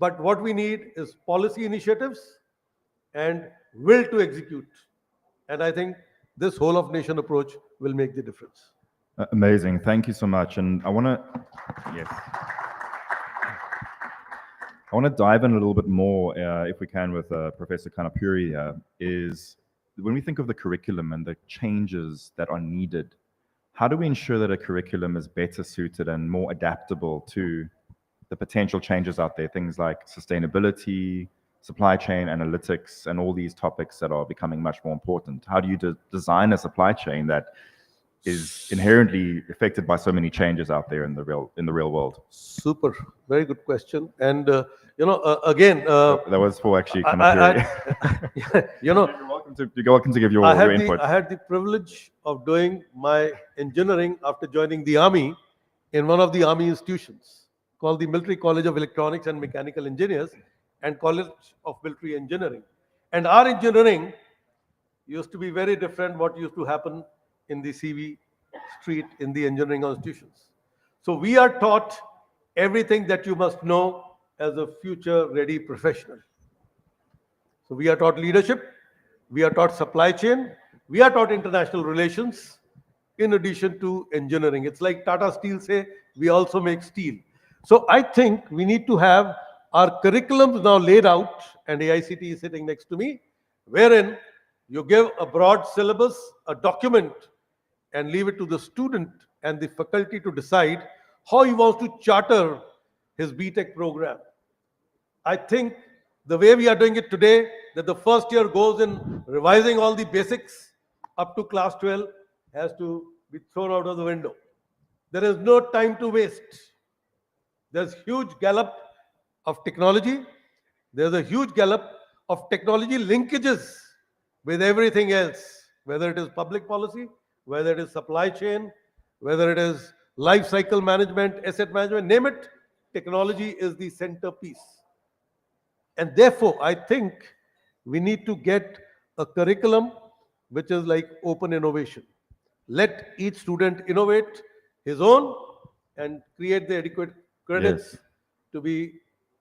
but what we need is policy initiatives and will to execute. And I think this whole of nation approach will make the difference. Amazing. Thank you so much. And I want to, yes. I want to dive in a little bit more, if we can, with Professor Kanapuri here, is when we think of the curriculum and the changes that are needed, how do we ensure that a curriculum is better suited and more adaptable to the potential changes out there, things like sustainability, supply chain analytics, and all these topics that are becoming much more important? How do you design a supply chain that is inherently affected by so many changes out there in the real world? Super, very good question. And again, that was for actually Kanapuri. You're welcome to give your input. I had the privilege of doing my engineering after joining the army in one of the army institutions called the Military College of Electronics and Mechanical Engineers and College of Military Engineering. And our engineering used to be very different what used to happen in the CV street in the engineering institutions. So we are taught everything that you must know as a future ready professional. So we are taught leadership, we are taught supply chain, we are taught international relations in addition to engineering. It's like Tata Steel say, we also make steel. So I think we need to have our curriculums now laid out, and AICT is sitting next to me, wherein you give a broad syllabus, a document, and leave it to the student and the faculty to decide how he wants to charter his BTech program. I think the way we are doing it today, that the first year goes in revising all the basics up to class 12, has to be thrown out of the window. There is no time to waste. There's huge gallop of technology. There's a huge gallop of technology linkages with everything else, whether it is public policy, whether it is supply chain, whether it is life cycle management, asset management, name it, technology is the centerpiece. And therefore, I think we need to get a curriculum which is like open innovation. Let each student innovate his own, and create the adequate credits Yes. to be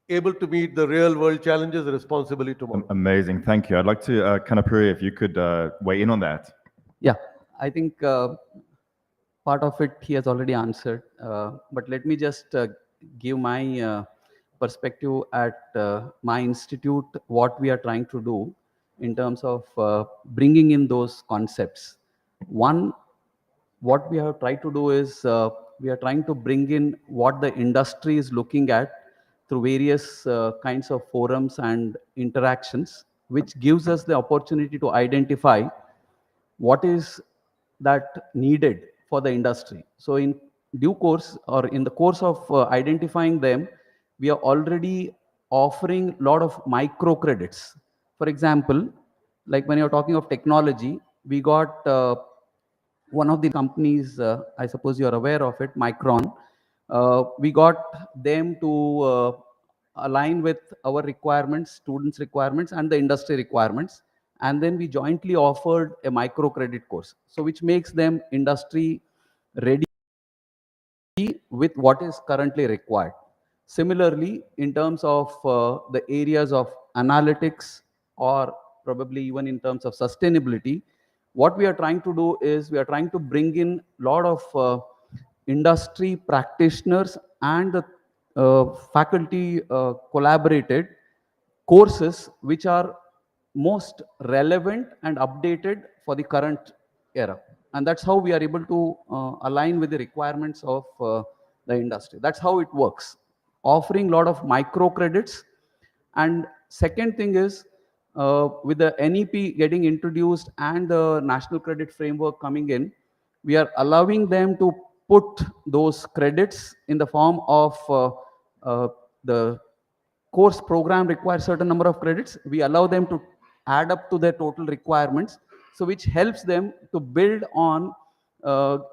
able to meet the real world challenges responsibly tomorrow. Amazing. Thank you. I'd like to, Kanapuri, if you could weigh in on that. Yeah, I think part of it he has already answered. But let me just give my perspective at my institute, what we are trying to do in terms of bringing in those concepts. One, what we have tried to do is we are trying to bring in what the industry is looking at through various kinds of forums and interactions, which gives us the opportunity to identify what is that needed for the industry. So in due course or in the course of identifying them, we are already offering a lot of micro credits. For example, like when you're talking of technology, we got one of the companies, I suppose you're aware of it, Micron. We got them to align with our requirements, students' requirements, and the industry requirements. And then we jointly offered a microcredit course, so which makes them industry ready with what is currently required. Similarly, in terms of the areas of analytics or probably even in terms of sustainability, what we are trying to do is we are trying to bring in a lot of industry practitioners and the faculty collaborated courses which are most relevant and updated for the current era. And that's how we are able to align with the requirements of the industry. That's how it works, offering a lot of micro credits. And second thing is, with the NEP getting introduced and the national credit framework coming in, we are allowing them to put those credits in the form of the course program requires certain number of credits. We allow them to add up to their total requirements, so which helps them to build on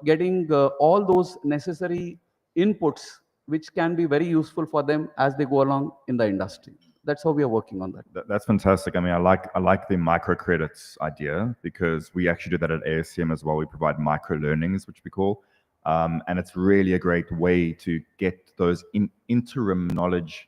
getting all those necessary inputs, which can be very useful for them as they go along in the industry. That's how we are working on that. That's fantastic. I mean, I like the microcredits idea, because we actually do that at ASCM as well. We provide micro learnings, which we call, and it's really a great way to get those interim knowledge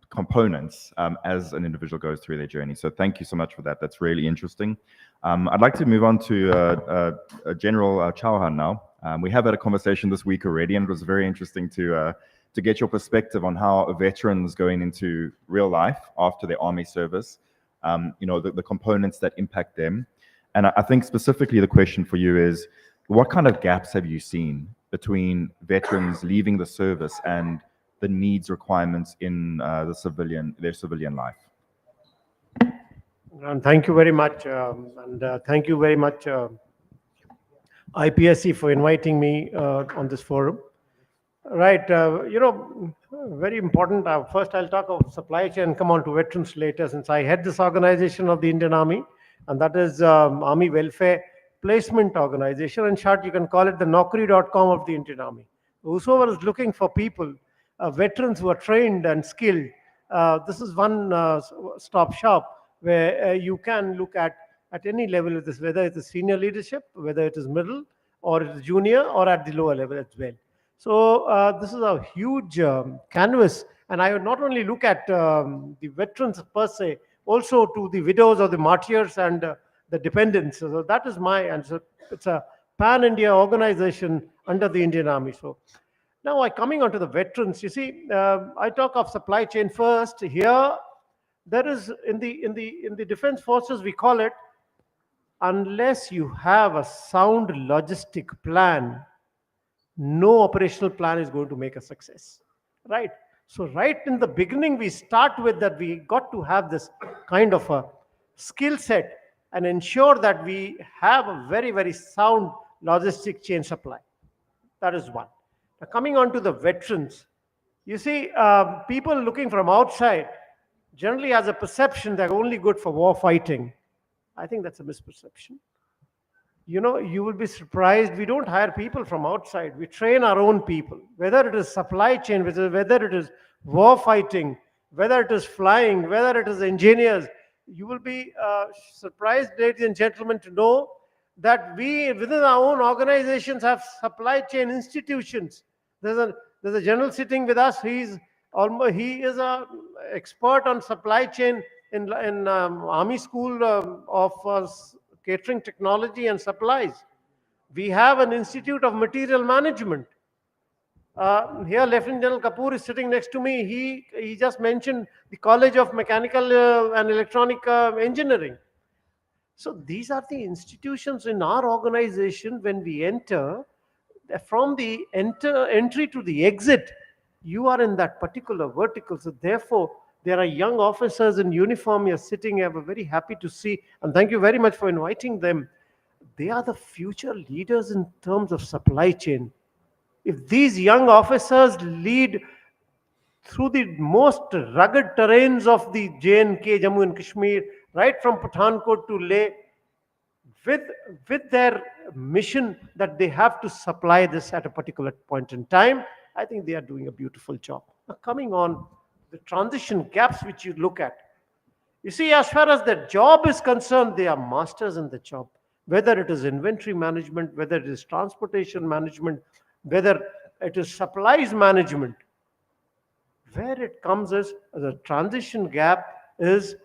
components as an individual goes through their journey. So thank you so much for that. That's really interesting. I'd like to move on to General Chauhan now. We have had a conversation this week already, and it was very interesting to get your perspective on how veterans going into real life after their army service, the components that impact them. And I think specifically the question for you is, what kind of gaps have you seen between veterans leaving the service and the needs requirements in their civilian life? And thank you very much, thank you very much, IPSC, for inviting me on this forum. Right, very important. First, I'll talk of supply chain and come on to veterans later, since I head this organization of the Indian Army, and that is Army Welfare Placement Organization. In short, you can call it the Naukri.com of the Indian Army. Whosoever is looking for people, veterans who are trained and skilled, this is one stop shop where you can look at any level of this, whether it is senior leadership, whether it is middle, or it is junior, or at the lower level as well. So this is a huge canvas, and I would not only look at the veterans per se, also to the widows or the martyrs and the dependents. So that is my answer. It's a pan-India organization under the Indian Army. So now coming on to the veterans, you see, I talk of supply chain first. Here, there is in the defense forces, we call it, unless you have a sound logistic plan, no operational plan is going to make a success, right? So right in the beginning, we start with that we got to have this kind of a skill set and ensure that we have a very, very sound logistic chain supply. That is one. Now, coming on to the veterans, you see, people looking from outside generally has a perception they're only good for war fighting. I think that's a misperception. You know, you will be surprised. We don't hire people from outside. We train our own people, whether it is supply chain, whether it is war fighting, whether it is flying, whether it is engineers. You will be surprised, ladies and gentlemen, to know that we within our own organizations have supply chain institutions. there's a general sitting with us. He is a expert on supply chain in Army School of Catering Technology and Supplies. We have an Institute of Material Management. Here, Lieutenant General Kapoor is sitting next to me. He just mentioned the College of Mechanical and Electronic Engineering. So these are the institutions in our organization. When we enter, from the entry to the exit, you are in that particular vertical. So therefore, there are young officers in uniform here sitting here. We're very happy to see, and thank you very much for inviting them. They are the future leaders in terms of supply chain. If these young officers lead through the most rugged terrains of the J&K, Jammu and Kashmir, right from Pathankot to Leh, with their mission that they have to supply this at a particular point in time, I think they are doing a beautiful job. Now, coming on the transition gaps which you look at, you see, as far as the job is concerned, they are masters in the job. Whether it is inventory management, whether it is transportation management, whether it is supplies management, where it comes as the transition gap is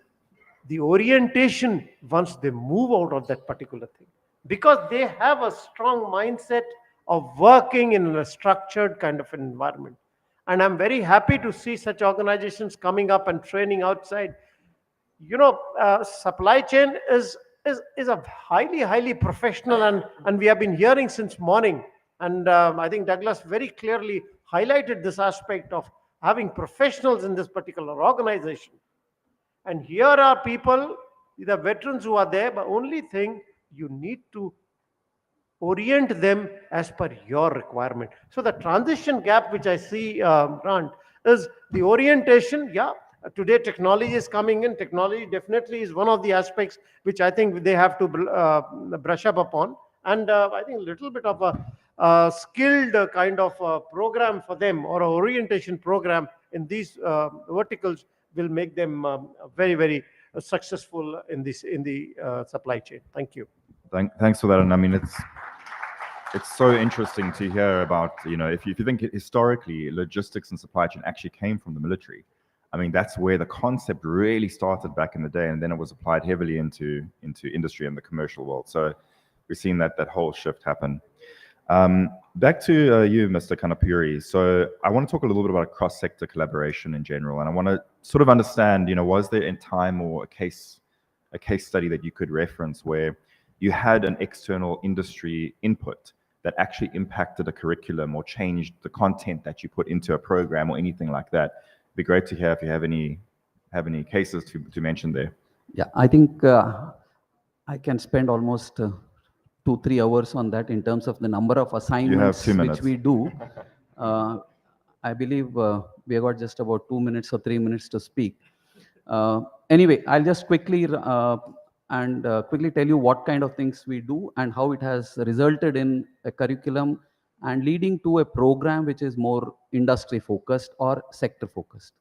the orientation once they move out of that particular thing, because they have a strong mindset of working in a structured kind of an environment. And I'm very happy to see such organizations coming up and training outside. Supply chain is a highly professional, and we have been hearing since morning. And I think Douglas very clearly highlighted this aspect of having professionals in this particular organization. And here are people, the veterans who are there, but only thing, you need to orient them as per your requirement. So the transition gap which I see, Grant, is the orientation. Yeah, today technology is coming in. Technology definitely is one of the aspects which I think they have to brush up upon. And I think a little bit of a skilled kind of program for them, or an orientation program in these verticals, will make them very successful in the supply chain. Thank you. Thanks for that. And I mean, it's so interesting to hear about, if you think historically, logistics and supply chain actually came from the military. I mean, that's where the concept really started back in the day, and then it was applied heavily into industry and the commercial world. So we've seen that whole shift happen. Back to you, Mr. Kanapuri. So I want to talk a little bit about cross-sector collaboration in general, and I want to sort of understand, was there in time or a case study that you could reference where you had an external industry input that actually impacted a curriculum or changed the content that you put into a program or anything like that? It'd be great to hear if you have any cases to mention there. Yeah, I think I can spend almost 2-3 hours on that in terms of the number of assignments which we do. I believe we have got just about 2 minutes or 3 minutes to speak. Anyway, I'll just quickly tell you what kind of things we do and how it has resulted in a curriculum and leading to a program which is more industry focused or sector focused.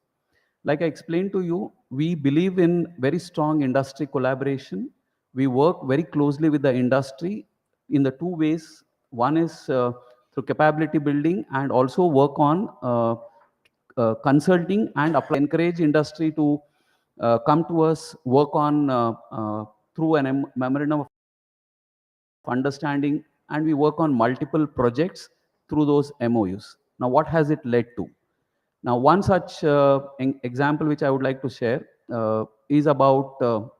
Like I explained to you, we believe in very strong industry collaboration. We work very closely with the industry in the two ways. One is through capability building, and also work on consulting and encourage industry to come to us, work on through a memorandum of understanding, and we work on multiple projects through those MOUs. Now, what has it led to? Now, one such example which I would like to share is about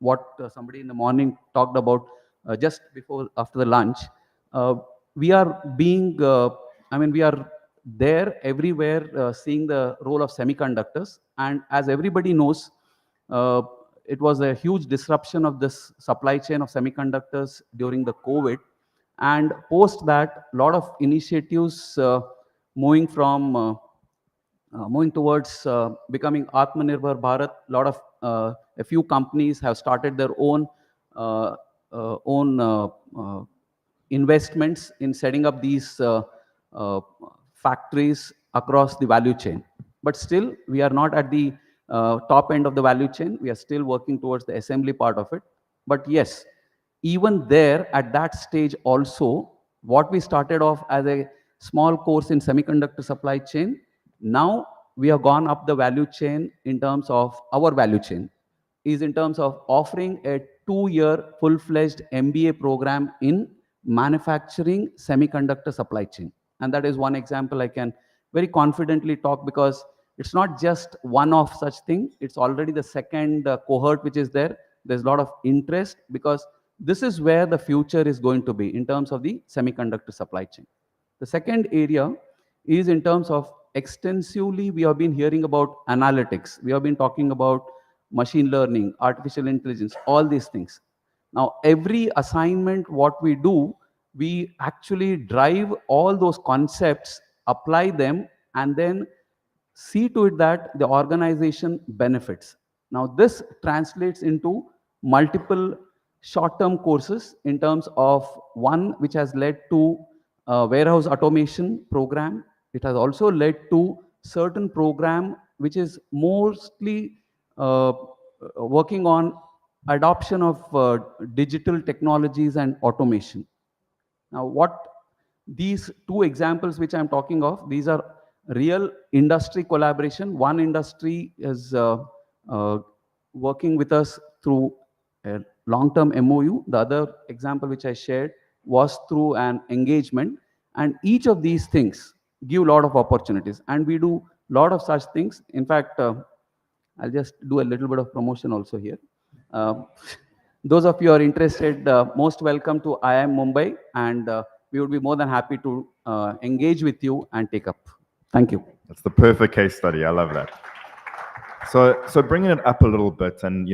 what somebody in the morning talked about just after the lunch. We are we are there everywhere seeing the role of semiconductors, and as everybody knows, it was a huge disruption of this supply chain of semiconductors during the COVID, and post that, a lot of initiatives moving towards becoming Atmanirbhar Bharat. A lot of a few companies have started their own investments in setting up these factories across the value chain. But still, we are not at the top end of the value chain. We are still working towards the assembly part of it. But yes, even there at that stage also, what we started off as a small course in semiconductor supply chain. Now we have gone up the value chain in terms of our value chain is in terms of offering a 2-year full-fledged MBA program in manufacturing semiconductor supply chain. And that is one example I can very confidently talk, because it's not just one of such thing. It's already the second cohort which is there. There's a lot of interest, because this is where the future is going to be in terms of the semiconductor supply chain. The second area is in terms of extensively we have been hearing about analytics. We have been talking about machine learning, artificial intelligence, all these things. Now, every assignment, what we do, we actually drive all those concepts, apply them, and then see to it that the organization benefits. Now, this translates into multiple short-term courses in terms of one which has led to a warehouse automation program. It has also led to certain program which is mostly working on adoption of digital technologies and automation. Now, what these two examples which I'm talking of, these are real industry collaboration. One industry is working with us through a long-term MOU. The other example which I shared was through an engagement. And each of these things give a lot of opportunities. And we do a lot of such things. In fact, I'll just do a little bit of promotion also here. Those of you who are interested, most welcome to IIM Mumbai, and we would be more than happy to engage with you and take up. Thank you. That's the perfect case study. I love that. So bringing it up a little bit, and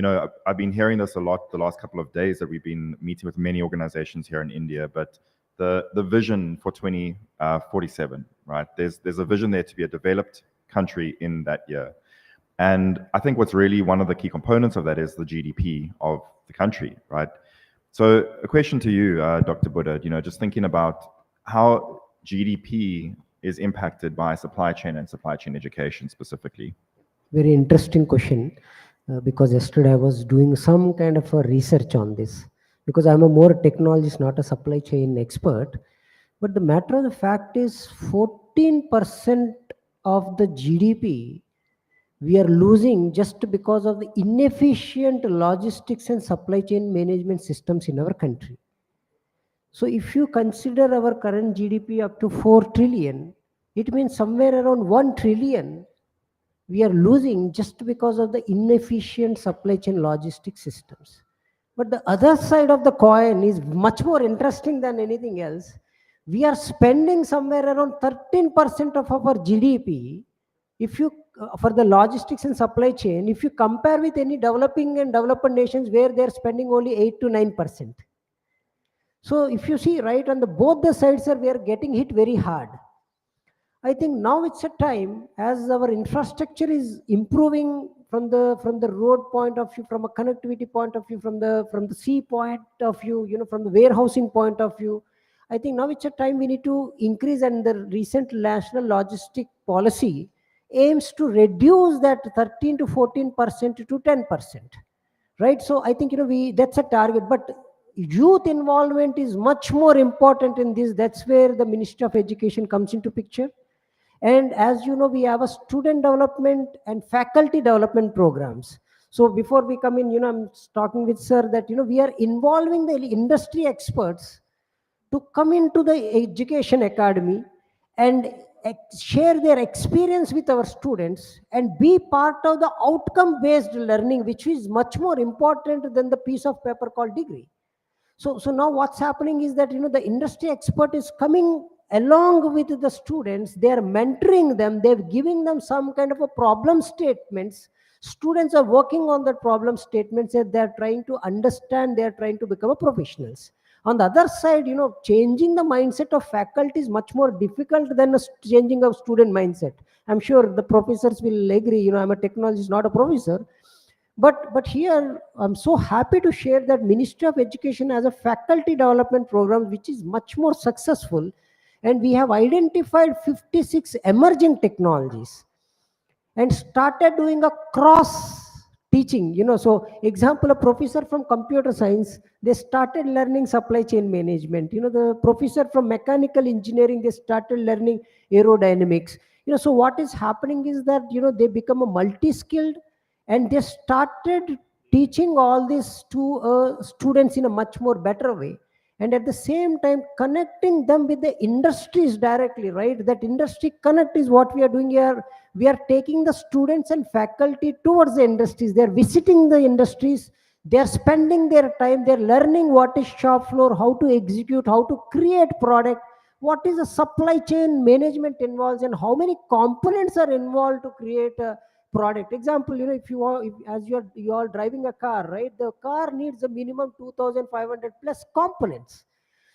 I've been hearing this a lot the last couple of days that we've been meeting with many organizations here in India, but the vision for 2047, right? There's a vision there to be a developed country in that year. And I think what's really one of the key components of that is the GDP of the country, right? So a question to you, Dr. Buddha, just thinking about how GDP is impacted by supply chain and supply chain education specifically. Very interesting question, because yesterday I was doing some kind of a research on this, because I'm a more technologist, not a supply chain expert. But the matter of the fact is 14% of the GDP we are losing just because of the inefficient logistics and supply chain management systems in our country. So if you consider our current GDP up to 4 trillion, it means somewhere around 1 trillion we are losing just because of the inefficient supply chain logistics systems. But the other side of the coin is much more interesting than anything else. We are spending somewhere around 13% of our GDP if you for the logistics and supply chain, if you compare with any developing and developed nations where they're spending only 8 to 9%. So if you see right on both the sides, we are getting hit very hard. I think now it's a time, as our infrastructure is improving from the road point of view, from a connectivity point of view, from the sea point of view, from the warehousing point of view. I think now it's a time we need to increase, and the recent national logistic policy aims to reduce that 13 to 14% to 10%, right? So I think that's a target, but youth involvement is much more important in this. That's where the Ministry of Education comes into picture. And as you know, we have a student development and faculty development programs. So before we come in, I'm talking with sir that we are involving the industry experts to come into the education academy and share their experience with our students and be part of the outcome-based learning, which is much more important than the piece of paper called degree. So now what's happening is that the industry expert is coming along with the students. They are mentoring them. They're giving them some kind of a problem statements. Students are working on the problem statements, and they're trying to understand. They're trying to become a professionals. On the other side, changing the mindset of faculty is much more difficult than changing a student mindset. I'm sure the professors will agree. I'm a technologist, not a professor. But here, I'm so happy to share that Ministry of Education has a faculty development program which is much more successful. And we have identified 56 emerging technologies and started doing a cross teaching, so example, a professor from computer science, they started learning supply chain management. The professor from mechanical engineering, they started learning aerodynamics. So what is happening is that, they become a multi-skilled, and they started teaching all this to students in a much more better way, and at the same time connecting them with the industries directly, right? That industry connect is what we are doing here. We are taking the students and faculty towards the industries. They are visiting the industries, they are spending their time, they are learning what is shop floor, how to execute, how to create product, what is a supply chain management involves, and how many components are involved to create a product. Example, if you are, if, as you are driving a car, right? The car needs a minimum 2500 plus components.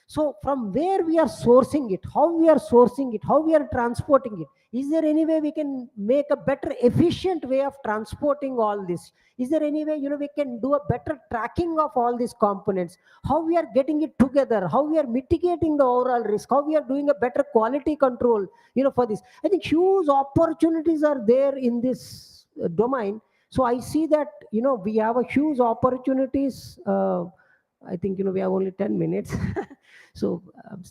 So from where we are sourcing it, how we are sourcing it, how we are transporting it, is there any way we can make a better efficient way of transporting all this? Is there any way, we can do a better tracking of all these components, how we are getting it together, how we are mitigating the overall risk, how we are doing a better quality control, for this? I think huge opportunities are there in this domain. So I see that, we have a huge opportunities. I think, we have only 10 minutes. So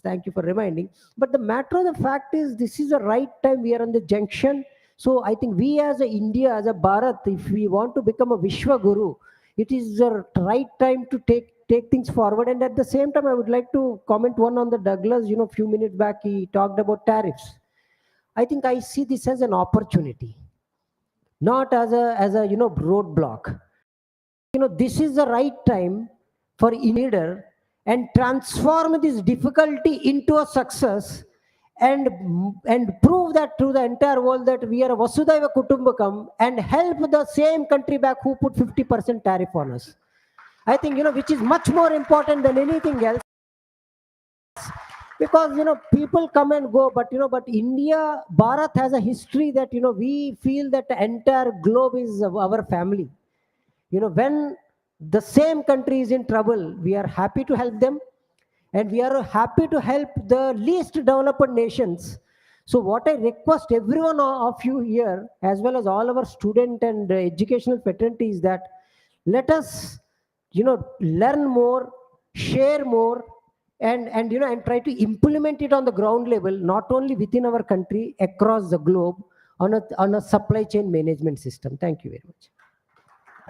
thank you for reminding. But the matter of the fact is, this is the right time. We are on the junction. So I think we as a India, as a Bharat, if we want to become a Vishwa Guru, it is the right time to take things forward. And at the same time, I would like to comment one on the Douglas. A few minutes back, he talked about tariffs. I think I see this as an opportunity, not as a roadblock. This is the right time for a leader and transform this difficulty into a success, and prove that to the entire world that we are a Vasudhaiva Kutumbakam, and help the same country back who put 50% tariff on us. I think, which is much more important than anything else, because people come and go, but India, Bharat has a history that, we feel that the entire globe is our family. When the same country is in trouble, we are happy to help them, and we are happy to help the least developed nations. So what I request everyone of you here, as well as all our student and educational fraternity, is that let us, learn more, share more, and try to implement it on the ground level, not only within our country, across the globe, on a supply chain management system. Thank you very much.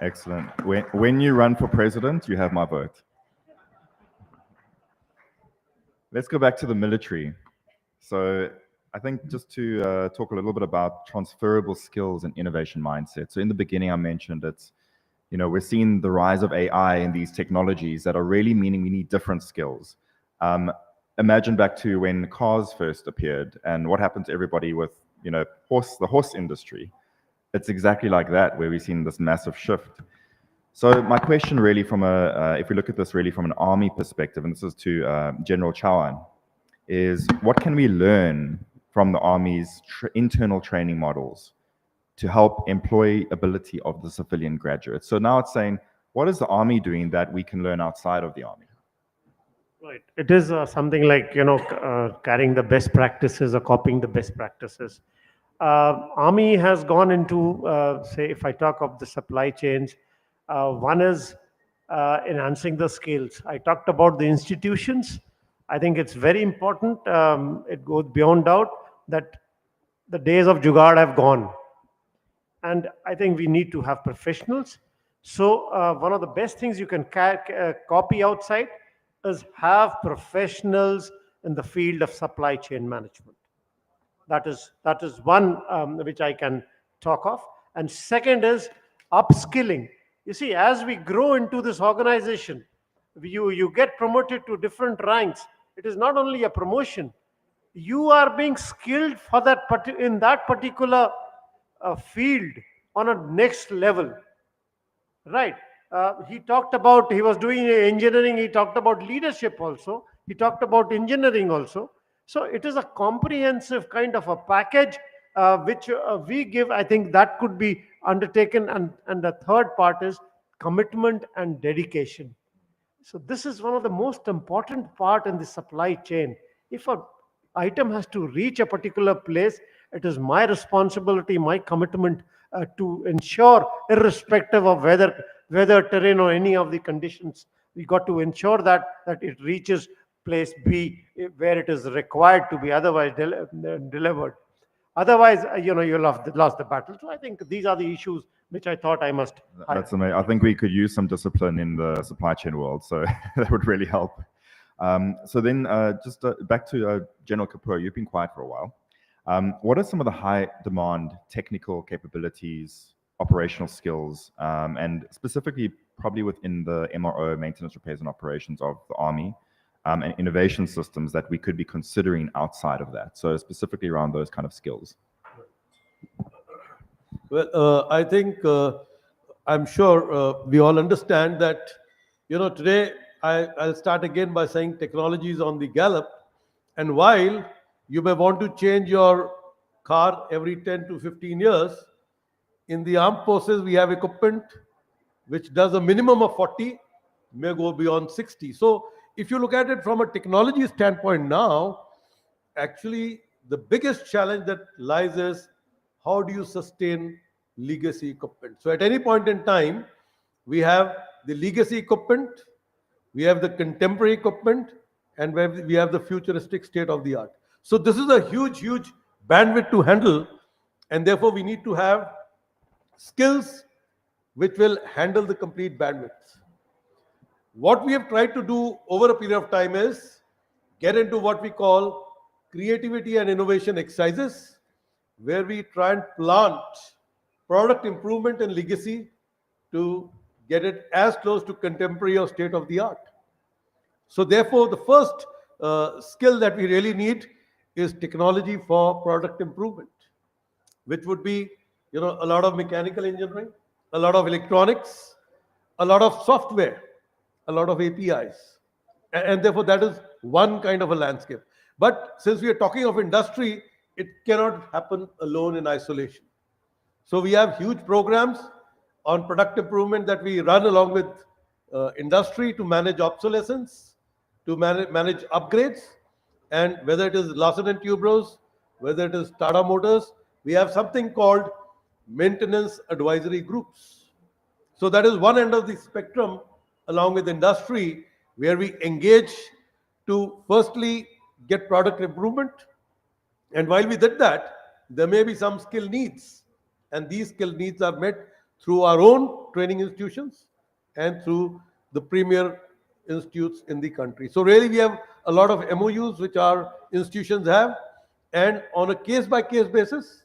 Excellent. When you run for president, you have my vote. Let's go back to the military. So I think just to talk a little bit about transferable skills and innovation mindset. So in the beginning, I mentioned it's, we're seeing the rise of AI and these technologies that are really meaning we need different skills. Imagine back to when cars first appeared and what happened to everybody with, the horse industry. It's exactly like that, where we've seen this massive shift. So my question really if we look at this really from an army perspective, and this is to General Chauhan, is what can we learn from the army's internal training models to help employability of the civilian graduates? So now it's saying, what is the army doing that we can learn outside of the army? Right. It is something like, carrying the best practices or copying the best practices. Army has gone into, say, if I talk of the supply chains, one is enhancing the skills. I talked about the institutions. I think it's very important. It goes beyond doubt that the days of Jugaad have gone. And I think we need to have professionals. So one of the best things you can copy outside is have professionals in the field of supply chain management. That is one which I can talk of. And second is upskilling. You see, as we grow into this organization, you get promoted to different ranks. It is not only a promotion. You are being skilled for that in that particular field on a next level. Right. He talked about, he was doing engineering, he talked about leadership also, he talked about engineering also. So it is a comprehensive kind of a package which we give. I think that could be undertaken. And the third part is commitment and dedication. So this is one of the most important part in the supply chain. If an item has to reach a particular place, it is my responsibility, my commitment to ensure, irrespective of weather, terrain, or any of the conditions, we got to ensure that it reaches place B where it is required to be otherwise delivered. Otherwise, you'll have lost the battle. So I think these are the issues which I thought I must highlight. That's amazing. I think we could use some discipline in the supply chain world, so that would really help. So then, just back to General Kapoor, you've been quiet for a while. What are some of the high demand technical capabilities, operational skills, and specifically probably within the MRO, maintenance, repairs, and operations of the Army, and innovation systems that we could be considering outside of that? So specifically around those kind of skills. Well, I think I'm sure we all understand that, today I'll start again by saying technology is on the gallop. And while you may want to change your car every 10 to 15 years, in the armed forces, we have equipment which does a minimum of 40, may go beyond 60. So if you look at it from a technology standpoint now, actually the biggest challenge that lies is how do you sustain legacy equipment? So at any point in time, we have the legacy equipment, we have the contemporary equipment, and we have the futuristic state of the art. So this is a huge, huge bandwidth to handle, and therefore we need to have skills which will handle the complete bandwidth. What we have tried to do over a period of time is get into what we call creativity and innovation exercises, where we try and plant product improvement and legacy to get it as close to contemporary or state of the art. So therefore, the first skill that we really need is technology for product improvement, which would be, a lot of mechanical engineering, a lot of electronics, a lot of software, a lot of APIs. And therefore, that is one kind of a landscape. But since we are talking of industry, it cannot happen alone in isolation. So we have huge programs on product improvement that we run along with industry to manage obsolescence, to manage upgrades, and whether it is Larsen and Toubro's, whether it is Tata Motors, we have something called maintenance advisory groups. So that is one end of the spectrum along with industry, where we engage to firstly get product improvement. And while we did that, there may be some skill needs, and these skill needs are met through our own training institutions and through the premier institutes in the country. So really we have a lot of MOUs which our institutions have, and on a case-by-case basis,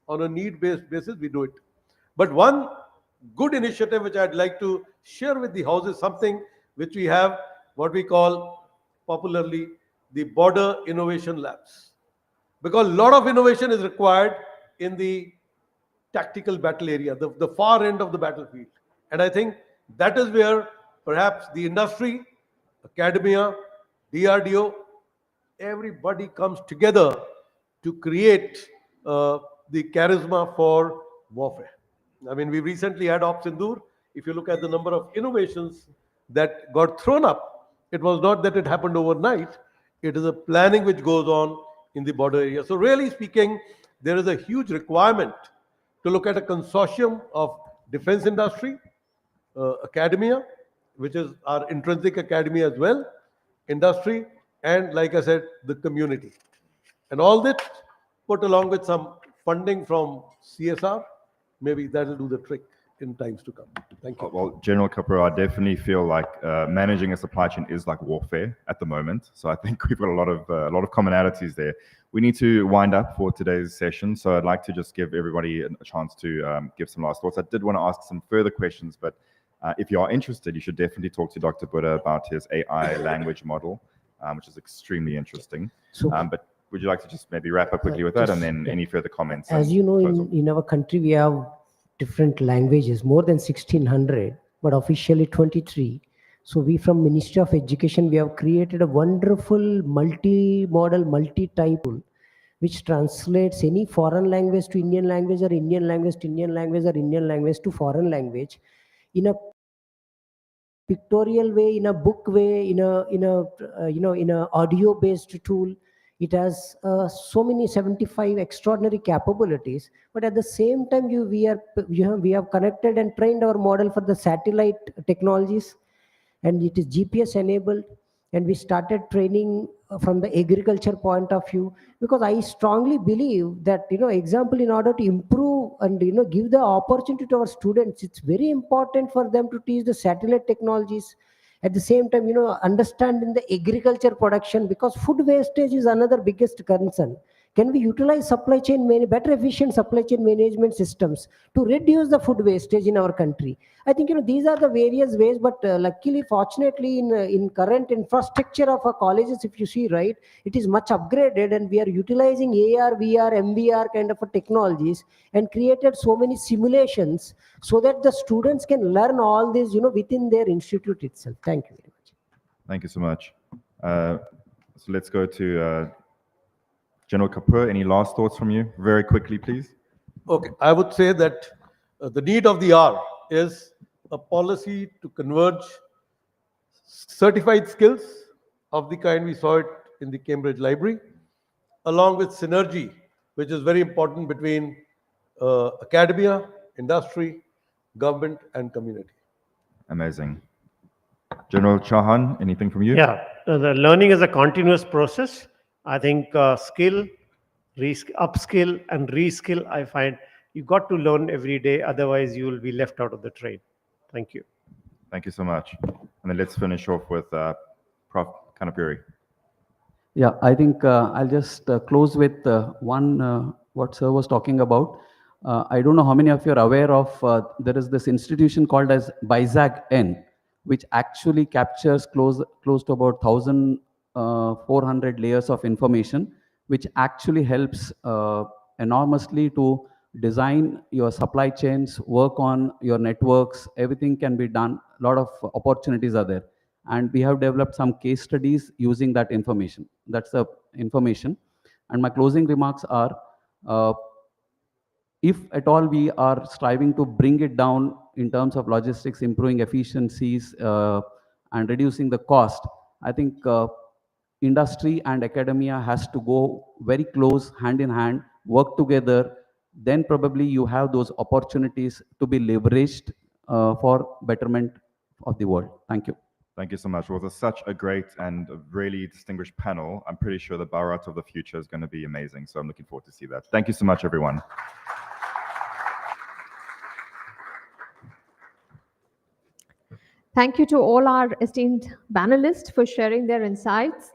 on a need-based basis, we do it. But one good initiative which I'd like to share with the House is something which we have, what we call popularly the border innovation labs. Because a lot of innovation is required in the tactical battle area, the far end of the battlefield. And I think that is where perhaps the industry, academia, DRDO, everybody comes together to create the charisma for warfare. I mean, we recently had Ops Sindoor. If you look at the number of innovations that got thrown up, it was not that it happened overnight. It is a planning which goes on in the border area. So really speaking, there is a huge requirement to look at a consortium of defense industry, academia, which is our intrinsic academy as well, industry, and like I said, the community. And all that put along with some funding from CSR, maybe that'll do the trick in times to come. Thank you. Well, General Kapoor, I definitely feel like managing a supply chain is like warfare at the moment. So I think we've got a lot of commonalities there. We need to wind up for today's session. So I'd like to just give everybody a chance to give some last thoughts. I did want to ask some further questions, but if you are interested, you should definitely talk to Dr. Buddha about his AI language model, which is extremely interesting. So, but would you like to just maybe wrap up quickly with that, and then any further comments? As you know, in our country, we have different languages, more than 1600, but officially 23. So we from Ministry of Education, we have created a wonderful multi-model, multi-type tool, which translates any foreign language to Indian language, or Indian language to Indian language, or Indian language to foreign language in a pictorial way, in a book way, in a audio based tool, It has so many 75 extraordinary capabilities, but at the same time, we have connected and trained our model for the satellite technologies, and it is GPS enabled. And we started training from the agriculture point of view, because I strongly believe that, example, in order to improve and give the opportunity to our students, it's very important for them to teach the satellite technologies. At the same time, understand in the agriculture production, because food wastage is another biggest concern. Can we utilize better efficient supply chain management systems to reduce the food wastage in our country? I think these are the various ways, but luckily, fortunately, in current infrastructure of our colleges, if you see, right, it is much upgraded, and we are utilizing AR, VR, MVR kind of technologies, and created so many simulations so that the students can learn all this, within their institute itself. Thank you very much. Thank you so much. So let's go to General Kapoor. Any last thoughts from you? Very quickly, please. Okay, I would say that the need of the hour is a policy to converge certified skills of the kind we saw it in the Cambridge Library, along with synergy, which is very important between academia, industry, government, and community. Amazing. General Chauhan, anything from you? Yeah, the learning is a continuous process. I think skill, upskill, and reskill, I find you got to learn every day, otherwise you will be left out of the train. Thank you. Thank you so much. And then let's finish off with Prof. Kanapuri. Yeah, I think I'll just close with one what sir was talking about. I don't know how many of you are aware of, there is this institution called as BISAC-N, which actually captures close to about 1,400 layers of information, which actually helps enormously to design your supply chains, work on your networks. Everything can be done. A lot of opportunities are there. And we have developed some case studies using that information. That's the information. And my closing remarks are, if at all we are striving to bring it down in terms of logistics, improving efficiencies, and reducing the cost, I think industry and academia has to go very close, hand in hand, work together. Then probably you have those opportunities to be leveraged for betterment of the world. Thank you. Thank you so much. Well, it was such a great and a really distinguished panel. I'm pretty sure the Bharat of the future is going to be amazing. So I'm looking forward to see that. Thank you so much, everyone. Thank you to all our esteemed panelists for sharing their insights,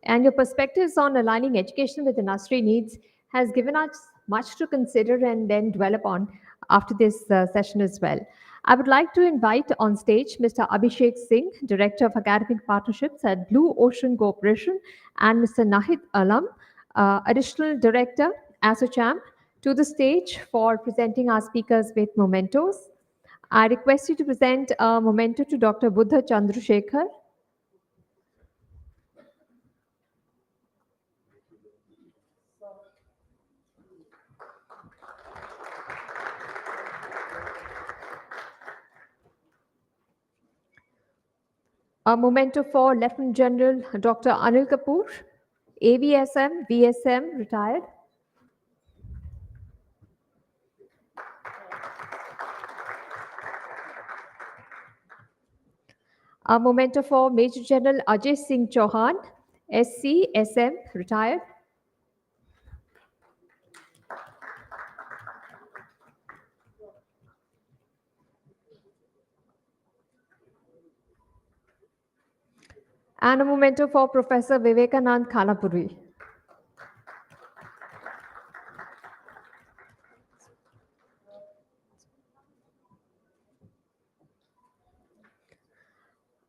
and your perspectives on aligning education with industry needs has given us much to consider and then dwell upon after this session as well. I would like to invite on stage Mr. Abhishek Singh, Director of Academic Partnerships at Blue Ocean Corporation, and Mr. Nahid Alam, Additional Director, ASSOCHAM, to the stage for presenting our speakers with mementos. I request you to present a memento to Dr. Buddha Chandrasekhar. A memento for Lieutenant General Dr. Anil Kapoor, AVSM, VSM, retired. A memento for Major General Ajay Singh Chauhan, SC, SM, retired. And a memento for Professor Vivekanand Khanapuri.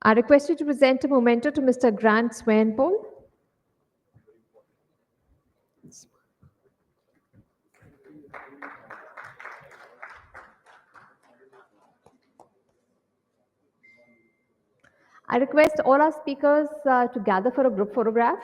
I request you to present a memento to Mr. Grant Swainpole. I request all our speakers to gather for a group photograph.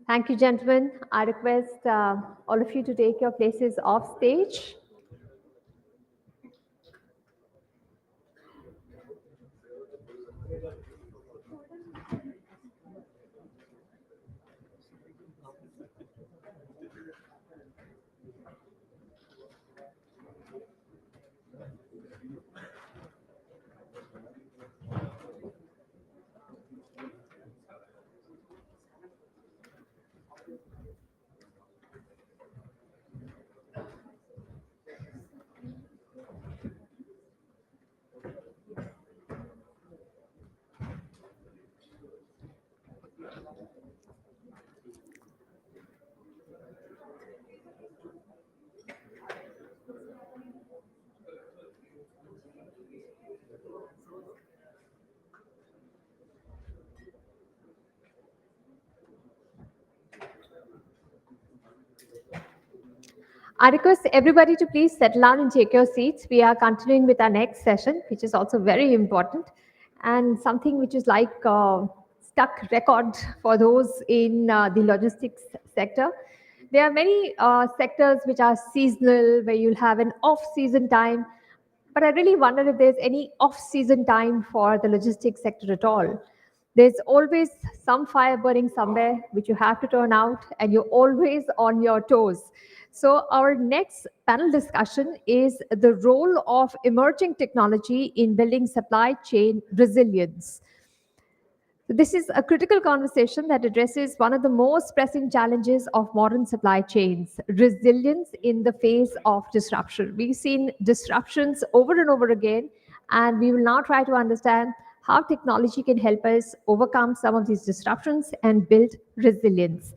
Thank you, gentlemen. I request all of you to take your places off stage. I request everybody to please settle down and take your seats. We are continuing with our next session, which is also very important and something which is like stuck record for those in the logistics sector. There are many sectors which are seasonal, where you'll have an off-season time, but I really wonder if there's any off-season time for the logistics sector at all. There's always some fire burning somewhere which you have to turn out, and you're always on your toes. So our next panel discussion is the role of emerging technology in building supply chain resilience. This is a critical conversation that addresses one of the most pressing challenges of modern supply chains, resilience in the face of disruption. We've seen disruptions over and over again, and we will now try to understand how technology can help us overcome some of these disruptions and build resilience.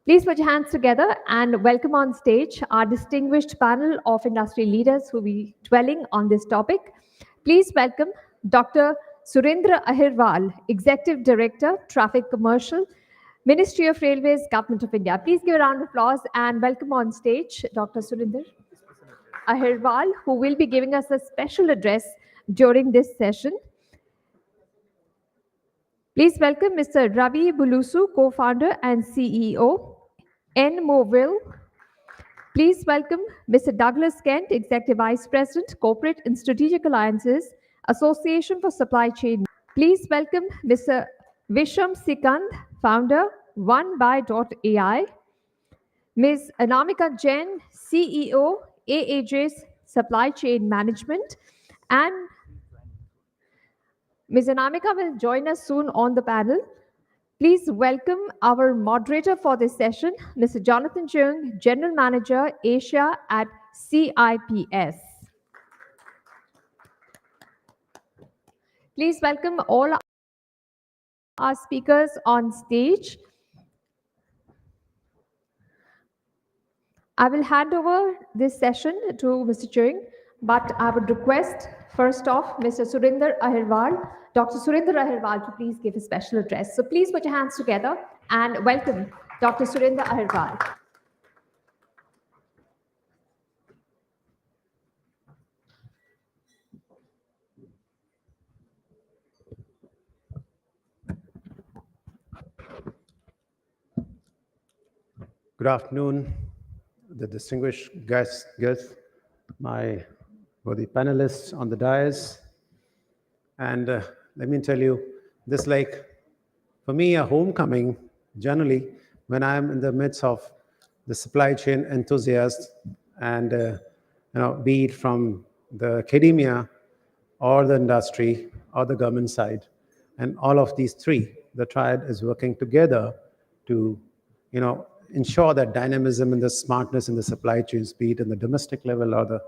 Please put your hands together and welcome on stage our distinguished panel of industry leaders who will be dwelling on this topic. Please welcome Dr. Surendra Ahirwal, Executive Director, Traffic Commercial, Ministry of Railways, Government of India. Please give a round of applause and welcome on stage Dr. Surendra Ahirwal, who will be giving us a special address during this session. Please welcome Mr. Ravi Bulusu, co-founder and CEO, Inaugural. Please welcome Mr. Douglas Kent, Executive Vice President, Corporate and Strategic Alliances, Association for Supply Chain. Please welcome Mr. Visham Sikand, founder, OneBuy.ai. Ms. Anamika Jain, CEO, AAJ's Supply Chain Management. And Ms. Anamika will join us soon on the panel. Please welcome our moderator for this session, Mr. Jonathan Chung, General Manager, Asia at CIPS. Please welcome all our speakers on stage. I will hand over this session to Mr. Chung, but I would request first off Mr. Surendra Ahirwal, Dr. Surendra Ahirwal, to please give a special address. So please put your hands together and welcome Dr. Surendra Ahirwal. Good afternoon, the distinguished guests, my worthy panelists on the dais. And let me tell you, this is like, for me, a homecoming, generally, when I'm in the midst of the supply chain enthusiasts and, be it from the academia or the industry or the government side. And all of these three, the triad is working together to, ensure that dynamism and the smartness in the supply chains, be it in the domestic level or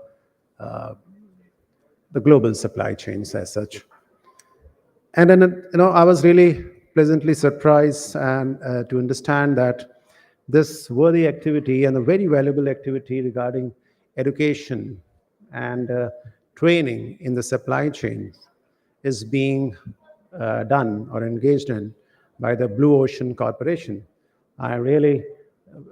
the global supply chains as such. And then, I was really pleasantly surprised and to understand that this worthy activity and a very valuable activity regarding education and training in the supply chain is being done or engaged in by the Blue Ocean Corporation. I really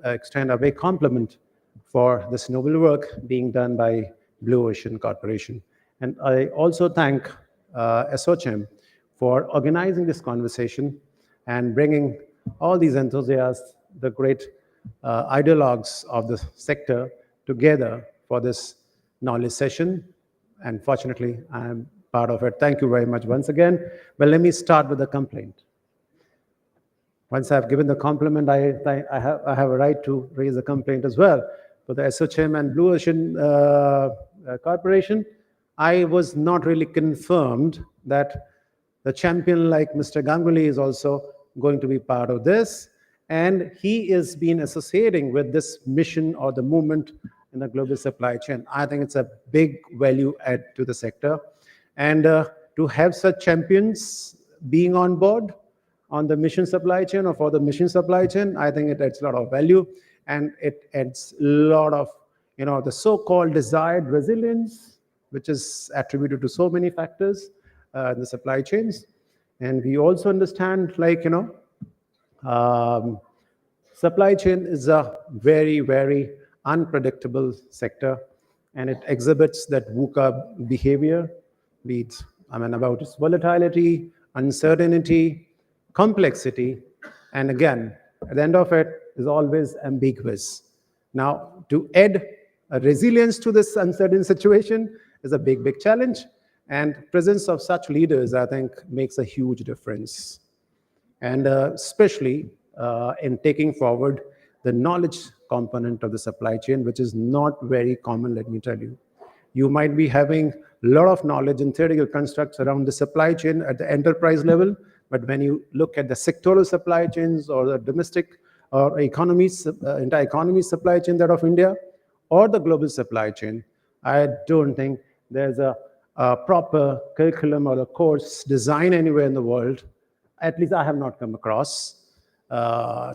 extend a big compliment for this noble work being done by Blue Ocean Corporation. And I also thank SOCHM for organizing this conversation and bringing all these enthusiasts, the great ideologues of the sector together for this knowledge session. And fortunately, I'm part of it. Thank you very much once again. Well, let me start with a complaint. Once I've given the compliment, I have a right to raise a complaint as well. For the SOCHM and Blue Ocean Corporation, I was not really confirmed that the champion like Mr. Ganguly is also going to be part of this. And he is been associating with this mission or the movement in the global supply chain. I think it's a big value add to the sector. And to have such champions being on board on the mission supply chain or for the mission supply chain, I think it adds a lot of value, and it adds a lot of, the so-called desired resilience, which is attributed to so many factors in the supply chains. And we also understand, supply chain is a very, very unpredictable sector, and it exhibits that VUCA behavior, be it, about its volatility, uncertainty, complexity, and again, at the end of it, is always ambiguous. Now, to add a resilience to this uncertain situation is a big, big challenge, and presence of such leaders, I think, makes a huge difference. And especially in taking forward the knowledge component of the supply chain, which is not very common, let me tell you. You might be having a lot of knowledge in theoretical constructs around the supply chain at the enterprise level, but when you look at the sectoral supply chains or the domestic or economies, entire economy supply chain that of India or the global supply chain, I don't think there's a proper curriculum or a course design anywhere in the world. At least I have not come across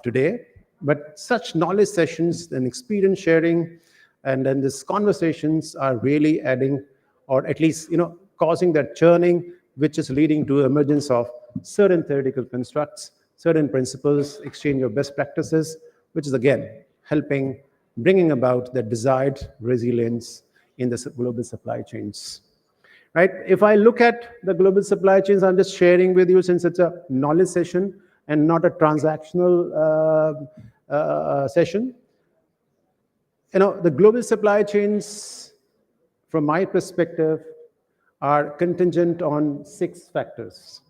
today. But such knowledge sessions and experience sharing and then these conversations are really adding, or at least causing that churning, which is leading to emergence of certain theoretical constructs, certain principles, exchange of best practices, which is again helping bringing about the desired resilience in the global supply chains. Right? If I look at the global supply chains, I'm just sharing with you, since it's a knowledge session and not a transactional session. The global supply chains, from my perspective, are contingent on 6 factors.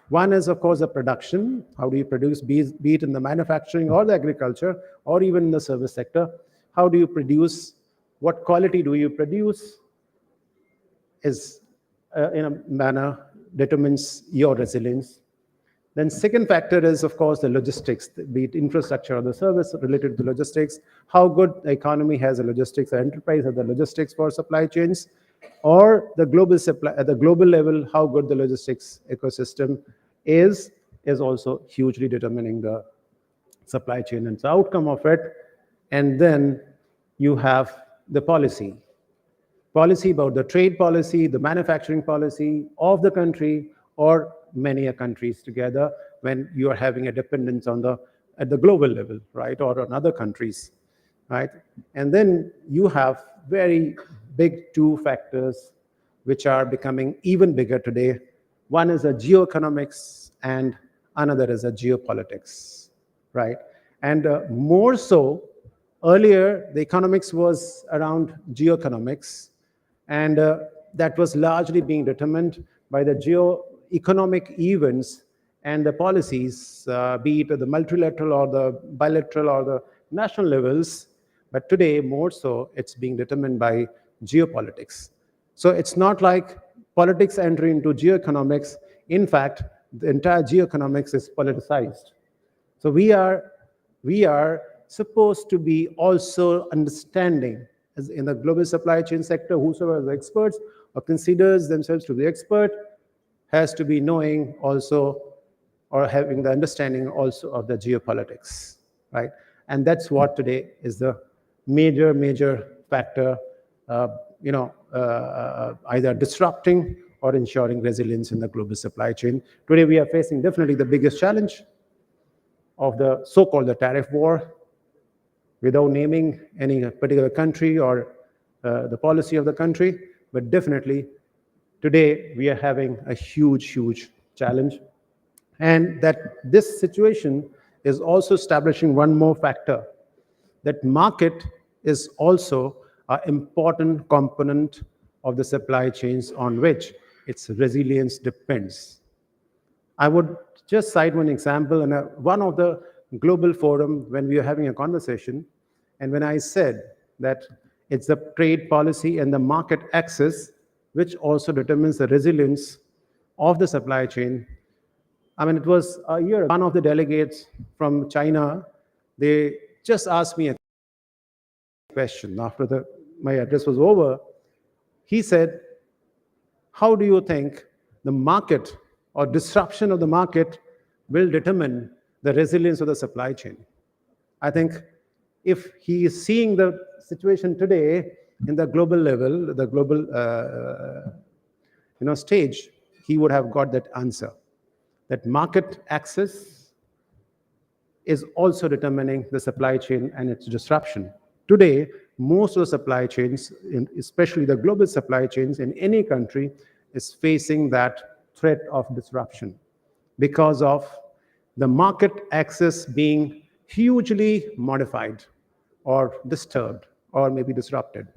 One is, of course, the production. How do you produce, be it in the manufacturing or the agriculture or even in the service sector? How do you produce? What quality do you produce? Is in a manner determines your resilience. Then second factor is, of course, the logistics, be it infrastructure or the service related to logistics. How good the economy has a logistics, the enterprise has the logistics for supply chains, or the global supply at the global level, how good the logistics ecosystem is also hugely determining the supply chain and the outcome of it. And then you have the policy about the trade policy, the manufacturing policy of the country or many countries together when you are having a dependence on at the global level, right, or on other countries, right? And then you have very big 2 factors which are becoming even bigger today. One is a geoeconomics and another is a geopolitics, right? And more so, earlier the economics was around geoeconomics, and that was largely being determined by the geo-economic events and the policies, be it at the multilateral or the bilateral or the national levels. But today, more so, it's being determined by geopolitics. So it's not like politics entering into geoeconomics. In fact, the entire geoeconomics is politicized. So we are supposed to be also understanding, as in the global supply chain sector, whosoever is experts or considers themselves to be expert has to be knowing also or having the understanding also of the geopolitics, right? And that's what today is the major factor, either disrupting or ensuring resilience in the global supply chain. Today we are facing definitely the biggest challenge of the so-called the tariff war, without naming any particular country or the policy of the country, but definitely today we are having a huge challenge. And that this situation is also establishing one more factor, that market is also an important component of the supply chains on which its resilience depends. I would just cite one example in one of the global forum when we were having a conversation, and when I said that it's the trade policy and the market access which also determines the resilience of the supply chain. I mean, it was a year ago, one of the delegates from China, they just asked me a question after my address was over. He said, how do you think the market or disruption of the market will determine the resilience of the supply chain? I think if he is seeing the situation today in the global level, the global stage, he would have got that answer. That market access is also determining the supply chain and its disruption. Today, most of the supply chains, especially the global supply chains in any country, is facing that threat of disruption because of the market access being hugely modified or disturbed or maybe disrupted,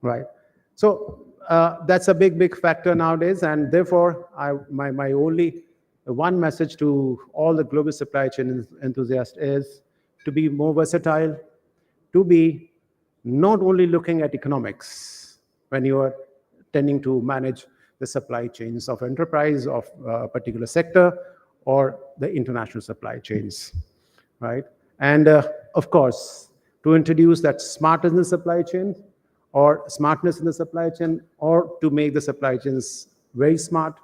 right? So that's a big factor nowadays, and therefore my only one message to all the global supply chain enthusiasts is to be more versatile, to be not only looking at economics when you are tending to manage the supply chains of enterprise of a particular sector or the international supply chains, right? And of course, to introduce that smartness in the supply chain or smartness in the supply chain, or to make the supply chains very smart,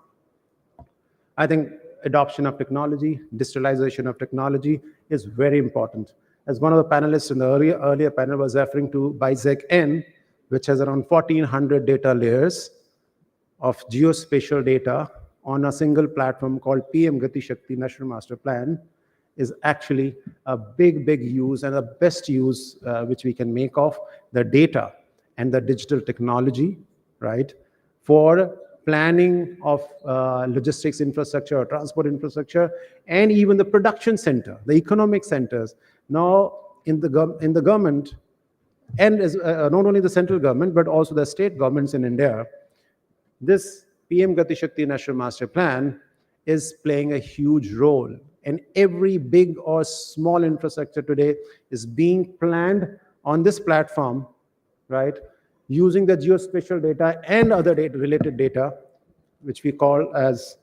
I think adoption of technology, digitalization of technology is very important. As one of the panelists in the earlier panel was referring to BISEC-N, which has around 1,400 data layers of geospatial data on a single platform called PM Gati Shakti National Master Plan, is actually a big use and the best use which we can make of the data and the digital technology, right, for planning of logistics infrastructure or transport infrastructure, and even the production center, the economic centers. Now, in the government, and as, not only the central government, but also the state governments in India, this PM Gati Shakti National Master Plan is playing a huge role. And every big or small infrastructure today is being planned on this platform, right? Using the geospatial data and other related data, which we call as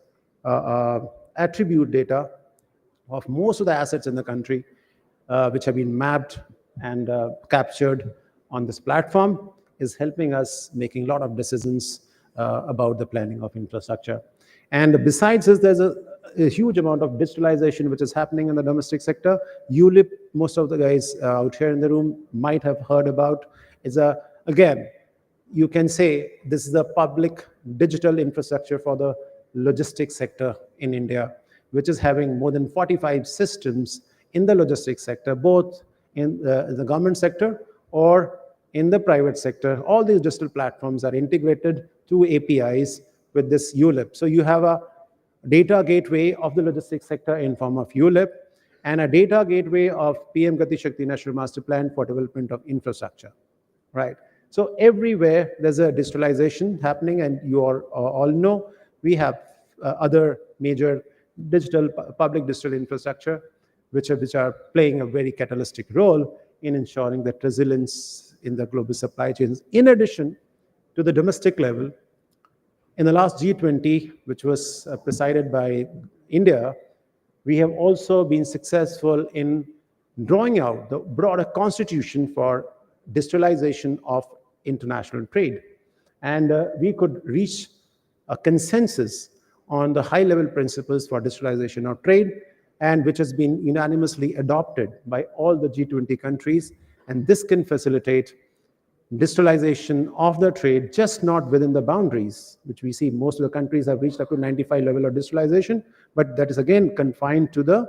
attribute data of most of the assets in the country, which have been mapped and captured on this platform, is helping us making a lot of decisions about the planning of infrastructure. And besides this, there's a huge amount of digitalization which is happening in the domestic sector. ULIP, most of the guys out here in the room might have heard about, is again, you can say this is a public digital infrastructure for the logistics sector in India, which is having more than 45 systems in the logistics sector, both in the government sector or in the private sector. All these digital platforms are integrated through APIs with this ULIP. So you have a data gateway of the logistics sector in form of ULIP and a data gateway of PM Gati Shakti National Master Plan for development of infrastructure, right? So everywhere there's a digitalization happening, and you all know we have other major public digital infrastructure which are playing a very catalytic role in ensuring that resilience in the global supply chains. In addition to the domestic level, in the last G20, which was presided by India, we have also been successful in drawing out the broader constitution for digitalization of international trade. And we could reach a consensus on the high-level principles for digitalization of trade, and which has been unanimously adopted by all the G20 countries. And this can facilitate digitalization of the trade, just not within the boundaries, which we see most of the countries have reached up to 95 level of digitalization, but that is again confined to the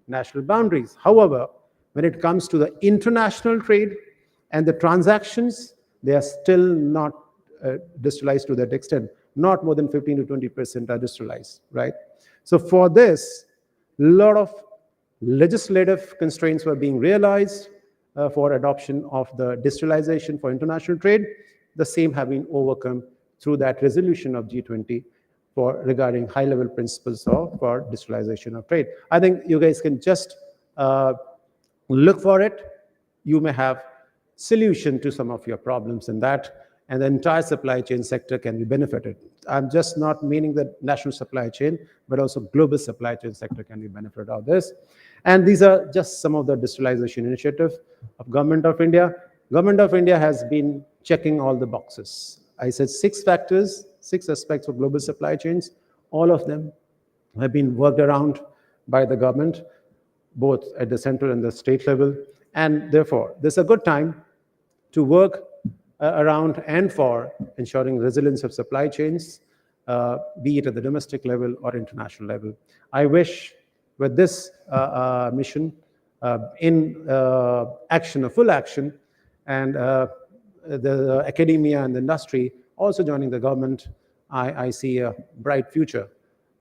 national boundaries. However, when it comes to the international trade and the transactions, they are still not digitalized to that extent. Not more than 15 to 20% are digitalized, right? So for this, a lot of Legislative constraints were being realized for adoption of the digitalization for international trade. The same have been overcome through that resolution of G20 for regarding high-level principles for digitalization of trade. I think you guys can just look for it. You may have solution to some of your problems in that, and the entire supply chain sector can be benefited. I'm just not meaning the national supply chain, but also global supply chain sector can be benefited out of this. And these are just some of the digitalization initiatives of Government of India. Government of India has been checking all the boxes. I said 6 factors, 6 aspects of global supply chains. All of them have been worked around by the government, both at the central and the state level. And therefore, this is a good time to work around and for ensuring resilience of supply chains, be it at the domestic level or international level. I wish with this mission in action, a full action, and the academia and the industry also joining the government, I see a bright future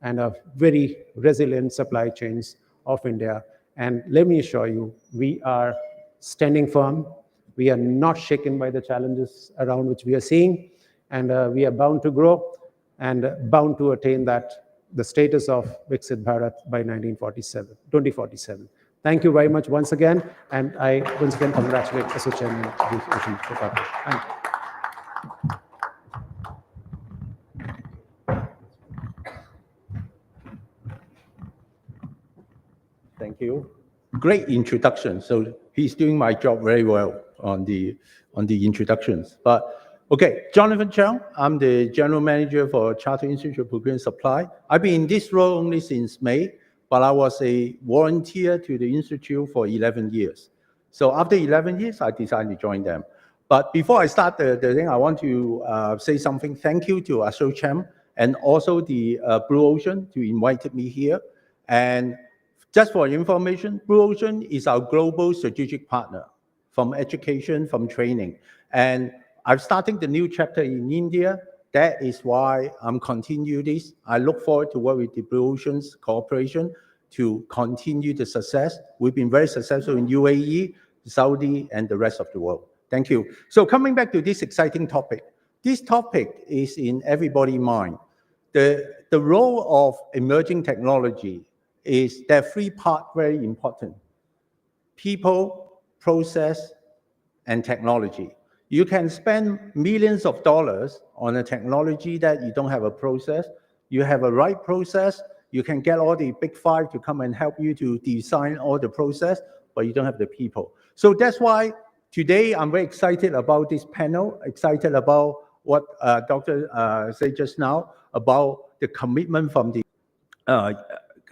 and a very resilient supply chains of India. And let me assure you, we are standing firm. We are not shaken by the challenges around which we are seeing, and we are bound to grow and bound to attain the status of Viksit Bharat by 2047. Thank you very much once again, and I once again congratulate Associate Chairman of the Ocean COO. Thank you. Thank you. Great introduction. So he's doing my job very well on the introductions. But okay, Jonathan Chang, I'm the General Manager for Chartered Institute of Procurement Supply. I've been in this role only since May, but I was a volunteer to the Institute for 11 years. So after 11 years, I decided to join them. But before I start the thing, I want to say something. Thank you to Ashok Chem and also the Blue Ocean to invite me here. And just for your information, Blue Ocean is our global strategic partner from education, from training. And I'm starting the new chapter in India. That is why I'm continuing this. I look forward to work with the Blue Ocean's cooperation to continue the success. We've been very successful in UAE, Saudi, and the rest of the world. Thank you. So coming back to this exciting topic. This topic is in everybody's mind. The role of emerging technology is that 3 parts very important: people, process, and technology. You can spend millions of dollars on a technology that you don't have a process. You have a right process, you can get all the big 5 to come and help you to design all the process, but you don't have the people. So that's why today I'm very excited about this panel, excited about what Dr. said just now about the commitment from the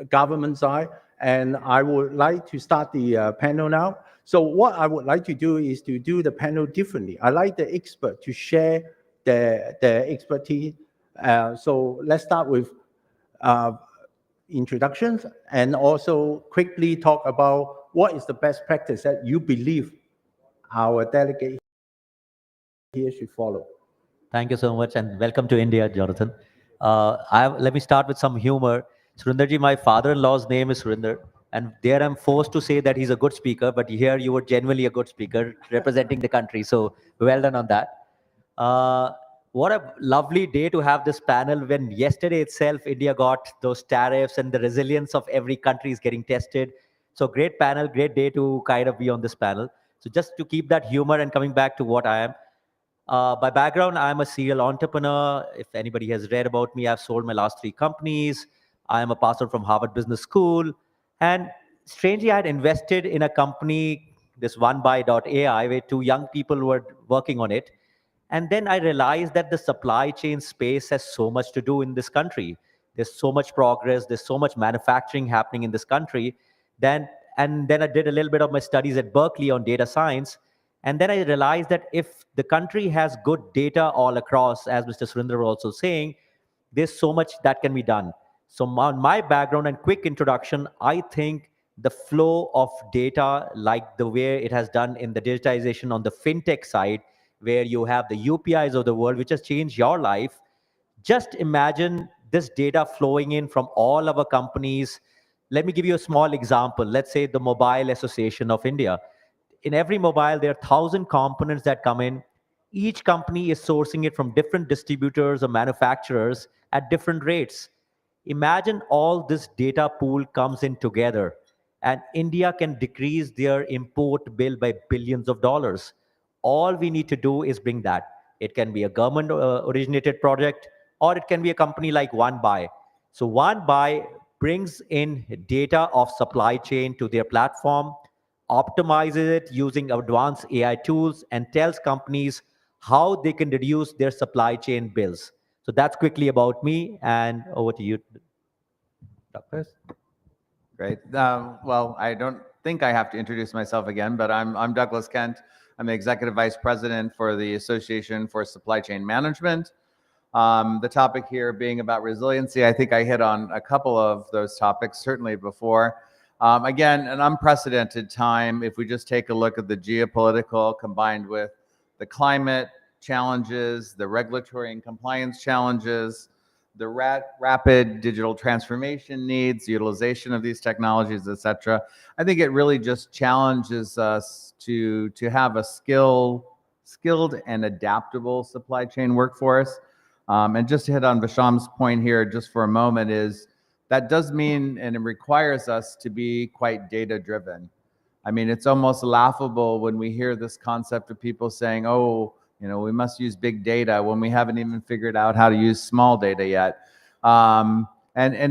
government side. And I would like to start the panel now. So what I would like to do is to do the panel differently. I like the expert to share their expertise. So let's start with introductions and also quickly talk about what is the best practice that you believe our delegate here should follow. Thank you so much, and welcome to India, Jonathan. Let me start with some humor. Surinderji, my father-in-law's name is Surinder, and there I'm forced to say that he's a good speaker, but here you were genuinely a good speaker representing the country, so well done on that. What a lovely day to have this panel when yesterday itself India got those tariffs and the resilience of every country is getting tested. So great panel, great day to kind of be on this panel. So just to keep that humor and coming back to what I am. By background, I'm a serial entrepreneur. If anybody has read about me, I've sold my last 3 companies. I am a pastor from Harvard Business School. And strangely, I had invested in a company, this OneBuy.ai, where 2 young people were working on it. And then I realized that the supply chain space has so much to do in this country. There's so much progress. There's so much manufacturing happening in this country. And then I did a little bit of my studies at Berkeley on data science. And then I realized that if the country has good data all across, as Mr. Surinder was also saying, there's so much that can be done. So on my background and quick introduction, I think the flow of data, like the way it has done in the digitization on the fintech side, where you have the UPIs of the world, which has changed your life. Just imagine this data flowing in from all our companies Let me give you a small example. Let's say the Mobile Association of India. In every mobile, there are 1,000 components that come in. Each company is sourcing it from different distributors or manufacturers at different rates. Imagine all this data pool comes in together, and India can decrease their import bill by billions of dollars. All we need to do is bring that. It can be a government originated project, or it can be a company like OneBuy. So OneBuy brings in data of supply chain to their platform, optimizes it using advanced AI tools, and tells companies how they can reduce their supply chain bills. So that's quickly about me, and over to you, Douglas. Great. Well, I don't think I have to introduce myself again, but I'm Douglas Kent. I'm the Executive Vice President for the Association for Supply Chain Management. The topic here being about resiliency, I think I hit on a couple of those topics, certainly before. Again, an unprecedented time. If we just take a look at the geopolitical combined with the climate challenges, the regulatory and compliance challenges, the rapid digital transformation needs, utilization of these technologies, et cetera. I think it really just challenges us to have a skilled and adaptable supply chain workforce. And just to hit on Visham's point here just for a moment is that does mean and it requires us to be quite data driven. I mean, it's almost laughable when we hear this concept of people saying, oh, you know, we must use big data when we haven't even figured out how to use small data yet. And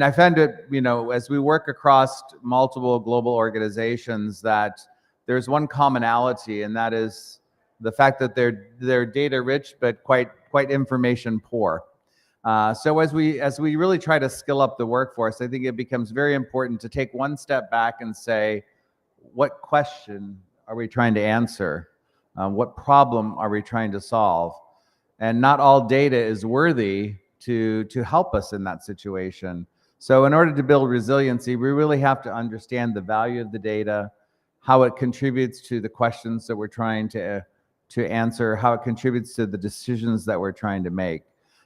I find it, you know, as we work across multiple global organizations, that there's one commonality, and that is the fact that they're data rich but quite information poor. So as we really try to skill up the workforce, I think it becomes very important to take one step back and say, what question are we trying to answer? What problem are we trying to solve? And not all data is worthy to help us in that situation. So in order to build resiliency, we really have to understand the value of the data, how it contributes to the questions that we're trying to answer, how it contributes to the decisions that we're trying to make.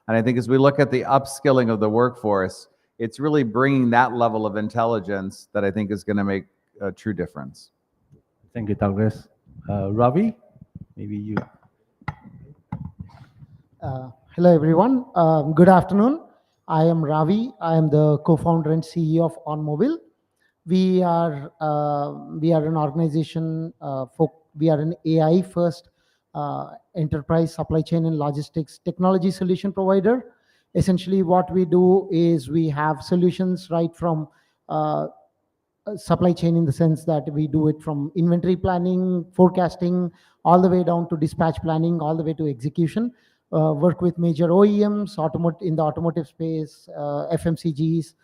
And I think as we look at the upskilling of the workforce, it's really bringing that level of intelligence that I think is going to make a true difference. Thank you, Douglas. Ravi, maybe you. Hello, everyone. Good afternoon. I am Ravi. I am the co-founder and CEO of OnMobile. We are an organization. We are an AI-first enterprise supply chain and logistics technology solution provider. Essentially, what we do is we have solutions right from supply chain, in the sense that we do it from inventory planning, forecasting, all the way down to dispatch planning, all the way to execution. Work with major OEMs, in the automotive space, FMCGs,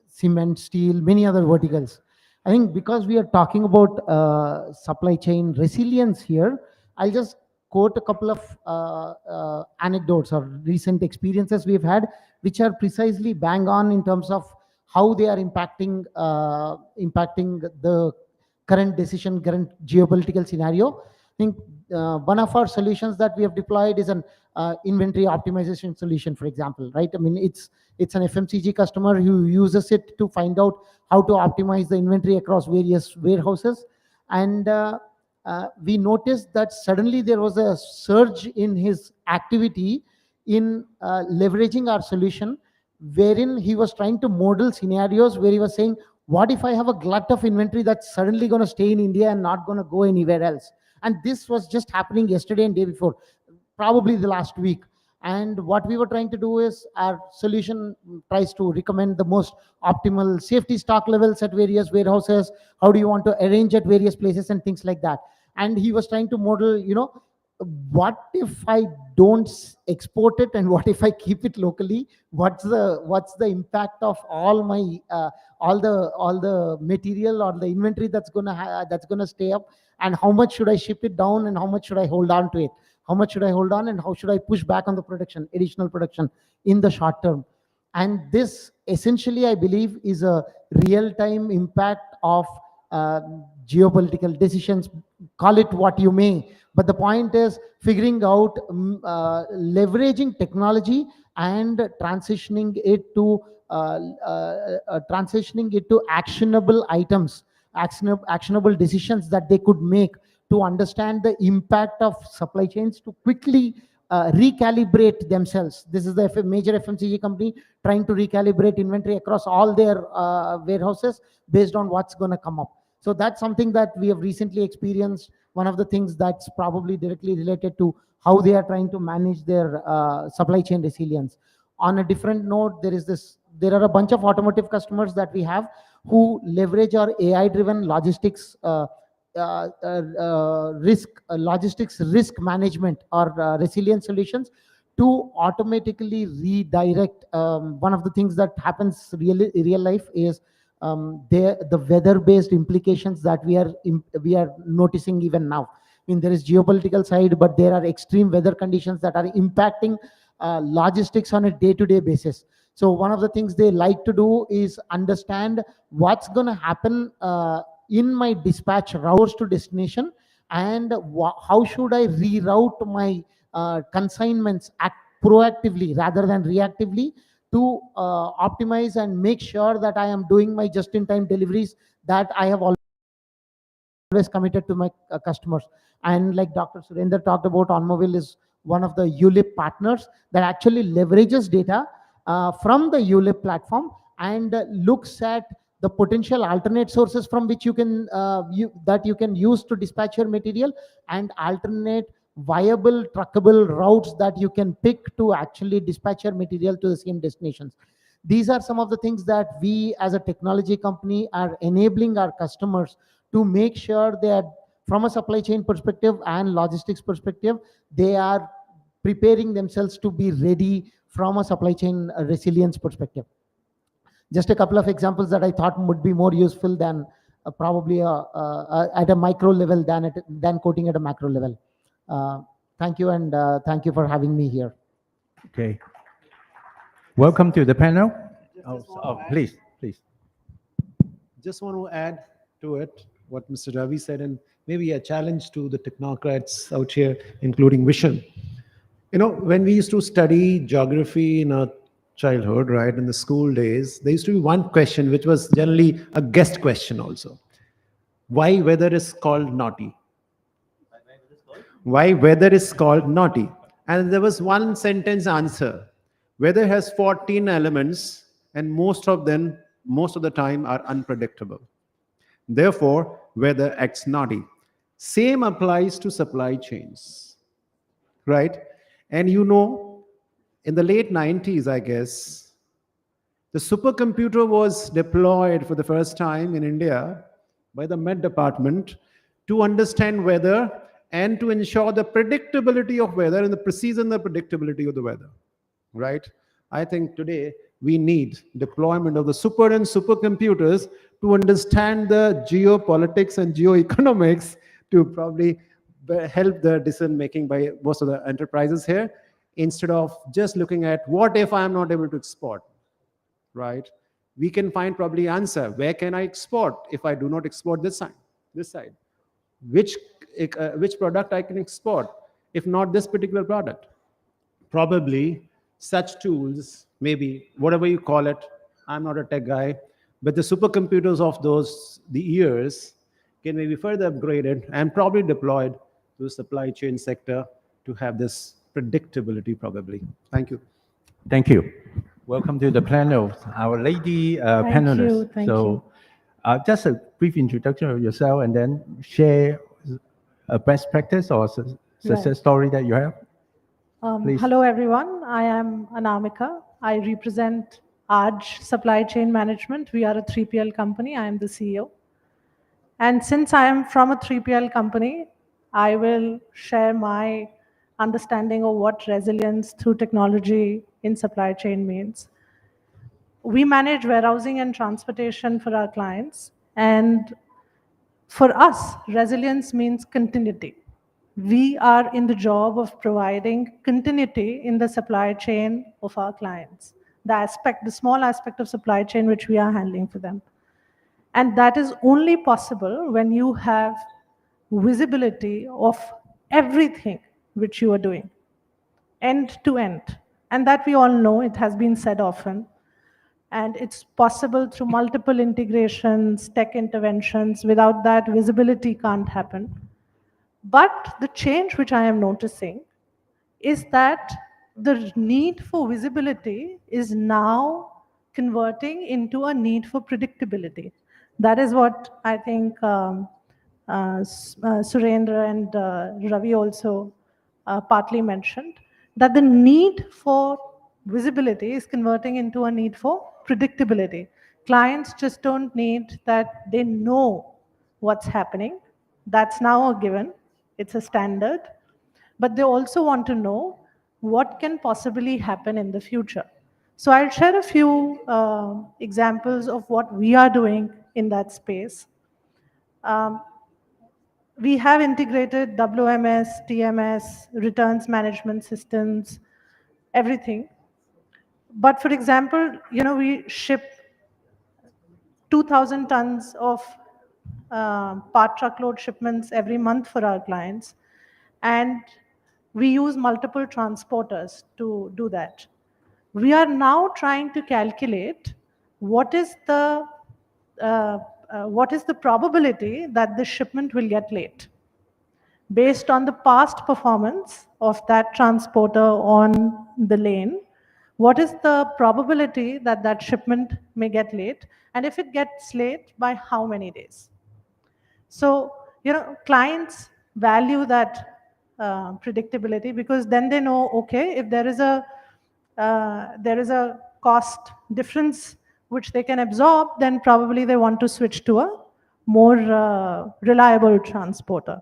cement, steel, many other verticals. I think because we are talking about supply chain resilience here, I'll just quote a couple of anecdotes or recent experiences we've had, which are precisely bang on in terms of how they are impacting the current geopolitical scenario. I think one of our solutions that we have deployed is an inventory optimization solution, for example, right? I mean, it's an FMCG customer who uses it to find out how to optimize the inventory across various warehouses. And we noticed that suddenly there was a surge in his activity in leveraging our solution, wherein he was trying to model scenarios where he was saying, what if I have a glut of inventory that's suddenly going to stay in India and not going to go anywhere else? And this was just happening yesterday and day before, probably the last week. And what we were trying to do is our solution tries to recommend the most optimal safety stock levels at various warehouses. How do you want to arrange at various places and things like that? And he was trying to model, you know, what if I don't export it, and what if I keep it locally? What's the impact of all my all the material or the inventory that's gonna stay up, and how much should I ship it down, and how much should I hold on to it? How much should I hold on, and how should I push back on the production, additional production in the short term? And this essentially, I believe, is a real-time impact of geopolitical decisions. Call it what you may, But the point is figuring out leveraging technology and transitioning it to actionable items, actionable decisions that they could make to understand the impact of supply chains, to quickly recalibrate themselves. This is the major FMCG company trying to recalibrate inventory across all their warehouses based on what's going to come up. So that's something that we have recently experienced. One of the things that's probably directly related to how they are trying to manage their supply chain resilience. On a different note, there are a bunch of automotive customers that we have who leverage our AI-driven logistics logistics risk management or resilience solutions to automatically redirect. One of the things that happens in real life is the weather-based implications that we are noticing even now. I mean, there is geopolitical side, but there are extreme weather conditions that are impacting logistics on a day-to-day basis. So one of the things they like to do is understand what's going to happen in my dispatch routes to destination, and how should I reroute my consignments proactively rather than reactively, to optimize and make sure that I am doing my just-in-time deliveries that I have always committed to my customers. And like Dr. Surender talked about, Onmobile is one of the ULIP partners that actually leverages data from the ULIP platform and looks at the potential alternate sources from which you can use to dispatch your material, and alternate viable truckable routes that you can pick to actually dispatch your material to the same destinations. These are some of the things that we as a technology company are enabling our customers to make sure that from a supply chain perspective and logistics perspective, they are preparing themselves to be ready from a supply chain resilience perspective. Just a couple of examples that I thought would be more useful than probably at a micro level than quoting at a macro level. Thank you, and thank you for having me here. Okay. Welcome to the panel. Please. Just want to add to it what Mr. Ravi said, and maybe a challenge to the technocrats out here, including Vision. You know, when we used to study geography in our childhood, right, in the school days, there used to be one question which was generally a guest question also. Why weather is called naughty? Why weather is called naughty? And there was one sentence answer. Weather has 14 elements, and most of the time are unpredictable. Therefore, weather acts naughty. Same applies to supply chains, right? And you know, in the late 90s, I guess, the supercomputer was deployed for the first time in India by the Met Department to understand weather and to ensure the predictability of weather and the precision and the predictability of the weather, right? I think today we need deployment of the super and supercomputers to understand the geopolitics and geoeconomics to probably help the decision making by most of the enterprises here, instead of just looking at what if I am not able to export, right? We can find probably answer. Where can I export if I do not export this side? Which product I can export if not this particular product? Probably such tools, maybe whatever you call it, I'm not a tech guy, but the supercomputers of the years can maybe further upgraded and probably deployed to the supply chain sector to have this predictability probably. Thank you. Thank you. Welcome to the panel, our lady panelists. Thank you. Just a brief introduction of yourself, and then share a best practice or success story that you have. Please. Hello, everyone. I am Anamika. I represent AJ Supply Chain Management. We are a 3PL company. I am the CEO. And since I am from a 3PL company, I will share my understanding of what resilience through technology in supply chain means. We manage warehousing and transportation for our clients. And for us, resilience means continuity. We are in the job of providing continuity in the supply chain of our clients, the small aspect of supply chain which we are handling for them. And that is only possible when you have visibility of everything which you are doing, end to end. And that we all know, it has been said often. And it's possible through multiple integrations, tech interventions. Without that, visibility can't happen. But the change which I am noticing is that the need for visibility is now converting into a need for predictability. That is what I think Surendra and Ravi also partly mentioned, that the need for visibility is converting into a need for predictability. Clients just don't need that they know what's happening. That's now a given. It's a standard. But they also want to know what can possibly happen in the future. So I'll share a few examples of what we are doing in that space. We have integrated WMS, TMS, returns management systems, everything. But for example, we ship 2,000 tons of part truckload shipments every month for our clients. And we use multiple transporters to do that. We are now trying to calculate what is the probability that the shipment will get late based on the past performance of that transporter on the lane. What is the probability that that shipment may get late? And if it gets late, by how many days? So, clients value that predictability, because then they know, okay, if there is a cost difference which they can absorb, then probably they want to switch to a more reliable transporter.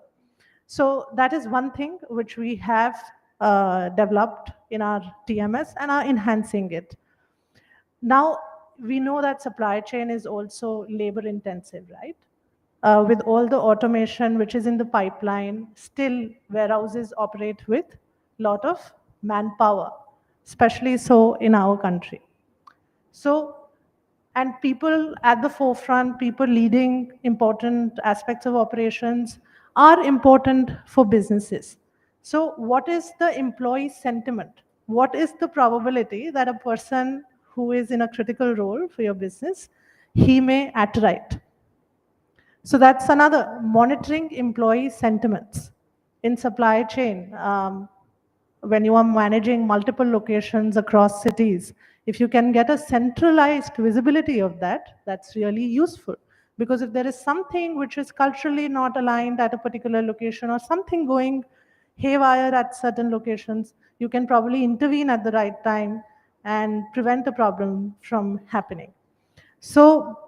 So that is one thing which we have developed in our TMS and are enhancing it. Now, we know that supply chain is also labor intensive, right? With all the automation which is in the pipeline, still warehouses operate with a lot of manpower, especially so in our country. So, and people at the forefront, people leading important aspects of operations are important for businesses. So what is the employee sentiment? What is the probability that a person who is in a critical role for your business, he may attrite? So that's another, monitoring employee sentiments in supply chain. When you are managing multiple locations across cities, if you can get a centralized visibility of that, that's really useful. Because if there is something which is culturally not aligned at a particular location, or something going haywire at certain locations, you can probably intervene at the right time and prevent a problem from happening. So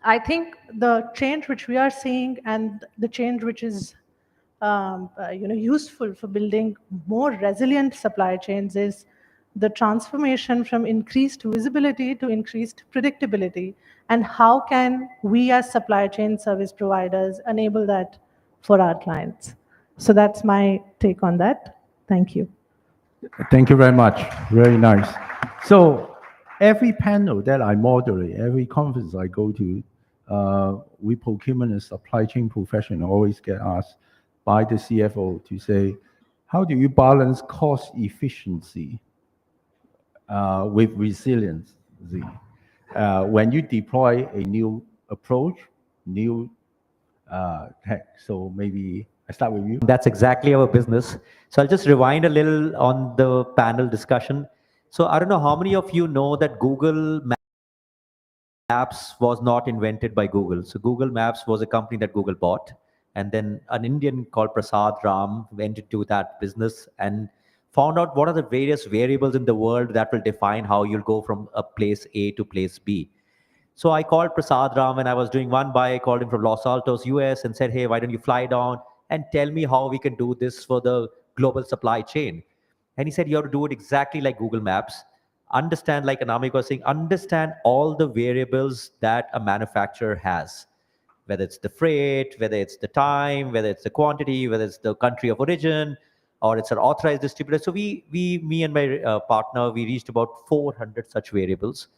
I think the change which we are seeing, and the change which is useful for building more resilient supply chains, is the transformation from increased visibility to increased predictability, and how can we as supply chain service providers enable that for our clients. So that's my take on that. Thank you. Thank you very much. Very nice. So every panel that I moderate, every conference I go to, we procurement and supply chain professional always get asked by the CFO to say, how do you balance cost efficiency with resilience when you deploy a new approach, new tech? So maybe I start with you. That's exactly our business. So I'll just rewind a little on the panel discussion. So I don't know how many of you know that Google Maps was not invented by Google. So Google Maps was a company that Google bought. And then an Indian called Prasad Ram went into that business and found out what are the various variables in the world that will define how you'll go from a place A to place B. So I called Prasad Ram when I was doing one buy. I called him from Los Altos, US, and said, hey, why don't you fly down and tell me how we can do this for the global supply chain? And he said, you have to do it exactly like Google Maps. Understand, like Anamika was saying, understand all the variables that a manufacturer has, whether it's the freight, whether it's the time, whether it's the quantity, whether it's the country of origin, or it's an authorized distributor. So me and my partner, we reached about 400 such variables.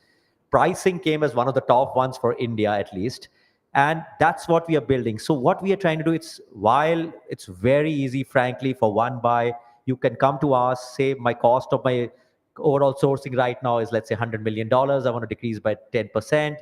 Pricing came as one of the top ones for India, at least. And that's what we are building. So what we are trying to do, while it's very easy, frankly, for one buy, you can come to us, say my cost of my overall sourcing right now is, let's say, $100 million. I want to decrease by 10%.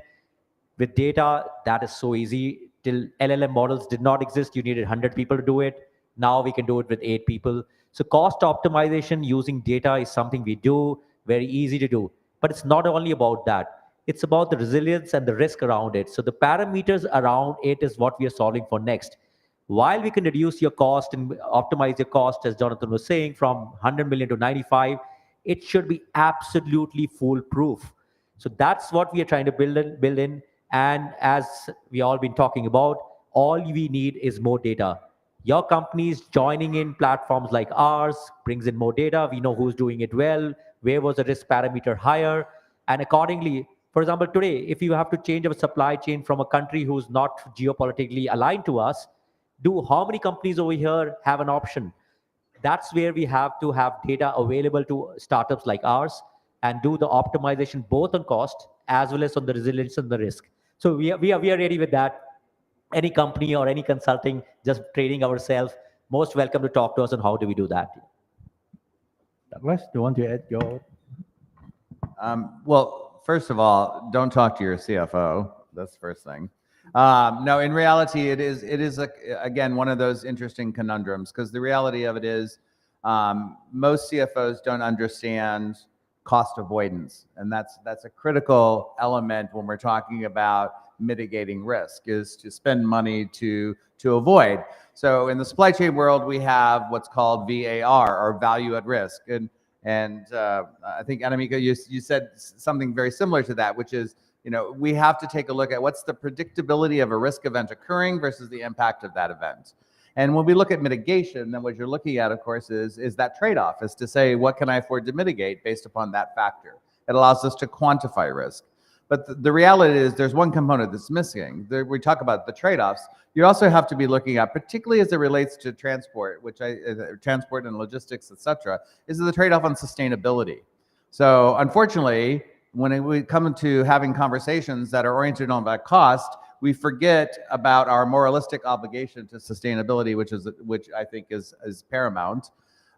With data, that is so easy. Till LLM models did not exist, you needed 100 people to do it. Now we can do it with 8 people. So cost optimization using data is something we do, very easy to do. But it's not only about that. It's about the resilience and the risk around it. So the parameters around it is what we are solving for next. While we can reduce your cost and optimize your cost, as Jonathan was saying, from 100 million to 95, it should be absolutely foolproof. So that's what we are trying to build in. And as we all been talking about, all we need is more data. Your companies joining in platforms like ours brings in more data. We know who's doing it well, where was the risk parameter higher, and accordingly, for example, today, if you have to change a supply chain from a country who's not geopolitically aligned to us, how many companies over here have an option? That's where we have to have data available to startups like ours and do the optimization both on cost as well as on the resilience and the risk. So we are ready with that. Any company or any consulting, just trading ourselves, most welcome to talk to us on how do we do that. Douglas, do you want to add your? Well, first of all, don't talk to your CFO. That's the first thing. No, in reality, it is again one of those interesting conundrums, because the reality of it is most CFOs don't understand cost avoidance, and that's a critical element when we're talking about mitigating risk, is to spend money to avoid. So in the supply chain world, we have what's called VAR, or value at risk, and I think, Anamika, you said something very similar to that, which is, we have to take a look at what's the predictability of a risk event occurring versus the impact of that event. And when we look at mitigation, then what you're looking at, of course, is that trade-off, is to say, what can I afford to mitigate based upon that factor? It allows us to quantify risk. But the reality is there's one component that's missing. We talk about the trade-offs. You also have to be looking at, particularly as it relates to transport, transport and logistics, et cetera, is the trade-off on sustainability. So unfortunately, when we come to having conversations that are oriented on that cost, we forget about our moralistic obligation to sustainability, which I think is paramount.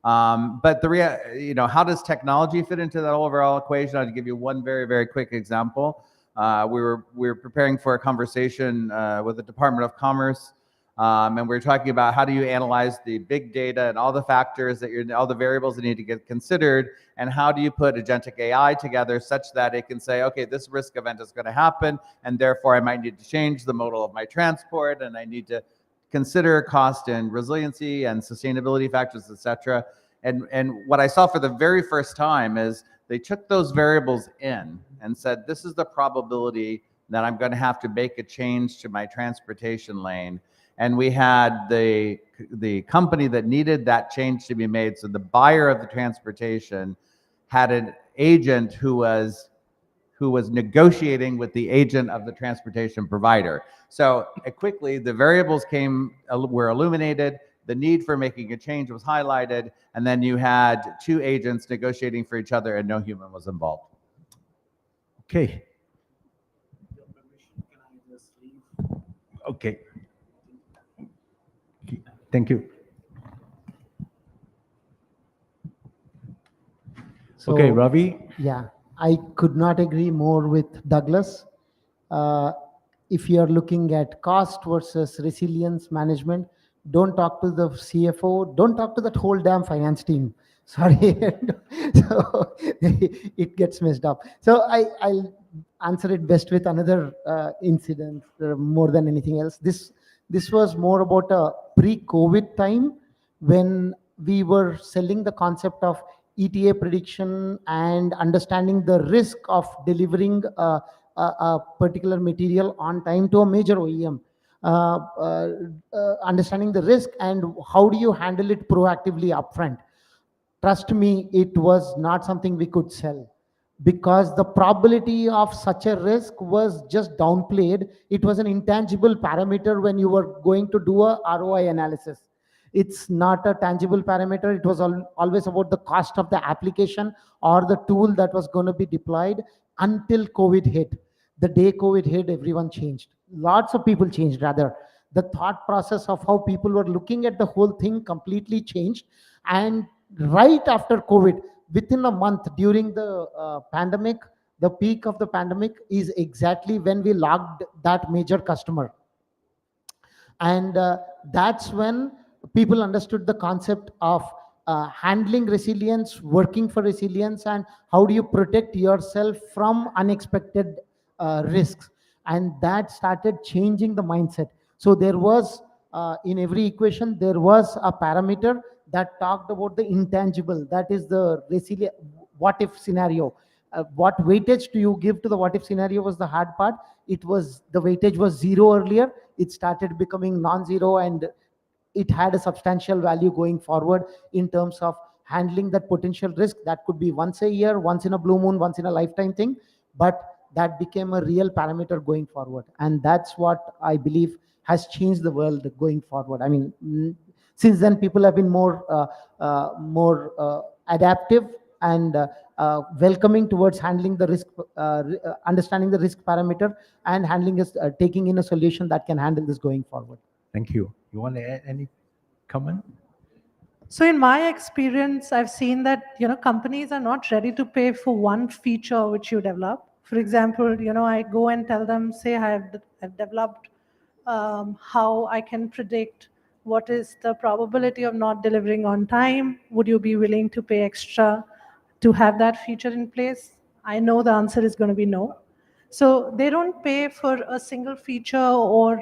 But how does technology fit into that overall equation? I'll give you one very, very quick example. We were preparing for a conversation with the Department of Commerce, and we're talking about how do you analyze the big data and all the factors all the variables that need to get considered, and how do you put agentic AI together such that it can say, okay, this risk event is going to happen, and therefore I might need to change the modal of my transport, and I need to consider cost and resiliency and sustainability factors, et cetera. And what I saw for the very first time is they took those variables in and said, this is the probability that I'm going to have to make a change to my transportation lane. And we had the company that needed that change to be made. So the buyer of the transportation had an agent who was negotiating with the agent of the transportation provider. So quickly, the variables were illuminated, the need for making a change was highlighted, and then you had two agents negotiating for each other and no human was involved. Okay. Okay. Thank you. So, okay, Ravi. Yeah, I could not agree more with Douglas. If you are looking at cost versus resilience management, don't talk to the CFO, don't talk to that whole damn finance team. Sorry, so it gets messed up. So I'll answer it best with another incident more than anything else. This was more about a pre-COVID time when we were selling the concept of ETA prediction and understanding the risk of delivering a particular material on time to a major OEM. Understanding the risk and how do you handle it proactively upfront. Trust me, it was not something we could sell because the probability of such a risk was just downplayed. It was an intangible parameter when you were going to do a ROI analysis. It's not a tangible parameter. It was always about the cost of the application or the tool that was going to be deployed until COVID hit. The day COVID hit, everyone changed. lots of people changed rather. The thought process of how people were looking at the whole thing completely changed. And right after COVID, within a month during the pandemic, the peak of the pandemic is exactly when we logged that major customer. And that's when people understood the concept of handling resilience, working for resilience, and how do you protect yourself from unexpected risks. And that started changing the mindset. So there was, in every equation, there was a parameter that talked about the intangible, that is the resilient what if scenario. What weightage do you give to the what if scenario was the hard part. It was, the weightage was 0 earlier, it started becoming non-zero, and it had a substantial value going forward in terms of handling that potential risk. That could be once a year, once in a blue moon, once in a lifetime thing, but that became a real parameter going forward. And that's what I believe has changed the world going forward. I mean, since then people have been more adaptive and welcoming towards handling the risk, understanding the risk parameter, and handling is taking in a solution that can handle this going forward. Thank you. You want to add any comment? So in my experience, I've seen that, companies are not ready to pay for one feature which you develop. For example, I go and tell them, say I've developed how I can predict what is the probability of not delivering on time. Would you be willing to pay extra to have that feature in place? I know the answer is going to be no. So they don't pay for a single feature or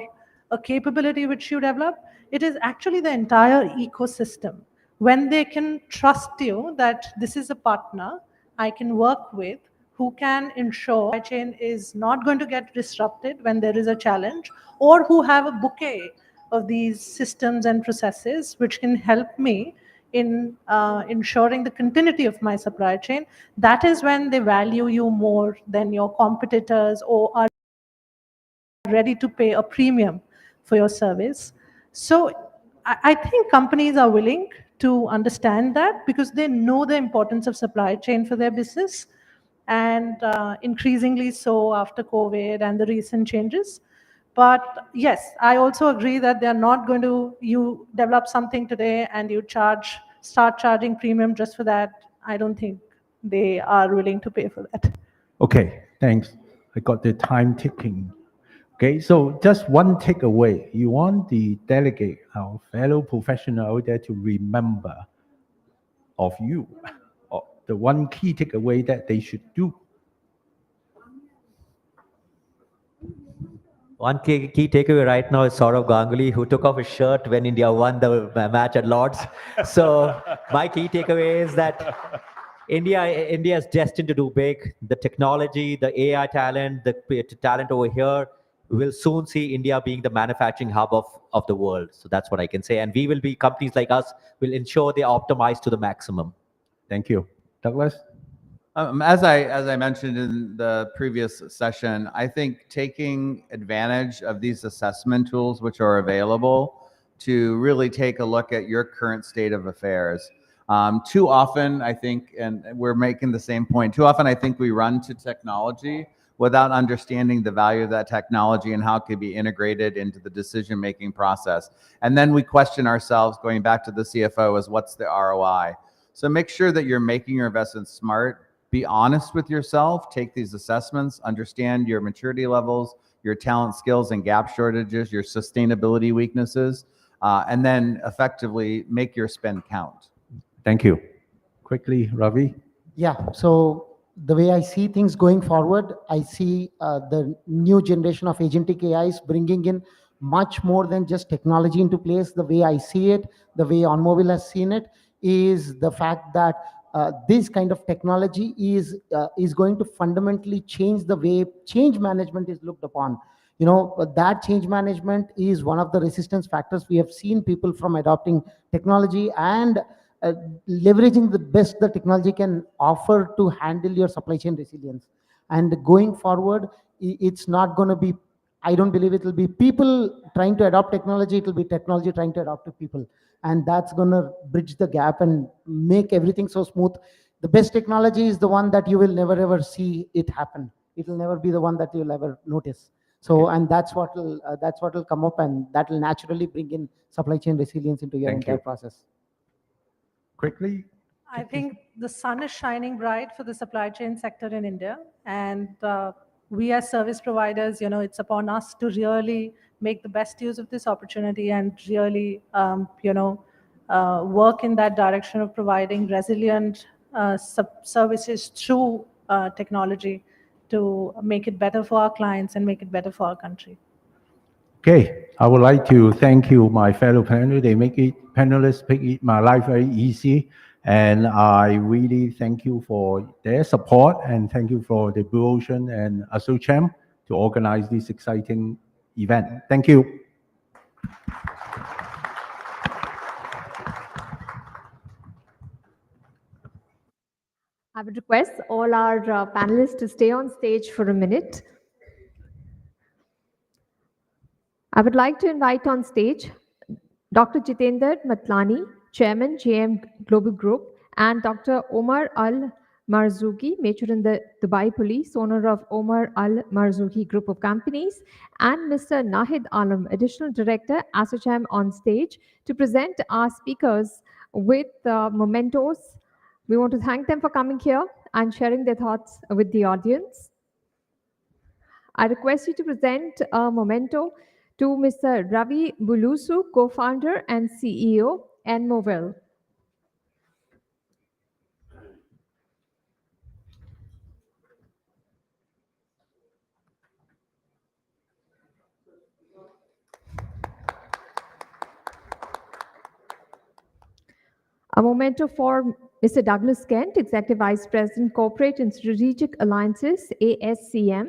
a capability which you develop. It is actually the entire ecosystem. When they can trust you that this is a partner I can work with who can ensure supply chain is not going to get disrupted when there is a challenge, or who have a bouquet of these systems and processes which can help me in ensuring the continuity of my supply chain, that is when they value you more than your competitors or are ready to pay a premium for your service. So I think companies are willing to understand that because they know the importance of supply chain for their business, and increasingly so after COVID and the recent changes. But yes, I also agree that they're not going to, you develop something today and you start charging premium just for that. I don't think they are willing to pay for that. Okay, thanks. I got the time ticking. Okay, so just one takeaway. You want the delegate, our fellow professional out there, to remember of you, or the one key takeaway that they should do. One key takeaway right now is Saurav Ganguly, who took off his shirt when India won the match at Lord's. So my key takeaway is that India is destined to do big. The technology, the AI talent, the talent over here will soon see India being the manufacturing hub of the world. So that's what I can say. And we will be, companies like us will ensure they optimize to the maximum. Thank you. Douglas? As I mentioned in the previous session, I think taking advantage of these assessment tools which are available to really take a look at your current state of affairs. Too often, I think, and we're making the same point, too often I think we run to technology without understanding the value of that technology and how it could be integrated into the decision-making process. And then we question ourselves, going back to the CFO, is what's the ROI? So make sure that you're making your investments smart. Be honest with yourself, take these assessments, understand your maturity levels, your talent, skills, and gap shortages, your sustainability weaknesses, and then effectively make your spend count. Thank you. Quickly, Ravi? Yeah, so the way I see things going forward, I see the new generation of agentic AIs bringing in much more than just technology into place. The way I see it, the way OnMobile has seen it, is the fact that this kind of technology is going to fundamentally change the way change management is looked upon. That change management is one of the resistance factors. We have seen people from adopting technology and leveraging the best the technology can offer to handle your supply chain resilience. And going forward, it's not going to be, I don't believe it will be people trying to adopt technology, it will be technology trying to adopt to people. And that's going to bridge the gap and make everything so smooth. The best technology is the one that you will never ever see it happen. It will never be the one that you'll ever notice. So, and that's what will come up, and that will naturally bring in supply chain resilience into your Thank entire you. process. Quickly. I think the sun is shining bright for the supply chain sector in India, and we as service providers, it's upon us to really make the best use of this opportunity and really, work in that direction of providing resilient services through technology to make it better for our clients and make it better for our country. Okay, I would like to thank you, my fellow panelists. They make it panelists make it my life very easy, and I really thank you for their support, and thank you for the Blue Ocean and ASSOCHAM to organize this exciting event. Thank you. I would request all our panelists to stay on stage for a minute. I would like to invite on stage Dr. Jitender Matlani, Chairman, JM Global Group, and Dr. Omar Al Marzouki, Major in the Dubai Police, owner of Omar Al Marzouki Group of Companies, and Mr. Nahid Alam, Additional Director, ASSOCHAM, on stage to present our speakers with mementos. We want to thank them for coming here and sharing their thoughts with the audience. I request you to present a memento to Mr. Ravi Bulusu, co-founder and CEO, Inaugural. A memento for Mr. Douglas Kent, Executive Vice President, Corporate and Strategic Alliances, ASCM.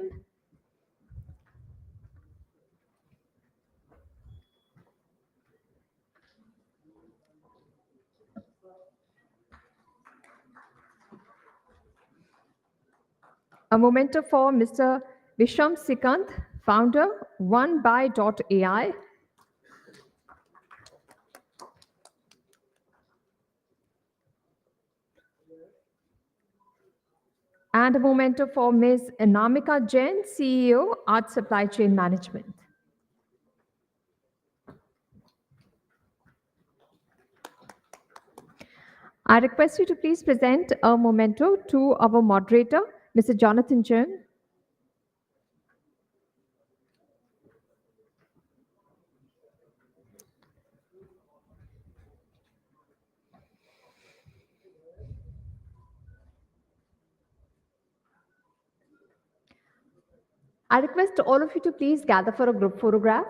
A memento for Mr. Visham Sikant, founder, OneBuy.ai. And a memento for Ms. Anamika Jain, CEO, Art Supply Chain Management. I request you to please present a memento to our moderator, Mr. Jonathan Chen. I request all of you to please gather for a group photograph.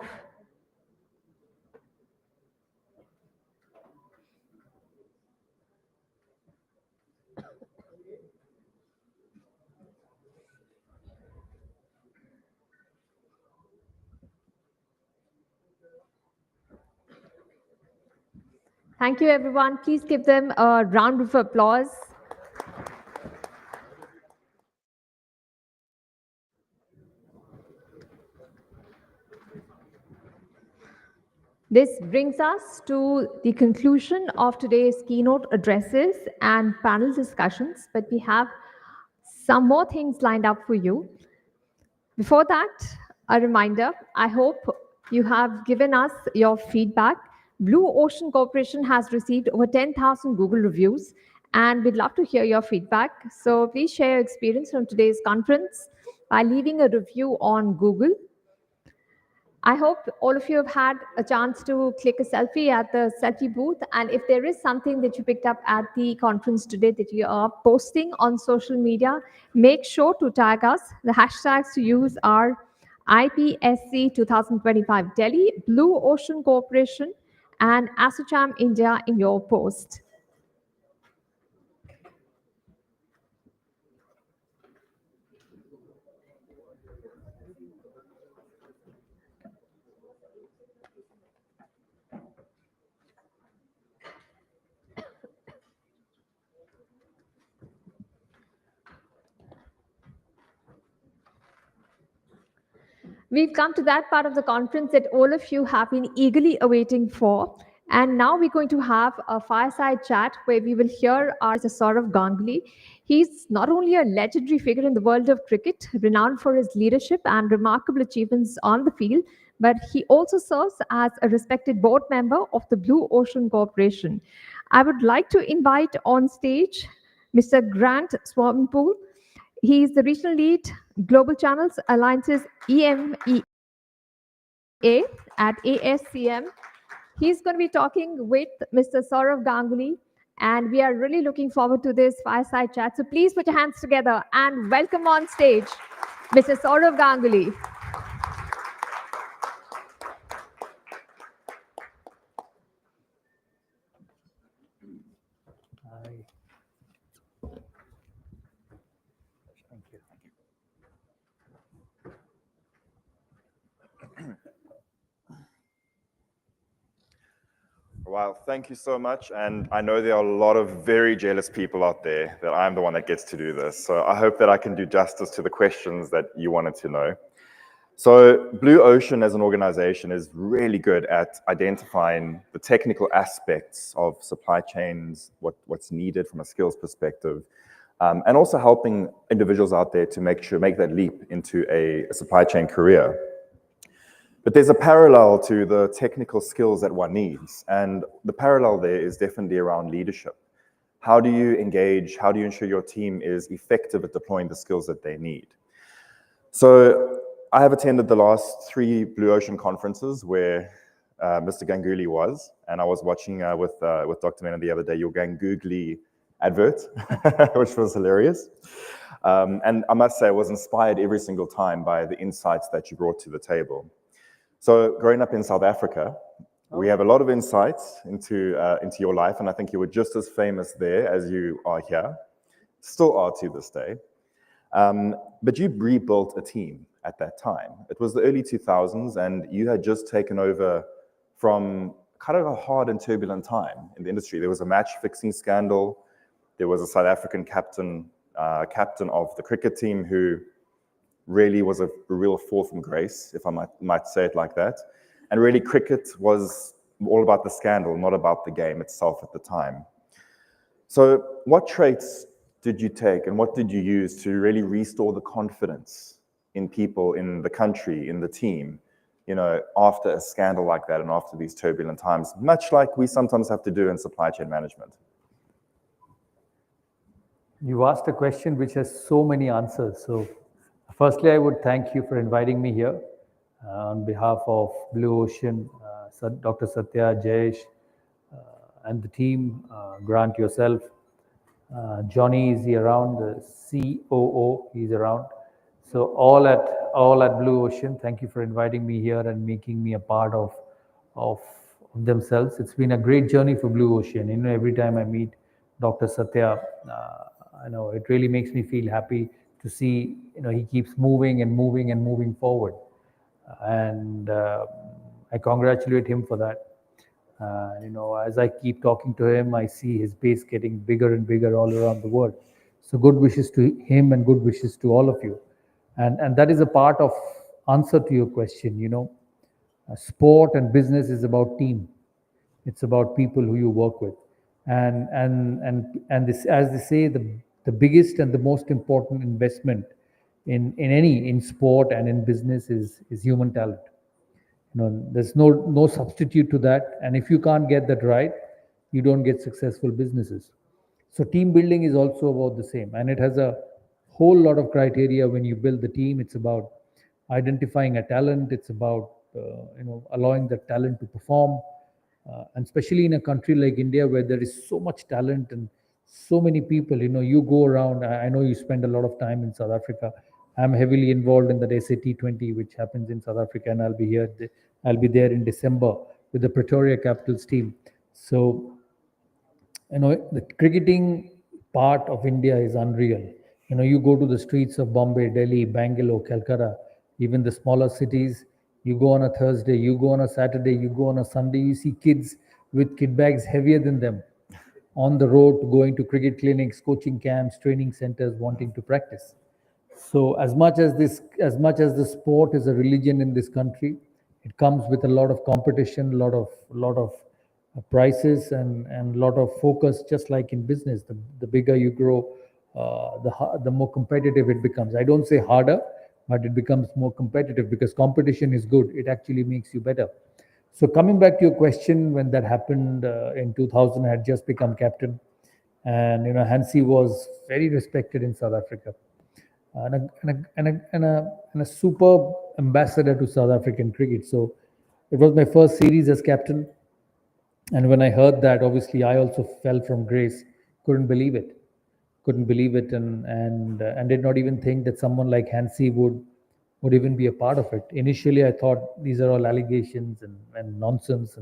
Thank you, everyone. Please give them a round of applause. This brings us to the conclusion of today's keynote addresses and panel discussions, but we have some more things lined up for you. Before that, a reminder, I hope you have given us your feedback. Blue Ocean Corporation has received over 10,000 Google reviews, and we'd love to hear your feedback. So please share your experience from today's conference by leaving a review on Google. I hope all of you have had a chance to click a selfie at the selfie booth. And if there is something that you picked up at the conference today that you are posting on social media, make sure to tag us. The hashtags to use are IPSC 2025 Delhi, Blue Ocean Corporation, and ASSOCHAM India in your post. We've come to that part of the conference that all of you have been eagerly awaiting for. And now we're going to have a fireside chat where we will hear our Mr. Saurav Ganguly. He's not only a legendary figure in the world of cricket, renowned for his leadership and remarkable achievements on the field, but he also serves as a respected board member of the Blue Ocean Corporation. I would like to invite on stage Mr. Grant Swaminpool. He is the regional lead, Global Channels Alliances EMEA at ASCM. He's going to be talking with Mr. Saurav Ganguly, and we are really looking forward to this fireside chat. So please put your hands together and welcome on stage Mr. Saurav Ganguly. Wow, thank you so much. And I know there are a lot of very jealous people out there that I'm the one that gets to do this. So I hope that I can do justice to the questions that you wanted to know. So Blue Ocean as an organization is really good at identifying the technical aspects of supply chains, what's needed from a skills perspective, and also helping individuals out there to make that leap into a supply chain career. But there's a parallel to the technical skills that one needs. And the parallel there is definitely around leadership. How do you engage? How do you ensure your team is effective at deploying the skills that they need? So I have attended the last 3 Blue Ocean conferences where Mr. Ganguly was, and I was watching with Dr. Menon the other day, your Ganguly advert, which was hilarious. And I must say I was inspired every single time by the insights that you brought to the table. So growing up in South Africa, we have a lot of insights into your life, and I think you were just as famous there as you are here, still are to this day. But you rebuilt a team at that time. It was the early 2000s, and you had just taken over from kind of a hard and turbulent time in the industry. There was a match-fixing scandal. There was a South African captain of the cricket team who really was a real fall from grace, if I might say it like that. And really, cricket was all about the scandal, not about the game itself at the time. So what traits did you take and what did you use to really restore the confidence in people, in the country, in the team, after a scandal like that and after these turbulent times, much like we sometimes have to do in supply chain management? You asked a question which has so many answers. So firstly, I would thank you for inviting me here on behalf of Blue Ocean, Dr. Satya, Jayesh, and the team, Grant, yourself. Johnny is around, the COO, he's around. So all at Blue Ocean, thank you for inviting me here and making me a part of themselves. It's been a great journey for Blue Ocean. Every time I meet Dr. Satya, it really makes me feel happy to see, he keeps moving and moving and moving forward. And I congratulate him for that. As I keep talking to him, I see his base getting bigger and bigger all around the world. So good wishes to him and good wishes to all of you. And that is a part of answer to your question. Sport and business is about team. It's about people who you work with. And this, as they say, the biggest and the most important investment in sport and in business is human talent. There's no substitute to that. And if you can't get that right, you don't get successful businesses. So team building is also about the same. And it has a whole lot of criteria when you build the team. It's about identifying a talent. It's about allowing that talent to perform. And especially in a country like India, where there is so much talent and so many people, you go around. I know you spend a lot of time in South Africa. I'm heavily involved in that SA-T20, which happens in South Africa, and I'll be there in December with the Pretoria Capitals team. So, the cricketing part of India is unreal. You go to the streets of Bombay, Delhi, Bangalore, Calcutta, even the smaller cities. You go on a Thursday, you go on a Saturday, you go on a Sunday, you see kids with kit bags heavier than them on the road, going to cricket clinics, coaching camps, training centers, wanting to practice. So as much as the sport is a religion in this country, it comes with a lot of competition, a lot of prices and a lot of focus, just like in business. The bigger you grow, the more competitive it becomes. I don't say harder, but it becomes more competitive because competition is good. It actually makes you better. So coming back to your question, when that happened in 2000, I had just become captain, and Hansi was very respected in South Africa, and a superb ambassador to South African cricket. So it was my first series as captain, and when I heard that, obviously I also fell from grace. Couldn't believe it, and did not even think that someone like Hansi would even be a part of it. Initially, I thought these are all allegations and nonsense,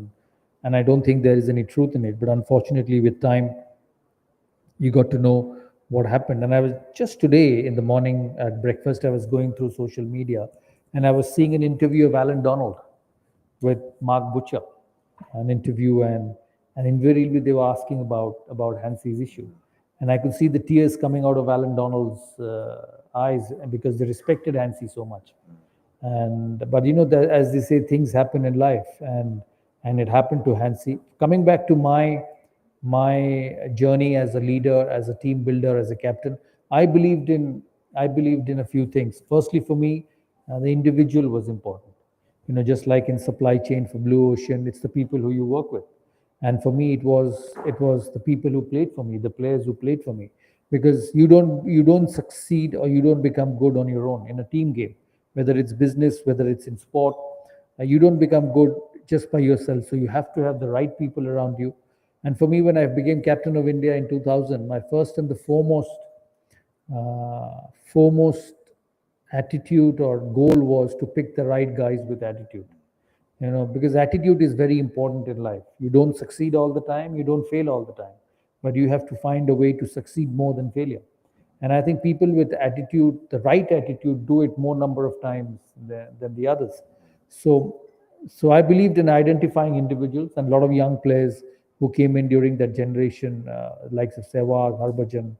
and I don't think there is any truth in it. But unfortunately, with time, you got to know what happened. And I was just today in the morning at breakfast, I was going through social media, and I was seeing an interview of Alan Donald with Mark Butcher, an interview, and invariably they were asking about Hansi's issue, and I could see the tears coming out of Alan Donald's eyes because they respected Hansi so much. But as they say, things happen in life, and it happened to Hansi. Coming back to my journey as a leader, as a team builder, as a captain, I believed in a few things. Firstly, for me, the individual was important. Just like in supply chain for Blue Ocean, it's the people who you work with. And for me, it was the people who played for me, the players who played for me, because you don't succeed or you don't become good on your own in a team game, whether it's business, whether it's in sport. You don't become good just by yourself. So you have to have the right people around you. And for me, when I became captain of India in 2000, my first and the foremost attitude or goal was to pick the right guys with attitude. Because attitude is very important in life. You don't succeed all the time, you don't fail all the time, but you have to find a way to succeed more than failure. And I think people with attitude, the right attitude, do it more number of times than the others. So I believed in identifying individuals, and a lot of young players who came in during that generation, likes of Sehwag, Harbhajan,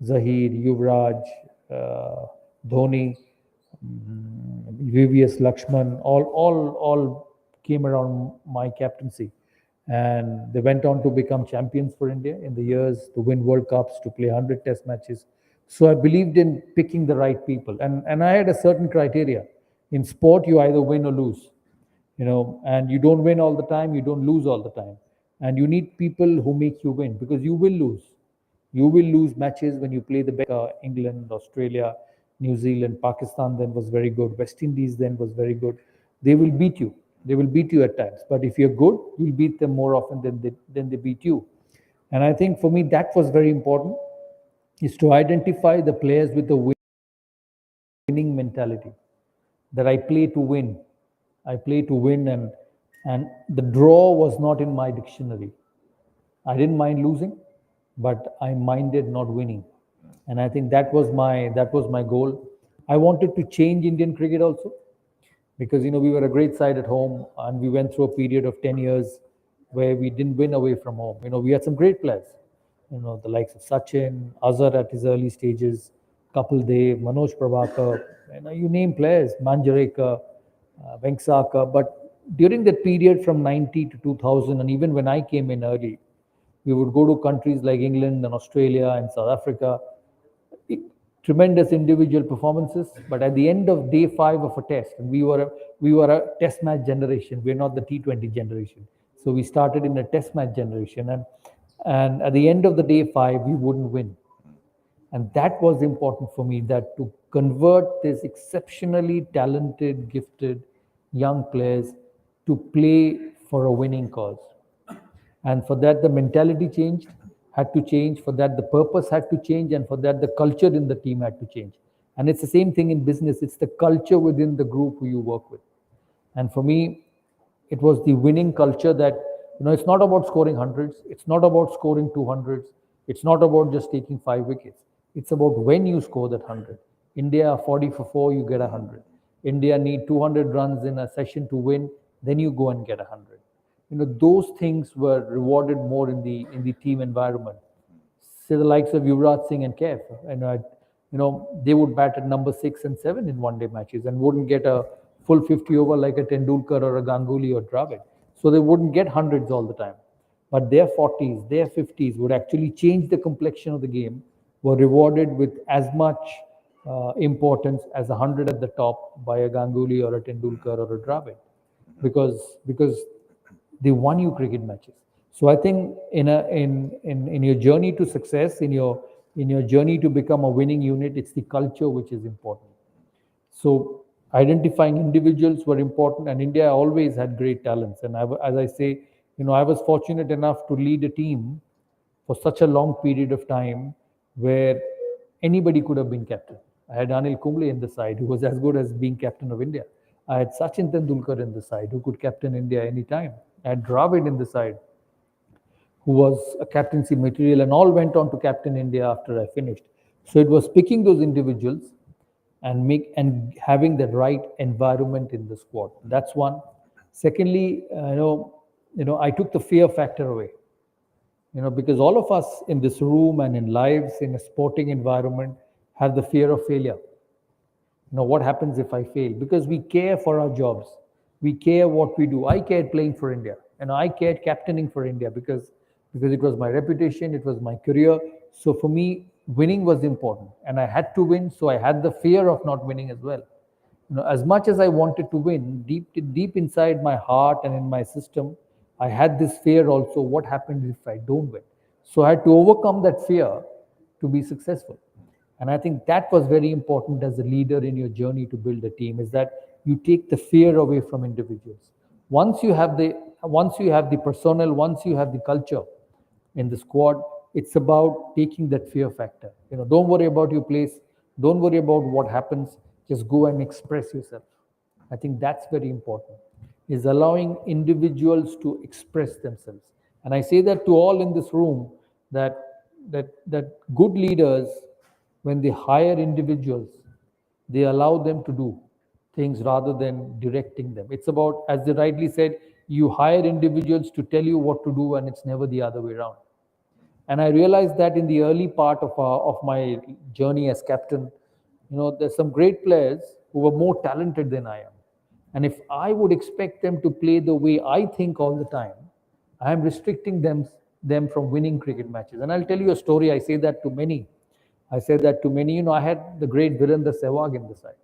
Zaheer, Yuvraj, Dhoni, VVS Lakshman, all came around my captaincy, and they went on to become champions for India in the years, to win World Cups, to play 100 Test matches. So I believed in picking the right people, and I had a certain criteria. In sport, you either win or lose, and you don't win all the time, you don't lose all the time, and you need people who make you win, because you will lose. You will lose matches when you play the England, Australia, New Zealand, Pakistan then was very good. West Indies then was very good. They will beat you. They will beat you at times. But if you're good, you'll beat them more often than they beat you. And I think for me, that was very important, is to identify the players with the winning mentality, that I play to win. I play to win, and the draw was not in my dictionary. I didn't mind losing, but I minded not winning. And I think that was my goal. I wanted to change Indian cricket also, because we were a great side at home, and we went through a period of 10 years where we didn't win away from home. We had some great players, the likes of Sachin, Azhar at his early stages, Kapil Dev, Manoj Prabhakar, you name players, Manjareka, Vengsaka. But during that period from 90 to 2000, and even when I came in early, we would go to countries like England and Australia and South Africa. Tremendous individual performances, but at the end of day 5 of a test, and we were a test match generation. We're not the T20 generation. So we started in a test match generation, and at the end of the day 5, we wouldn't win. And that was important for me, that to convert this exceptionally talented, gifted young players to play for a winning cause. And for that, the mentality had to change. For that, the purpose had to change. And for that, the culture in the team had to change. And it's the same thing in business. It's the culture within the group who you work with. And for me, it was the winning culture that, it's not about scoring hundreds. It's not about scoring 200s. It's not about just taking 5 wickets. It's about when you score that 100. India 40 for 4, you get 100. India need 200 runs in a session to win, then you go and get 100. Those things were rewarded more in the team environment. Say the likes of Yuvraj Singh and Kaif, they would bat at number 6 and 7 in one-day matches and wouldn't get a full 50 over like a Tendulkar or a Ganguly or Dravid. So they wouldn't get hundreds all the time. but their 40s, their 50s would actually change the complexion of the game, were rewarded with as much importance as 100 at the top by a Ganguly or a Tendulkar or a Dravid, because they won you cricket matches. So I think in your journey to success, in your journey to become a winning unit, it's the culture which is important. So identifying individuals were important, and India always had great talents. And as I say, I was fortunate enough to lead a team for such a long period of time where anybody could have been captain. I had Anil Kumble in the side, who was as good as being captain of India. I had Sachin Tendulkar in the side, who could captain India anytime. I had Dravid in the side, who was a captaincy material, and all went on to captain India after I finished. So it was picking those individuals and having the right environment in the squad. That's one. Secondly, I took the fear factor away. Because all of us in this room and in lives in a sporting environment have the fear of failure. What happens if I fail? Because we care for our jobs. We care what we do. I cared playing for India, and I cared captaining for India because it was my reputation, it was my career. So for me, winning was important, and I had to win. So I had the fear of not winning as well. As much as I wanted to win, deep inside my heart and in my system, I had this fear also. What happens if I don't win? So I had to overcome that fear to be successful. And I think that was very important as a leader in your journey to build a team, is that you take the fear away from individuals. Once you have the personnel, once you have the culture in the squad, it's about taking that fear factor. Don't worry about your place. Don't worry about what happens. Just go and express yourself. I think that's very important, is allowing individuals to express themselves. And I say that to all in this room, that good leaders, when they hire individuals, they allow them to do things rather than directing them. It's about, as they rightly said, you hire individuals to tell you what to do, and it's never the other way around. And I realized that in the early part of my journey as captain, there's some great players who were more talented than I am. And if I would expect them to play the way I think all the time, I am restricting them from winning cricket matches. And I'll tell you a story. I say that to many. I had the great Virender Sehwag in the side.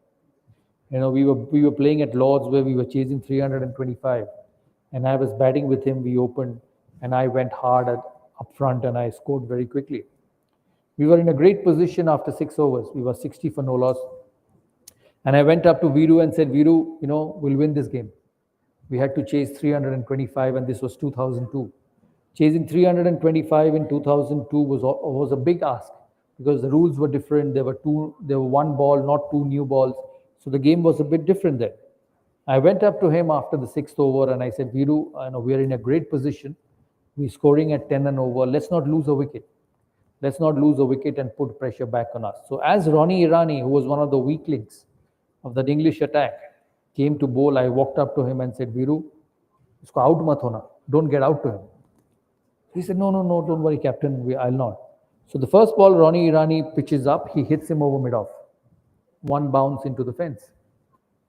We were playing at Lords where we were chasing 325, and I was batting with him. We opened, and I went hard up front, and I scored very quickly. We were in a great position after 6 overs. We were 60 for no loss. And I went up to Viru and said, Viru, we'll win this game. We had to chase 325, and this was 2002. Chasing 325 in 2002 was a big ask, because the rules were different. There were one ball, not two new balls. So the game was a bit different then. I went up to him after the 6th over and I said, Viru, we are in a great position. We're scoring at 10 and over. Let's not lose a wicket. Let's not lose a wicket and put pressure back on us. So as Ronnie Irani, who was one of the weak links of that English attack, came to bowl, I walked up to him and said, Viru, isko out mat hona. Don't get out to him. He said, no, don't worry, captain, I'll not. So the first ball, Ronnie Irani pitches up, he hits him over mid-off. One bounce into the fence.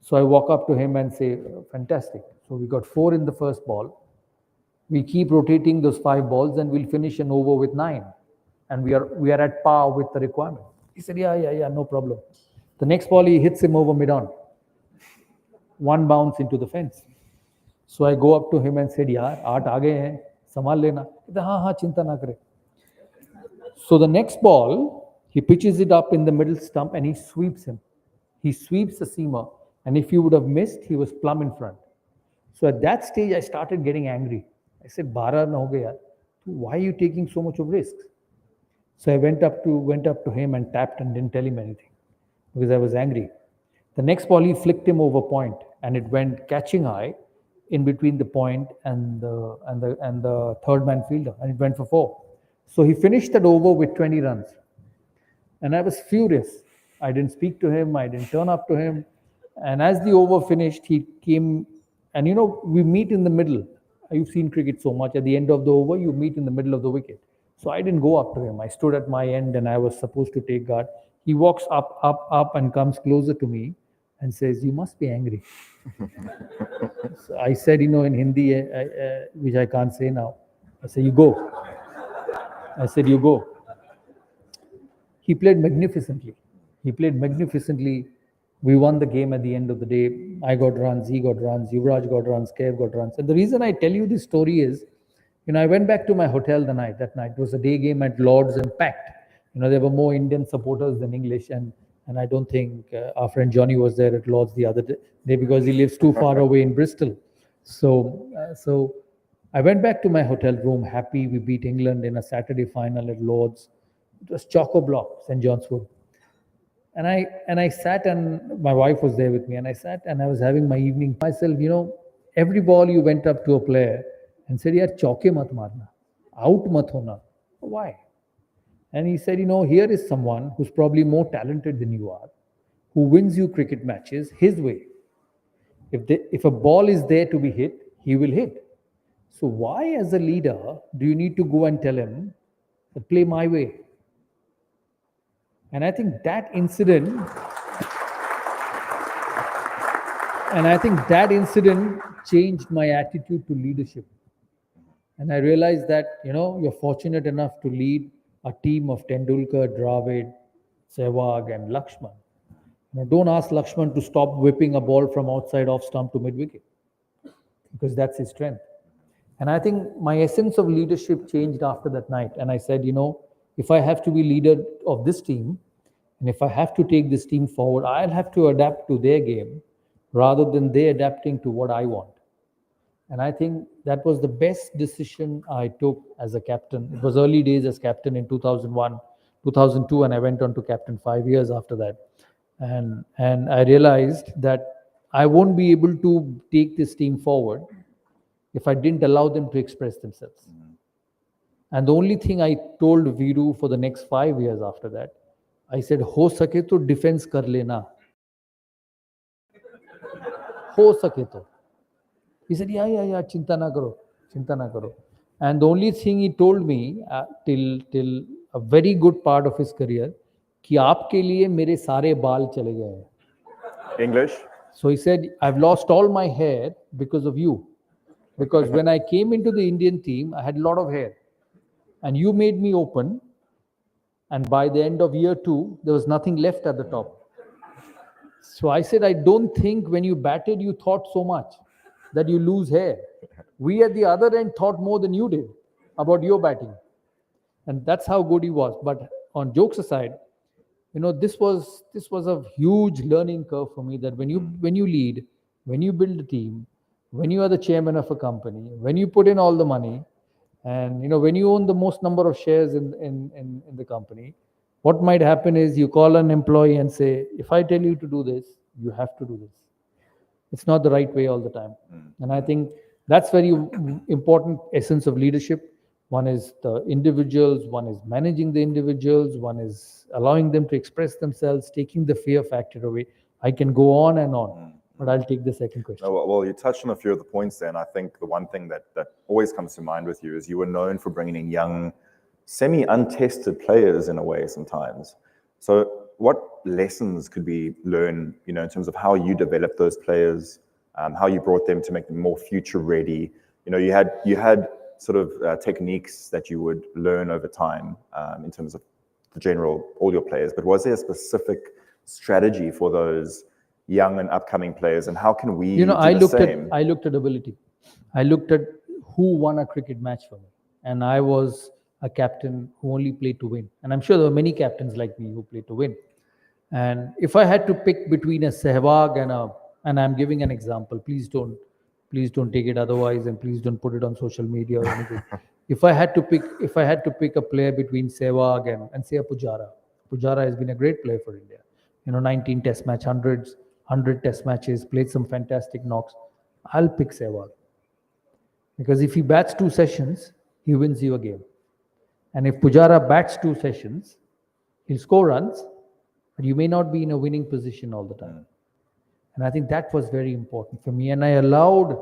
So I walk up to him and say, fantastic. So we got 4 in the first ball. We keep rotating those 5 balls and we'll finish an over with 9. And we are at par with the requirement. He said, yeah, no problem. The next ball, he hits him over mid-on. One bounce into the fence. So I go up to him and said, yaar, 8 aage hain, samal lena. He said, haan, chinta na kare. So the next ball, he pitches it up in the middle stump and he sweeps him. He sweeps the seamer. And if he would have missed, he was plumb in front. So at that stage, I started getting angry. I said, 12 na ho gaya. Why are you taking so much of risks? So I went up to him and tapped and didn't tell him anything because I was angry. The next ball, he flicked him over point and it went catching high in between the point and the third man fielder, and it went for 4. So he finished that over with 20 runs. And I was furious. I didn't speak to him. I didn't turn up to him. And as the over finished, he came, and we meet in the middle. You've seen cricket so much. At the end of the over, you meet in the middle of the wicket. So I didn't go up to him. I stood at my end and I was supposed to take guard. He walks up and comes closer to me and says, you must be angry. So I said, in Hindi, which I can't say now, I said, you go. I said, you go. He played magnificently. He played magnificently. We won the game at the end of the day. I got runs, he got runs, Yuvraj got runs, Kev got runs. And the reason I tell you this story is, I went back to my hotel that night. It was a day game at Lord's and packed. There were more Indian supporters than English. And I don't think our friend Johnny was there at Lord's the other day because he lives too far away in Bristol. So I went back to my hotel room happy. We beat England in a Saturday final at Lord's. It was chock-a-block, St. John's Wood. And I sat, and my wife was there with me, and I sat and I was having my evening myself. Every ball you went up to a player and said, "Yaar, chauke mat marna, out mat hona." Why? And he said, here is someone who's probably more talented than you are, who wins you cricket matches his way. If a ball is there to be hit, he will hit. So why, as a leader, do you need to go and tell him to play my way? And I think that incident changed my attitude to leadership. And I realized that, you're fortunate enough to lead a team of Tendulkar, Dravid, Sehwag, and Lakshman. Don't ask Lakshman to stop whipping a ball from outside off stump to mid-wicket, because that's his strength. And I think my essence of leadership changed after that night. And I said, if I have to be leader of this team, and if I have to take this team forward, I'll have to adapt to their game rather than they adapting to what I want. And I think that was the best decision I took as a captain. It was early days as captain in 2001, 2002, and I went on to captain 5 years after that. And I realized that I won't be able to take this team forward if I didn't allow them to express themselves. And the only thing I told Viru for the next 5 years after that, I said, "Ho sake to defense kar lena. Ho sake to." He said, yeah, chinta na karo. And the only thing he told me till a very good part of his career, कि आपके लिए मेरे सारे बाल चले गए हैं. English? So he said, I've lost all my hair because of you. Because when I came into the Indian team, I had a lot of hair. And you made me open. And by the end of year 2, there was nothing left at the top. So I said, I don't think when you batted, you thought so much that you lose hair. We at the other end thought more than you did about your batting. And that's how good he was. But on jokes aside, this was a huge learning curve for me, that when you lead, when you build a team, when you are the chairman of a company, when you put in all the money, and when you own the most number of shares in the company, what might happen is you call an employee and say, if I tell you to do this, you have to do this. It's not the right way all the time. And I think that's very important essence of leadership. One is the individuals, one is managing the individuals, one is allowing them to express themselves, taking the fear factor away. I can go on and on, but I'll take the second question. No, well, you touched on a few of the points there, and I think the one thing that always comes to mind with you is you were known for bringing in young, semi-untested players in a way sometimes. So what lessons could we learn, in terms of how you developed those players, how you brought them to make them more future ready? You had sort of techniques that you would learn over time in terms of all your players, but was there a specific strategy for those young and upcoming players, and how can we do the same? I looked at ability. I looked at who won a cricket match for me, and I was a captain who only played to win. And I'm sure there were many captains like me who played to win. And if I had to pick between a Sehwag and I'm giving an example, please don't take it otherwise, and please don't put it on social media or anything. If I had to pick a player between Sehwag and say a Pujara has been a great player for India. 19 test match, 100 test matches, played some fantastic knocks. I'll pick Sehwag. Because if he bats 2 sessions, he wins you a game. And if Pujara bats 2 sessions, he'll score runs, but you may not be in a winning position all the time. And I think that was very important for me. And I allowed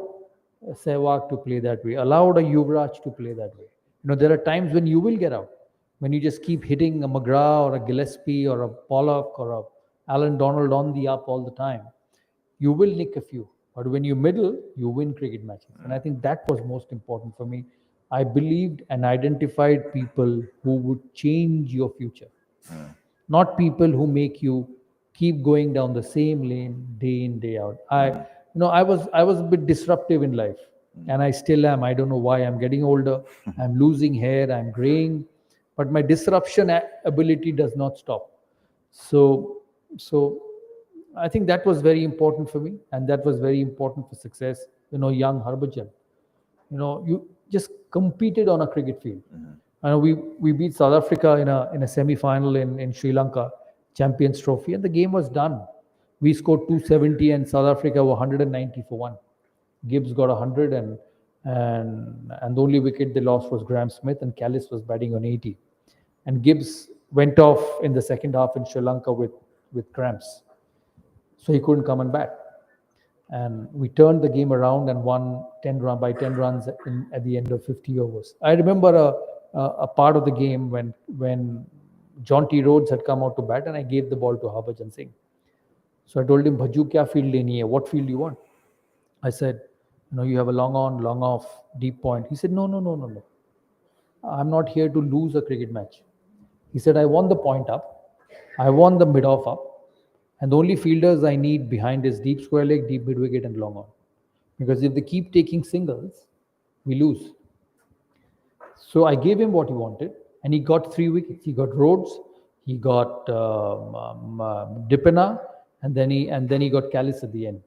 Sehwag to play that way, allowed a Yuvraj to play that way. There are times when you will get out, when you just keep hitting a McGrath or a Gillespie or a Pollock or a Alan Donald on the up all the time. You will nick a few. But when you middle, you win cricket matches. And I think that was most important for me. I believed and identified people who would change your future, not people who make you keep going down the same lane day in day out. I was a bit disruptive in life, and I still am. I don't know why. I'm getting older. I'm losing hair. I'm graying, but my disruption ability does not stop. So I think that was very important for me, and that was very important for success. Young Harbhajan, you just competed on a cricket field. We beat South Africa in a semi-final in Sri Lanka, Champions Trophy, and the game was done. We scored 270 and South Africa were 190 for 1. Gibbs got 100 and the only wicket they lost was Graham Smith, and Callis was batting on 80. And Gibbs went off in the second half in Sri Lanka with cramps. So he couldn't come and bat. And we turned the game around and won 10 runs at the end of 50 overs. I remember a part of the game when John T. Rhodes had come out to bat, and I gave the ball to Harbhajan Singh. So I told him, Bhaju, kya field leni hai? What field do you want? I said, you have a long on, long off, deep point. He said, no. I'm not here to lose a cricket match. He said, I want the point up. I want the mid off up. And the only fielders I need behind is deep square leg, deep mid wicket, and long on. Because if they keep taking singles, we lose. So I gave him what he wanted, and he got 3 wickets. He got Rhodes, he got Dipena, and then he got Callis at the end.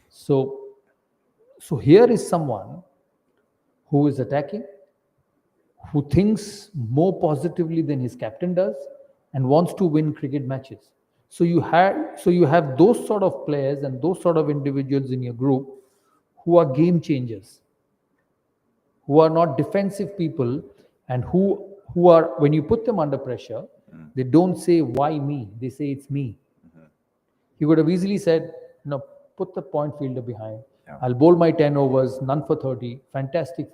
So here is someone who is attacking, who thinks more positively than his captain does, and wants to win cricket matches. So you have those sort of players and those sort of individuals in your group who are game changers, who are not defensive people, and who are, when you put them under pressure, they don't say, why me? They say, it's me. He would have easily said, put the point fielder behind. Yeah. I'll bowl my 10 overs, none for 30, fantastic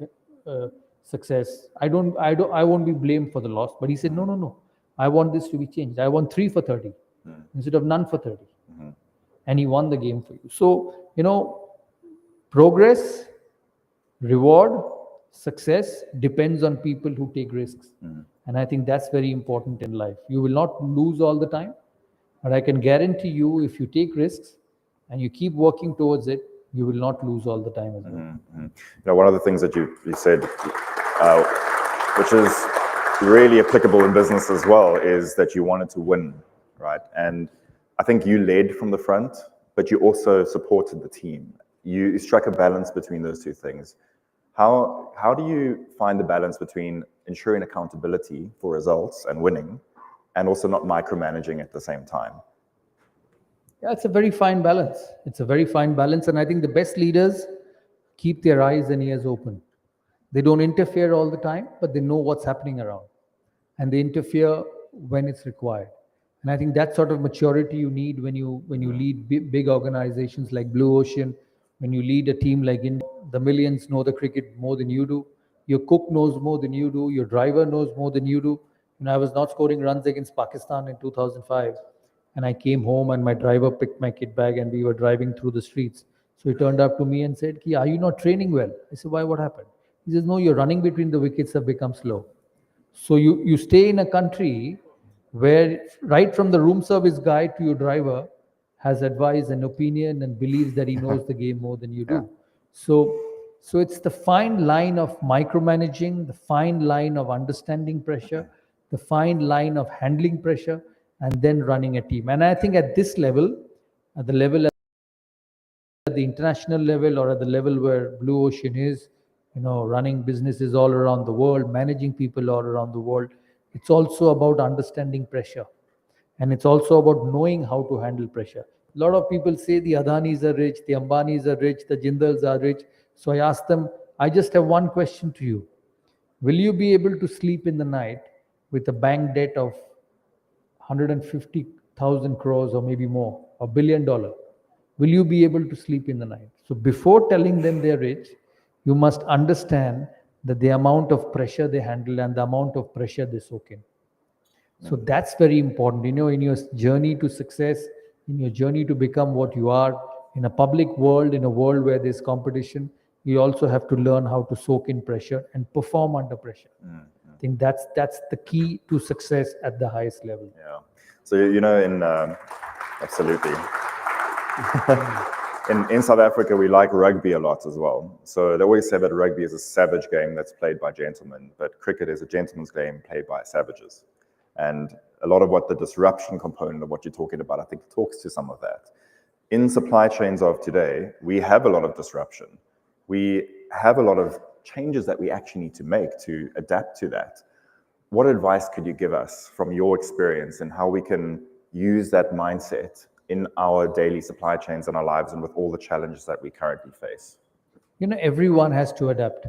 success. I won't be blamed for the loss. But he said, no. I want this to be changed. I want 3 for 30 instead of none for 30. And he won the game for you. So, progress, reward, success depends on people who take risks. And I think that's very important in life. You will not lose all the time, but I can guarantee you, if you take risks and you keep working towards it, you will not lose all the time as well. One of the things that you said, which is really applicable in business as well, is that you wanted to win, right? And I think you led from the front, but you also supported the team. You struck a balance between those two things. How do you find the balance between ensuring accountability for results and winning, and also not micromanaging at the same time? Yeah, it's a very fine balance. It's a very fine balance. And I think the best leaders keep their eyes and ears open. They don't interfere all the time, but they know what's happening around. And they interfere when it's required. And I think that sort of maturity you need when you lead big organizations like Blue Ocean, when you lead a team like India. The millions know the cricket more than you do. Your cook knows more than you do. Your driver knows more than you do. I was not scoring runs against Pakistan in 2005. And I came home and my driver picked my kit bag and we were driving through the streets. So he turned up to me and said, are you not training well? I said, why, what happened? He says, no, your running between the wickets have become slow. So you stay in a country where right from the room service guy to your driver has advice and opinion and believes that he knows the game more than you do. So it's the fine line of micromanaging, the fine line of understanding pressure, the fine line of handling pressure, and then running a team. And I think at this level, at the international level, or at the level where Blue Ocean is, running businesses all around the world, managing people all around the world, it's also about understanding pressure. And it's also about knowing how to handle pressure. A lot of people say the Adanis are rich, the Ambanis are rich, the Jindals are rich. So I ask them, I just have one question to you. Will you be able to sleep in the night with a bank debt of 150,000 crores or maybe more, $1 billion? Will you be able to sleep in the night? So before telling them they're rich, you must understand that the amount of pressure they handle and the amount of pressure they soak in. So that's very important. In your journey to success, in your journey to become what you are, in a public world, in a world where there's competition, you also have to learn how to soak in pressure and perform under pressure. I think that's the key to success at the highest level. Yeah. So, you know, absolutely. In South Africa, we like rugby a lot as well. So they always say that rugby is a savage game that's played by gentlemen, but cricket is a gentleman's game played by savages. And a lot of what the disruption component of what you're talking about, I think, talks to some of that. In supply chains of today, we have a lot of disruption. We have a lot of changes that we actually need to make to adapt to that. What advice could you give us from your experience and how we can use that mindset in our daily supply chains and our lives and with all the challenges that we currently face? You know, everyone has to adapt.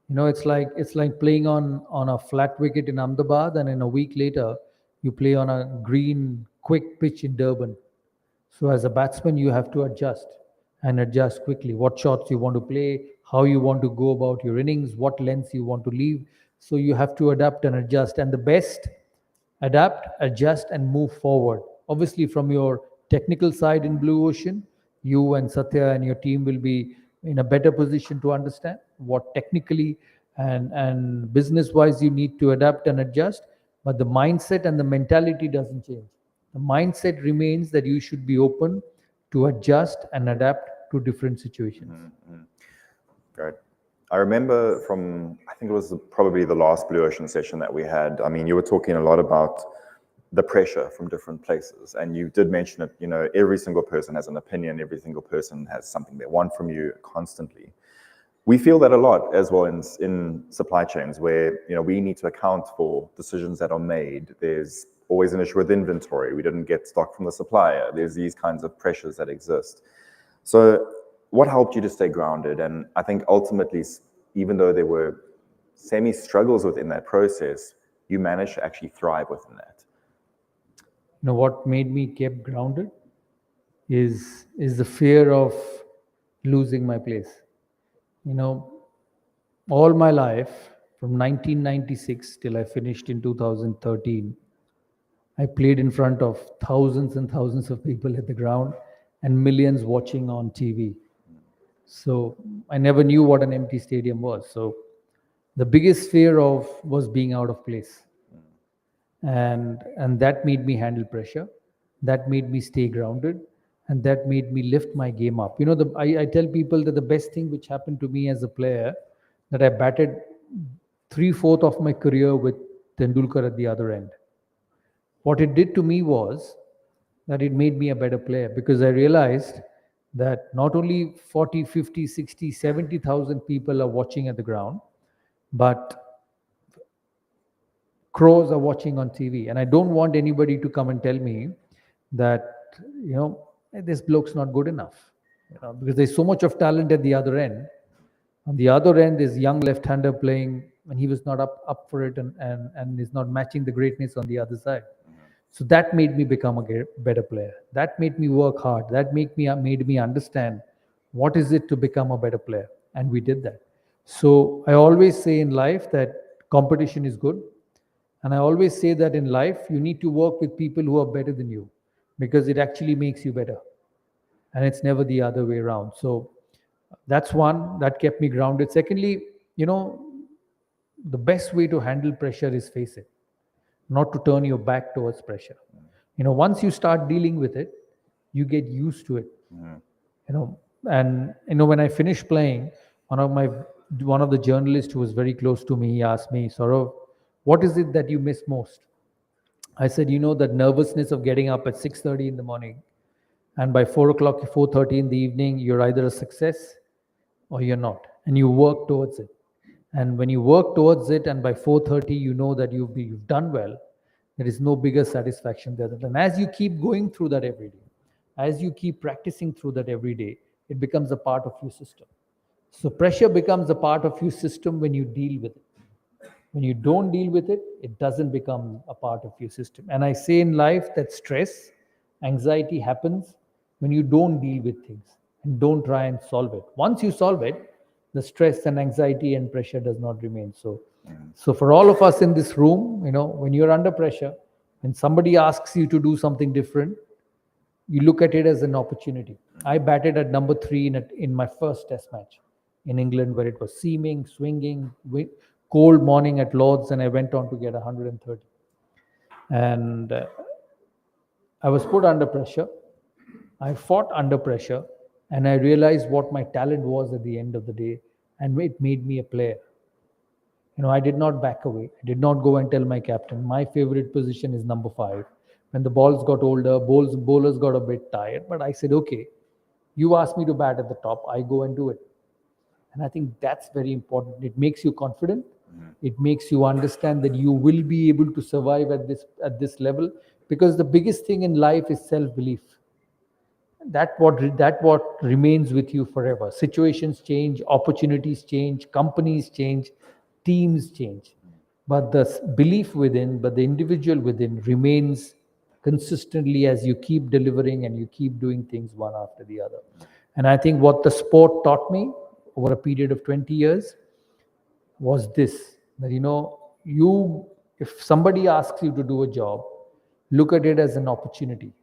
You know, it's like playing on a flat wicket in Ahmedabad, and in a week later, you play on a green, quick pitch in Durban. So as a batsman, you have to adjust and adjust quickly. What shots you want to play, how you want to go about your innings, what lengths you want to leave. So you have to adapt and adjust. And the best, adapt, adjust, and move forward. Obviously, from your technical side in Blue Ocean, you and Satya and your team will be in a better position to understand what technically and business-wise you need to adapt and adjust. But the mindset and the mentality doesn't change. The mindset remains that you should be open to adjust and adapt to different situations. Great. I remember from, I think it was probably the last Blue Ocean session that we had. I mean, you were talking a lot about the pressure from different places. And you did mention it, you know, every single person has an opinion, every single person has something they want from you constantly. We feel that a lot as well in supply chains where, you know, we need to account for decisions that are made. There's always an issue with inventory. We didn't get stock from the supplier. There's these kinds of pressures that exist. So what helped you to stay grounded? And I think ultimately, even though there were semi-struggles within that process, you managed to actually thrive within that. You know, what made me keep grounded is the fear of losing my place. You know, all my life, from 1996 till I finished in 2013, I played in front of thousands and thousands of people at the ground and millions watching on TV. So I never knew what an empty stadium was. So the biggest fear was being out of place. And that made me handle pressure. That made me stay grounded. And that made me lift my game up. You know, I tell people that the best thing which happened to me as a player, that I batted 3/4 of my career with Tendulkar at the other end. What it did to me was that it made me a better player, because I realized that not only 40, 50, 60, 70,000 people are watching at the ground, but crores are watching on TV. And I don't want anybody to come and tell me that, you know, this bloke's not good enough. You know, because there's so much of talent at the other end. On the other end, there's young left-hander playing, and he was not up for it, and is not matching the greatness on the other side. So that made me become a better player. That made me work hard. That made me understand what is it to become a better player. And we did that. So I always say in life that competition is good. And I always say that in life, you need to work with people who are better than you, because it actually makes you better. And it's never the other way around. So that's one that kept me grounded. Secondly, you know, the best way to handle pressure is face it, not to turn your back towards pressure. You know, once you start dealing with it, you get used to it. You know, and you know, when I finished playing, one of the journalists who was very close to me, he asked me, Saurav, what is it that you miss most? I said, you know, that nervousness of getting up at 6:30 in the morning, and by 4 o'clock, 4:30 in the evening, you're either a success or you're not, and you work towards it. And when you work towards it, and by 4:30 you know that you've done well, there is no bigger satisfaction there. And as you keep going through that every day, as you keep practicing through that every day, it becomes a part of your system. So pressure becomes a part of your system when you deal with it. When you don't deal with it, it doesn't become a part of your system. And I say in life that stress, anxiety happens when you don't deal with things and don't try and solve it. Once you solve it, the stress and anxiety and pressure does not remain. So for all of us in this room, you know, when you're under pressure, when somebody asks you to do something different, you look at it as an opportunity. I batted at number 3 in my first test match. in England where it was seaming, swinging, cold morning at Lord's, and I went on to get 130. And I was put under pressure. I fought under pressure, and I realized what my talent was at the end of the day, and it made me a player. I did not back away. I did not go and tell my captain, my favorite position is number 5. When the balls got older, bowlers got a bit tired, but I said, okay, you asked me to bat at the top, I go and do it. And I think that's very important. It makes you confident. It makes you understand that you will be able to survive at this level, because the biggest thing in life is self-belief. That what remains with you forever. Situations change, opportunities change, companies change, teams change, but the belief within, but the individual within remains consistently as you keep delivering and you keep doing things one after the other. And I think what the sport taught me over a period of 20 years was this, that if somebody asks you to do a job, look at it as an opportunity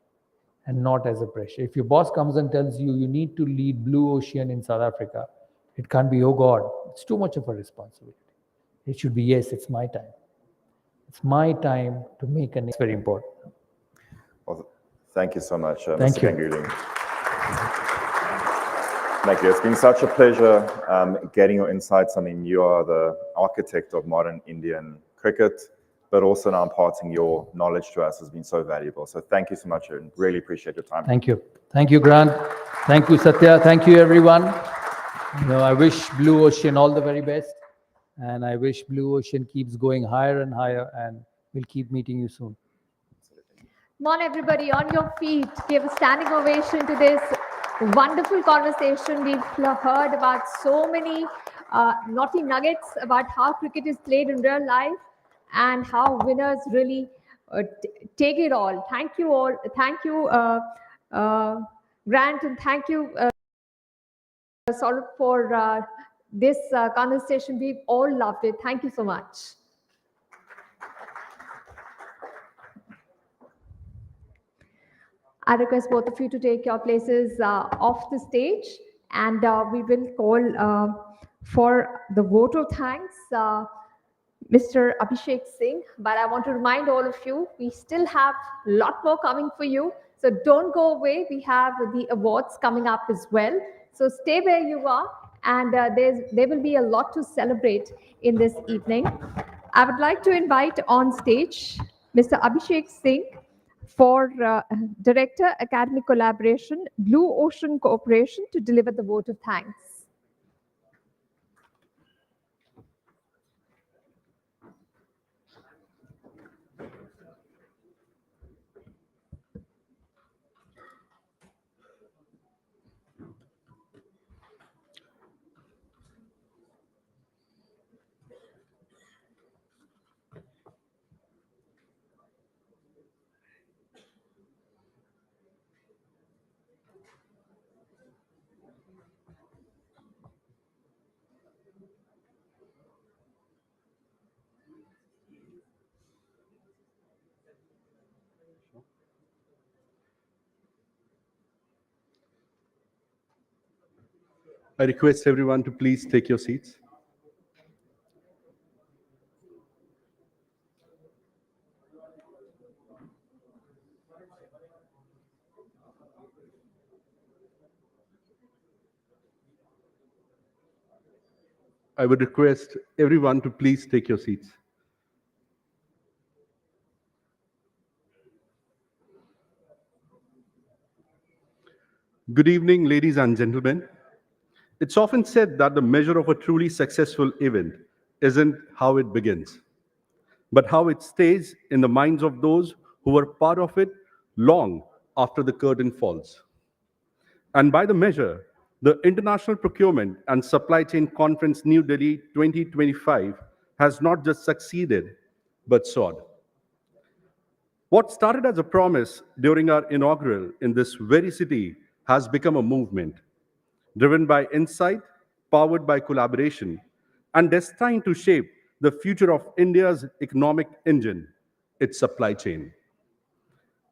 and not as a pressure. If your boss comes and tells you you need to lead Blue Ocean in South Africa, it can't be, oh God, it's too much of a responsibility. It should be, yes, it's my time. It's my time to make an. It's very important. Well, thank you so much, Thank Mr. you. Ganguly. Thank you. It's been such a pleasure getting your insights. I mean, you are the architect of modern Indian cricket, but also now imparting your knowledge to us has been so valuable. So thank you so much, and really appreciate your time. Thank you. Thank you, Grant. Thank you, Satya. Thank you, everyone. I wish Blue Ocean all the very best. And I wish Blue Ocean keeps going higher and higher, and we'll keep meeting you soon. Come on, everybody, on your feet. Give a standing ovation to this wonderful conversation. We've heard about so many naughty nuggets about how cricket is played in real life and how winners really take it all. Thank you all. Thank you, Grant, and thank you, Saurabh, for this conversation. We've all loved it. Thank you so much. I request both of you to take your places off the stage, and we will call for the vote of thanks, Mr. Abhishek Singh. But I want to remind all of you, we still have a lot more coming for you. So don't go away. We have the awards coming up as well. So stay where you are, and there will be a lot to celebrate in this evening. I would like to invite on stage Mr. Abhishek Singh, for Director, Academic Collaboration, Blue Ocean Corporation, to deliver the vote of thanks. I request everyone to please take your seats. I would request everyone to please take your seats. Good evening, ladies and gentlemen. It's often said that the measure of a truly successful event isn't how it begins, but how it stays in the minds of those who were part of it long after the curtain falls. And by the measure, the International Procurement and Supply Chain Conference New Delhi 2025 has not just succeeded, but soared. What started as a promise during our inaugural in this very city has become a movement, driven by insight, powered by collaboration, and destined to shape the future of India's economic engine, its supply chain.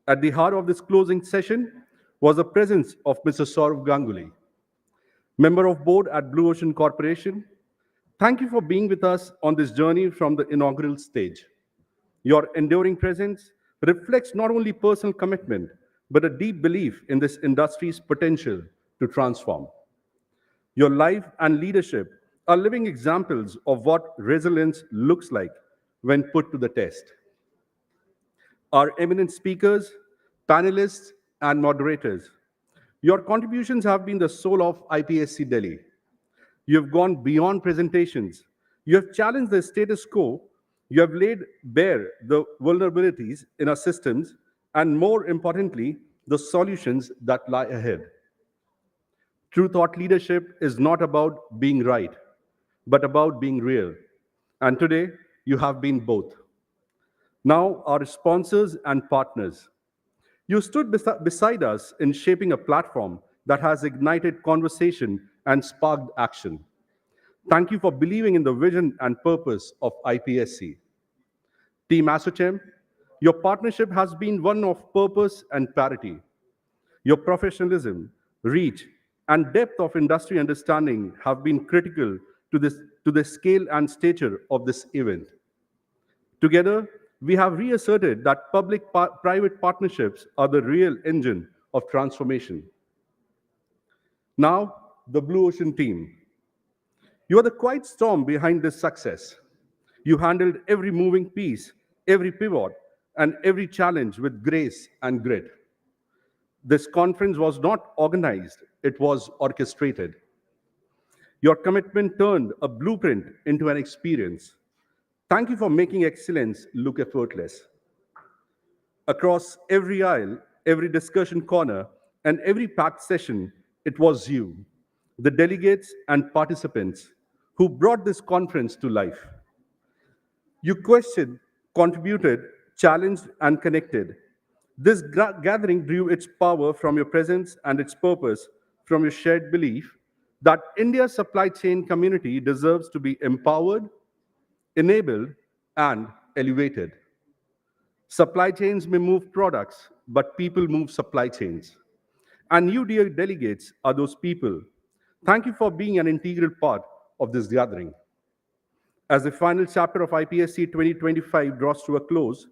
At the heart of this closing session was the presence of Mr. Saurav Ganguly. member of board at Blue Ocean Corporation, thank you for being with us on this journey from the inaugural stage. Your enduring presence reflects not only personal commitment, but a deep belief in this industry's potential to transform. Your life and leadership are living examples of what resilience looks like when put to the test. Our eminent speakers, panelists, and moderators, your contributions have been the soul of IPSC Delhi. You have gone beyond presentations. You have challenged the status quo. You have laid bare the vulnerabilities in our systems, and more importantly, the solutions that lie ahead. True thought leadership is not about being right, but about being real. And today, you have been both. Now, our sponsors and partners. You stood beside us in shaping a platform that has ignited conversation and sparked action. Thank you for believing in the vision and purpose of IPSC. Team ASSOCHAM, your partnership has been one of purpose and parity. Your professionalism, reach, and depth of industry understanding have been critical to the scale and stature of this event. Together, we have reasserted that public-private partnerships are the real engine of transformation. Now, the Blue Ocean team. You are the quiet storm behind this success. You handled every moving piece, every pivot, and every challenge with grace and grit. This conference was not organized, it was orchestrated. Your commitment turned a blueprint into an experience. Thank you for making excellence look effortless. Across every aisle, every discussion corner, and every packed session, it was you, the delegates and participants, who brought this conference to life. You questioned, contributed, challenged, and connected. This gathering drew its power from your presence and its purpose from your shared belief that India's supply chain community deserves to be empowered, enabled, and elevated. Supply chains may move products, but people move supply chains. And you, dear delegates, are those people. Thank you for being an integral part of this gathering. As the final chapter of IPSC 2025 draws to a close,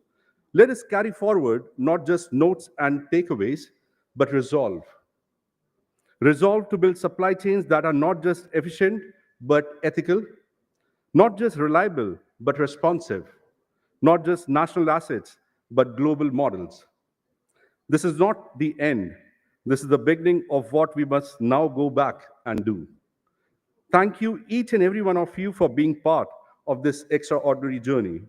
let us carry forward not just notes and takeaways, but resolve. Resolve to build supply chains that are not just efficient, but ethical, not just reliable, but responsive, not just national assets, but global models. This is not the end. This is the beginning of what we must now go back and do. Thank you, each and every one of you, for being part of this extraordinary journey.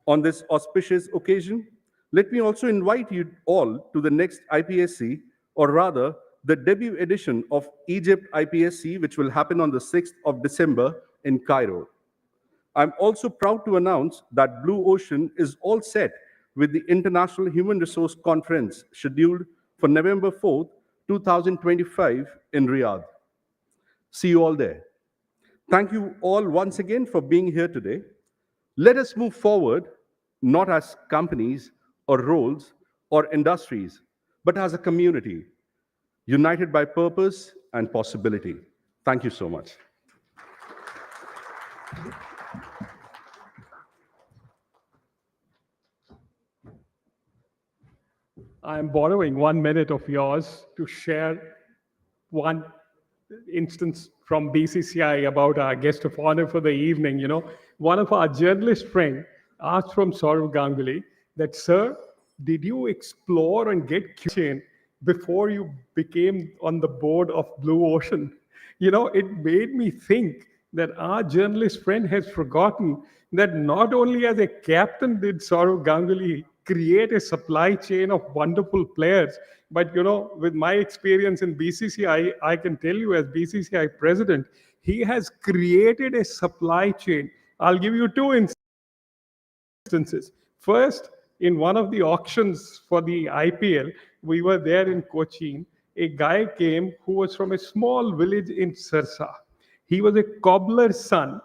On this auspicious occasion, let me also invite you all to the next IPSC, or rather, the debut edition of Egypt IPSC, which will happen on the 6th of December in Cairo. I'm also proud to announce that Blue Ocean is all set with the International Human Resource Conference scheduled for November 4th, 2025 in Riyadh. See you all there. Thank you all once again for being here today. Let us move forward, not as companies or roles or industries, but as a community, united by purpose and possibility. Thank you so much. I'm borrowing 1 minute of yours to share one instance from BCCI about our guest of honor for the evening. You know, one of our journalist friends asked from Saurav Ganguly that, sir, did you explore and get chain before you became on the board of Blue Ocean? You know, it made me think that our journalist friend has forgotten that not only as a captain did Saurav Ganguly create a supply chain of wonderful players, but you know, with my experience in BCCI, I can tell you as BCCI president, he has created a supply chain. I'll give you two instances. First, in one of the auctions for the IPL, we were there in Cochin. A guy came who was from a small village in Sirsa. He was a cobbler's son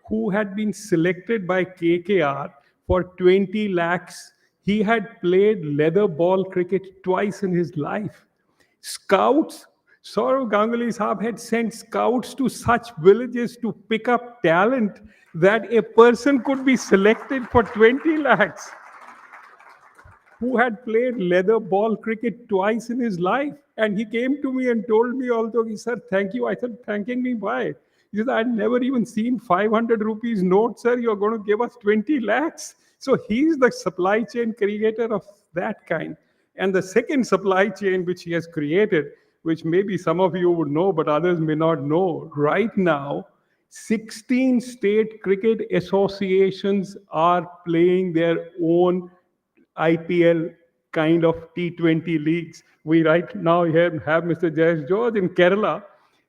who had been selected by KKR for 20 lakhs. He had played leather ball cricket twice in his life. Scouts Saurav Ganguly Saab had sent scouts to such villages to pick up talent that a person could be selected for 20 lakhs who had played leather ball cricket twice in his life. And he came to me and told me, although he said, thank you. I said, thanking me why? He said, I'd never even seen 500 rupees note, sir. You're going to give us 20 lakhs. So he's the supply chain creator of that kind. And the second supply chain which he has created, which maybe some of you would know, but others may not know, right now, 16 state cricket associations are playing their own IPL kind of T20 leagues. We right now here have Mr. Jayesh George in Kerala.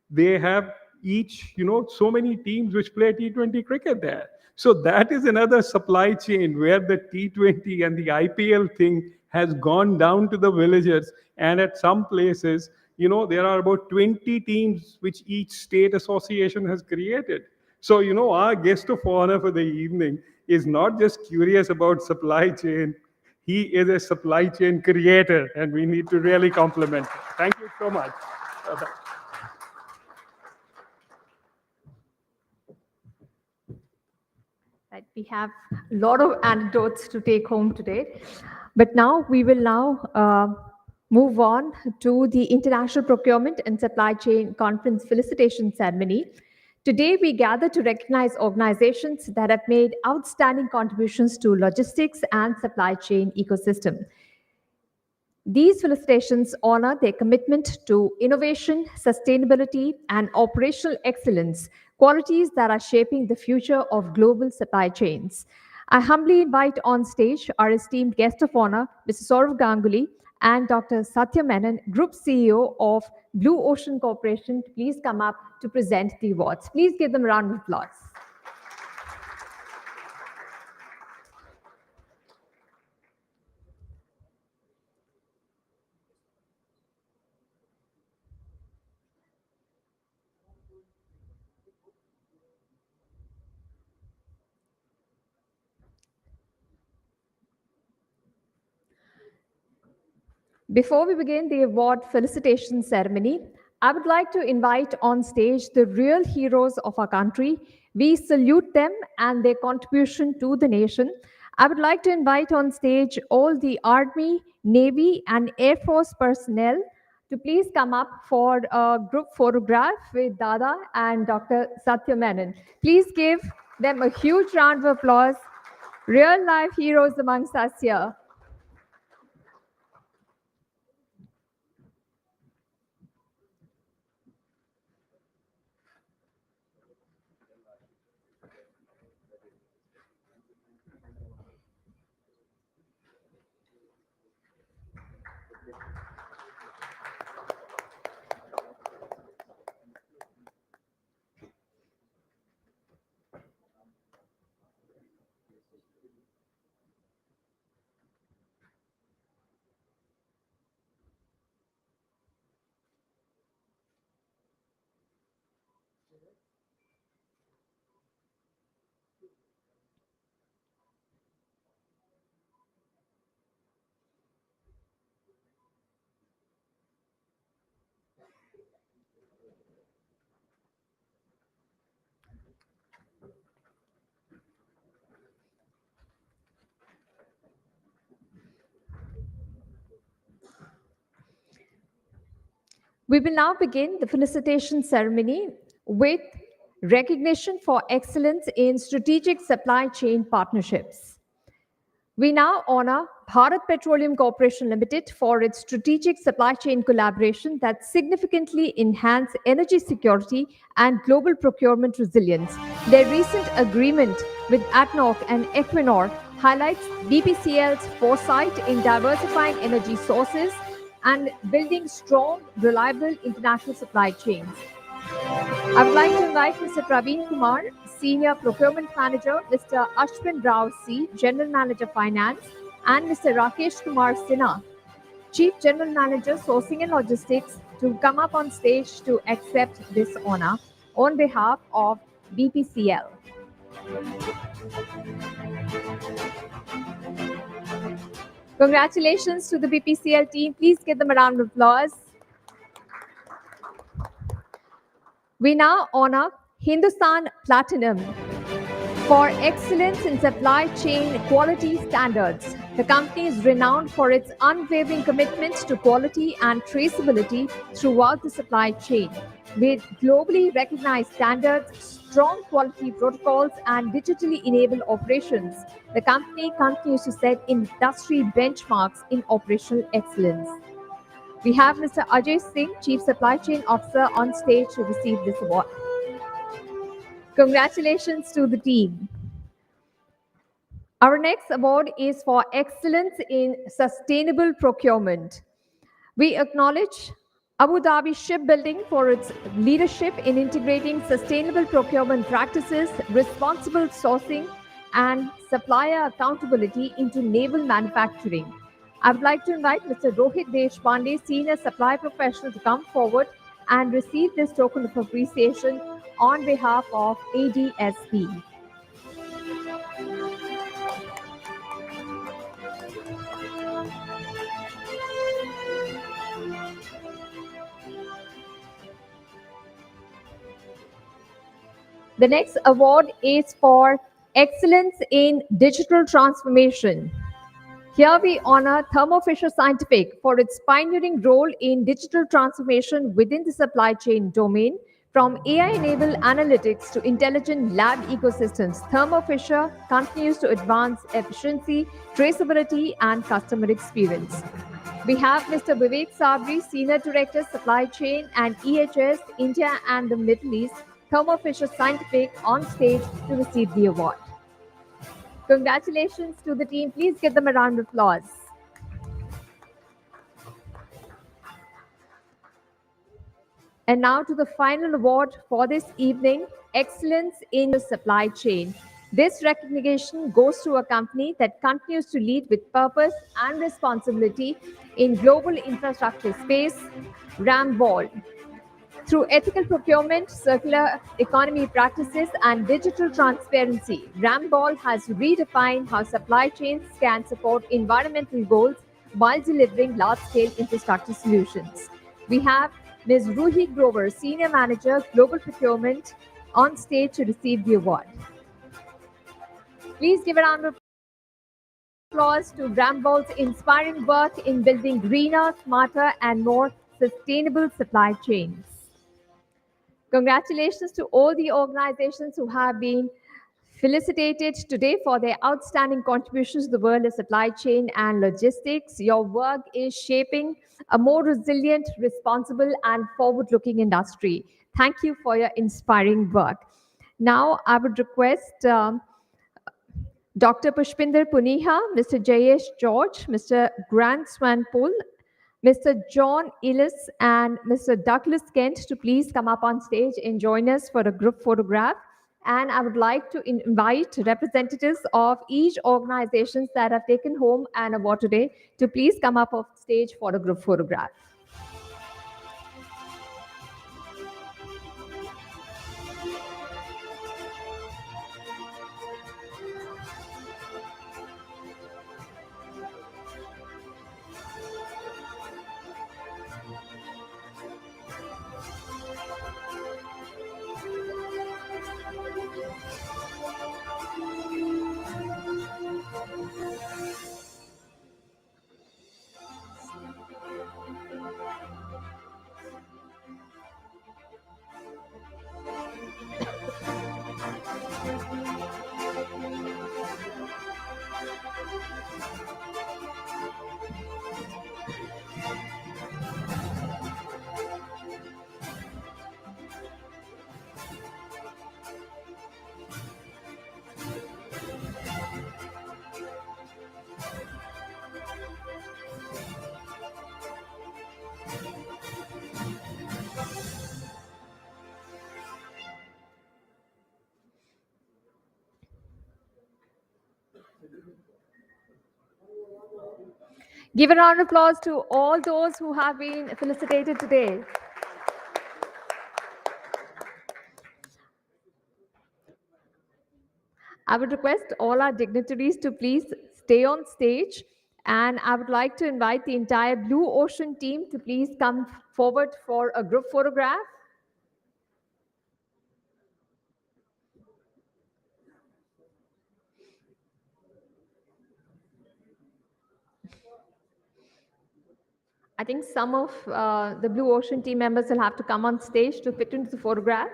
They have each, so many teams which play T20 cricket there. So that is another supply chain where the T20 and the IPL thing has gone down to the villages. And at some places, there are about 20 teams which each state association has created. So, our guest of honor for the evening is not just curious about supply chain, he is a supply chain creator, and we need to really compliment him. Thank you so much. Right, we have a lot of anecdotes to take home today. But now we will move on to the International Procurement and Supply Chain Conference Felicitation Ceremony. Today, we gather to recognize organizations that have made outstanding contributions to logistics and supply chain ecosystem. These felicitations honor their commitment to innovation, sustainability, and operational excellence, qualities that are shaping the future of global supply chains. I humbly invite on stage our esteemed guest of honor, Mr. Saurav Ganguly, and Dr. Satya Menon, Group CEO of Blue Ocean Corporation, to please come up to present the awards. Please give them a round of applause. Before we begin the award felicitation ceremony, I would like to invite on stage the real heroes of our country. We salute them and their contribution to the nation. I would like to invite on stage all the Army, Navy, and Air Force personnel to please come up for a group photograph with Dada and Dr. Satya Menon. Please give them a huge round of applause. Real life heroes amongst us here. We will now begin the felicitation ceremony with recognition for excellence in strategic supply chain partnerships. We now honor Bharat Petroleum Corporation Limited for its strategic supply chain collaboration that significantly enhance energy security and global procurement resilience. Their recent agreement with ADNOC and Equinor highlights BPCL's foresight in diversifying energy sources and building strong, reliable international supply chains. I would like to invite Mr. Praveen Kumar, Senior Procurement Manager, Mr. Ashwin Rao C, General Manager Finance, and Mr. Rakesh Kumar Sinha, Chief General Manager Sourcing and Logistics, to come up on stage to accept this honor on behalf of BPCL. Congratulations to the BPCL team. Please give them a round of applause. We now honor Hindustan Platinum for excellence in supply chain quality standards. The company is renowned for its unwavering commitment to quality and traceability throughout the supply chain. With globally recognized standards, strong quality protocols, and digitally enabled operations, the company continues to set industry benchmarks in operational excellence. We have Mr. Ajay Singh, Chief Supply Chain Officer, on stage to receive this award. Congratulations to the team. Our next award is for excellence in sustainable procurement. We acknowledge Abu Dhabi Shipbuilding for its leadership in integrating sustainable procurement practices, responsible sourcing, and supplier accountability into naval manufacturing. I would like to invite Mr. Rohit Deshpande, Senior Supply Professional, to come forward and receive this token of appreciation on behalf of ADSP. The next award is for excellence in digital transformation. Here we honor Thermo Fisher Scientific for its pioneering role in digital transformation within the supply chain domain. From AI-enabled analytics to intelligent lab ecosystems, Thermo Fisher continues to advance efficiency, traceability, and customer experience. We have Mr. Vivek Sabri, Senior Director, Supply Chain and EHS, India and the Middle East, Thermo Fisher Scientific, on stage to receive the award. Congratulations to the team. Please give them a round of applause. And now to the final award for this evening, Excellence in the Supply Chain. This recognition goes to a company that continues to lead with purpose and responsibility in global infrastructure space, Ramboll. Through ethical procurement, circular economy practices, and digital transparency, Ramboll has redefined how supply chains can support environmental goals while delivering large-scale infrastructure solutions. We have Ms. Ruhi Grover, Senior Manager, Global Procurement, on stage to receive the award. Please give a round of applause to Ramboll's inspiring work in building greener, smarter, and more sustainable supply chains. Congratulations to all the organizations who have been felicitated today for their outstanding contributions to the world of supply chain and logistics. Your work is shaping a more resilient, responsible, and forward-looking industry. Thank you for your inspiring work. Now, I would request Dr. Pushpinder Puniha, Mr. Jayesh George, Mr. Grant Swanpool, Mr. John Ellis, and Mr. Douglas Kent to please come up on stage and join us for a group photograph. And I would like to invite representatives of each organizations that have taken home an award today to please come up on stage for a group photograph. Give a round of applause to all those who have been felicitated today. I would request all our dignitaries to please stay on stage, and I would like to invite the entire Blue Ocean team to please come forward for a group photograph. I think some of the Blue Ocean team members will have to come on stage to fit into the photograph.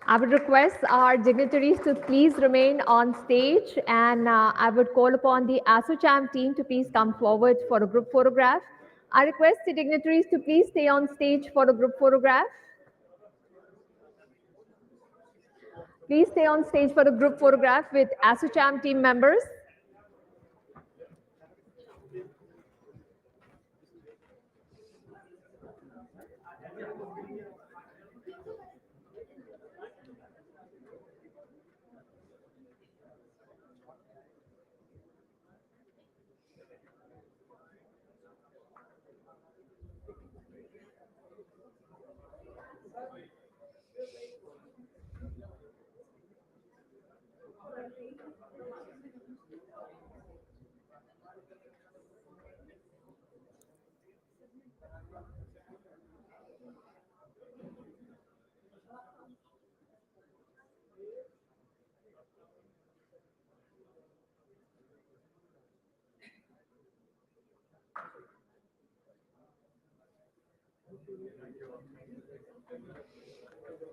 I would request our dignitaries to please remain on stage, and I would call upon the ASSOCHAM team to please come forward for a group photograph. I request the dignitaries to please stay on stage for a group photograph. Please stay on stage for a group photograph with ASSOCHAM team members.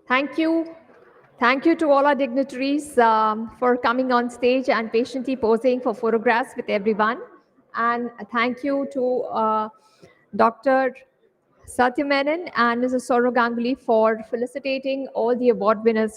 Thank you. Thank you to all our dignitaries for coming on stage and patiently posing for photographs with everyone. And thank you to Dr. Satya Menon and Mrs. Saurav Ganguly for felicitating all the award winners